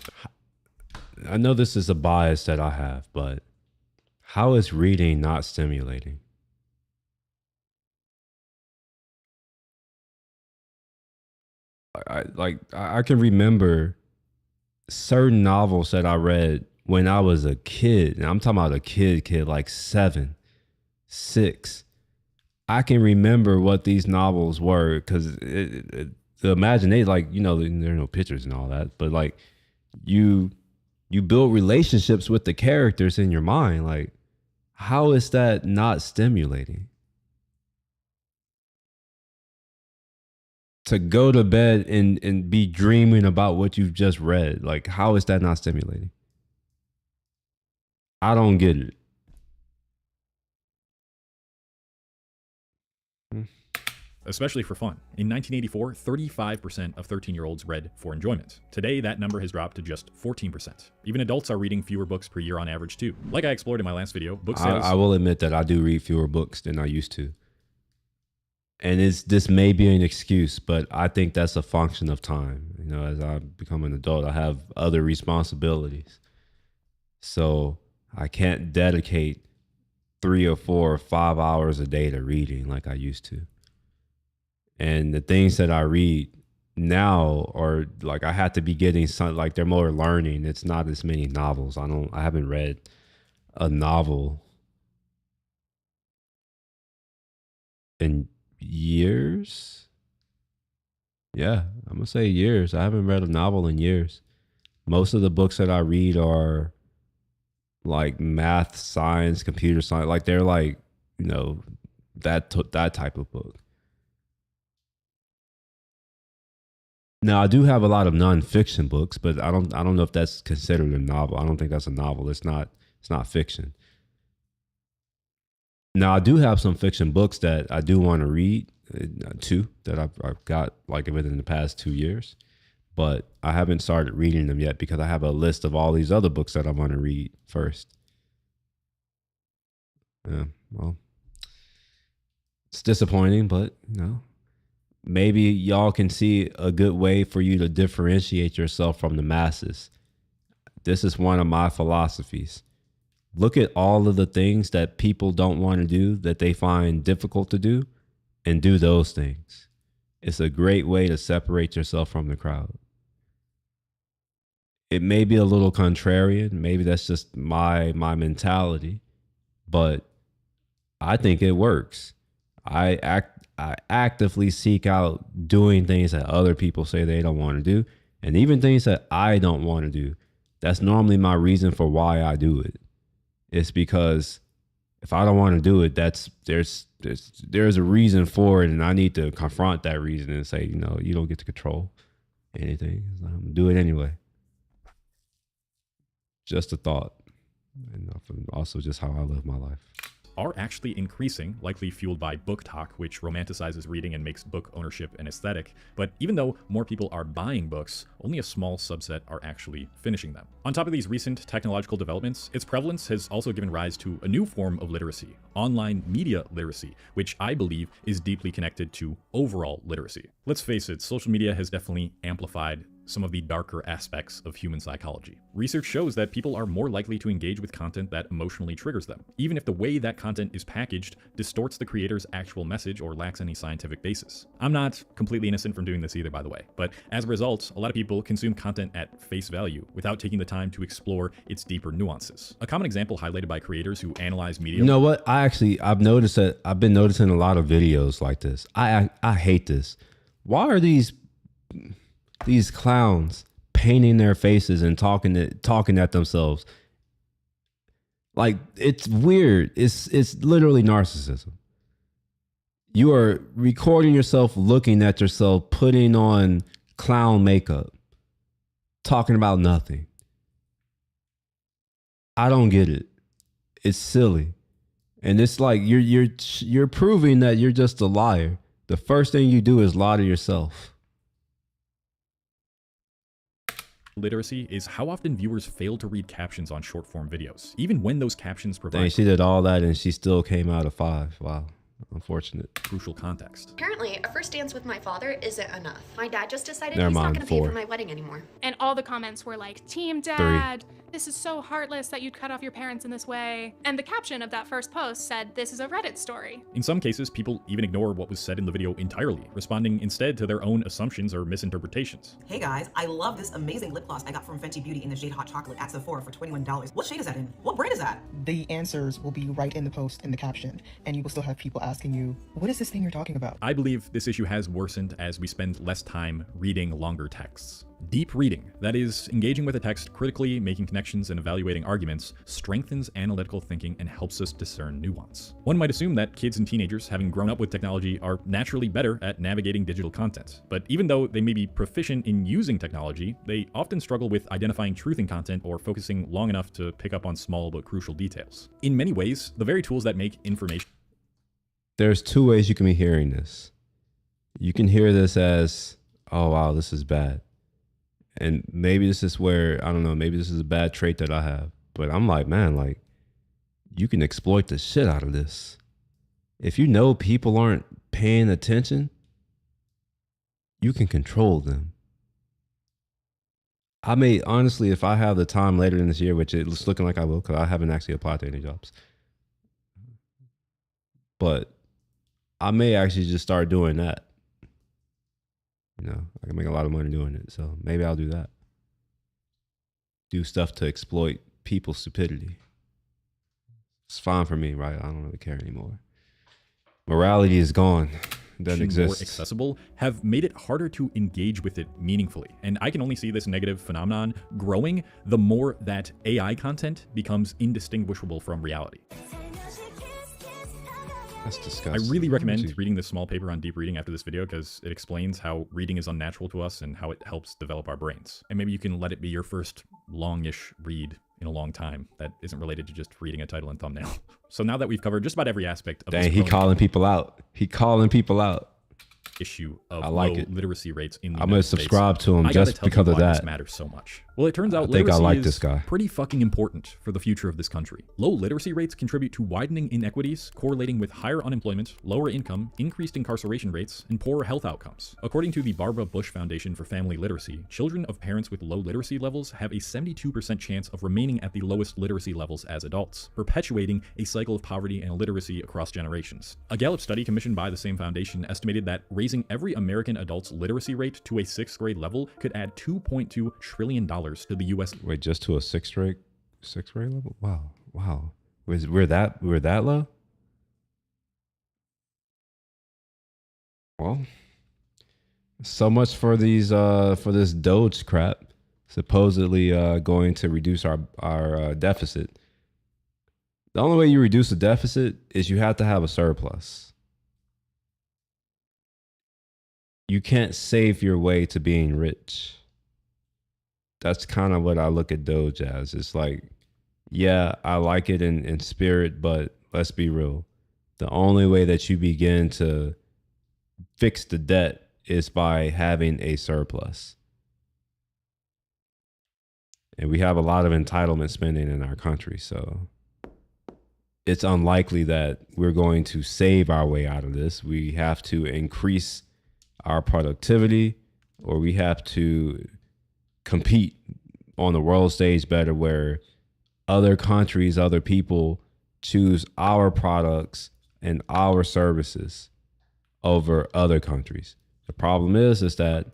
I know this is a bias that I have, but how is reading not stimulating? I can remember certain novels that I read when I was a kid, and I'm talking about a kid like 7, 6. I can remember what these novels were because the imagination, like, you know, there are no pictures and all that, but like you build relationships with the characters in your mind. Like, how is that not stimulating? To go to bed and be dreaming about what you've just read, like, how is that not stimulating? I don't get it. Especially for fun. In 1984, 35% of 13-year-olds read for enjoyment. Today, that number has dropped to just 14%. Even adults are reading fewer books per year on average too. Like I explored in my last video, book sales... I will admit that I do read fewer books than I used to. And this may be an excuse, but I think that's a function of time. You know, as I become an adult, I have other responsibilities. So I can't dedicate 3 or 4 or 5 hours a day to reading like I used to. And the things that I read now are like, I have to be getting some, like, they're more learning. It's not as many novels. I haven't read a novel in years. Yeah, I'm gonna say years. I haven't read a novel in years. Most of the books that I read are like math, science, computer science. Like, they're like, you know, that type of book. Now, I do have a lot of nonfiction books, but I don't know if that's considered a novel. I don't think that's a novel. It's not fiction. Now, I do have some fiction books that I do want to read, 2 that I've got like within the past 2 years, but I haven't started reading them yet because I have a list of all these other books that I want to read first. Yeah, well, it's disappointing, but you know. Maybe y'all can see a good way for you to differentiate yourself from the masses. This is one of my philosophies. Look at all of the things that people don't want to do, that they find difficult to do, and do those things. It's a great way to separate yourself from the crowd. It may be a little contrarian. Maybe that's just my mentality, but I think it works. I actively seek out doing things that other people say they don't want to do, and even things that I don't want to do. That's normally my reason for why I do it. It's because if I don't want to do it, there's a reason for it, and I need to confront that reason and say, you know, you don't get to control anything. I'm gonna do it anyway. Just a thought, and also just how I live my life. Are actually increasing, likely fueled by BookTok, which romanticizes reading and makes book ownership an aesthetic. But even though more people are buying books, only a small subset are actually finishing them. On top of these recent technological developments, its prevalence has also given rise to a new form of literacy, online media literacy, which I believe is deeply connected to overall literacy. Let's face it, social media has definitely amplified some of the darker aspects of human psychology. Research shows that people are more likely to engage with content that emotionally triggers them, even if the way that content is packaged distorts the creator's actual message or lacks any scientific basis. I'm not completely innocent from doing this either, by the way, but as a result, a lot of people consume content at face value without taking the time to explore its deeper nuances. A common example highlighted by creators who analyze media. You know what? I've noticed that I've been noticing a lot of videos like this. I hate this. Why are these clowns painting their faces and talking at themselves? Like, it's weird. It's literally narcissism. You are recording yourself looking at yourself, putting on clown makeup, talking about nothing. I don't get it. It's silly. And it's like you're proving that you're just a liar. The first thing you do is lie to yourself. Literacy is how often viewers fail to read captions on short form videos, even when those captions provide. Dang, she did all that and she still came out of 5. Wow. Unfortunate. Crucial context. Apparently, a first dance with my father isn't enough. My dad just decided Never he's not mind, going to pay 4. for my wedding anymore. And all the comments were like, Team Dad, this is so heartless that you'd cut off your parents in this way. And the caption of that first post said, this is a Reddit story. In some cases, people even ignore what was said in the video entirely, responding instead to their own assumptions or misinterpretations. Hey guys, I love this amazing lip gloss I got from Fenty Beauty in the shade Hot Chocolate at Sephora for $21. What shade is that in? What brand is that? The answers will be right in the post in the caption, and you will still have people asking you, what is this thing you're talking about? I believe this issue has worsened as we spend less time reading longer texts. Deep reading, that is, engaging with a text critically, making connections and evaluating arguments, strengthens analytical thinking and helps us discern nuance. One might assume that kids and teenagers, having grown up with technology, are naturally better at navigating digital content. But even though they may be proficient in using technology, they often struggle with identifying truth in content or focusing long enough to pick up on small but crucial details. In many ways, the very tools that make information... There's 2 ways you can be hearing this. You can hear this as, oh wow, this is bad. And maybe this is where, I don't know, maybe this is a bad trait that I have. But I'm like, man, like, you can exploit the shit out of this. If you know people aren't paying attention, you can control them. I may, honestly, if I have the time later in this year, which it's looking like I will, because I haven't actually applied to any jobs. But I may actually just start doing that. You know, I can make a lot of money doing it. So maybe I'll do that. Do stuff to exploit people's stupidity. It's fine for me, right? I don't really care anymore. Morality is gone. It doesn't exist. More accessible have made it harder to engage with it meaningfully. And I can only see this negative phenomenon growing the more that AI content becomes indistinguishable from reality. That's disgusting. I really recommend reading this small paper on deep reading after this video because it explains how reading is unnatural to us and how it helps develop our brains. And maybe you can let it be your first longish read in a long time that isn't related to just reading a title and thumbnail. So now that we've covered just about every aspect of this, he calling people out. He calling people out. Issue of I like low it. literacy rates in the I'm gonna United States. subscribe to him I gotta just tell you because of why that. This matters so much. Well, it turns out I think I literacy like is this guy. pretty fucking important for the future of this country. Low literacy rates contribute to widening inequities, correlating with higher unemployment, lower income, increased incarceration rates, and poorer health outcomes. According to the Barbara Bush Foundation for Family Literacy, children of parents with low literacy levels have a 72% chance of remaining at the lowest literacy levels as adults, perpetuating a cycle of poverty and illiteracy across generations. A Gallup study commissioned by the same foundation estimated that raising every American adult's literacy rate to a 6th grade level could add $2.2 trillion to the U.S. Wait, just to a 6th grade level? Wow. We're that low? Well, so much for these for this Doge crap, supposedly going to reduce our deficit. The only way you reduce a deficit is you have to have a surplus. You can't save your way to being rich. That's kind of what I look at Doge as. It's like, yeah, I like it in spirit, but let's be real. The only way that you begin to fix the debt is by having a surplus. And we have a lot of entitlement spending in our country, so it's unlikely that we're going to save our way out of this. We have to increase our productivity, or we have to compete on the world stage better, where other countries, other people choose our products and our services over other countries. The problem is that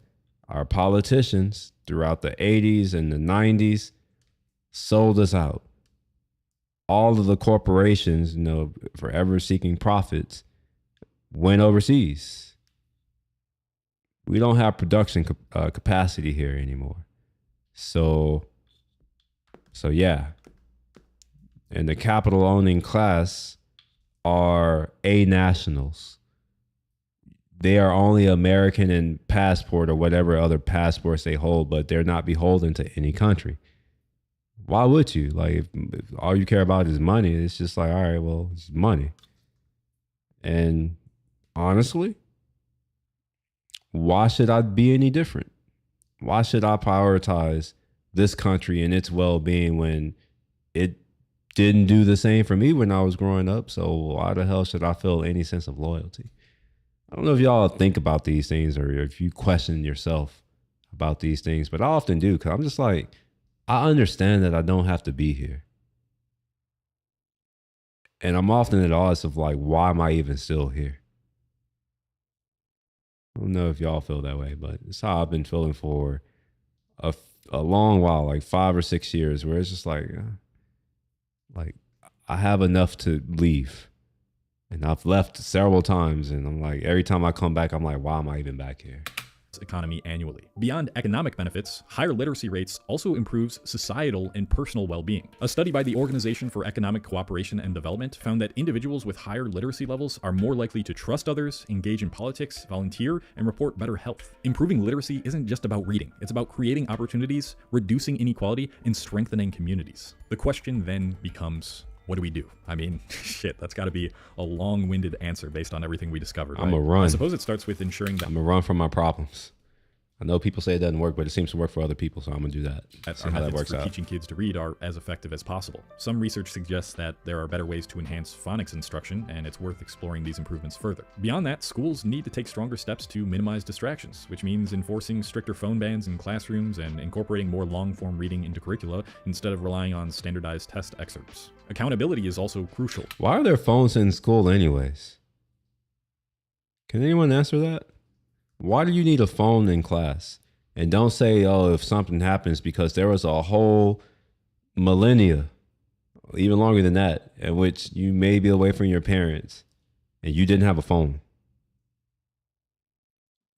our politicians throughout the 80s and the 90s sold us out. All of the corporations, forever seeking profits, went overseas. We don't have production capacity here anymore. So yeah. And the capital owning class are A-nationals. They are only American in passport or whatever other passports they hold, but they're not beholden to any country. Why would you? Like, if all you care about is money, it's just like, all right, well, it's money. And honestly, why should I be any different? Why should I prioritize this country and its well-being when it didn't do the same for me when I was growing up? So why the hell should I feel any sense of loyalty? I don't know if y'all think about these things or if you question yourself about these things, but I often do, because I'm just like, I understand that I don't have to be here. And I'm often at odds of like, why am I even still here? I don't know if y'all feel that way, but it's how I've been feeling for a long while, like 5 or 6 years, where it's just like I have enough to leave. And I've left several times, and I'm like, every time I come back, I'm like, why am I even back here? Economy annually. Beyond economic benefits, higher literacy rates also improves societal and personal well-being. A study by the Organization for Economic Cooperation and Development found that individuals with higher literacy levels are more likely to trust others, engage in politics, volunteer, and report better health. Improving literacy isn't just about reading. It's about creating opportunities, reducing inequality, and strengthening communities. The question then becomes, what do we do? I mean, shit, that's got to be a long-winded answer based on everything we discovered. Right? I'm a run. I suppose it starts with ensuring that I'm a run from my problems. I know people say it doesn't work, but it seems to work for other people, so I'm gonna do that. See our how that methods works for out. teaching kids to read are as effective as possible. Some research suggests that there are better ways to enhance phonics instruction, and it's worth exploring these improvements further. Beyond that, schools need to take stronger steps to minimize distractions, which means enforcing stricter phone bans in classrooms and incorporating more long-form reading into curricula instead of relying on standardized test excerpts. Accountability is also crucial. Why are there phones in school anyways? Can anyone answer that? Why do you need a phone in class? And don't say, oh, if something happens, because there was a whole millennia, even longer than that, in which you may be away from your parents and you didn't have a phone.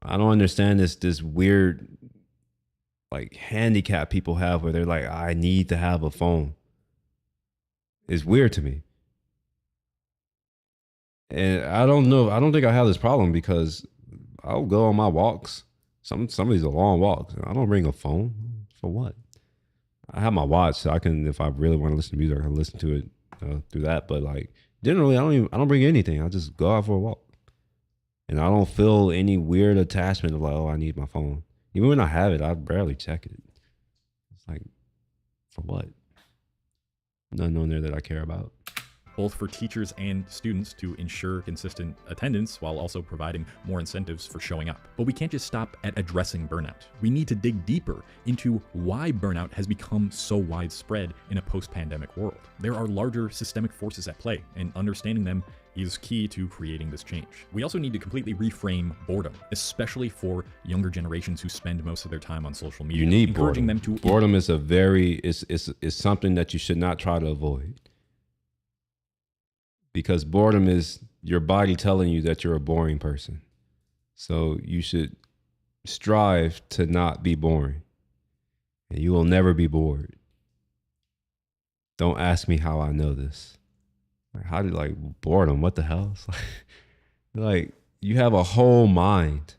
I don't understand this weird like handicap people have where they're like, I need to have a phone. It's weird to me. And I don't know. I don't think I have this problem because I'll go on my walks. Some of these are long walks. I don't bring a phone. For what? I have my watch, so I can, if I really want to listen to music, I can listen to it through that. But like generally, I don't bring anything. I just go out for a walk, and I don't feel any weird attachment of like, oh, I need my phone. Even when I have it, I barely check it. It's like, for what? Nothing on there that I care about. Both for teachers and students to ensure consistent attendance while also providing more incentives for showing up. But we can't just stop at addressing burnout. We need to dig deeper into why burnout has become so widespread in a post-pandemic world. There are larger systemic forces at play, and understanding them is key to creating this change. We also need to completely reframe boredom, especially for younger generations who spend most of their time on social media. You need encouraging boredom. them to Boredom is is something that you should not try to avoid. Because boredom is your body telling you that you're a boring person. So you should strive to not be boring. And you will never be bored. Don't ask me how I know this. Like, how do you like boredom? What the hell? It's like you have a whole mind.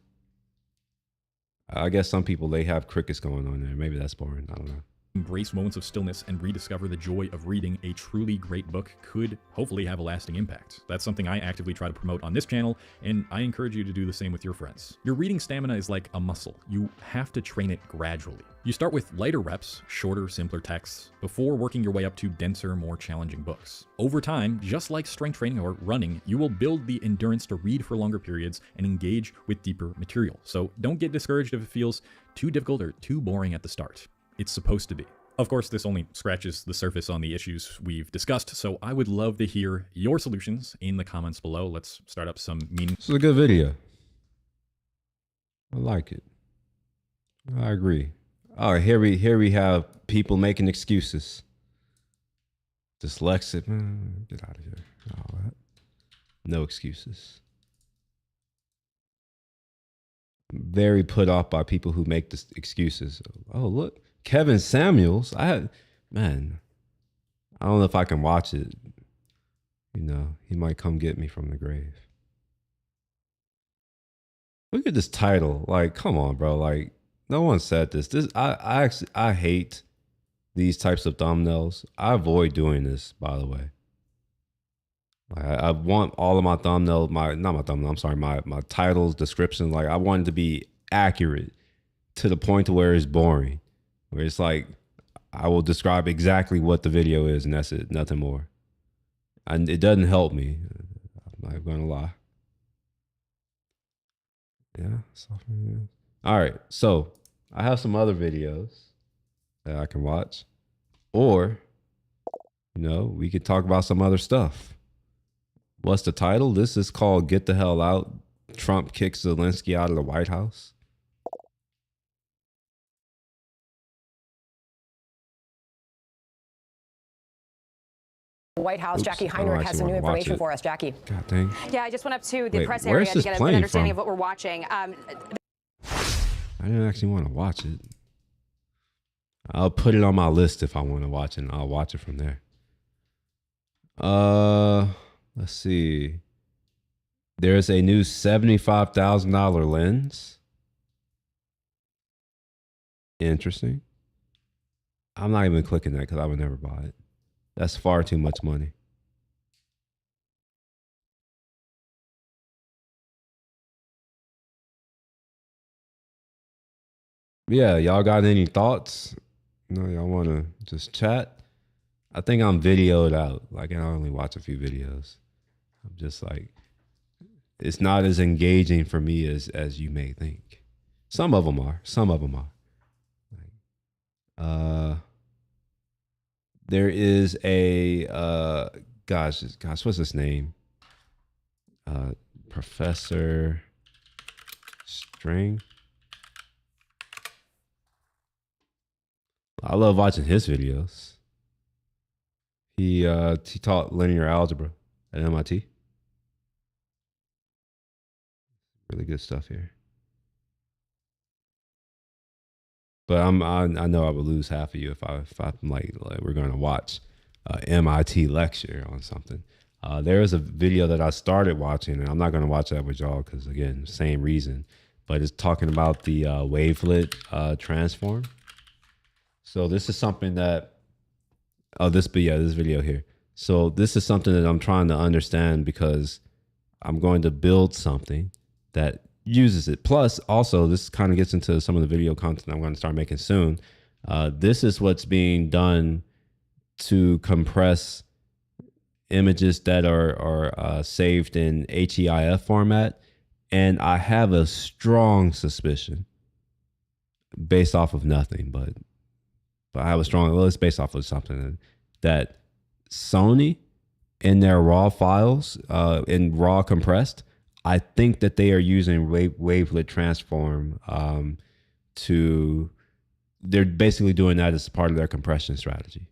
I guess some people, they have crickets going on there. Maybe that's boring. I don't know. embrace moments of stillness and rediscover the joy of reading, a truly great book could hopefully have a lasting impact. That's something I actively try to promote on this channel, and I encourage you to do the same with your friends. Your reading stamina is like a muscle. You have to train it gradually. You start with lighter reps, shorter, simpler texts, before working your way up to denser, more challenging books. Over time, just like strength training or running, you will build the endurance to read for longer periods and engage with deeper material. So don't get discouraged if it feels too difficult or too boring at the start. It's supposed to be. Of course, this only scratches the surface on the issues we've discussed, so I would love to hear your solutions in the comments below. Let's start up some meaning. This is a good video. I like it. I agree. All right, here we have people making excuses. Dyslexic, man, get out of here. All right. No excuses. Very put off by people who make this excuses. Oh, look. Kevin Samuels, I don't know if I can watch it. You know, he might come get me from the grave. Look at this title. Like, come on, bro. Like, no one said this. I hate these types of thumbnails. I avoid doing this, by the way. Like, I want all of my thumbnails, my titles, descriptions. Like, I want it to be accurate to the point to where it's boring. Where it's like, I will describe exactly what the video is and that's it, nothing more. And it doesn't help me. I'm not gonna lie. Yeah. All right, so I have some other videos that I can watch. Or, you know, we could talk about some other stuff. What's the title? This is called Get the Hell Out. Trump Kicks Zelensky Out of the White House. White House, Jackie Heinrich has some new information for us. Jackie. God dang. Yeah, I just went up to the press area to get an understanding of what we're watching. I didn't actually want to watch it. I'll put it on my list if I want to watch it, and I'll watch it from there. Let's see. There's a new $75,000 lens. Interesting. I'm not even clicking that because I would never buy it. That's far too much money. Yeah, y'all got any thoughts? You know, y'all want to just chat? I think I'm videoed out. Like, I only watch a few videos. I'm just like, it's not as engaging for me as you may think. Some of them are. Some of them are. There is a gosh, what's his name? Professor String. I love watching his videos. He taught linear algebra at MIT. Really good stuff here. But I know I would lose half of you if I'm like we're gonna watch MIT lecture on something. There is a video that I started watching, and I'm not gonna watch that with y'all because again, same reason. But it's talking about the wavelet transform. So this is something that this video here. So this is something that I'm trying to understand because I'm going to build something that uses it. Plus, also, this kind of gets into some of the video content I'm going to start making soon. This is what's being done to compress images that are saved in HEIF format. And I have a strong suspicion, based off of nothing, but I have a strong, well, it's based off of something, that Sony in their raw files, in raw compressed, I think that they are using wavelet transform they're basically doing that as part of their compression strategy.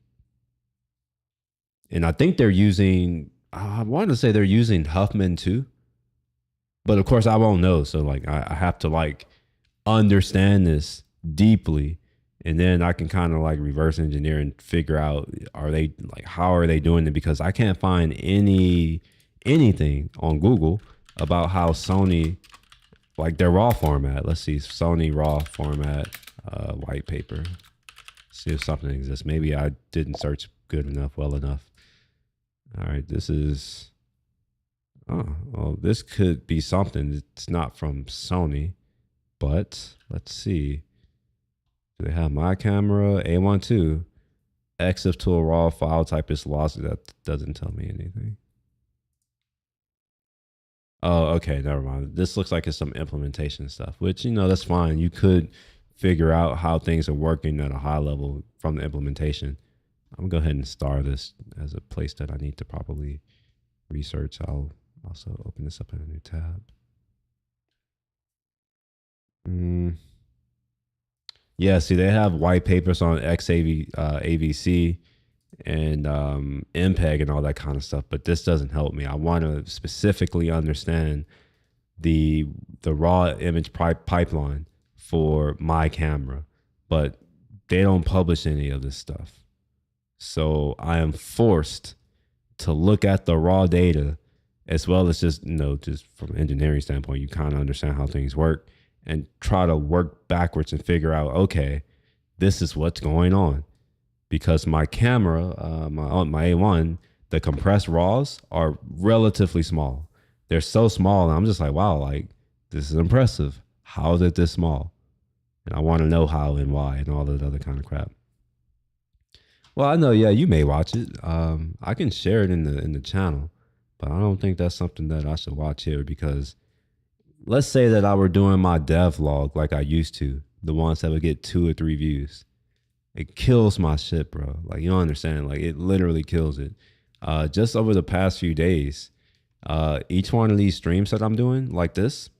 And I think they're using, I want to say they're using Huffman too, but of course I won't know. So like, I have to like understand this deeply, and then I can kind of like reverse engineer and figure out, how are they doing it? Because I can't find anything on Google about how Sony, like their raw format. Let's see, Sony raw format, white paper. See if something exists. Maybe I didn't search good enough, well enough. All right, this is, oh, well, this could be something. It's not from Sony, but let's see. Do they have my camera? A12. EXIF to a raw file type is lost. That doesn't tell me anything. Oh, okay, never mind. This looks like it's some implementation stuff, which, you know, that's fine. You could figure out how things are working at a high level from the implementation. I'm gonna go ahead and star this as a place that I need to probably research. I'll also open this up in a new tab. Yeah, see, they have white papers on XAVC and MPEG and all that kind of stuff, but this doesn't help me. I want to specifically understand the raw image pipeline for my camera, but they don't publish any of this stuff. So I am forced to look at the raw data, as well as just, you know, just from an engineering standpoint, you kind of understand how things work and try to work backwards and figure out, okay, this is what's going on. Because my camera, my A1, the compressed RAWs are relatively small. They're so small, and I'm just like, wow, like, this is impressive. How is it this small? And I want to know how and why and all that other kind of crap. Well, I know, yeah, you may watch it. I can share it in the channel, but I don't think that's something that I should watch here, because let's say that I were doing my dev log like I used to, the ones that would get 2 or 3 views. It kills my shit, bro. Like, you don't understand. Like, it literally kills it. Just over the past few days, each one of these streams that I'm doing like this,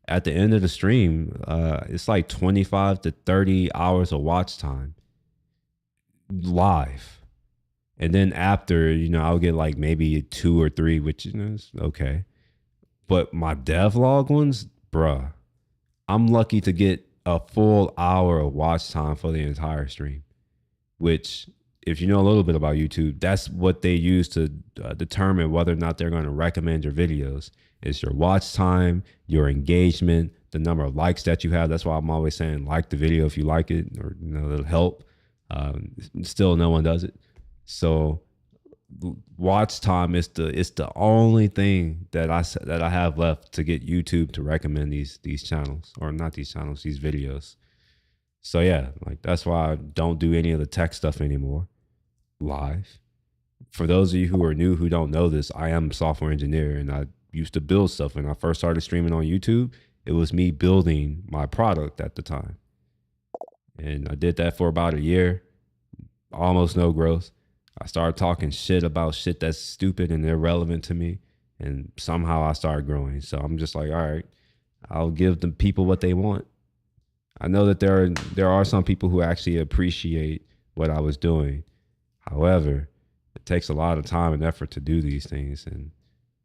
at the end of the stream, it's like 25 to 30 hours of watch time live. And then after, you know, I'll get like maybe 2 or 3, which, you know, is okay. But my devlog ones, bruh, I'm lucky to get a full hour of watch time for the entire stream, which, if you know a little bit about YouTube, that's what they use to determine whether or not they're going to recommend your videos. It's your watch time, your engagement, the number of likes that you have. That's why I'm always saying, like the video if you like it, or, you know, it'll help. Still, no one does it. So watch time is the only thing that I have left to get YouTube to recommend these channels, or not these channels, these videos. So yeah, like, that's why I don't do any of the tech stuff anymore live. For those of you who are new, who don't know this, I am a software engineer, and I used to build stuff. When I first started streaming on YouTube, it was me building my product at the time. And I did that for about a year, almost no growth. I started talking shit about shit that's stupid and irrelevant to me, and somehow I started growing. So I'm just like, all right, I'll give the people what they want. I know that there are some people who actually appreciate what I was doing. However, it takes a lot of time and effort to do these things, and,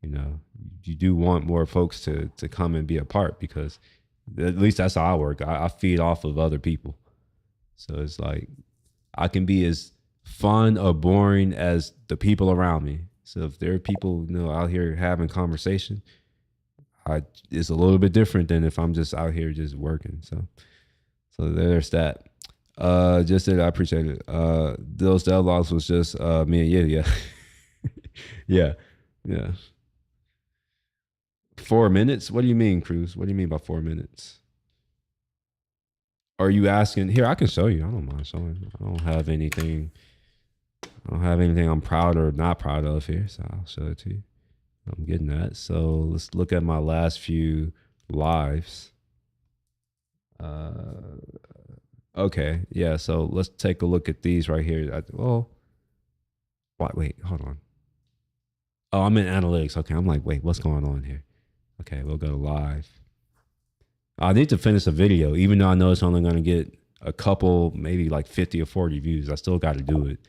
you know, you do want more folks to come and be a part, because at least that's how I work. I feed off of other people. So it's like, I can be as fun or boring as the people around me. So if there are people, you know, out here having conversation, it's a little bit different than if I'm just out here just working. So there's that. Just that, I appreciate it. Those devlogs was just me and yeah. yeah. 4 minutes? What do you mean, Cruz? What do you mean by 4 minutes? Are you asking? Here, I can show you. I don't mind showing. I don't have anything I'm proud or not proud of here, so I'll show it to you. I'm getting that. So let's look at my last few lives. Okay, yeah, so let's take a look at these right here. Wait, hold on. Oh, I'm in analytics. Okay, I'm like, wait, what's going on here? Okay, we'll go to live. I need to finish a video, even though I know it's only going to get a couple, maybe like 50 or 40 views. I still got to do it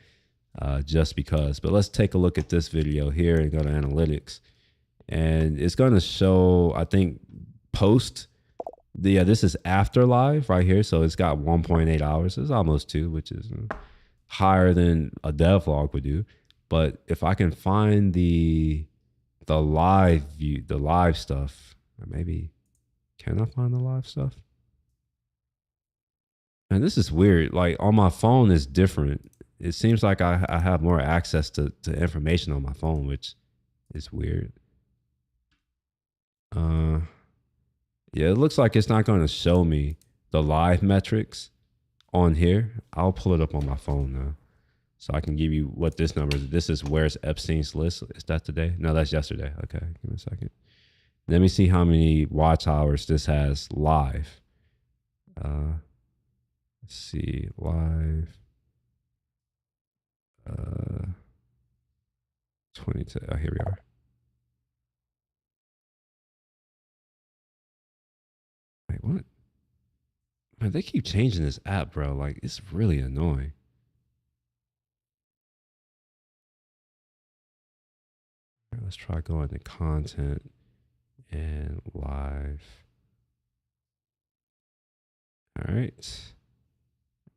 just because. But let's take a look at this video here and go to analytics. And it's going to show, I think, post. Yeah, this is after live right here. So it's got 1.8 hours. It's almost 2, which is higher than a devlog would do. But if I can find the live view, the live stuff, or maybe, can I find the live stuff? And this is weird. Like on my phone is different. It seems like I have more access to information on my phone, which is weird. Yeah, it looks like it's not going to show me the live metrics on here. I'll pull it up on my phone now, so I can give you what this number is. This is Where's Epstein's List. Is that today? No, that's yesterday. Okay, give me a second. Let me see how many watch hours this has live. Let's see, live. 22. Oh, here we are. Wait, what? Man, they keep changing this app, bro. Like, it's really annoying. Right, let's try going to content and live. All right.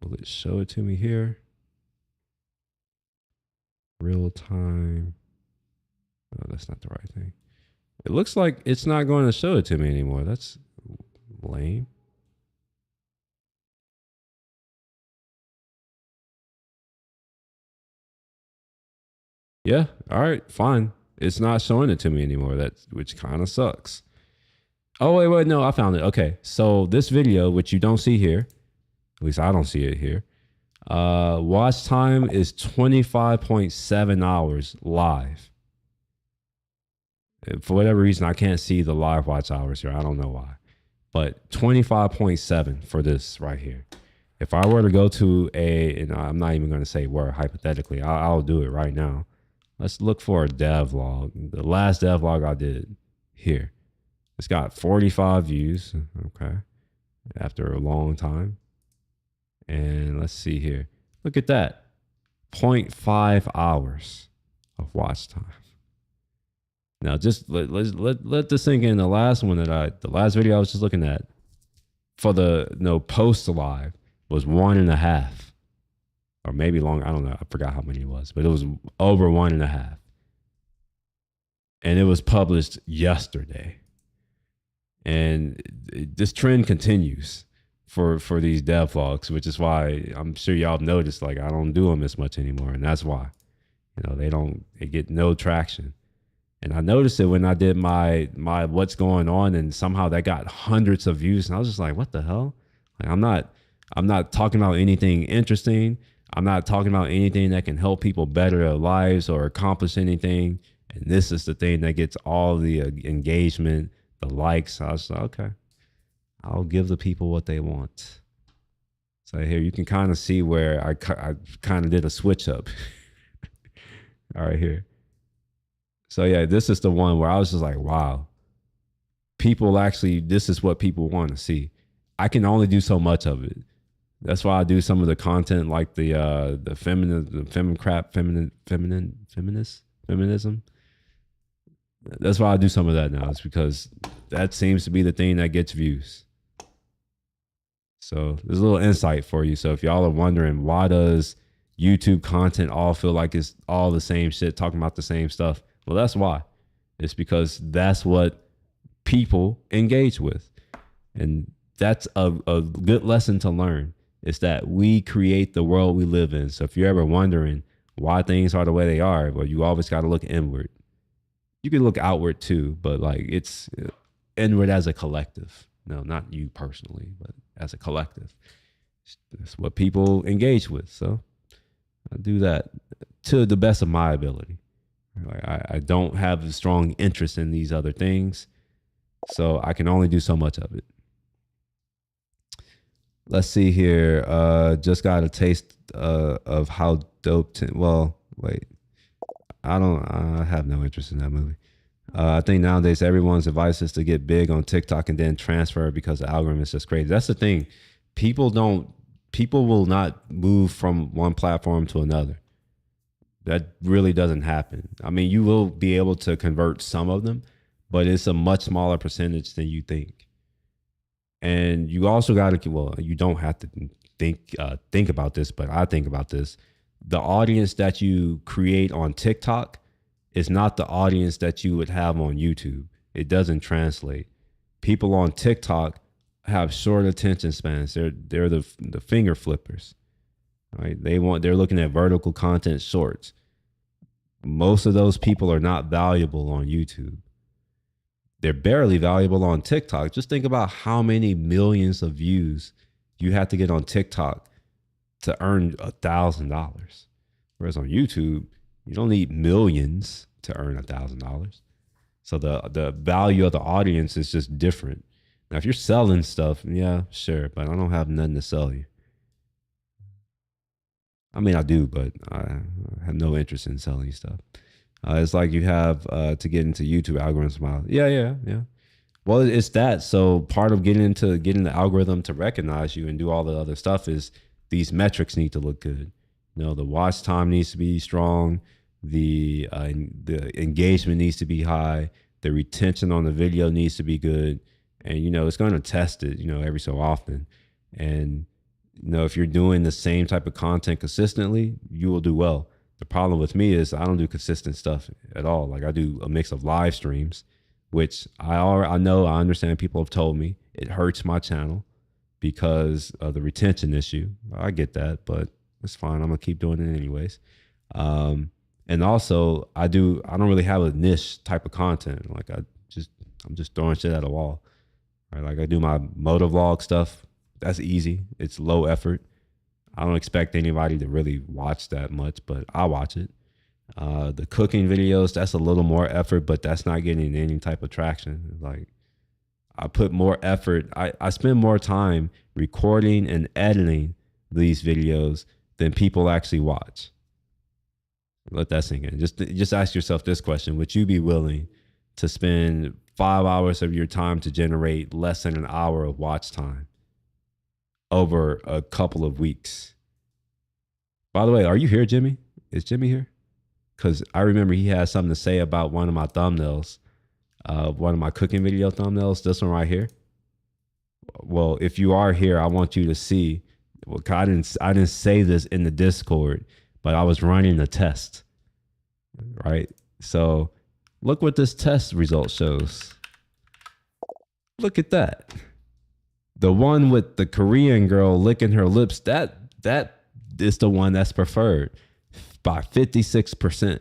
Will it show it to me here? Real time. Oh, that's not the right thing. It looks like it's not going to show it to me anymore. That's lame. Yeah, all right, fine. It's not showing it to me anymore. Which kind of sucks. Oh, wait, no, I found it. Okay, so this video, which you don't see here, at least I don't see it here, watch time is 25.7 hours live. For whatever reason, I can't see the live watch hours here. I don't know why. But 25.7 for this right here. If I were to go to and I'm not even going to say where, hypothetically, I'll do it right now. Let's look for a devlog. The last devlog I did here. It's got 45 views. Okay. After a long time. And let's see here. Look at that. 0.5 hours of watch time. Now just let this sink in. The last one the last video I was just looking at for the post live was 1.5. Or maybe longer. I don't know. I forgot how many it was, but it was over 1.5. And it was published yesterday. And this trend continues for these devlogs, which is why I'm sure y'all noticed, like, I don't do them as much anymore. And that's why, they get no traction. And I noticed it when I did my what's going on, and somehow that got hundreds of views. And I was just like, what the hell? Like, I'm not talking about anything interesting. I'm not talking about anything that can help people better their lives or accomplish anything. And this is the thing that gets all the engagement, the likes. I was like, okay, I'll give the people what they want. So here you can kind of see where I kind of did a switch up. All right, here. So yeah, this is the one where I was just like, wow, this is what people want to see. I can only do so much of it. That's why I do some of the content like the feminism. That's why I do some of that now. It's because that seems to be the thing that gets views. So there's a little insight for you. So if y'all are wondering, why does YouTube content all feel like it's all the same shit, talking about the same stuff? Well, that's why. It's because that's what people engage with. And that's a good lesson to learn. It's that we create the world we live in. So if you're ever wondering why things are the way they are, well, you always got to look inward. You can look outward too, but like it's inward as a collective. No, not you personally, but as a collective. That's what people engage with. So I do that to the best of my ability. Like I don't have a strong interest in these other things, so I can only do so much of it. Let's see here. Just got a taste of how dope. Well, wait. I have no interest in that movie. I think nowadays everyone's advice is to get big on TikTok and then transfer because the algorithm is just crazy. That's the thing. People will not move from one platform to another. That really doesn't happen. I mean, you will be able to convert some of them, but it's a much smaller percentage than you think. And you also got to, well, you don't have to think about this, but I think about this. The audience that you create on TikTok is not the audience that you would have on YouTube. It doesn't translate. People on TikTok have short attention spans. They're the finger flippers, right? They're looking at vertical content shorts. Most of those people are not valuable on YouTube. They're barely valuable on TikTok. Just think about how many millions of views you have to get on TikTok to earn $1,000. Whereas on YouTube, you don't need millions to earn $1,000. So the value of the audience is just different. Now, if you're selling stuff, yeah, sure, but I don't have nothing to sell you. I mean, I do, but I have no interest in selling stuff. It's like you have to get into YouTube algorithms. Yeah. Well, it's that. So part of getting the algorithm to recognize you and do all the other stuff is these metrics need to look good. You know, the watch time needs to be strong. The engagement needs to be high. The retention on the video needs to be good. And, you know, it's going to test it, you know, every so often. And, you know, if you're doing the same type of content consistently, you will do well. The problem with me is I don't do consistent stuff at all. Like, I do a mix of live streams, which I understand people have told me it hurts my channel because of the retention issue. I get that, but it's fine. I'm gonna keep doing it anyways. And also I don't really have a niche type of content. Like I'm just throwing shit at a wall. Right? Like I do my motovlog stuff. That's easy. It's low effort. I don't expect anybody to really watch that much, but I watch it. The cooking videos, that's a little more effort, but that's not getting any type of traction. Like I put more effort. I spend more time recording and editing these videos than people actually watch. Let that sink in. Just ask yourself this question. Would you be willing to spend 5 hours of your time to generate less than an hour of watch time over a couple of weeks? By the way, are you here, Jimmy? Is Jimmy here? Because I remember he had something to say about one of my thumbnails, one of my cooking video thumbnails, this one right here. Well, if you are here, I want you to see. Well, I didn't say this in the Discord, but I was running a test, right? So look what this test result shows. Look at that. The one with the Korean girl licking her lips, that is the one that's preferred by 56%.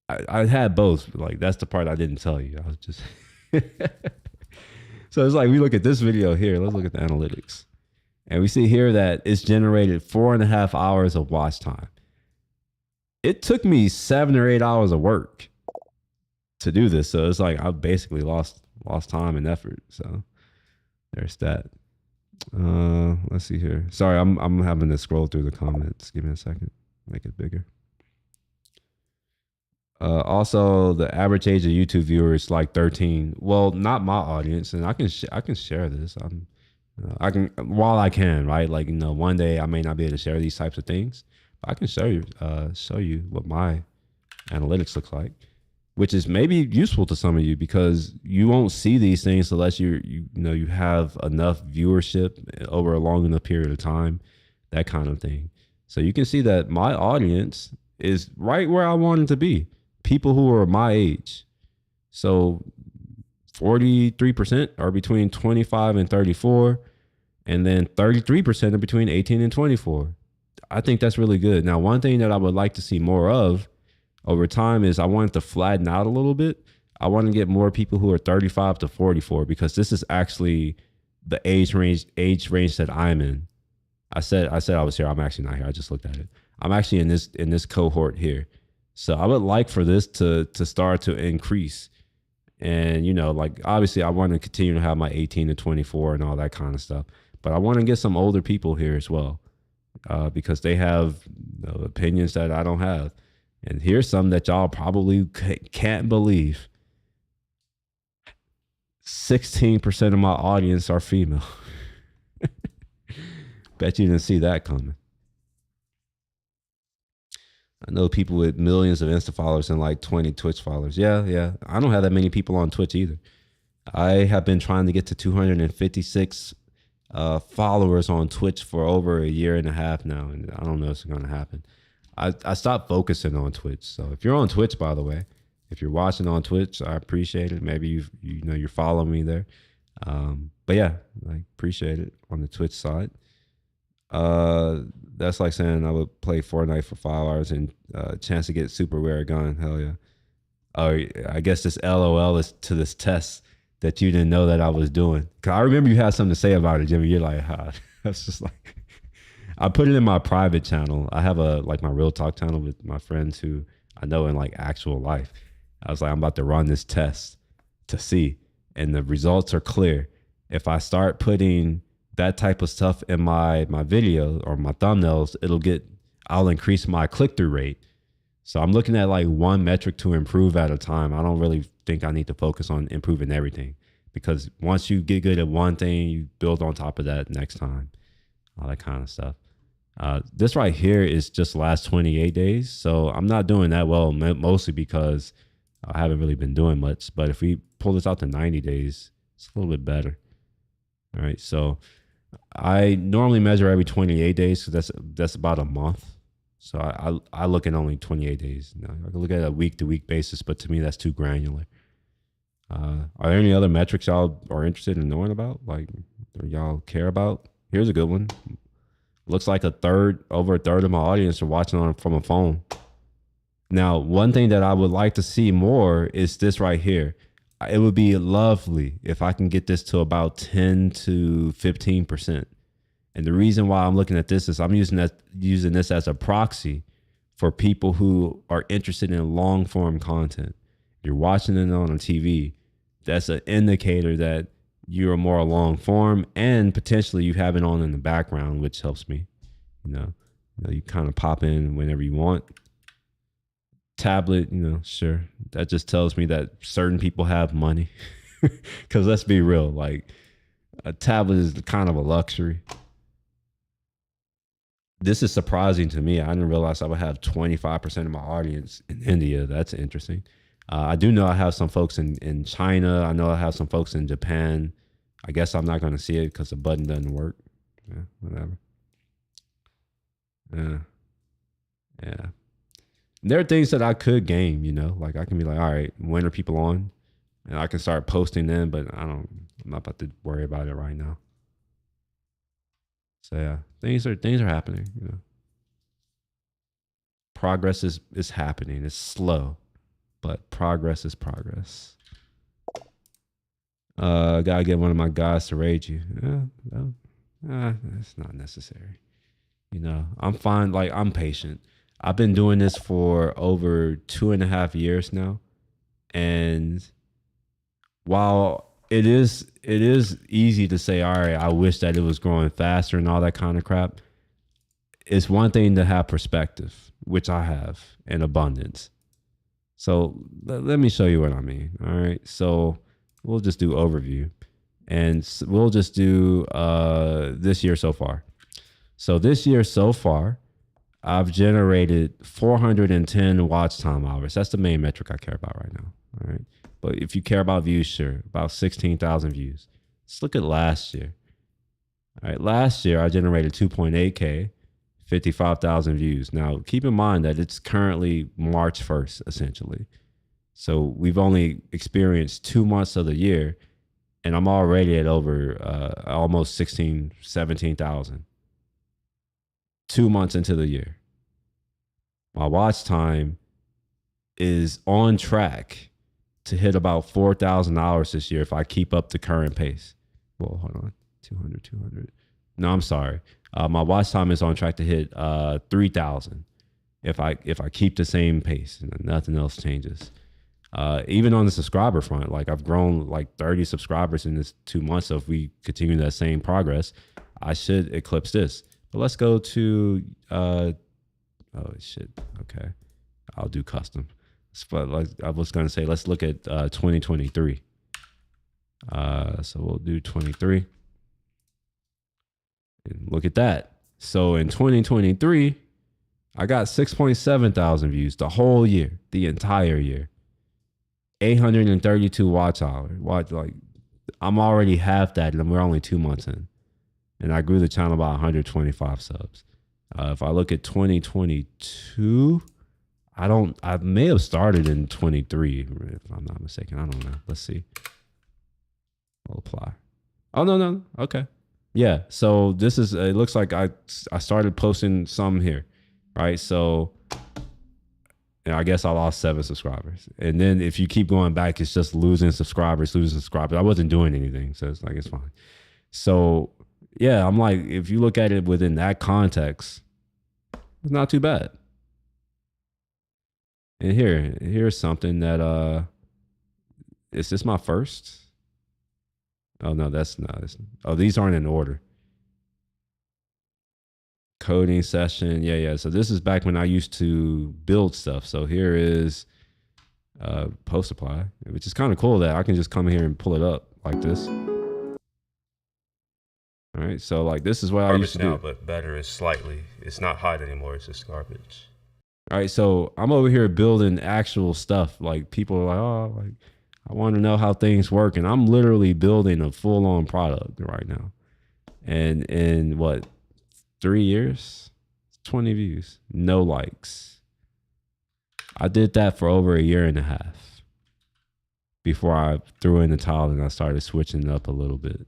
I had both. Like, that's the part I didn't tell you. I was just so it's like we look at this video here. Let's look at the analytics. And we see here that it's generated 4.5 hours of watch time. It took me 7 or 8 hours of work to do this. So it's like I basically lost time and effort. So there's that. Let's see here. Sorry, I'm having to scroll through the comments. Give me a second. Make it bigger. Also, the average age of YouTube viewers is like 13. Well, not my audience, and I can share this. While I can, right? Like, you know, one day I may not be able to share these types of things, but I can show you what my analytics look like, which is maybe useful to some of you because you won't see these things unless you have enough viewership over a long enough period of time, that kind of thing. So you can see that my audience is right where I want it to be. People who are my age. So 43% are between 25 and 34, and then 33% are between 18 and 24. I think that's really good. Now, one thing that I would like to see more of over time is I want it to flatten out a little bit. I want to get more people who are 35 to 44 because this is actually the age range that I'm in. I said I was here. I'm actually not here. I just looked at it. I'm actually in this cohort here. So I would like for this to start to increase. And, you know, like, obviously I want to continue to have my 18 to 24 and all that kind of stuff. But I want to get some older people here as well because they have opinions that I don't have. And here's some that y'all probably can't believe. 16% of my audience are female. Bet you didn't see that coming. I know people with millions of Insta followers and like 20 Twitch followers. Yeah. I don't have that many people on Twitch either. I have been trying to get to 256 followers on Twitch for over a year and a half now, and I don't know if it's going to happen. I stopped focusing on Twitch. So if you're on Twitch, by the way, if you're watching on Twitch, I appreciate it. Maybe you're following me there. But yeah, like appreciate it on the Twitch side. That's like saying I would play Fortnite for 5 hours and chance to get super rare gun. Hell yeah. Oh, I guess this LOL is to this test that you didn't know that I was doing. Cause I remember you had something to say about it, Jimmy. You're like, that's just like, I put it in my private channel. I have like my real talk channel with my friends who I know in like actual life. I was like, I'm about to run this test to see, and the results are clear. If I start putting that type of stuff in my video or my thumbnails, I'll increase my click-through rate. So I'm looking at like one metric to improve at a time. I don't really think I need to focus on improving everything, because once you get good at one thing, you build on top of that next time, all that kind of stuff. This right here is just last 28 days. So I'm not doing that well, mostly because I haven't really been doing much. But if we pull this out to 90 days, it's a little bit better. All right. So I normally measure every 28 days, because that's about a month. So I look at only 28 days. Now, I can look at a week-to-week basis, but to me, that's too granular. Are there any other metrics y'all are interested in knowing about? Like, or y'all care about? Here's a good one. Looks like over a third of my audience are watching from a phone. Now, one thing that I would like to see more is this right here. It would be lovely if I can get this to about 10 to 15%. And the reason why I'm looking at this is I'm using this as a proxy for people who are interested in long form content. You're watching it on a TV. That's an indicator that you're more long form, and potentially you have it on in the background, which helps me. You kind of pop in whenever you want. Tablet, sure. That just tells me that certain people have money. Because let's be real, like a tablet is kind of a luxury. This is surprising to me. I didn't realize I would have 25% of my audience in India. That's interesting. I do know I have some folks in China. I know I have some folks in Japan. I guess I'm not going to see it because the button doesn't work. Yeah, whatever. Yeah. There are things that I could game, like I can be like, all right, when are people on? And I can start posting them, but I'm not about to worry about it right now. So yeah, things are happening, Progress is happening. It's slow, but progress is progress. Gotta get one of my guys to raid you. It's not necessary. I'm fine. Like, I'm patient. I've been doing this for over 2.5 years now. And while it is easy to say, all right, I wish that it was growing faster and all that kind of crap, it's one thing to have perspective, which I have, in abundance. So let me show you what I mean. All right. So we'll just do overview, and we'll just do this year so far. So this year so far, I've generated 410 watch time hours. That's the main metric I care about right now. All right. But if you care about views, sure, about 16,000 views. Let's look at last year. All right. Last year, I generated 2.8K, 55,000 views. Now, keep in mind that it's currently March 1st, essentially. So we've only experienced 2 months of the year, and I'm already at over almost 17,000. 2 months into the year. My watch time is on track to hit about 4,000 hours this year if I keep up the current pace. Well, hold on. 200. No, I'm sorry. My watch time is on track to hit 3,000 if I keep the same pace and nothing else changes. Even on the subscriber front, like I've grown like 30 subscribers in this 2 months. So if we continue that same progress, I should eclipse this. But let's go to, oh shit, okay. I'll do custom. But like I was gonna say, let's look at 2023. So we'll do 23. And look at that. So in 2023, I got 6.7 thousand views the whole year, the entire year. 832 watch hours. Like I'm already half that, and we're only 2 months in. And I grew the channel by 125 subs. If I look at 2022, I may have started in 23, if I'm not mistaken. I don't know. Let's see. We'll apply. Oh, no. Okay. Yeah. So this is, it looks like I started posting some here, right? So I guess I lost 7 subscribers. And then if you keep going back, it's just losing subscribers. I wasn't doing anything. So it's like, it's fine. So yeah, I'm like, if you look at it within that context, it's not too bad. And here's something that, is this my first? Oh no, that's not. Oh, these aren't in order. Coding session. Yeah. So this is back when I used to build stuff. So here is post supply, which is kind of cool that I can just come here and pull it up like this. All right. So like this is what I used to do. But better is slightly. It's not hot anymore. It's just garbage. All right. So I'm over here building actual stuff. Like people are like, oh, like I want to know how things work. And I'm literally building a full-on product right now. And in what, 3 years, 20 views, no likes. I did that for over 1.5 years before I threw in the towel and I started switching it up a little bit.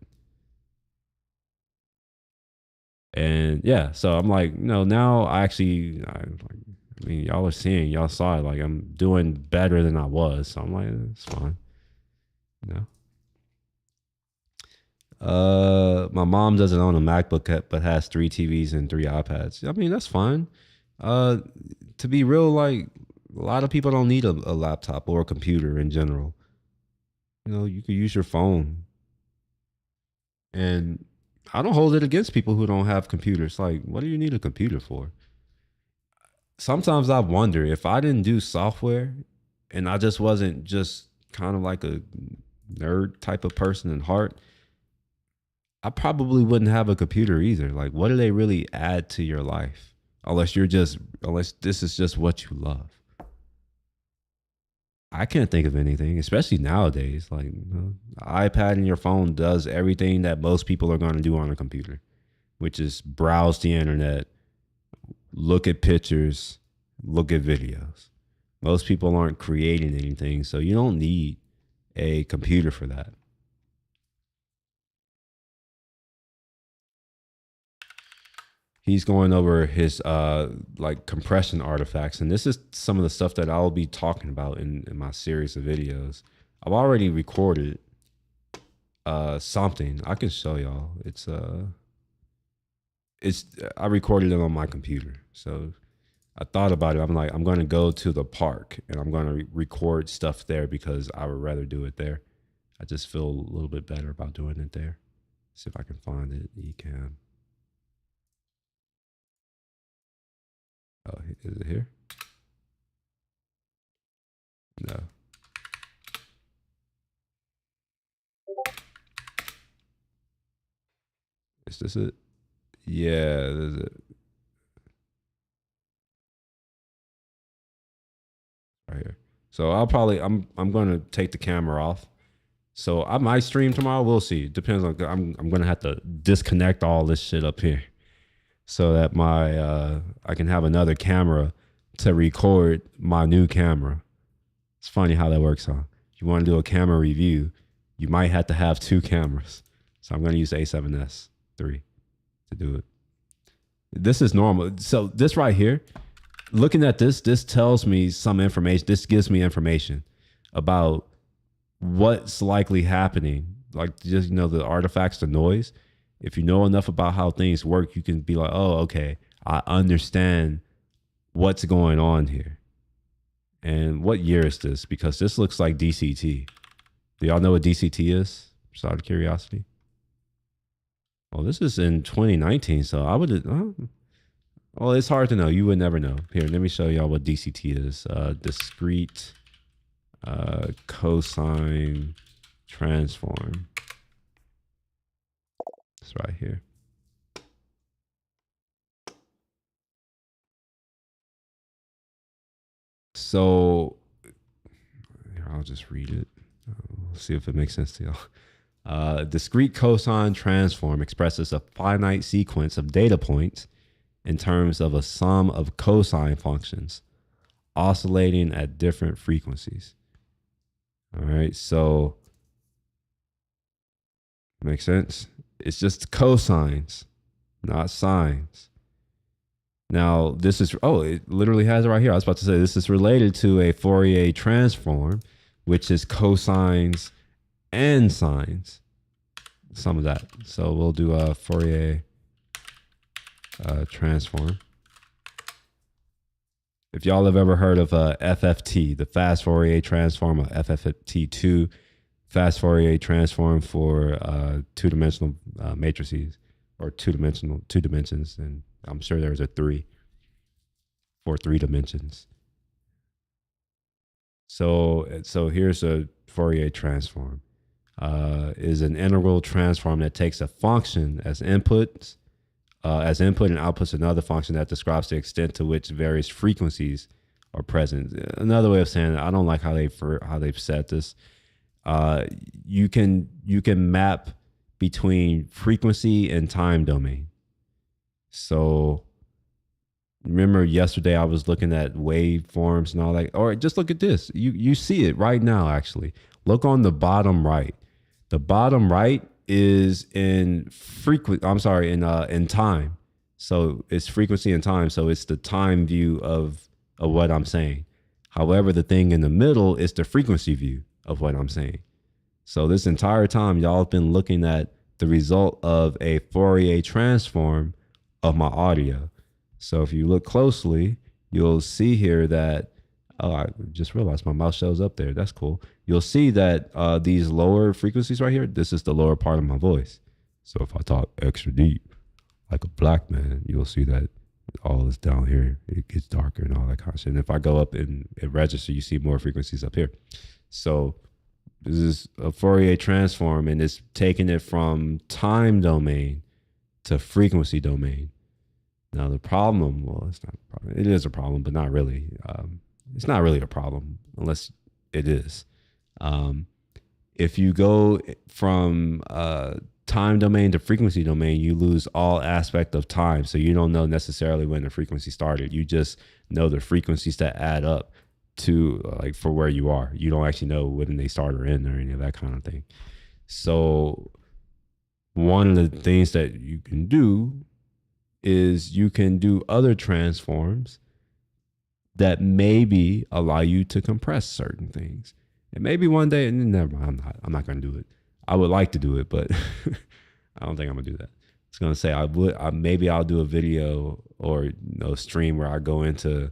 And yeah, so I'm like, no, now I mean, y'all saw it, like I'm doing better than I was. So I'm like, it's fine. You know? My mom doesn't own a MacBook but has 3 TVs and 3 iPads. I mean, that's fine. To be real, like a lot of people don't need a laptop or a computer in general. You know, you could use your phone. And I don't hold it against people who don't have computers. Like, what do you need a computer for? Sometimes I wonder if I didn't do software and I just wasn't just kind of like a nerd type of person in heart, I probably wouldn't have a computer either. Like, what do they really add to your life? Unless this is just what you love. I can't think of anything, especially nowadays. Like, you know, the iPad and your phone does everything that most people are going to do on a computer, which is browse the internet, look at pictures, look at videos. Most people aren't creating anything, so you don't need a computer for that. He's going over his like compression artifacts, and this is some of the stuff that I'll be talking about in my series of videos. I've already recorded something. I can show y'all. I recorded it on my computer. So I thought about it. I'm like, I'm going to go to the park and I'm going to record stuff there because I would rather do it there. I just feel a little bit better about doing it there. See if I can find it. You can. Oh, is it here? No. Is this it? Yeah, this is it. Right here. So I'm going to take the camera off. So I might stream tomorrow. We'll see. It depends on. I'm going to have to disconnect all this shit up here, so that I can have another camera to record my new camera. It's funny how that works, huh? If you want to do a camera review, you might have to have 2 cameras. So I'm going to use the A7S III to do it. This is normal. So this right here, looking at this tells me some information. This gives me information about what's likely happening. Like, just, you know, the artifacts, the noise. If you know enough about how things work, you can be like, oh, okay, I understand what's going on here. And what year is this? Because this looks like DCT. Do y'all know what DCT is? Just out of curiosity. Well, this is in 2019, so I would, well, it's hard to know. You would never know. Here, let me show y'all what DCT is. Discrete cosine transform. It's right here. So here, I'll just read it. We'll see if it makes sense to y'all. Discrete cosine transform expresses a finite sequence of data points in terms of a sum of cosine functions oscillating at different frequencies. All right, so Make sense? It's just cosines, not sines. Now, this is, it literally has it right here. I was about to say this is related to a Fourier transform, which is cosines and sines. Some of that. So we'll do a Fourier transform. If y'all have ever heard of FFT, the fast Fourier transform, or FFT2, fast Fourier transform for two-dimensional matrices, or two dimensions, and I'm sure there's a 3 for 3 dimensions. So here's a Fourier transform. Is an integral transform that takes a function as input and outputs another function that describes the extent to which various frequencies are present. Another way of saying it, I don't like how they've said this. You can map between frequency and time domain. So remember yesterday I was looking at waveforms and all that. Or just look at this. You see it right now, actually. Look on the bottom right. The bottom right is in time. So it's frequency and time. So it's the time view of what I'm saying. However, the thing in the middle is the frequency view of what I'm saying. So this entire time, y'all have been looking at the result of a Fourier transform of my audio. So if you look closely, you'll see here that, I just realized my mouse shows up there. That's cool. You'll see that these lower frequencies right here, this is the lower part of my voice. So if I talk extra deep, like a black man, you'll see that all is down here. It gets darker and all that kind of shit. And if I go up and register, you see more frequencies up here. So this is a Fourier transform, and it's taking it from time domain to frequency domain. Now the problem, well, it's not a problem. It is a problem, but not really. It's not really a problem unless it is. If you go from time domain to frequency domain, you lose all aspect of time. So you don't know necessarily when the frequency started. You just know the frequencies that add up to like for where you are. You don't actually know when they start or end or any of that kind of thing. So one of the things that you can do is you can do other transforms that maybe allow you to compress certain things. And maybe one day, and never mind, I'm not going to do it. I would like to do it, but I don't think I'm going to do that. I was going to say maybe I'll do a video or stream where I go into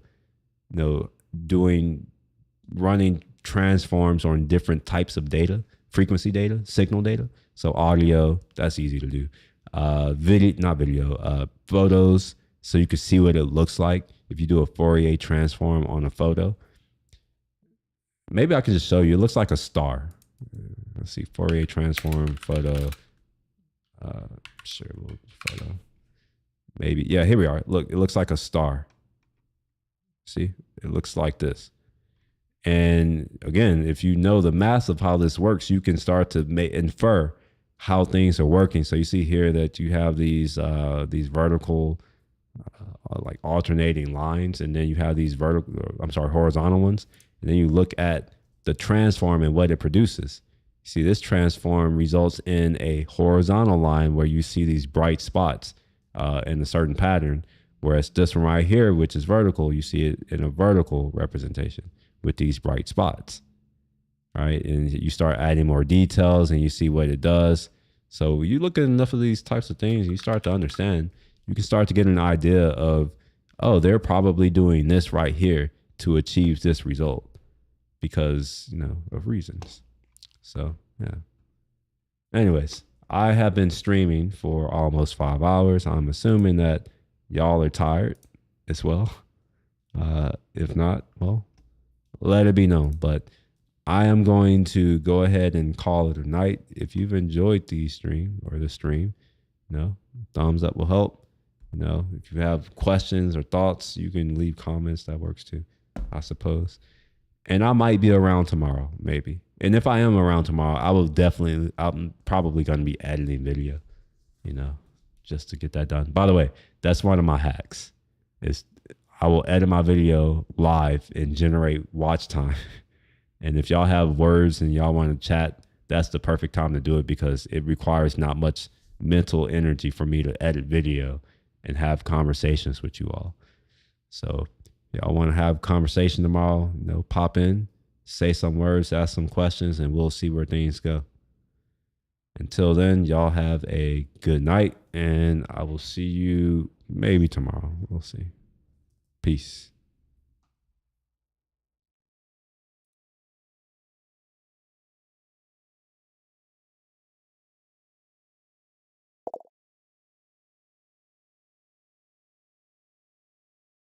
running transforms on different types of data, frequency data, signal data. So audio, that's easy to do. Photos, so you can see what it looks like if you do a Fourier transform on a photo. Maybe I can just show you. It looks like a star. Let's see, Fourier transform photo. Sure, little photo. Maybe, yeah, here we are. Look, it looks like a star. See, it looks like this. And again, if you know the math of how this works, you can start to infer how things are working. So you see here that you have these vertical, like alternating lines, and then you have these horizontal ones. And then you look at the transform and what it produces. See, this transform results in a horizontal line where you see these bright spots in a certain pattern. Whereas this one right here, which is vertical, you see it in a vertical representation with these bright spots, right? And you start adding more details and you see what it does. So you look at enough of these types of things, you start to understand. You can start to get an idea of, oh, they're probably doing this right here to achieve this result because, of reasons. So, yeah. Anyways, I have been streaming for almost 5 hours. I'm assuming that y'all are tired as well. If not, well, let it be known. But I am going to go ahead and call it a night. If you've enjoyed the stream, thumbs up will help. If you have questions or thoughts, you can leave comments. That works too, I suppose. And I might be around tomorrow, maybe. And if I am around tomorrow, I'm probably going to be editing video, just to get that done. By the way, that's one of my hacks is I will edit my video live and generate watch time. And if y'all have words and y'all want to chat that's the perfect time to do it because it requires not much mental energy for me to edit video and have conversations with you all. So y'all want to have a conversation tomorrow, you know, pop in, say some words, ask some questions, and we'll see where things go. Until then, y'all have a good night, and I will see you maybe tomorrow. We'll see. Peace.